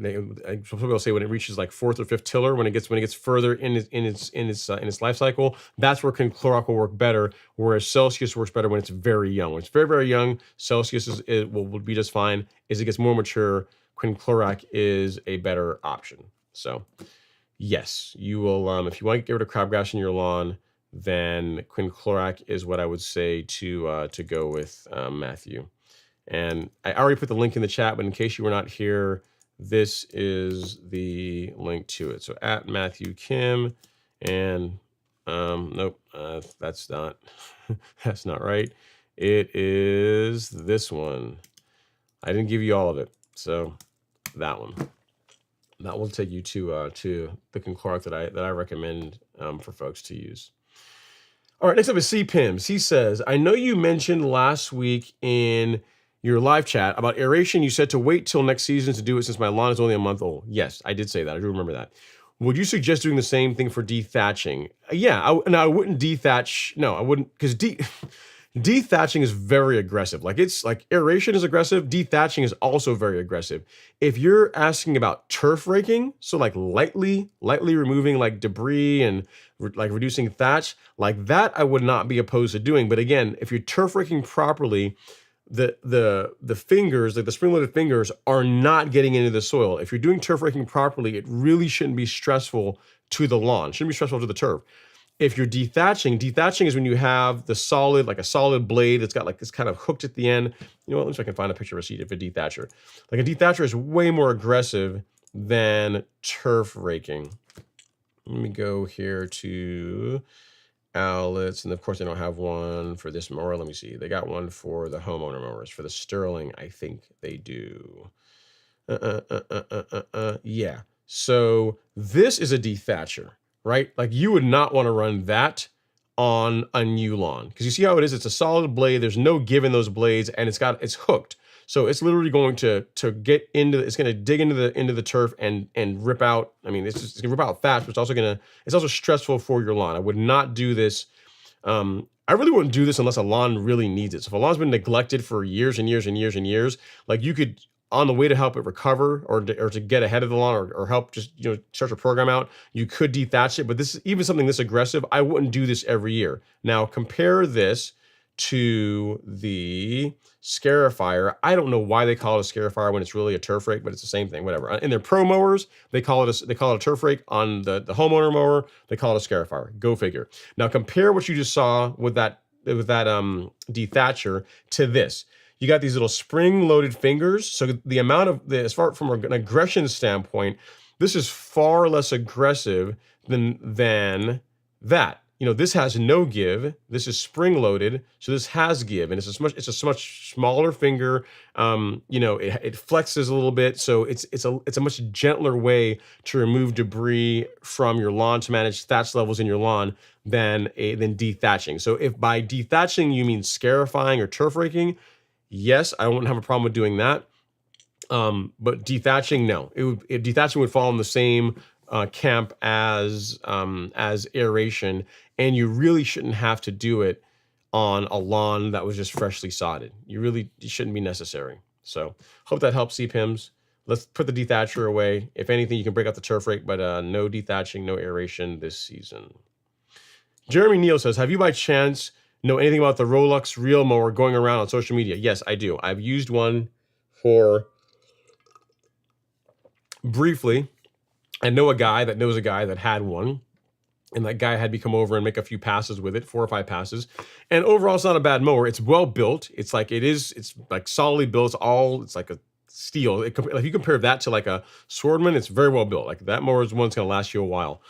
people say when it reaches like 4th or 5th tiller, when it gets further in its life cycle, that's where quinclorac will work better. Whereas Celsius works better when it's very young. When it's very, very young, Celsius will be just fine. As it gets more mature, quinclorac is a better option. So, yes, you will. If you want to get rid of crabgrass in your lawn, then quinclorac is what I would say to go with, Matthew. And I already put the link in the chat, but in case you were not here, this is the link to it. So at Matthew Kim, and nope, that's not right. It is this one. I didn't give you all of it, so that one. That will take you to the quinclorac that I recommend for folks to use. All right, next up is C Pims. He says, I know you mentioned last week in your live chat about aeration. You said to wait till next season to do it since my lawn is only a month old. Yes, I did say that. I do remember that. Would you suggest doing the same thing for dethatching? Yeah, I wouldn't dethatch. No, I wouldn't, because Dethatching is very aggressive. Like it's like aeration is aggressive. Dethatching is also very aggressive. If you're asking about turf raking, so like lightly removing like debris and like reducing thatch, like that I would not be opposed to doing. But again, if you're turf raking properly, the fingers, like the spring-loaded fingers, are not getting into the soil. If you're doing turf raking properly, it really shouldn't be stressful to the lawn. Shouldn't be stressful to the turf. If you're dethatching is when you have the solid, like a solid blade that's got like this kind of hooked at the end. You know what? Let me see if I can find a picture of a seat of a dethatcher. Like a dethatcher is way more aggressive than turf raking. Let me go here to outlets, and of course they don't have one for this mower. Let me see. They got one for the homeowner mowers. For the Sterling, I think they do. Yeah. So this is a dethatcher, right? Like you would not want to run that on a new lawn because you see how it is. It's a solid blade. There's no give in those blades, and it's hooked. So it's literally going to get into. It's going to dig into the turf and rip out. I mean, it's going to rip out thatch, but it's also stressful for your lawn. I would not do this. I really wouldn't do this unless a lawn really needs it. So if a lawn's been neglected for years and years and years and years, like you could, on the way to help it recover or to get ahead of the lawn or help just, start your program out, you could dethatch it. But this, even something this aggressive, I wouldn't do this every year. Now compare this to the scarifier. I don't know why they call it a scarifier when it's really a turf rake, but it's the same thing, whatever. In their pro mowers, they call it a turf rake. On the homeowner mower, they call it a scarifier. Go figure. Now compare what you just saw with that dethatcher to this. You got these little spring-loaded fingers. So the amount of as far from an aggression standpoint, this is far less aggressive than that. This has no give. This is spring-loaded, so this has give, and it's a much smaller finger. It flexes a little bit, so it's a much gentler way to remove debris from your lawn, to manage thatch levels in your lawn than dethatching. So if by dethatching you mean scarifying or turf raking, yes, I wouldn't have a problem with doing that. But dethatching, no. Dethatching would fall in the same camp as aeration, and you really shouldn't have to do it on a lawn that was just freshly sodded. It shouldn't be necessary. So hope that helps, CPIMs. Let's put the dethatcher away. If anything, you can break out the turf rake, but no dethatching, no aeration this season. Jeremy Neal says, have you by chance know anything about the Rolex Reel Mower going around on social media? Yes, I do. I've used one briefly. I know a guy that knows a guy that had one, and that guy had me come over and make a few passes with it, 4 or 5 passes. And overall, it's not a bad mower. It's well built. It's like solidly built. It's like a steel. If you compare that to like a Swordman, it's very well built. Like that mower is one that's going to last you a while.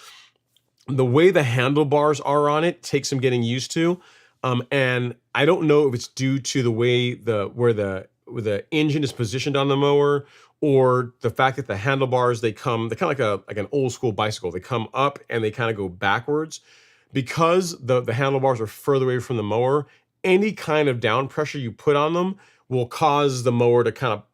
The way the handlebars are on it takes some getting used to. And I don't know if it's due to the way where the engine is positioned on the mower, or the fact that the handlebars, they're kind of like an old school bicycle. They come up and they kind of go backwards. Because the handlebars are further away from the mower, any kind of down pressure you put on them will cause the mower to come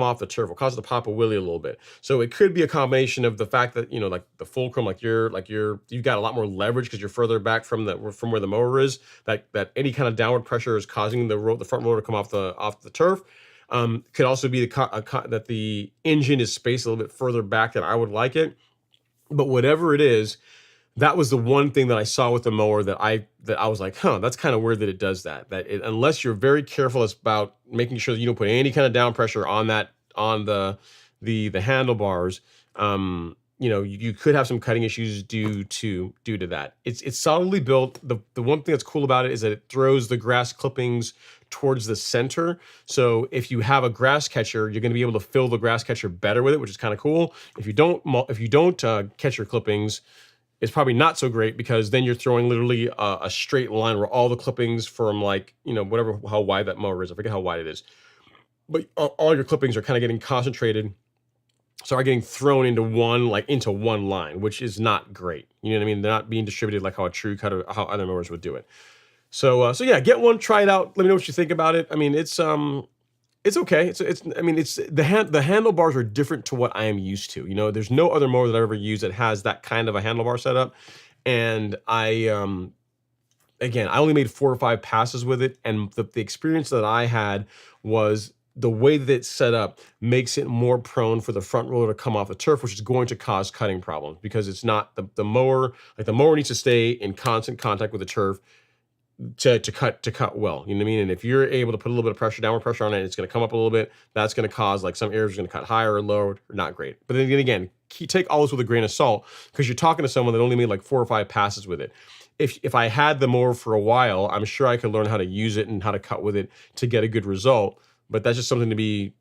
off the turf, will cause it to pop a wheelie a little bit. So it could be a combination of the fact that, like the fulcrum, you've got a lot more leverage because you're further back from where the mower is, that any kind of downward pressure is causing the front rotor to come off the turf. Could also be that the engine is spaced a little bit further back than I would like it. But whatever it is, that was the one thing that I saw with the mower that I was like, that's kind of weird that it does that. Unless you're very careful about making sure that you don't put any kind of down pressure on the handlebars, you could have some cutting issues due to that. It's solidly built. The one thing that's cool about it is that it throws the grass clippings towards the center. So if you have a grass catcher, you're going to be able to fill the grass catcher better with it, which is kind of cool. If you don't catch your clippings, it's probably not so great, because then you're throwing literally a straight line where all the clippings from how wide that mower is. I forget how wide it is, but all your clippings are kind of getting concentrated. So are getting thrown into one line, which is not great. You know what I mean? They're not being distributed like how a true cutter, how other mowers would do it. So yeah, get one, try it out. Let me know what you think about it. I mean, it's okay. The handlebars are different to what I am used to. There's no other mower that I've ever used that has that kind of a handlebar setup. And I again, I only made 4 or 5 passes with it, and the experience that I had was the way that it's set up makes it more prone for the front roller to come off the turf, which is going to cause cutting problems because it's not the mower. Like the mower needs to stay in constant contact with the turf to cut well. You know what I mean? And if you're able to put a little bit of pressure, downward pressure on it, it's going to come up a little bit. That's going to cause like some areas are going to cut higher or lower, or not great. But then again, take all this with a grain of salt because you're talking to someone that only made like 4 or 5 passes with it. If I had the mower for a while, I'm sure I could learn how to use it and how to cut with it to get a good result. But that's just something to be,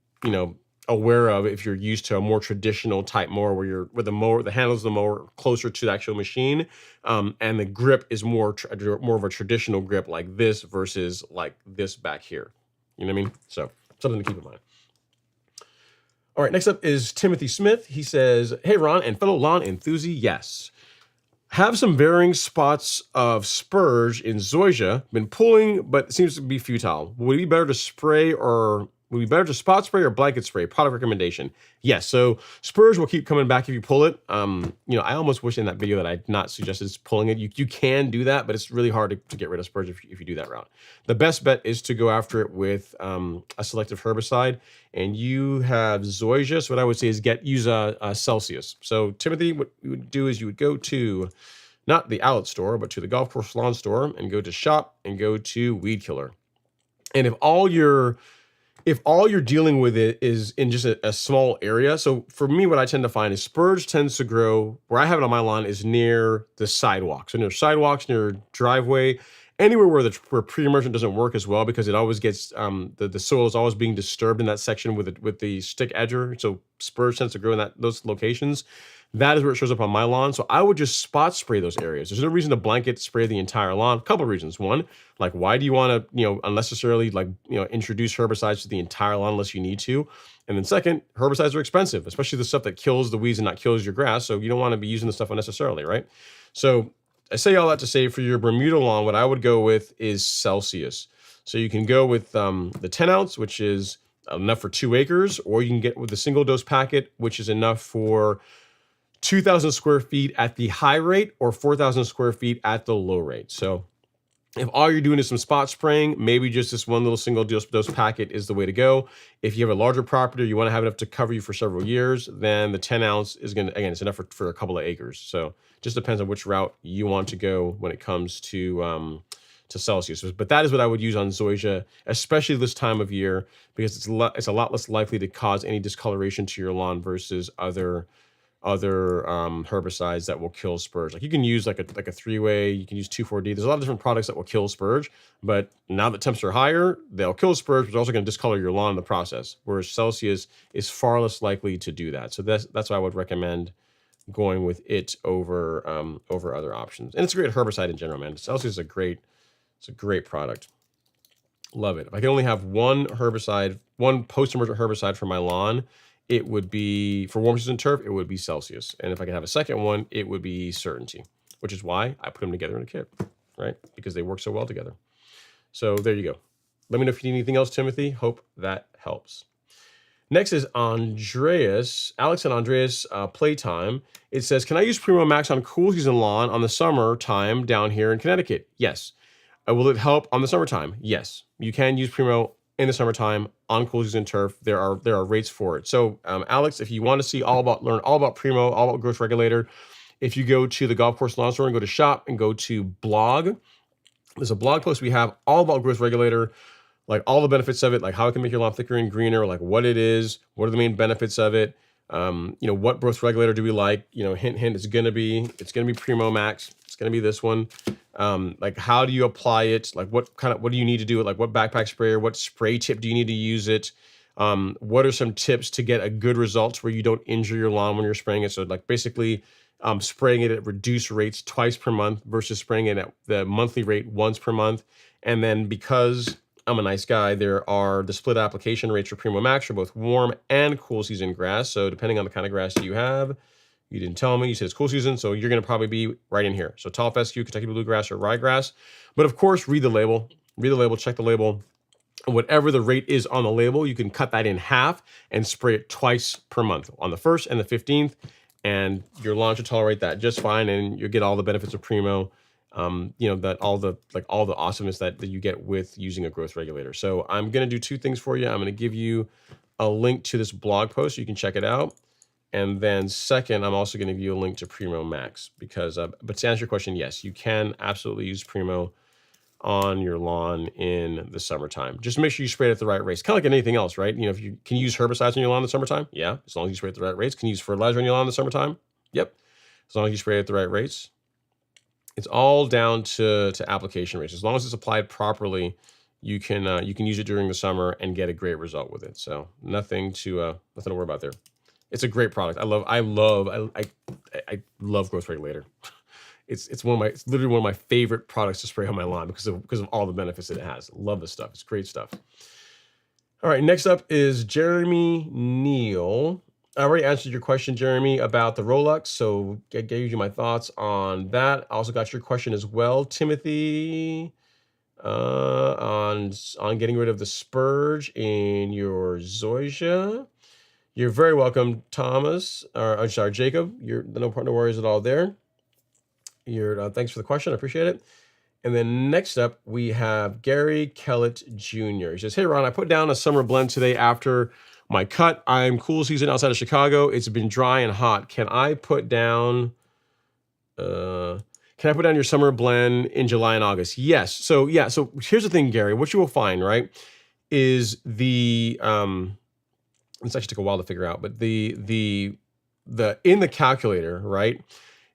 aware of if you're used to a more traditional type mower where the handles of the mower are closer to the actual machine, and the grip is more of a traditional grip like this versus like this back here. You know what I mean? So something to keep in mind. All right, next up is Timothy Smith. He says, "Hey Ron and fellow lawn enthusiast, yes. Have some varying spots of spurge in zoysia. Been pulling, but it seems to be futile. Would it be better to spot spray or blanket spray? Product recommendation." Yes. So spurge will keep coming back if you pull it. I almost wish in that video that I'd not suggested pulling it. You can do that, but it's really hard to get rid of spurge if you do that route. The best bet is to go after it with a selective herbicide. And you have zoysia. So what I would say is use a Celsius. So Timothy, what you would do is you would go to not the outlet store, but to the golf course lawn store and go to shop and go to weed killer. And if all you're dealing with it is in just a small area. So for me, what I tend to find is spurge tends to grow where I have it on my lawn is near the sidewalk. So near sidewalks, near driveway, anywhere where pre-emergent doesn't work as well because it always gets the soil is always being disturbed in that section with the stick edger. So spurge tends to grow in those locations. That is where it shows up on my lawn. So I would just spot spray those areas. There's no reason to blanket spray the entire lawn. A couple of reasons. One, like why do you want to, unnecessarily introduce herbicides to the entire lawn unless you need to? And then second, herbicides are expensive, especially the stuff that kills the weeds and not kills your grass. So you don't want to be using the stuff unnecessarily, right? So I say all that to say for your Bermuda lawn, what I would go with is Celsius. So you can go with the 10 ounce, which is enough for 2 acres, or you can get with the single dose packet, which is enough for 2,000 square feet at the high rate or 4,000 square feet at the low rate. So if all you're doing is some spot spraying, maybe just this one little single dose packet is the way to go. If you have a larger property or you want to have enough to cover you for several years, then the 10 ounce is it's enough for a couple of acres. So just depends on which route you want to go when it comes to Celsius. But that is what I would use on zoysia, especially this time of year, because it's a lot less likely to cause any discoloration to your lawn versus other herbicides that will kill spurge. Like you can use like a 3-way, you can use 2,4-D. There's a lot of different products that will kill spurge, but now that temps are higher, they'll kill spurge, but they're also going to discolor your lawn in the process. Whereas Celsius is far less likely to do that. So that's why I would recommend going with it over other options. And it's a great herbicide in general, man. Celsius is a great product. Love it. If I could only have one post-emergent herbicide for my lawn, it would be, for warm season turf, it would be Celsius. And if I could have a second one, it would be Certainty, which is why I put them together in a kit, right? Because they work so well together. So there you go. Let me know if you need anything else, Timothy. Hope that helps. Next is Andreas, Alex and Andreas Playtime. It says, can I use Primo Max on cool season lawn on the summer time down here in Connecticut? Yes. Will it help on the summertime? Yes. You can use Primo in the summertime on cool season turf. There are rates for it. So Alex, if you want to learn all about Primo, all about growth regulator, if you go to the golf course lawn store and go to shop and go to blog, there's a blog post we have all about growth regulator, like all the benefits of it, like how it can make your lawn thicker and greener, like what it is, what are the main benefits of it, what growth regulator do we like, hint, it's gonna be Primo Max, it's gonna be this one. Like how do you apply it? Like what do you need to do it? Like what backpack sprayer, what spray tip do you need to use it? What are some tips to get a good results where you don't injure your lawn when you're spraying it? So like basically spraying it at reduced rates twice per month versus spraying it at the monthly rate once per month. And then because I'm a nice guy, there are the split application rates for Primo Max for both warm and cool season grass. So depending on the kind of grass you have, you didn't tell me, you said it's cool season, so you're going to probably be right in here. So tall fescue, Kentucky bluegrass, or ryegrass. But of course, read the label, check the label. Whatever the rate is on the label, you can cut that in half and spray it twice per month, on the 1st and the 15th, and your lawn should tolerate that just fine, and you'll get all the benefits of Primo that all the awesomeness that you get with using a growth regulator. So I'm going to do two things for you. I'm going to give you a link to this blog post so you can check it out. And then second, I'm also going to give you a link to Primo Max because, but to answer your question, yes, you can absolutely use Primo on your lawn in the summertime. Just make sure you spray it at the right rates. Kind of like anything else, right? If you can use herbicides on your lawn in the summertime, yeah, as long as you spray at the right rates. Can you use fertilizer on your lawn in the summertime? Yep, as long as you spray it at the right rates. It's all down to application rates. As long as it's applied properly, you can use it during the summer and get a great result with it. So nothing to worry about there. It's a great product. I love Growth Regulator. It's literally one of my favorite products to spray on my lawn because of all the benefits that it has. Love this stuff. It's great stuff. All right, next up is Jeremy Neal. I already answered your question, Jeremy, about the Rolex, so I gave you my thoughts on that. I also got your question as well, Timothy, on getting rid of the spurge in your zoysia. You're very welcome, Thomas. I'm sorry, Jacob. You're no worries at all there. Thanks for the question. I appreciate it. And then next up, we have Gary Kellett Jr. He says, "Hey, Ron, I put down a summer blend today after my cut. I'm cool season outside of Chicago. It's been dry and hot. Can I put down your summer blend in July and August?" Yes. So yeah. So here's the thing, Gary. What you will find, right, is the this actually took a while to figure out, but the in the calculator, right?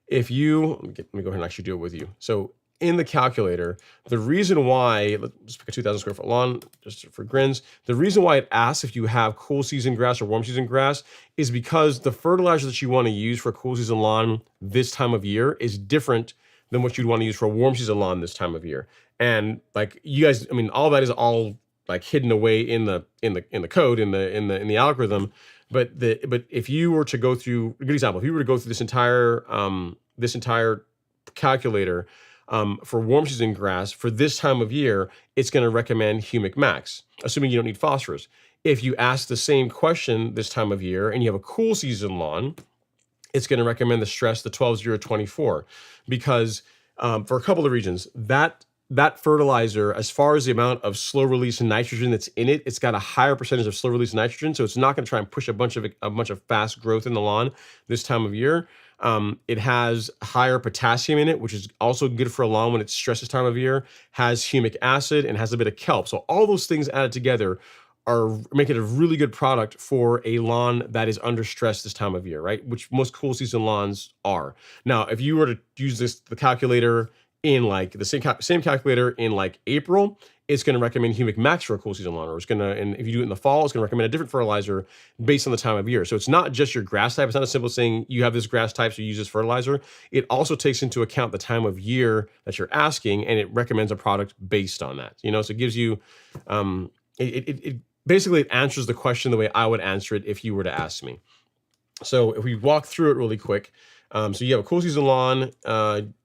If you let me go ahead and actually do it with you. So in the calculator, the reason why, let's pick a 2,000 square foot lawn just for grins. The reason why it asks if you have cool season grass or warm season grass is because the fertilizer that you want to use for a cool season lawn this time of year is different than what you'd want to use for a warm season lawn this time of year. And like you guys, I mean, all that is all like hidden away in the code in the algorithm. But if you were to go through a good example, if you were to go through this entire calculator for warm season grass for this time of year, it's going to recommend Humic Max, assuming you don't need phosphorus. If you ask the same question this time of year and you have a cool season lawn, it's going to recommend the Stress, the 12024, because for a couple of reasons, that fertilizer, as far as the amount of slow release nitrogen that's in it, it's got a higher percentage of slow release nitrogen, so it's not going to try and push a bunch of fast growth in the lawn this time of year. It has higher potassium in it, which is also good for a lawn when it's stressed this time of year. Has humic acid and has a bit of kelp. So all those things added together are making it a really good product for a lawn that is under stress this time of year, right? Which most cool season lawns are. Now, if you were to use the calculator in like the same calculator in like April, it's going to recommend Humic Max for a cool season lawn, or and if you do it in the fall, it's going to recommend a different fertilizer based on the time of year. So it's not just your grass type. It's not as simple as saying you have this grass type, so you use this fertilizer. It also takes into account the time of year that you're asking, and it recommends a product based on that. So it gives you, it basically it answers the question the way I would answer it if you were to ask me. So if we walk through it really quick. So you have a cool season lawn.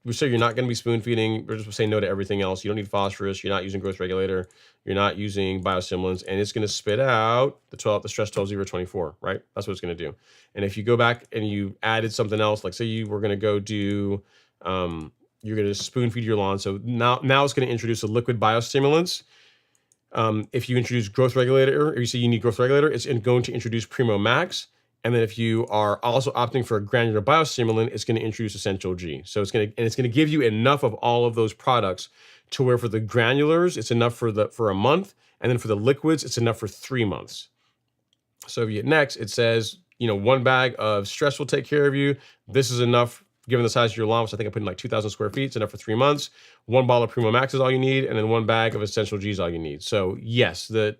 We say you're not going to be spoon feeding. We're just saying no to everything else. You don't need phosphorus. You're not using growth regulator. You're not using biostimulants, and it's going to spit out the Stress 12024, right? That's what it's going to do. And if you go back and you added something else, like say you were going to go do, you're going to spoon feed your lawn. So now it's going to introduce a liquid biostimulants. If you introduce growth regulator, or you say you need growth regulator, it's going to introduce Primo Max. And then if you are also opting for a granular biostimulant, it's going to introduce Essential G. So it's going to give you enough of all of those products to where for the granulars, it's enough for a month. And then for the liquids, it's enough for 3 months. So if you get next, it says, 1 bag of Stress will take care of you. This is enough, given the size of your lawn, which I think I put in like 2,000 square feet. It's enough for 3 months. 1 bottle of Primo Max is all you need. And then 1 bag of Essential G is all you need. So yes, the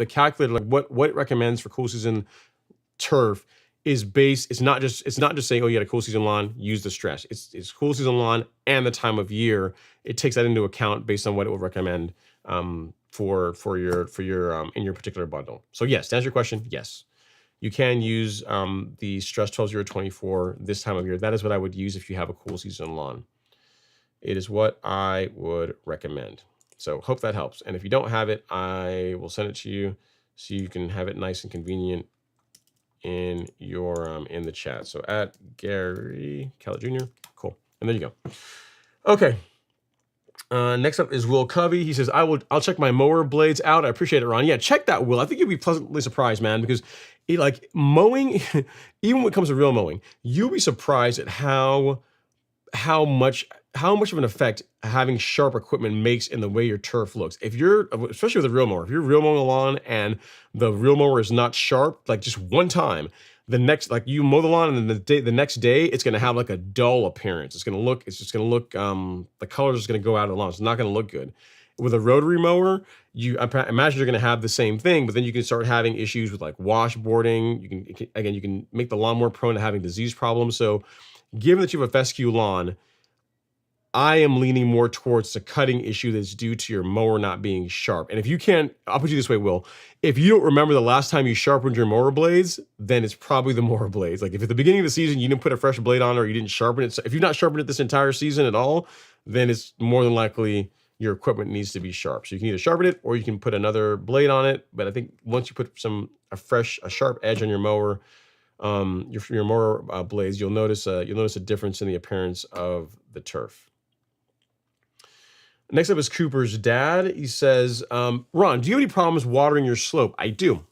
calculator, like what it recommends for cool season turf is based. It's not just saying, oh, you had a cool season lawn, use the Stress. It's cool season lawn and the time of year. It takes that into account based on what it will recommend for your in your particular bundle. So yes, to answer your question, yes, you can use the Stress 12024 this time of year. That is what I would use if you have a cool season lawn. It is what I would recommend. So hope that helps. And if you don't have it, I will send it to you so you can have it nice and convenient in your in the chat. So at Gary Kellett Jr. Cool. And there you go. Okay. Next up is Will Covey. He says, I'll check my mower blades out. I appreciate it, Ron. Yeah, check that, Will. I think you'll be pleasantly surprised, man, because like mowing, even when it comes to real mowing, you'll be surprised at how much how much of an effect having sharp equipment makes in the way your turf looks. If you're, especially with a real mower, if you're real mowing a lawn and the real mower is not sharp, like just one time, the next, like you mow the lawn and then the next day, it's going to have like a dull appearance. It's just going to look, the colors is going to go out of the lawn. It's not going to look good. With a rotary mower, I imagine you're going to have the same thing, but then you can start having issues with like washboarding. You can make the lawn more prone to having disease problems. So given that you have a fescue lawn, I am leaning more towards the cutting issue that's due to your mower not being sharp. And if you can't, I'll put you this way, Will. If you don't remember the last time you sharpened your mower blades, then it's probably the mower blades. Like if at the beginning of the season you didn't put a fresh blade on or you didn't sharpen it, so if you've not sharpened it this entire season at all, then it's more than likely your equipment needs to be sharp. So you can either sharpen it or you can put another blade on it. But I think once you put a sharp edge on your mower, your mower blades, you'll notice a difference in the appearance of the turf. Next up is Cooper's dad. He says, Ron, do you have any problems watering your slope? I do.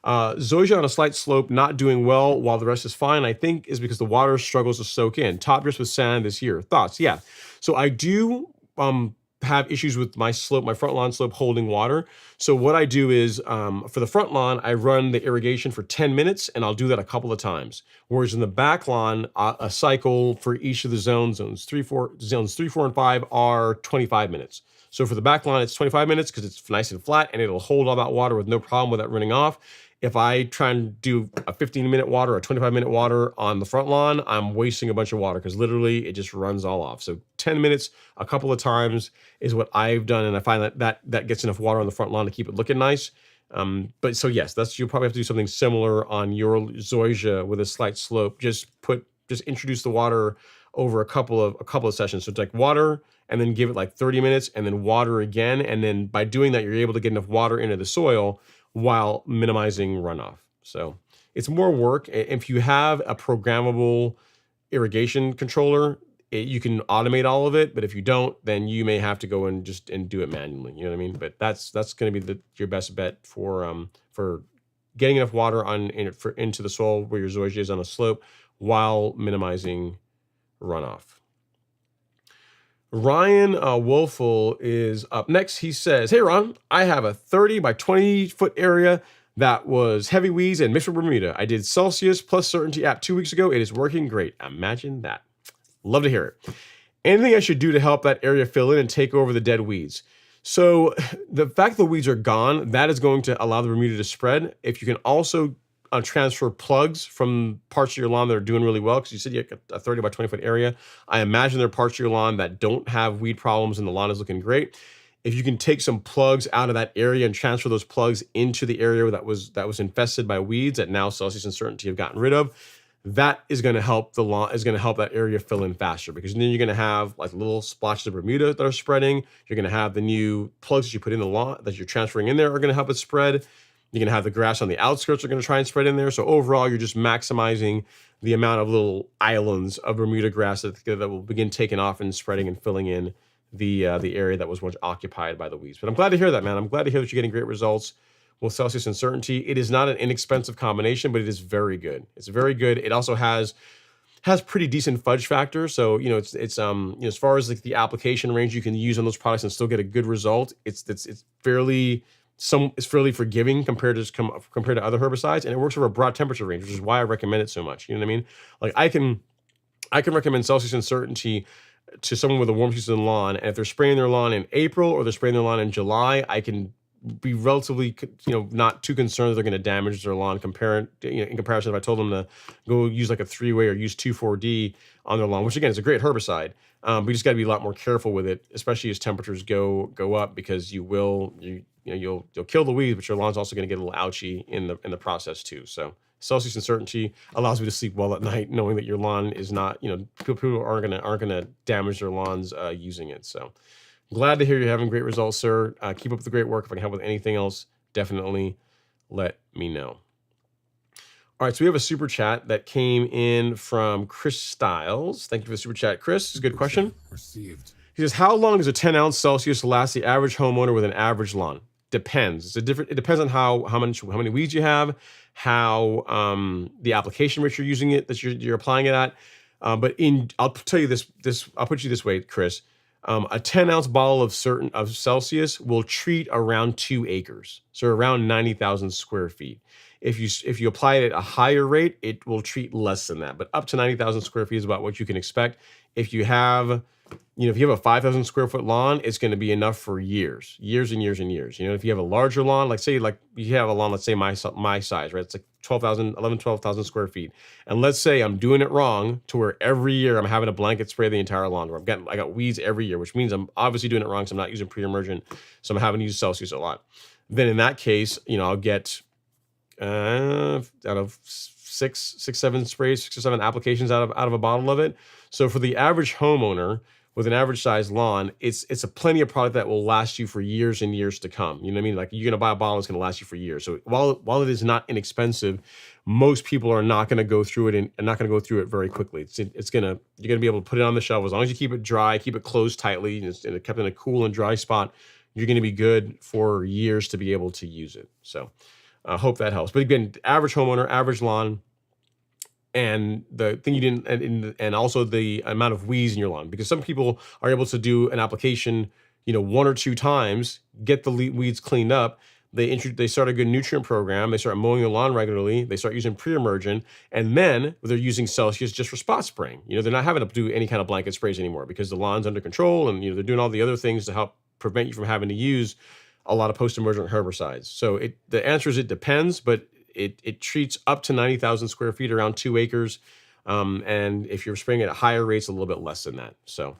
Zoysia on a slight slope, not doing well while the rest is fine. I think is because the water struggles to soak in. Top dress with sand this year. Thoughts? Yeah. So I do have issues with my front lawn slope holding water. So what I do is for the front lawn, I run the irrigation for 10 minutes and I'll do that a couple of times. Whereas in the back lawn, a cycle for each of the zones 3, 4, and 5 are 25 minutes. So for the back lawn, it's 25 minutes because it's nice and flat and it'll hold all that water with no problem with that running off. If I try and do a 15-minute water or a 25-minute water on the front lawn, I'm wasting a bunch of water because literally it just runs all off. So 10 minutes a couple of times is what I've done, and I find that gets enough water on the front lawn to keep it looking nice. But so yes, you'll probably have to do something similar on your zoysia with a slight slope. Just introduce the water over a couple of sessions. So it's like water and then give it like 30 minutes and then water again. And then by doing that, you're able to get enough water into the soil while minimizing runoff. So it's more work. If you have a programmable irrigation controller, you can automate all of it. But if you don't, then you may have to go and do it manually. You know what I mean? But that's going to be your best bet for getting enough water into the soil where your zoysia is on a slope while minimizing runoff. Ryan Wolfel is up next. He says, hey, Ron, I have a 30 by 20 foot area that was heavy weeds and mixed with Bermuda. I did Celsius plus Certainty app 2 weeks ago. It is working great. Imagine that. Love to hear it. Anything I should do to help that area fill in and take over the dead weeds? So the fact the weeds are gone, that is going to allow the Bermuda to spread. If you can also transfer plugs from parts of your lawn that are doing really well, because you said you have a 30 by 20 foot area. I imagine there are parts of your lawn that don't have weed problems and the lawn is looking great. If you can take some plugs out of that area and transfer those plugs into the area that was infested by weeds that now Celsius and Certainty have gotten rid of, that is going to help that area fill in faster, because then you're going to have like little splotches of Bermuda that are spreading. You're going to have the new plugs that you put in the lawn that you're transferring in there are going to help it spread. You're going to have the grass on the outskirts are going to try and spread in there. So overall, you're just maximizing the amount of little islands of Bermuda grass that will begin taking off and spreading and filling in the area that was once occupied by the weeds. But I'm glad to hear that, man. I'm glad to hear that you're getting great results with Celsius and Certainty. It is not an inexpensive combination, but it is very good. It's very good. It also has pretty decent fudge factor. So, it's as far as like the application range you can use on those products and still get a good result, it's fairly forgiving compared to other herbicides, and it works over a broad temperature range, which is why I recommend it so much. You know what I mean? Like I can recommend Celsius and Certainty to someone with a warm season lawn, and if they're spraying their lawn in April or they're spraying their lawn in July, I can be relatively, not too concerned that they're going to damage their lawn. In comparison, if I told them to go use like a 3-way or use 2,4-D on their lawn, which again is a great herbicide, but you just got to be a lot more careful with it, especially as temperatures go up, because you'll kill the weeds, but your lawn's also going to get a little ouchy in the process too. So Celsius and Certainty allows me to sleep well at night, knowing that your lawn is not, people aren't gonna damage their lawns using it. So glad to hear you're having great results, sir. Keep up the great work. If I can help with anything else, definitely let me know. All right, so we have a super chat that came in from Chris Styles. Thank you for the super chat, Chris. It's a good question. Received. He says, how long does a 10 ounce Celsius last the average homeowner with an average lawn? Depends. It depends on how many weeds you have, how the application rate you're using it, that you're applying it at. But I'll tell you this. I'll put you this way, Chris. A 10 ounce bottle of Celsius will treat around 2 acres, so around 90,000 square feet. If you apply it at a higher rate, it will treat less than that. But up to 90,000 square feet is about what you can expect. If you have a 5,000 square foot lawn, it's going to be enough for years and years and years. If you have a larger lawn, like you have a lawn, let's say my size, right? It's like 12,000 square feet. And let's say I'm doing it wrong to where every year I'm having a blanket spray the entire lawn, where I got weeds every year, which means I'm obviously doing it wrong. So I'm not using pre-emergent. So I'm having to use Celsius a lot. Then in that case, I'll get out of 6 or 7 applications out of a bottle of it. So for the average homeowner with an average size lawn, it's a plenty of product that will last you for years and years to come. You know what I mean? Like, you're gonna buy a bottle that's gonna last you for years. So while it is not inexpensive, most people are not gonna go through it and not gonna go through it very quickly. You're gonna be able to put it on the shelf as long as you keep it dry, keep it closed tightly, and it's kept in a cool and dry spot. You're gonna be good for years to be able to use it. So I hope that helps. But again, average homeowner, average lawn, and the thing you didn't, and also the amount of weeds in your lawn, because some people are able to do an application, 1 or 2 times, get the weeds cleaned up. They start a good nutrient program. They start mowing the lawn regularly. They start using pre-emergent, and then they're using Celsius just for spot spraying. They're not having to do any kind of blanket sprays anymore because the lawn's under control, and they're doing all the other things to help prevent you from having to use a lot of post-emergent herbicides. So the answer is it depends, but it treats up to 90,000 square feet, around 2 acres. And if you're spraying it at higher rates, a little bit less than that. So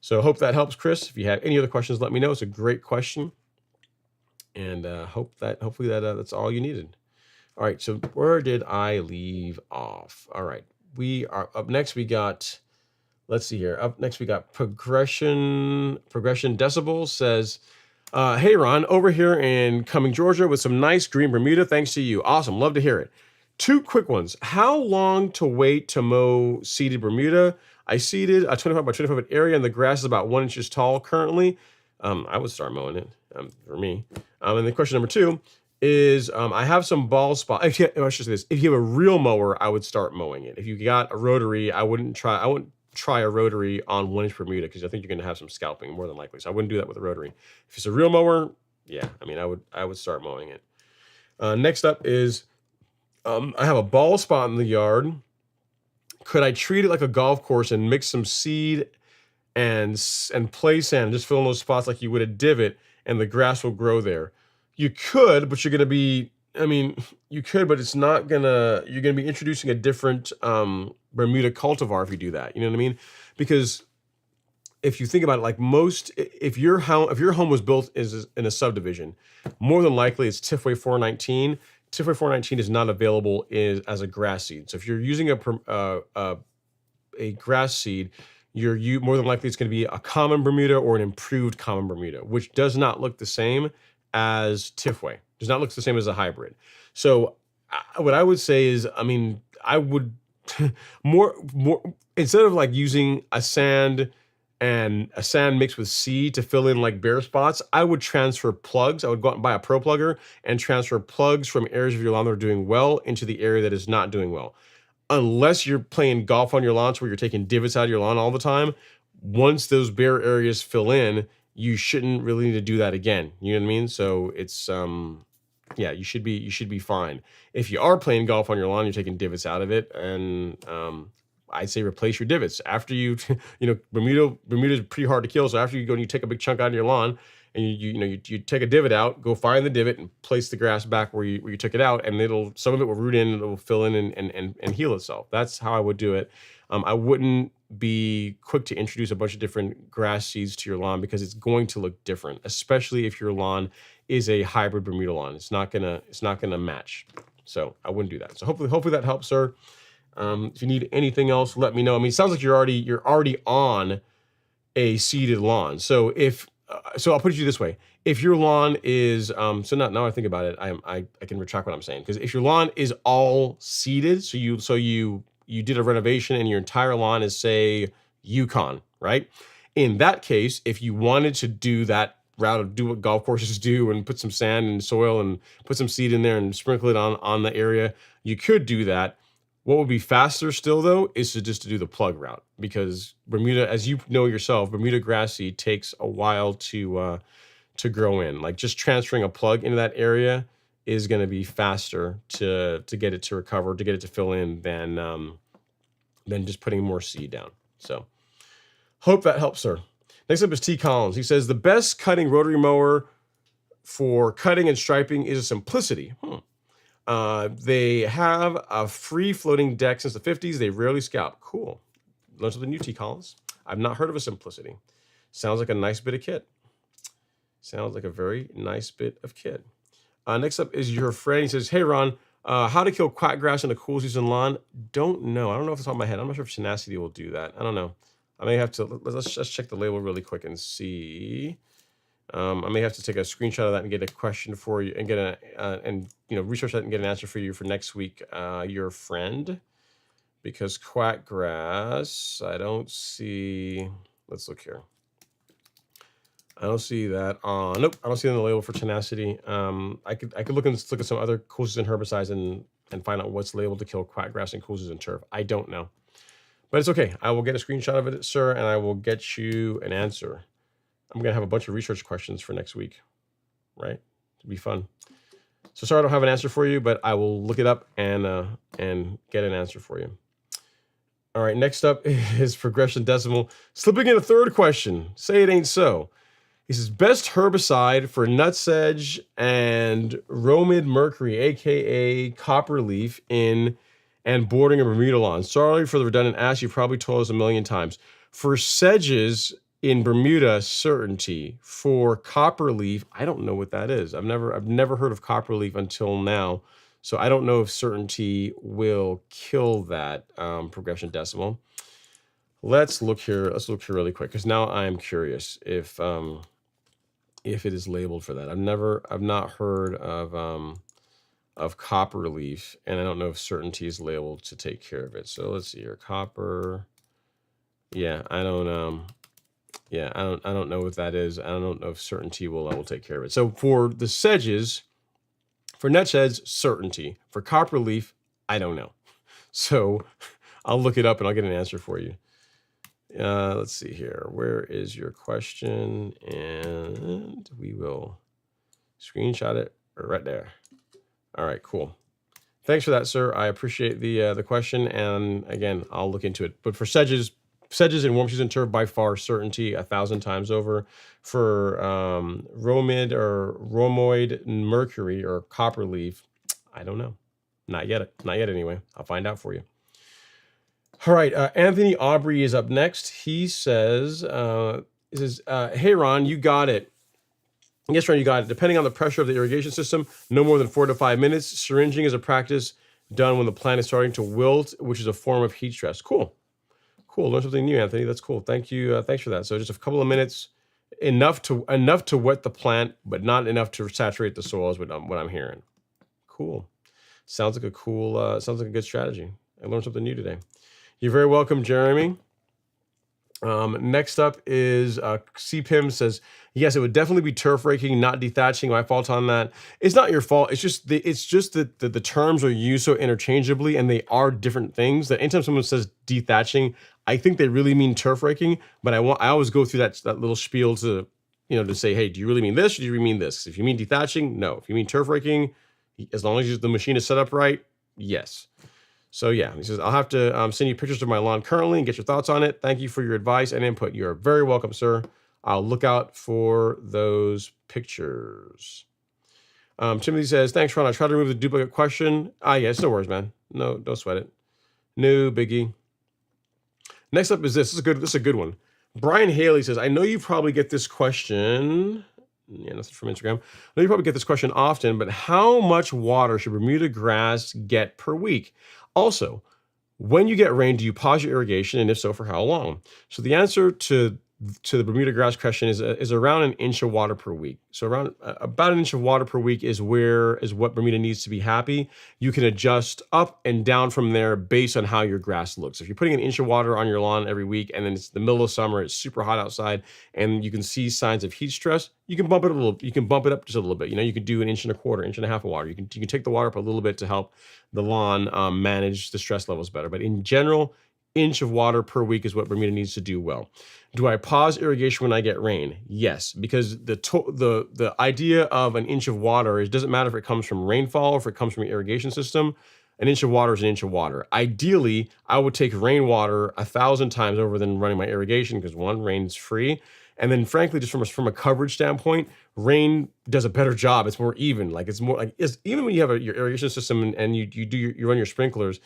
hope that helps, Chris. If you have any other questions, let me know. It's a great question. And hopefully that's all you needed. All right, so where did I leave off? All right, we are up next. Let's see here. Up next, we got Progression Decibel says, hey, Ron, over here in Cumming, Georgia, with some nice green Bermuda. Thanks to you. Awesome. Love to hear it. 2 quick ones. How long to wait to mow seeded Bermuda? I seeded a 25 by 25 foot area, and the grass is about 1 inch tall currently. I would start mowing it for me. And then question number 2 is, I have some bald spot. I should say this. If you have a real mower, I would start mowing it. If you got a rotary, I wouldn't try a rotary on 1 inch Bermuda, because I think you're going to have some scalping more than likely. So I wouldn't do that with a rotary. If it's a real mower, yeah, I would start mowing it. Next up is, I have a bald spot in the yard. Could I treat it like a golf course and mix some seed and play sand, just fill in those spots like you would a divot, and the grass will grow there? You could, but you're going to be, you could, but it's not gonna, you're going to be introducing a different Bermuda cultivar if you do that. You know what I mean? Because if you think about it, like if your home was built is in a subdivision, more than likely it's Tifway 419. Tifway 419 is not available as a grass seed. So if you're using a grass seed, more than likely it's going to be a common Bermuda or an improved common Bermuda, which does not look the same as Tifway. Does not look the same as a hybrid. So what I would say is, I would more instead of like using a sand mixed with seed to fill in like bare spots, I would transfer plugs. I would go out and buy a pro plugger and transfer plugs from areas of your lawn that are doing well into the area that is not doing well. Unless you're playing golf on your lawns where you're taking divots out of your lawn all the time, once those bare areas fill in, you shouldn't really need to do that again. You know what I mean? So it's yeah, you should be fine. If you are playing golf on your lawn, you're taking divots out of it, and I'd say replace your divots after you. Bermuda is pretty hard to kill. So after you go and you take a big chunk out of your lawn, and you take a divot out, go find the divot and place the grass back where you took it out, and some of it will root in, and it will fill in and heal itself. That's how I would do it. I wouldn't be quick to introduce a bunch of different grass seeds to your lawn, because it's going to look different, especially if your lawn is a hybrid Bermuda lawn. It's not gonna match. So I wouldn't do that. So hopefully that helps, sir. If you need anything else, let me know. It sounds like you're already on a seeded lawn. So if so I'll put it to you this way: if your lawn is so now I think about it, I can retract what I'm saying, because if your lawn is all seeded, so you did a renovation and your entire lawn is, say, Yukon, right? In that case, if you wanted to do that route of do what golf courses do and put some sand and soil and put some seed in there and sprinkle it on the area, you could do that. What would be faster still, though, is to do the plug route, because Bermuda, as you know yourself, Bermuda grass seed takes a while to grow in. Like, just transferring a plug into that area is going to be faster to get it to recover, to get it to fill in, than just putting more seed down. So, hope that helps, sir. Next up is T. Collins. He says the best cutting rotary mower for cutting and striping is a Simplicity. They have a free floating deck since the 50s. They rarely scalp. Cool. Learn something new, T. Collins. I've not heard of a Simplicity. Sounds like a nice bit of kit. Sounds like a very nice bit of kit. Next up is your friend. He says, hey, Ron, how to kill quackgrass in a cool season lawn? Don't know. I don't know if it's on my head. I'm not sure if Tenacity will do that. I don't know. I may have to, let's just check the label really quick and see. I may have to take a screenshot of that and get a question for you and get research that and get an answer for you for next week, your friend, because quackgrass, I don't see, let's look here. I don't see that on, nope, I don't see it on the label for Tenacity. I could look at some other cool season herbicides and find out what's labeled to kill quackgrass and cool season turf. I don't know, but it's okay. I will get a screenshot of it, sir, and I will get you an answer. I'm going to have a bunch of research questions for next week, right? It'll be fun. So sorry I don't have an answer for you, but I will look it up and get an answer for you. All right, next up is Progression Decimal. Slipping in a third question. Say it ain't so. He says, best herbicide for nutsedge and Romid mercury, a.k.a. copperleaf, in and bordering a Bermuda lawn. Sorry for the redundant ask. You probably told us a million times. For sedges in Bermuda, Certainty. For copperleaf, I don't know what that is. I've never heard of copperleaf until now. So I don't know if Certainty will kill that Progression Decimal. Let's look here. Let's look here really quick, because now I'm curious if it is labeled for that. I've not heard of copperleaf, and I don't know if Certainty is labeled to take care of it. So let's see here. Copper. Yeah, I don't know what that is. I don't know if Certainty will take care of it. So for the sedges, for nutsedge, Certainty. For copperleaf, I don't know. So I'll look it up and I'll get an answer for you. Let's see here. Where is your question? And we will screenshot it right there. All right, cool. Thanks for that, sir. I appreciate the question. And again, I'll look into it. But for sedges in warm season turf, by far, Certainty 1,000 times over. For Romid or Romoid mercury or copperleaf, I don't know. Not yet anyway. I'll find out for you. All right, Anthony Aubrey is up next. He says, hey, Ron, you got it. Yes, Ron, you got it. Depending on the pressure of the irrigation system, no more than 4 to 5 minutes. Syringing is a practice done when the plant is starting to wilt, which is a form of heat stress. Cool. Learn something new, Anthony. That's cool. Thank you. Thanks for that. So just a couple of minutes, enough to wet the plant, but not enough to saturate the soil is what I'm hearing. Cool. Sounds like a good strategy. I learned something new today. You're very welcome, Jeremy. Next up is CPIM says, yes, it would definitely be turf raking, not dethatching. My fault on that. It's not your fault. It's just that the terms are used so interchangeably, and they are different things. That anytime someone says dethatching, I think they really mean turf raking. But I always go through that little spiel to say, hey, do you really mean this, or do you really mean this? If you mean dethatching, no. If you mean turf raking, as long as the machine is set up right, yes. So yeah, he says, I'll have to send you pictures of my lawn currently and get your thoughts on it. Thank you for your advice and input. You're very welcome, sir. I'll look out for those pictures. Timothy says, thanks, Ron. I tried to remove the duplicate question. Yes, no worries, man. No, don't sweat it. No biggie. Next up is this. This is a good one. Brian Haley says, I know you probably get this question. Yeah, that's from Instagram. I know you probably get this question often, but how much water should Bermuda grass get per week? Also, when you get rain, do you pause your irrigation? And if so, for how long? So the answer to to the Bermuda grass question is around an inch of water per week. So around about an inch of water per week is what Bermuda needs to be happy. You can adjust up and down from there based on how your grass looks. If you're putting an inch of water on your lawn every week and then it's the middle of summer, it's super hot outside, and you can see signs of heat stress, you can bump it a little. You can bump it up just a little bit. You could do an inch and a quarter, inch and a half of water. You can take the water up a little bit to help the lawn manage the stress levels better. But in general, inch of water per week is what Bermuda needs to do well. Do I pause irrigation when I get rain? Yes, because the idea of an inch of water is, doesn't matter if it comes from rainfall or if it comes from an irrigation system. An inch of water is an inch of water. Ideally, I would take rainwater 1,000 times over than running my irrigation, because one, rain's free, and then frankly, just from a coverage standpoint, rain does a better job. It's more even. Like it's more like even when you have your irrigation system and you run your sprinklers,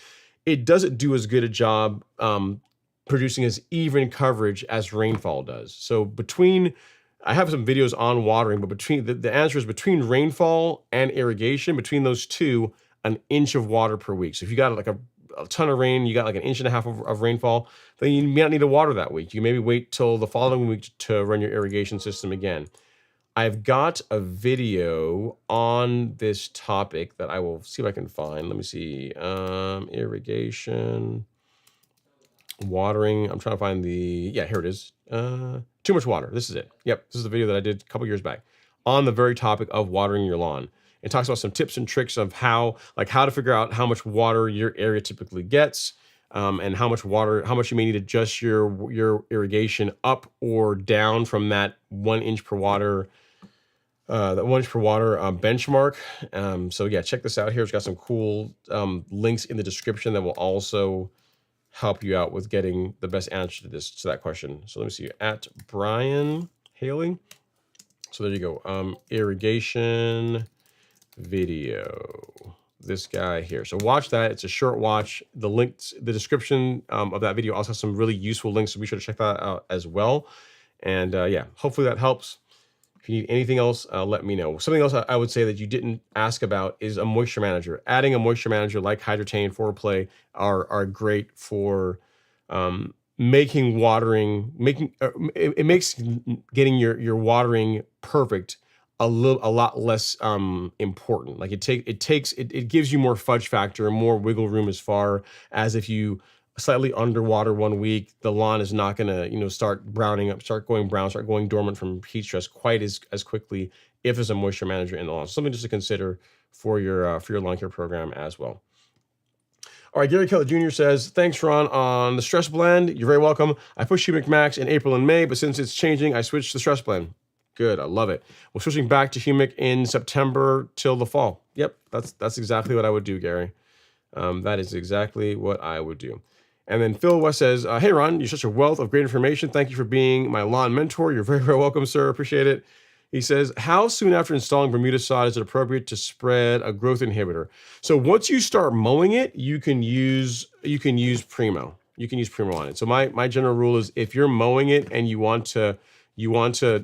it doesn't do as good a job producing as even coverage as rainfall does. So I have some videos on watering, but the answer is between rainfall and irrigation, between those two, an inch of water per week. So if you got like a ton of rain, you got like an inch and a half of rainfall, then you may not need to water that week. You maybe wait till the following week to run your irrigation system again. I've got a video on this topic that I will see if I can find. Let me see. Irrigation, watering. I'm trying to find here it is. Too much water. This is it. Yep, this is the video that I did a couple years back on the very topic of watering your lawn. It talks about some tips and tricks of how to figure out how much water your area typically gets, and how much you may need to adjust your irrigation up or down from that 1 inch per water. Benchmark. So yeah, check this out here. It's got some cool links in the description that will also help you out with getting the best answer to that question. So let me see, at Brian Haley. So there you go. Irrigation video. This guy here. So watch that. It's a short watch. The description of that video also has some really useful links, so be sure to check that out as well. And yeah, hopefully that helps. If you need anything else, let me know. Something else I would say that you didn't ask about is a moisture manager. Adding a moisture manager like Hydrotain, Foreplay are great for making watering. It makes getting your watering perfect a lot less important. Like it gives you more fudge factor and more wiggle room, as far as if you slightly underwater 1 week, the lawn is not going to, start browning up, start going brown, start going dormant from heat stress quite as quickly if there's a moisture manager in the lawn. So something just to consider for your lawn care program as well. All right, Gary Keller Jr. says, thanks, Ron, on the stress blend. You're very welcome. I pushed Humic Max in April and May, but since it's changing, I switched to the stress blend. Good, I love it. We're switching back to Humic in September till the fall. Yep, that's exactly what I would do, Gary. That is exactly what I would do. And then Phil West says, hey, Ron, you're such a wealth of great information. Thank you for being my lawn mentor. You're very, very welcome, sir. Appreciate it. He says, how soon after installing Bermuda sod is it appropriate to spread a growth inhibitor? So once you start mowing it, you can use Primo. You can use Primo on it. So my general rule is, if you're mowing it and you want to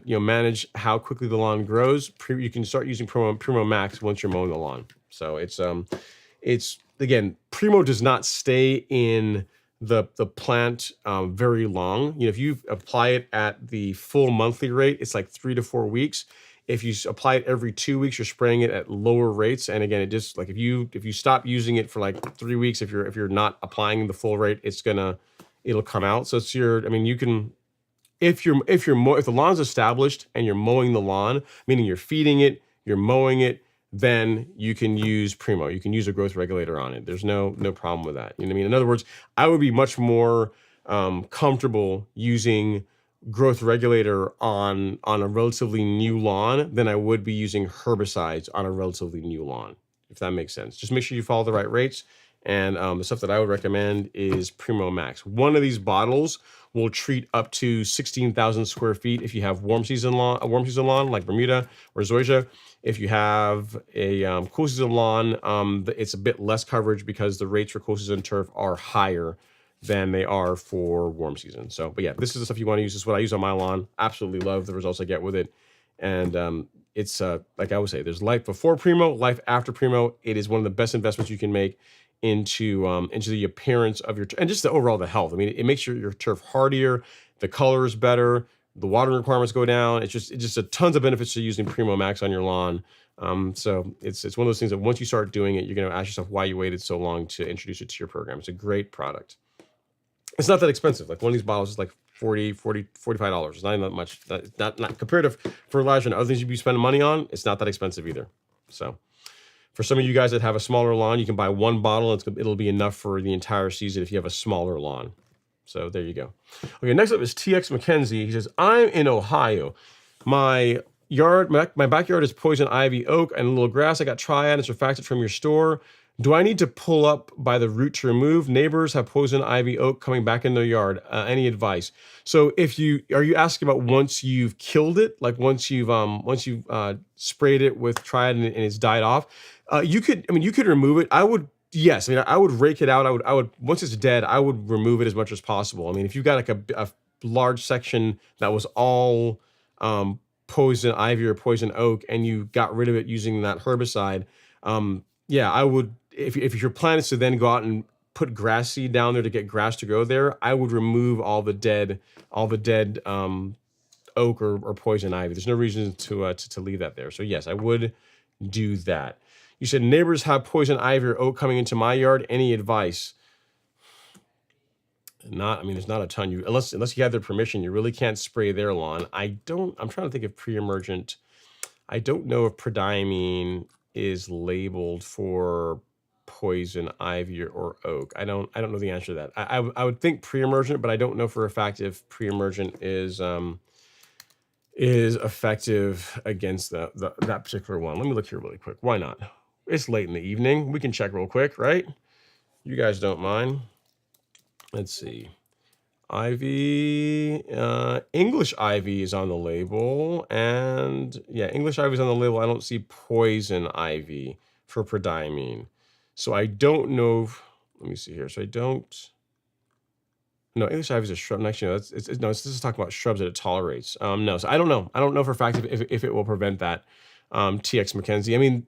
manage how quickly the lawn grows, you can start using Primo Max once you're mowing the lawn. So it's again, Primo does not stay in the plant very long. If you apply it at the full monthly rate, it's like 3 to 4 weeks. If you apply it every 2 weeks, you're spraying it at lower rates. And again, it just like if you stop using it for like 3 weeks, if you're not applying the full rate, it'll come out. So it's you can, if the lawn's established and you're mowing the lawn, meaning you're feeding it, you're mowing it, then you can use Primo. You can use a growth regulator on it. There's no problem with that. You know what I mean? In other words, I would be much more comfortable using growth regulator on a relatively new lawn than I would be using herbicides on a relatively new lawn, if that makes sense. Just make sure you follow the right rates. And the stuff that I would recommend is Primo Max. One of these bottles will treat up to 16,000 square feet if you have a warm season lawn like Bermuda or Zoysia. If you have a cool season lawn, it's a bit less coverage because the rates for cool season turf are higher than they are for warm season. So, but yeah, this is the stuff you want to use. This is what I use on my lawn. Absolutely love the results I get with it. And it's like I would say, there's life before Primo, life after Primo. It is one of the best investments you can make into the appearance of your and just the overall the health. I mean, it makes your turf hardier, the color is better, the watering requirements go down. It's just a tons of benefits to using Primo Max on your lawn. So it's one of those things that once you start doing it, you're going to ask yourself why you waited so long to introduce it to your program. It's a great product. It's not that expensive. Like one of these bottles is like $45. It's not even that much. Not compared to fertilizer and other things you'd be spending money on. It's not that expensive either. So for some of you guys that have a smaller lawn, you can buy one bottle. It'll be enough for the entire season if you have a smaller lawn. So there you go. Okay, next up is TX McKenzie. He says, I'm in Ohio. My backyard is poison ivy, oak, and a little grass. I got triad and surfactant from your store. Do I need to pull up by the root to remove? Neighbors have poison ivy, oak coming back in their yard. Any advice? So are you asking about once you've killed it, like once you've sprayed it with triad and it's died off? You could remove it. Yes, I would rake it out. I would once it's dead, I would remove it as much as possible. I mean, if you've got like a large section that was all poison ivy or poison oak, and you got rid of it using that herbicide, yeah, I would. If your plan is to then go out and put grass seed down there to get grass to grow there, I would remove all the dead oak or poison ivy. There's no reason to leave that there. So yes, I would do that. You said neighbors have poison ivy or oak coming into my yard. Any advice? There's not a ton. Unless you have their permission, you really can't spray their lawn. I'm trying to think of pre-emergent. I don't know if prodiamine is labeled for poison ivy or oak. I don't know the answer to that. I would think pre-emergent, but I don't know for a fact if pre-emergent is effective against that particular one. Let me look here really quick. Why not? It's late in the evening. We can check real quick, right? You guys don't mind. Let's see. Ivy, English ivy is on the label, and yeah, English ivy is on the label. I don't see poison ivy for prodiamine, so I don't know. Let me see here. So I don't. No, English ivy is a shrub. Actually, no, this is talking about shrubs that it tolerates. No, so I don't know. I don't know for a fact if it will prevent that. TX McKenzie. I mean,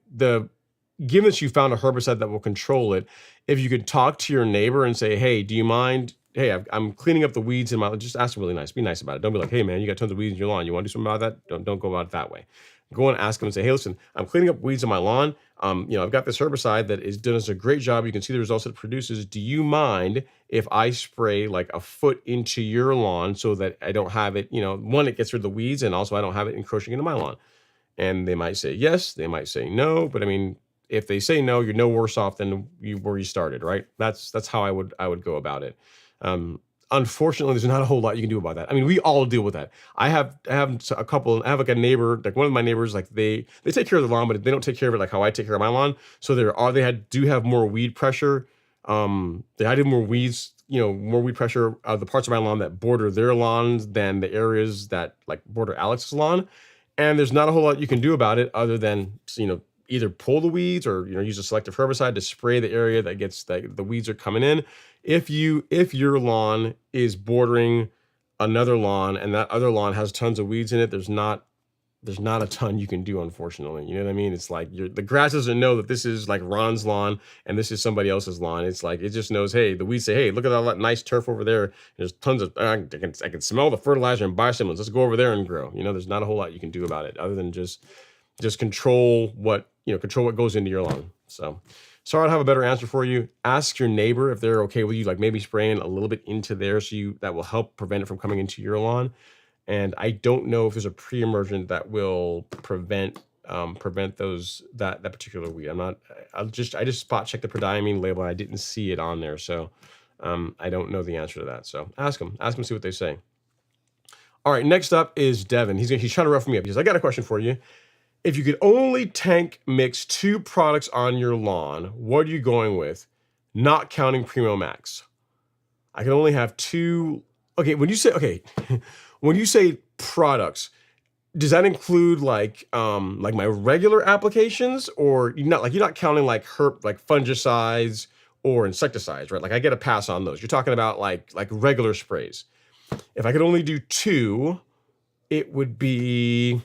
given that you found a herbicide that will control it, if you could talk to your neighbor and say, hey, do you mind? Hey, I'm cleaning up the weeds in my. Just ask them really nice. Be nice about it. Don't be like, hey man, you got tons of weeds in your lawn. You want to do something about that? Don't go about it that way. Go and ask them and say, hey, listen, I'm cleaning up weeds on my lawn. I've got this herbicide that is doing us a great job. You can see the results that it produces. Do you mind if I spray like a foot into your lawn so that I don't have it? One, it gets rid of the weeds, and also I don't have it encroaching into my lawn. And they might say yes. They might say no. But I mean, if they say no, you're no worse off than where you started, right? That's how I would go about it. Unfortunately, there's not a whole lot you can do about that. I mean, we all deal with that. I have a couple. I have like a neighbor, like one of my neighbors, like they take care of the lawn, but they don't take care of it like how I take care of my lawn. So do have more weed pressure. They had more weeds, more weed pressure of the parts of my lawn that border their lawns than the areas that like border Alex's lawn. And there's not a whole lot you can do about it other than either pull the weeds or use a selective herbicide to spray the area that the weeds are coming in. If your lawn is bordering another lawn and that other lawn has tons of weeds in it, there's not a ton you can do, unfortunately. You know what I mean? It's like the grass doesn't know that this is like Ron's lawn and this is somebody else's lawn. It's like it just knows, hey, the weeds say, hey, look at all that nice turf over there. There's tons of I can smell the fertilizer and biostimulants. Let's go over there and grow. There's not a whole lot you can do about it other than just control what goes into your lawn. So sorry, I don't have a better answer for you. Ask your neighbor if they're okay with you, like maybe spraying a little bit into there that will help prevent it from coming into your lawn. And I don't know if there's a pre-emergent that will prevent that particular weed. I just spot checked the prodiamine label and I didn't see it on there. So I don't know the answer to that. So ask them, see what they say. All right, next up is Devin. He's trying to rough me up. He says, I got a question for you. If you could only tank mix 2 products on your lawn, what are you going with? Not counting Primo Max. I can only have 2. Okay, when you say products, does that include like my regular applications, or you're not counting like fungicides or insecticides, right? Like I get a pass on those. You're talking about like regular sprays. If I could only do 2, it would be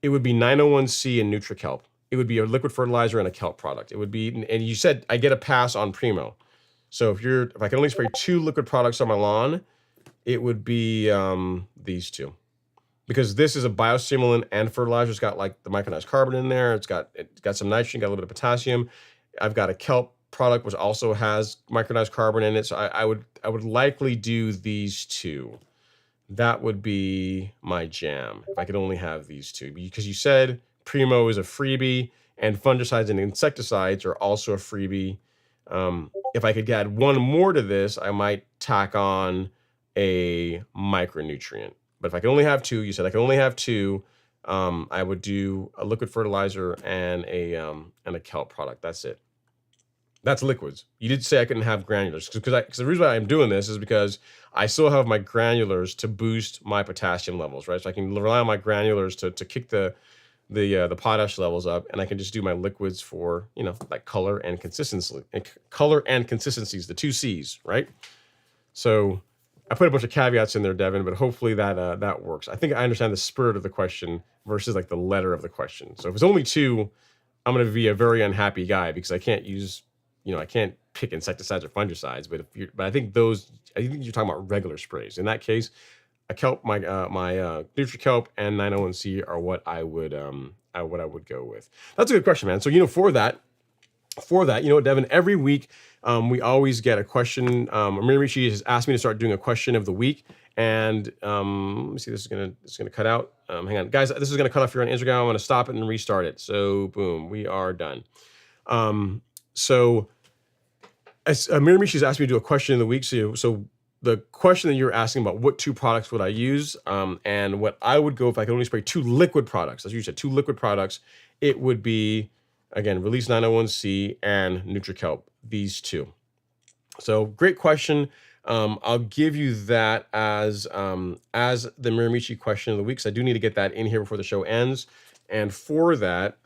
901C and NutriKelp. It would be a liquid fertilizer and a kelp product. It would be, and you said I get a pass on Primo. So if I can only spray 2 liquid products on my lawn, it would be these 2. because this is a biostimulant and fertilizer. It's got like the micronized carbon in there. It's got some nitrogen, got a little bit of potassium. I've got a kelp product which also has micronized carbon in it. So I would likely do these two. That would be my jam if I could only have these two, because you said Primo is a freebie and fungicides and insecticides are also a freebie. If I could add one more to this, I might tack on a micronutrient. But if I can only have two, you said I can only have two, I would do a liquid fertilizer and a kelp product. That's it. That's liquids. You did say I couldn't have granulars, because the reason why I'm doing this is because I still have my granulars to boost my potassium levels, right? So I can rely on my granulars to kick the potash levels up, and I can just do my liquids for, you know, like color and consistency. Color and consistency is the two C's, right? So I put a bunch of caveats in there, Devin, but hopefully that works. I think I understand the spirit of the question versus like the letter of the question. So if it's only two, I'm going to be a very unhappy guy because I can't use, you know, I can't pick insecticides or fungicides. But I think you're talking about regular sprays. In that case, a kelp, my NutriKelp and 901C are what I would go with. That's a good question, man. So, you know, for that, you know what, Devin, every week we always get a question. Miramichi has asked me to start doing a question of the week. And let me see, this is gonna cut out. Hang on, guys, this is gonna cut off here on Instagram. I'm gonna stop it and restart it. So boom, we are done. So as Miramichi has asked me to do a question of the week. So the question that you're asking about, what two products would I use, and what I would go if I could only spray two liquid products, as you said, two liquid products, it would be, again, Release 901C and NutriKelp, these two. So great question. I'll give you that as the Miramichi question of the week. So I do need to get that in here before the show ends. And for that,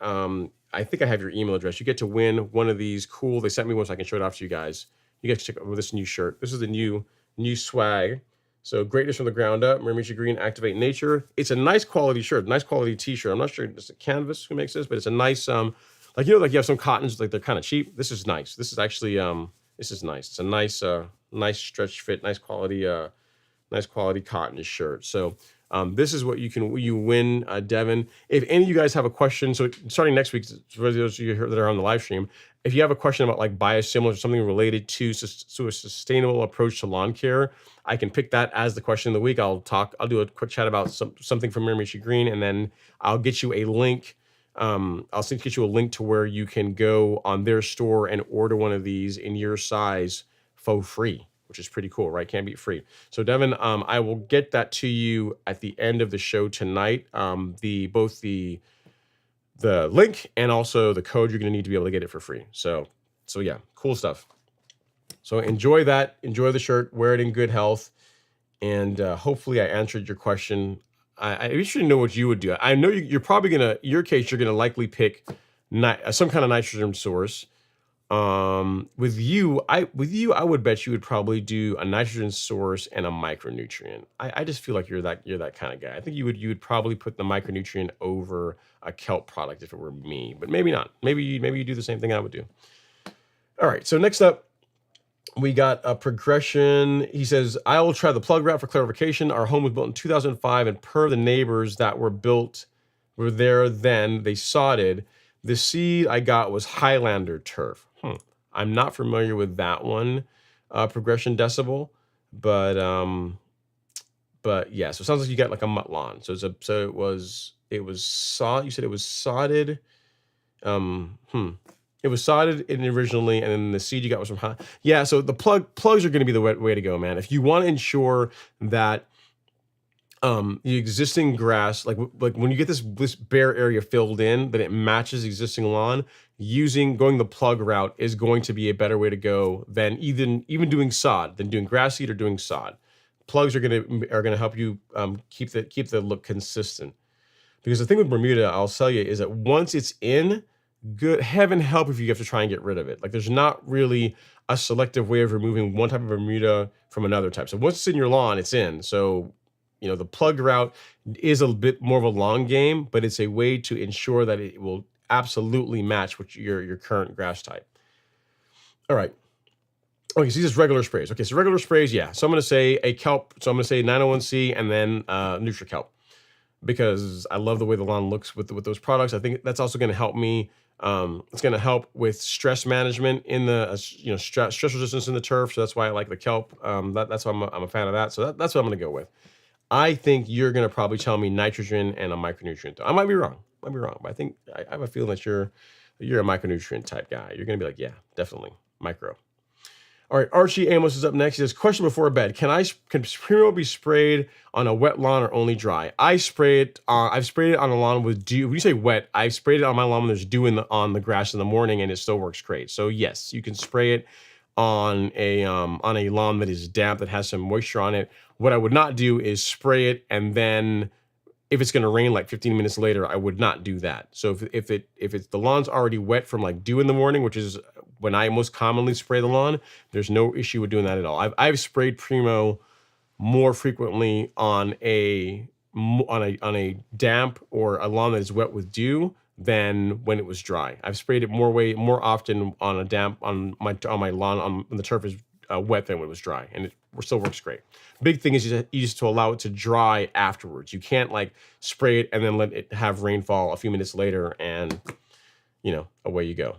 I think I have your email address. You get to win one of these. Cool. They sent me one so I can show it off to you guys. You guys check out this new shirt. This is the new swag. So greatness from the ground up. Miramichi Green, Activate Nature. It's a nice quality shirt, nice quality t-shirt. I'm not sure it's a canvas who makes this, but it's a nice, like, you know, like you have some cottons, like they're kind of cheap. This is nice. This is actually, this is nice. It's a nice, nice stretch fit, nice quality cotton shirt. So this is what you win, Devin. If any of you guys have a question, so starting next week, for those of you that are on the live stream, if you have a question about like biosimilars or something related to a sustainable approach to lawn care, I can pick that as the question of the week. I'll do a quick chat about something from Miramichi Green, and then I'll get you a link. Get you a link to where you can go on their store and order one of these in your size for free, which is pretty cool, right? Can't beat free. So Devin, I will get that to you at the end of the show tonight. Both the link and also the code you're going to need to be able to get it for free. So yeah, cool stuff. So enjoy that. Enjoy the shirt. Wear it in good health. And hopefully I answered your question. I should know what you would do. I know you're probably going to, in your case, you're going to likely pick some kind of nitrogen source. With you, I would bet you would probably do a nitrogen source and a micronutrient. I just feel like you're that kind of guy. I think you would probably put the micronutrient over a kelp product if it were me, but maybe not. Maybe you do the same thing I would do. All right. So next up, we got a progression. He says, I will try the plug route for clarification. Our home was built in 2005, and per the neighbors that were there then, they sodded. The seed I got was Highlander turf. I'm not familiar with that one, progression decibel, but yeah. So it sounds like you got like a mutt lawn. So it was sod. You said it was sodded. It was sodded in originally, and then the seed you got was from yeah. So the plugs are going to be the way to go, man. If you want to ensure that the existing grass, like when you get this bare area filled in, that it matches existing lawn, going the plug route is going to be a better way to go than even doing sod, than doing grass seed or doing sod. Plugs are gonna help you keep the look consistent. Because the thing with Bermuda, I'll tell you, is that once it's in, good heaven help if you have to try and get rid of it. Like there's not really a selective way of removing one type of Bermuda from another type. So once it's in your lawn, it's in. So you know, the plug route is a bit more of a long game, but it's a way to ensure that it will absolutely match with your current grass type. All right. Okay, so these are regular sprays. Okay, so regular sprays, yeah. So I'm going to say a kelp. So I'm going to say 901C and then NutriKelp. because I love the way the lawn looks with those products. I think that's also going to help me. It's going to help with stress management in the stress resistance in the turf. So that's why I like the kelp. That's why I'm a fan of that. So that's what I'm going to go with. I think you're going to probably tell me nitrogen and a micronutrient. I might be wrong. But I think I have a feeling that you're a micronutrient type guy. You're going to be like, yeah, definitely micro. All right, Archie Amos is up next. He says, question before bed. Can Primo be sprayed on a wet lawn or only dry? I've sprayed it on a lawn with dew. When you say wet, I've sprayed it on my lawn when there's dew on the grass in the morning, and it still works great. So yes, you can spray it on a lawn that is damp, that has some moisture on it. What I would not do is spray it, and then if it's going to rain like 15 minutes later, I would not do that. So if the lawn's already wet from like dew in the morning, which is when I most commonly spray the lawn, there's no issue with doing that at all. I've sprayed Primo more frequently on a damp or a lawn that is wet with dew than when it was dry. I've sprayed it more often on a damp on my lawn when the turf is wet than when it was dry, and it still works great. Big thing is you just to allow it to dry afterwards. You can't like spray it and then let it have rainfall a few minutes later, and away you go.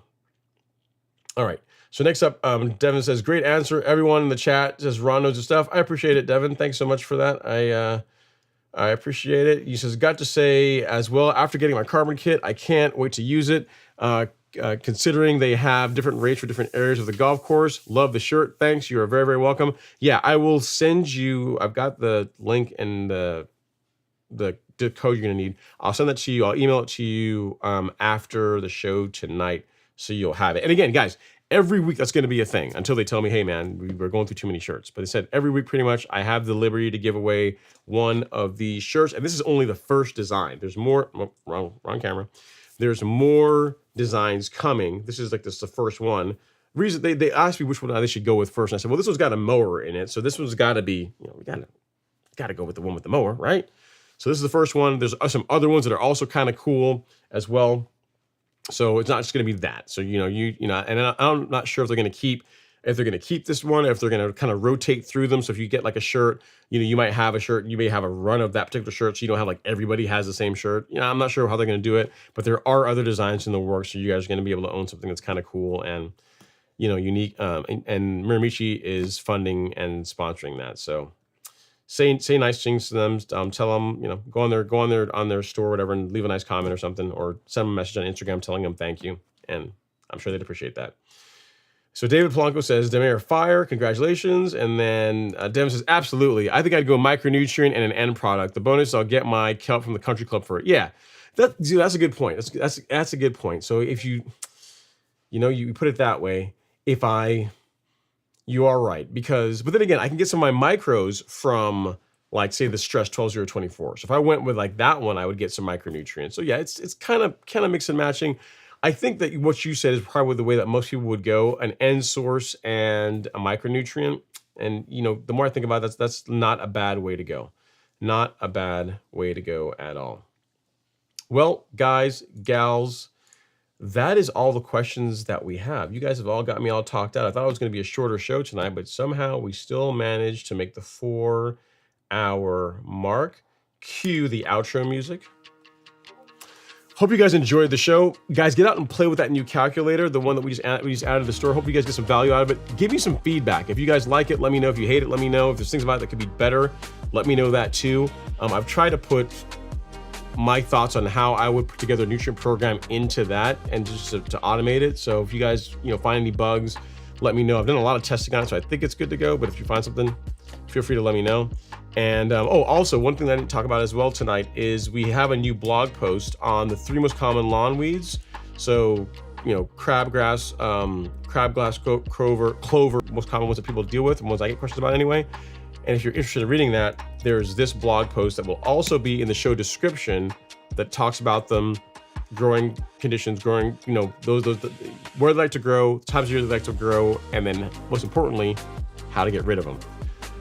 All right. So next up, Devin says, great answer. Everyone in the chat says Ron knows his stuff. I appreciate it, Devin. Thanks so much for that. I appreciate it. He says, got to say as well, after getting my carbon kit, I can't wait to use it. Considering they have different rates for different areas of the golf course. Love the shirt. Thanks. You are very, very welcome. Yeah, I will send you, I've got the link and the code you're going to need. I'll send that to you. I'll email it to you after the show tonight, so you'll have it. And again, guys, every week that's going to be a thing until they tell me, hey, man, we're going through too many shirts. But they said every week pretty much I have the liberty to give away one of these shirts. And this is only the first design. There's more. Wrong camera. There's more designs coming. This is the first one. Reason they asked me which one they should go with first. And I said, well, this one's got a mower in it. So this one's got to be, we got to go with the one with the mower, right? So this is the first one. There's some other ones that are also kind of cool as well. So it's not just going to be that. So, and I'm not sure if they're going to keep this one, if they're going to kind of rotate through them. So if you get like a shirt, you might have a shirt, you may have a run of that particular shirt. So you don't have like everybody has the same shirt. I'm not sure how they're going to do it, but there are other designs in the works. So you guys are going to be able to own something that's kind of cool and, unique. And Miramichi is funding and sponsoring that. So say nice things to them. Tell them, go on their store or whatever and leave a nice comment or something, or send them a message on Instagram telling them thank you. And I'm sure they'd appreciate that. So David Polanco says, Demare fire, congratulations. And then Devin says, absolutely. I think I'd go micronutrient and an end product. The bonus, I'll get my kelp from the country club for it. Yeah, that's a good point. That's a good point. So if you put it that way, you are right, but then again, I can get some of my micros from like say the Stress 12024. So if I went with like that one, I would get some micronutrients. So yeah, it's kind of mix and matching. I think that what you said is probably the way that most people would go: an end source and a micronutrient. And the more I think about it, that's not a bad way to go. Not a bad way to go at all. Well, guys, gals, that is all the questions that we have. You guys have all got me all talked out. I thought it was going to be a shorter show tonight, but somehow we still managed to make the 4-hour mark. Cue the outro music. Hope you guys enjoyed the show. Guys, get out and play with that new calculator, the one that we just added to the store. Hope you guys get some value out of it. Give me some feedback. If you guys like it, let me know. If you hate it, let me know. If there's things about it that could be better, let me know that too. I've tried to put my thoughts on how I would put together a nutrient program into that and just to automate it. So if you guys, find any bugs, let me know. I've done a lot of testing on it, so I think it's good to go. But if you find something, feel free to let me know. And also one thing that I didn't talk about as well tonight is we have a new blog post on the 3 most common lawn weeds. So, crabgrass, clover, most common ones that people deal with, and ones I get questions about anyway. And if you're interested in reading that, there's this blog post that will also be in the show description that talks about them, growing conditions, those where they like to grow, times of year they like to grow, and then most importantly, how to get rid of them.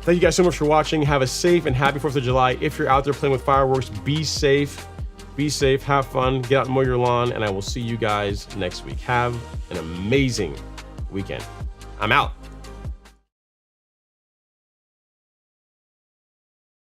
Thank you guys so much for watching. Have a safe and happy 4th of July. If you're out there playing with fireworks, be safe, have fun, get out and mow your lawn, and I will see you guys next week. Have an amazing weekend. I'm out.